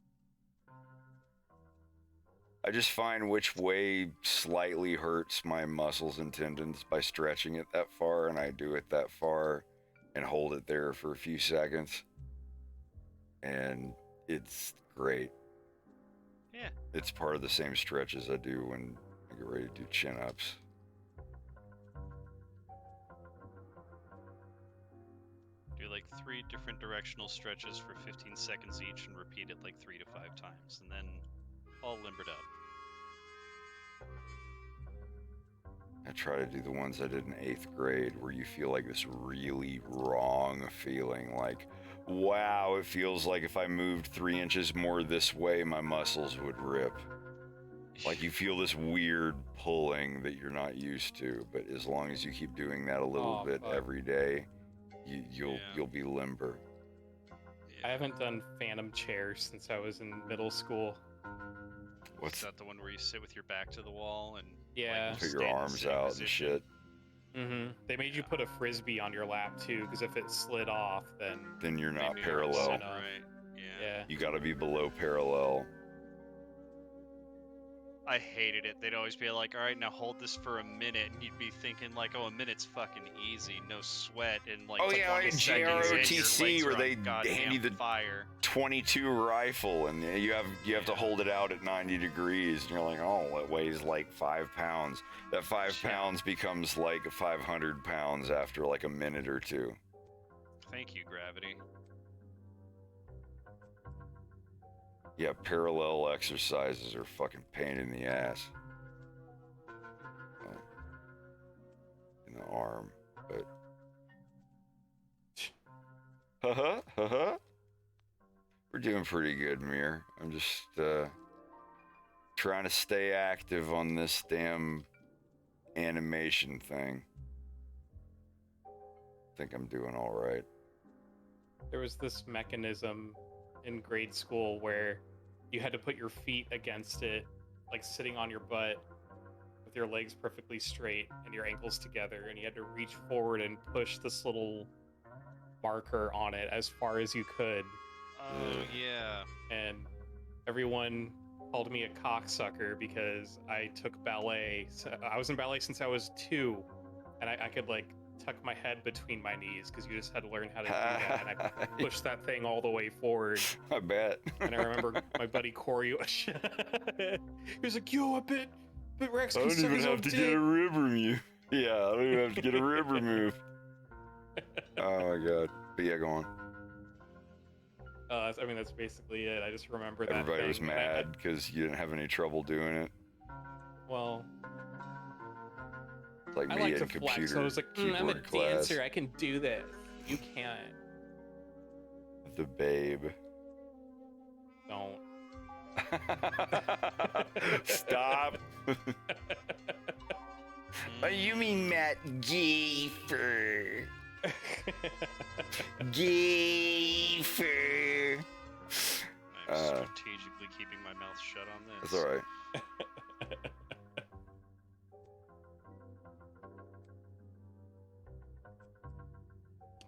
I just find which way slightly hurts my muscles and tendons by stretching it that far, and I do it that far. and hold it there for a few seconds. And it's great. Yeah. It's part of the same stretches I do when I get ready to do chin-ups. Do like 3 different directional stretches for 15 seconds each and repeat it like 3 to 5 times, and then all limbered up. I try to do the ones I did in 8th grade where you feel like this really wrong feeling, like, wow, it feels like if I moved 3 inches more this way, my muscles would rip. Like you feel this weird pulling that you're not used to, but as long as you keep doing that a little bit every day, you'll be limber. I haven't done phantom chairs since I was in middle school. Is that the one where you sit with your back to the wall and yeah, put your arms out and shit? Mm-hmm. They made you put a frisbee on your lap too, because if it slid off, then you're not parallel. Right. Yeah. You got to be below parallel. I hated it. They'd always be like, all right, now hold this for a minute. And you'd be thinking like, oh, a minute's fucking easy. No sweat. And like, Oh yeah, like JROTC where they hand you the fire. 22 rifle and you have to hold it out at 90 degrees. And you're like, oh, it weighs like 5 pounds. That 5 pounds becomes like 500 pounds after like a minute or two. Thank you, gravity. Yeah, parallel exercises are fucking pain in the ass. Oh. In the arm, but... Haha. We're doing pretty good, Mir. I'm just, trying to stay active on this damn animation thing. I think I'm doing all right. There was this mechanism in grade school where you had to put your feet against it, like sitting on your butt with your legs perfectly straight and your ankles together, and you had to reach forward and push this little marker on it as far as you could. Oh, yeah. And everyone called me a cocksucker because I took ballet. So I was in ballet since I was 2, and I could like tuck my head between my knees because you just had to learn how to do that, and I pushed that thing all the way forward. I bet. And I remember my buddy Corey, he was like, yo, I bet Rex I can don't suck even his have own to dick. get a rib removed. Yeah, I don't even have to get a rib removed. Oh my god. But yeah, go on. I mean, that's basically it. I just remember that Everybody thing, was mad because you didn't have any trouble doing it. Well, It's like I me like in to computer flex. So I was like, I'm a keyboard class. dancer. I can do this. You can't. The babe. Don't. Stop. Oh, you mean Matt Giefer? Giefer. I'm strategically keeping my mouth shut on this. That's alright.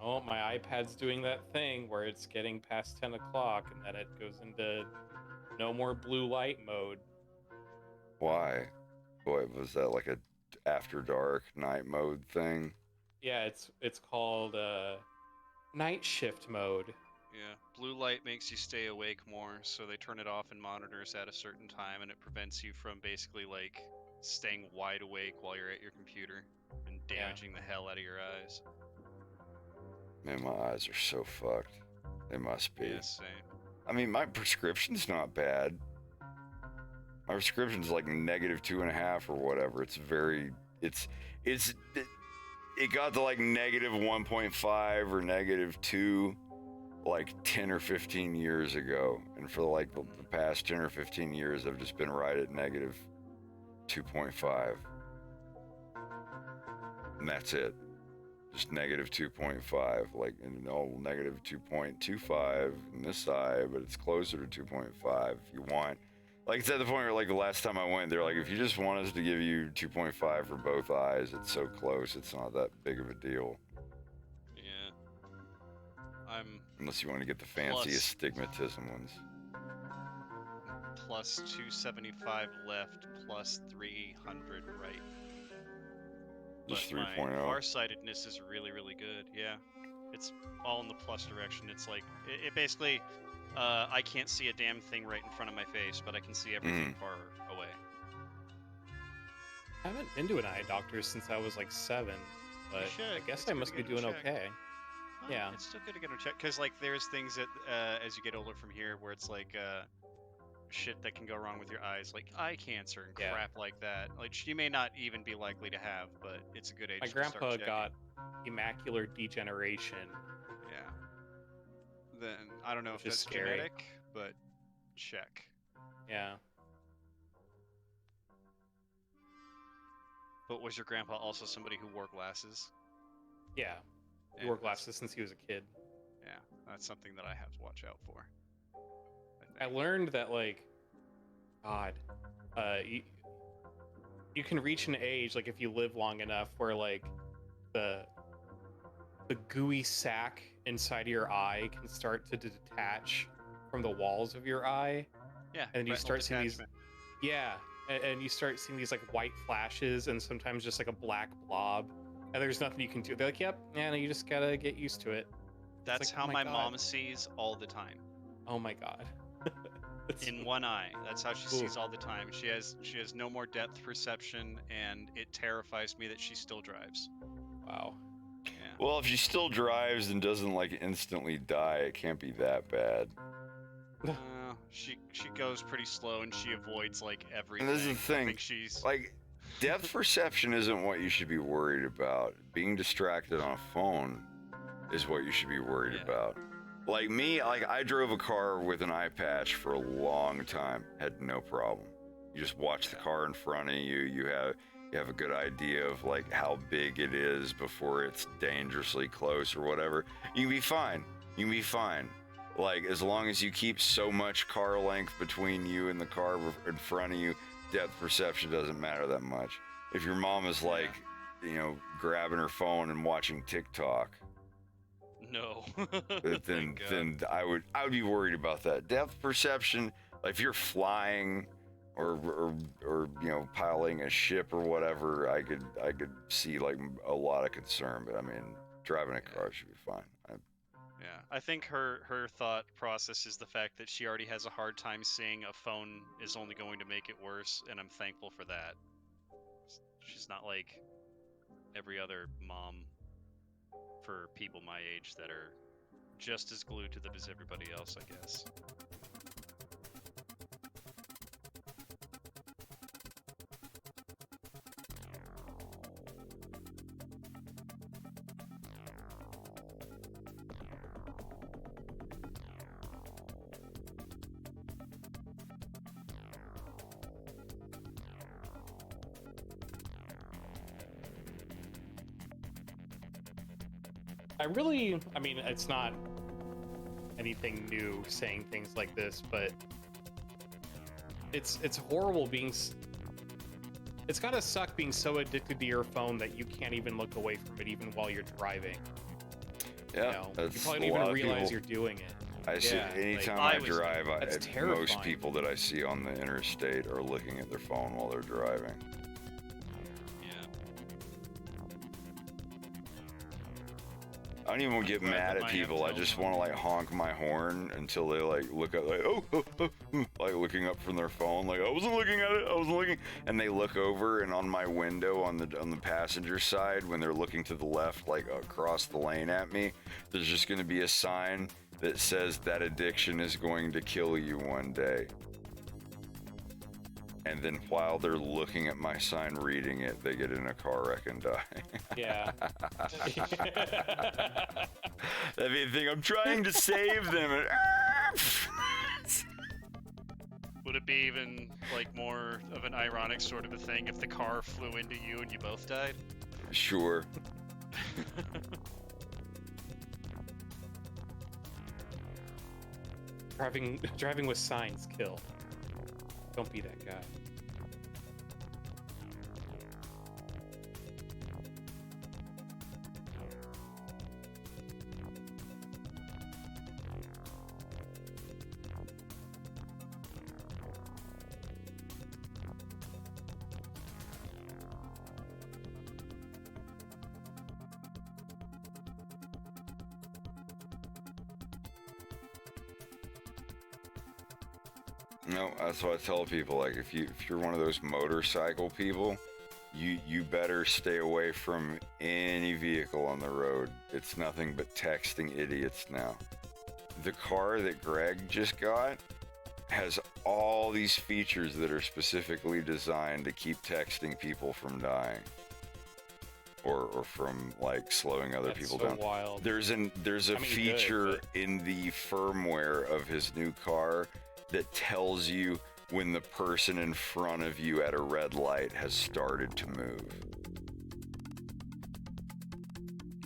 Oh, my iPad's doing that thing where it's getting past 10 o'clock and then it goes into no more blue light mode. Why? What was that, like a after dark night mode thing? Yeah, it's called night shift mode. Yeah, blue light makes you stay awake more, so they turn it off in monitors at a certain time, and it prevents you from basically like staying wide awake while you're at your computer and damaging the hell out of your eyes. Man, my eyes are so fucked. They must be. Yeah, same. I mean, my prescription's not bad. My prescription's like -2.5 or whatever. It's very, it got to like -1.5 or -2 like 10 or 15 years ago. And for like the past 10 or 15 years, I've just been right at -2.5. And that's it. Just -2.5, like, and no, -2.25 on this side, but it's closer to 2.5 if you want. Like, it's at the point where, like, the last time I went, they're like, if you just want us to give you 2.5 for both eyes, it's so close, it's not that big of a deal. Yeah. Unless you want to get the fancy astigmatism ones. Plus 275 left, plus 300 right. Just But 3.0. my farsightedness is really, really good, yeah. It's all in the plus direction. It's like it basically, I can't see a damn thing right in front of my face, but I can see everything far away. I haven't been to an eye doctor since I was like 7, but I guess I must be doing okay. Yeah. It's still good to get a check because like there's things that as you get older from here where it's like shit that can go wrong with your eyes, like eye cancer and crap like that. Like you may not even be likely to have, but it's a good age. My to start grandpa checking. got macular degeneration. Yeah. Then I don't know if Which is that's scary. genetic, but check. Yeah. But was your grandpa also somebody who wore glasses? Yeah. He wore glasses since he was a kid. Yeah, that's something that I have to watch out for. I learned that, like, God, you can reach an age, like, if you live long enough, where, like, the gooey sac inside of your eye can start to detach from the walls of your eye. Yeah, And you retinal start seeing these... detachment. Yeah, and you start seeing these, like, white flashes and sometimes just, like, a black blob. And there's nothing you can do. They're like, yep, yeah, you just gotta get used to it. That's like, how oh my God. mom sees all the time. Oh my God. In one eye. That's how she sees all the time. She has no more depth perception, and it terrifies me that she still drives. Wow. Yeah. Well, if she still drives and doesn't like instantly die, it can't be that bad. She goes pretty slow and she avoids like everything. And this is the I thing, think she's like, depth perception isn't what you should be worried about. Being distracted on a phone is what you should be worried about. Like me, like I drove a car with an eye patch for a long time, had no problem. You just watch the car in front of you. You have a good idea of like how big it is before it's dangerously close or whatever. You can be fine. You can be fine. Like as long as you keep so much car length between you and the car in front of you, depth perception doesn't matter that much. If your mom is like, you know, grabbing her phone and watching TikTok, no. then I would be worried about that. Depth perception, like if you're flying or you know, piloting a ship or whatever, I could see like a lot of concern, but I mean, driving a car should be fine. Yeah, I think her thought process is the fact that she already has a hard time seeing a phone is only going to make it worse, and I'm thankful for that. She's not like every other mom for people my age that are just as glued to them as everybody else, I guess. I mean, it's not anything new saying things like this, but it's horrible being... It's gotta suck being so addicted to your phone that you can't even look away from it even while you're driving. Yeah, you know? that's You probably a don't lot even of realize people. you're doing it. I see anytime like, I drive, that's most terrifying. people that I see on the interstate are looking at their phone while they're driving. I don't even get mad at people. I just want to like honk my horn until they like look up, like like looking up from their phone, like I wasn't looking at it, I wasn't looking, and they look over, and on my window on the passenger side, when they're looking to the left, like across the lane at me, there's just going to be a sign that says that addiction is going to kill you one day. And then while they're looking at my sign reading it, they get in a car wreck and die. Yeah. That'd be the thing. I'm trying to save them. Would it be even like more of an ironic sort of a thing if the car flew into you and you both died? Sure. Driving with signs kill. Don't be that guy. No, that's what I tell people. Like, if you're one of those motorcycle people, you better stay away from any vehicle on the road. It's nothing but texting idiots now. The car that Greg just got has all these features that are specifically designed to keep texting people from dying. Or from like slowing other people down. Wild. There's a feature in the firmware of his new car that tells you when the person in front of you at a red light has started to move.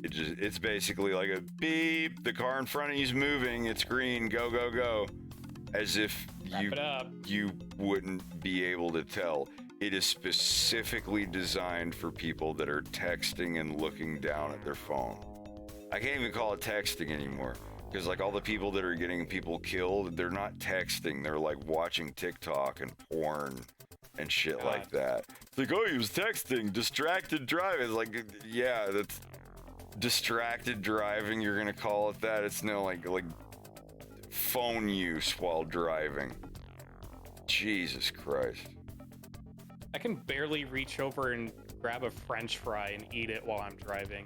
It's basically like a beep, the car in front of you's moving, it's green, go, go, go. As if you wouldn't be able to tell. It is specifically designed for people that are texting and looking down at their phone. I can't even call it texting anymore, because like all the people that are getting people killed, they're not texting, they're like watching TikTok and porn and shit like that. It's like, oh, he was texting, distracted driving. It's like, yeah, that's distracted driving, you're gonna call it that? It's no like phone use while driving. Jesus Christ. I can barely reach over and grab a French fry and eat it while I'm driving.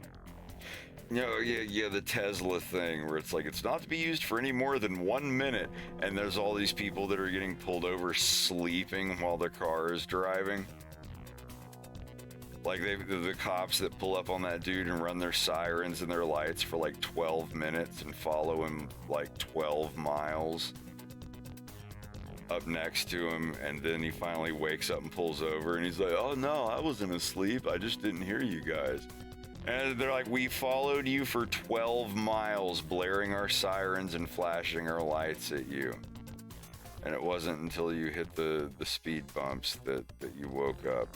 Yeah, the Tesla thing where it's like, it's not to be used for any more than 1 minute, and there's all these people that are getting pulled over sleeping while their car is driving. Like the cops that pull up on that dude and run their sirens and their lights for like 12 minutes and follow him like 12 miles up next to him, and then he finally wakes up and pulls over and he's like, oh no, I wasn't asleep, I just didn't hear you guys. And they're like, we followed you for 12 miles blaring our sirens and flashing our lights at you, and it wasn't until you hit the speed bumps that you woke up.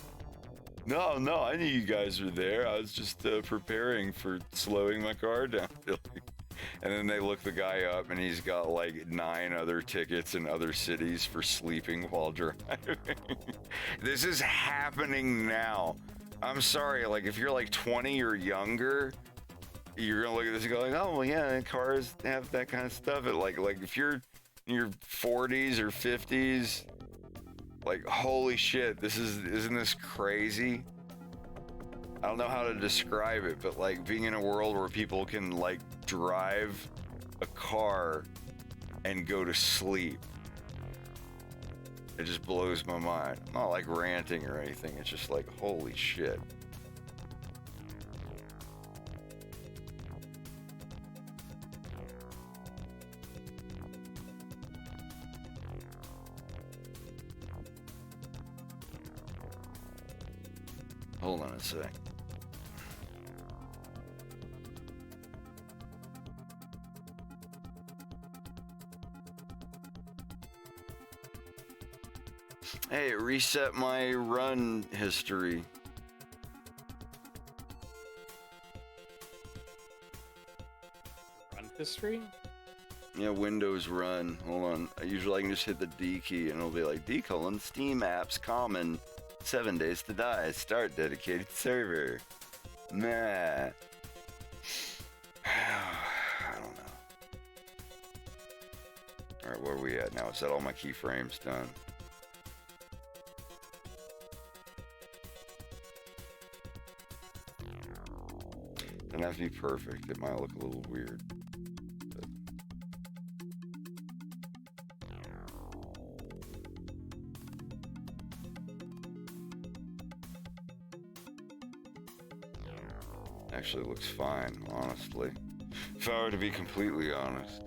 No, I knew you guys were there, I was just preparing for slowing my car down. And then they look the guy up and he's got like 9 other tickets in other cities for sleeping while driving. This is happening now. I'm sorry, like if you're like 20 or younger, you're gonna look at this and go like, oh well, yeah, cars have that kind of stuff. Like if you're in your 40s or 50s, like holy shit, isn't this crazy? I don't know how to describe it, but like being in a world where people can like drive a car and go to sleep, it just blows my mind. I'm not like ranting or anything, it's just like holy shit. Hold on a sec. Hey, it reset my run history. Run history? Yeah, Windows Run. Hold on. Usually I can just hit the D key and it'll be like, D: Steam apps common. 7 days to die. Start dedicated server. Nah. I don't know. Alright, where are we at now? Is that all my keyframes done? Doesn't have to be perfect. It might look a little weird. Actually looks fine, honestly. If I were to be completely honest.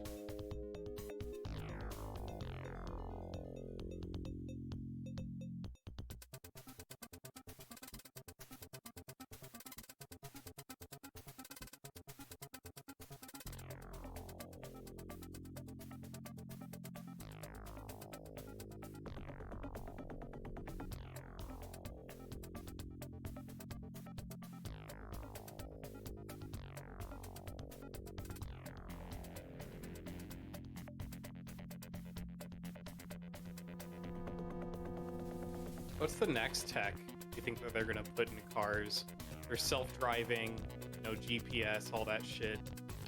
What's the next tech you think that they're gonna put in cars? They're self-driving, no GPS, all that shit.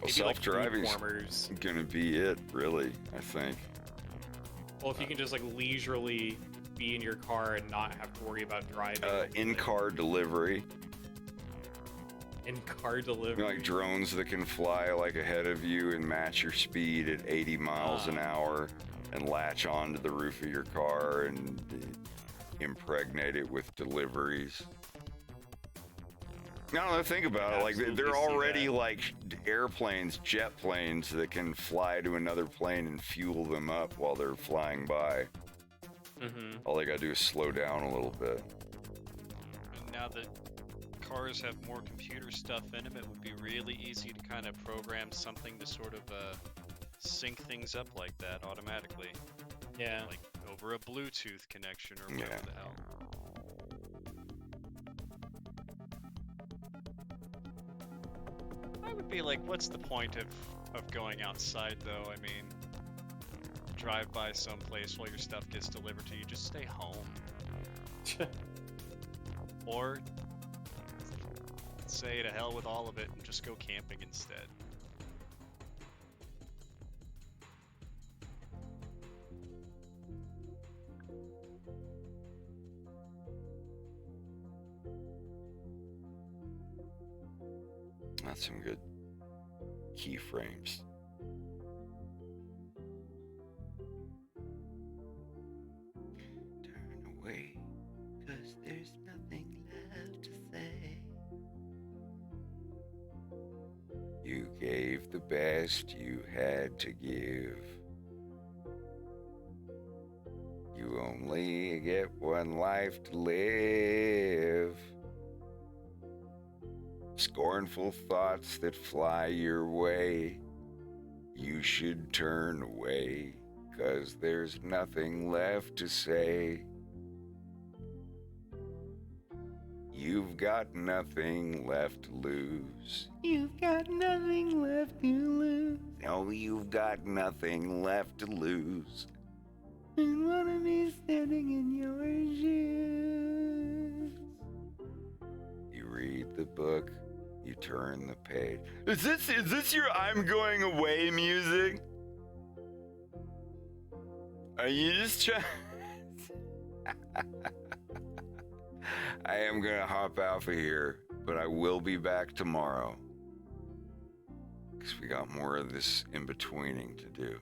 Well, Maybe like self-driving's beamformers. gonna be it, really, I think. Well, if you can just like leisurely be in your car and not have to worry about driving. In-car delivery. In-car delivery. You know, like drones that can fly like ahead of you and match your speed at 80 miles an hour and latch onto the roof of your car and impregnate it with deliveries. I don't know, think about it. Like, they're already like airplanes, jet planes that can fly to another plane and fuel them up while they're flying by. All they gotta do is slow down a little bit. And now that cars have more computer stuff in them, it would be really easy to kind of program something to sort of sync things up like that automatically. Yeah. Like over a Bluetooth connection or whatever the hell. I would be like, what's the point of going outside though? I mean, drive by someplace while your stuff gets delivered to you, just stay home. Or say to hell with all of it and just go camping instead. That's some good keyframes. Turn away, 'cause there's nothing left to say. You gave the best you had to give. You only get one life to live. Scornful thoughts that fly your way, you should turn away, 'cause there's nothing left to say. You've got nothing left to lose. You've got nothing left to lose. Oh, you've got nothing left to lose. And wanna be standing in your shoes. You read the book, you turn the page. Is this your I'm going away music? Are you just trying? I am gonna hop out of here, but I will be back tomorrow. Because we got more of this in-betweening to do.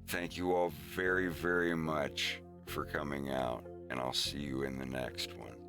Thank you all very, very much for coming out, and I'll see you in the next one.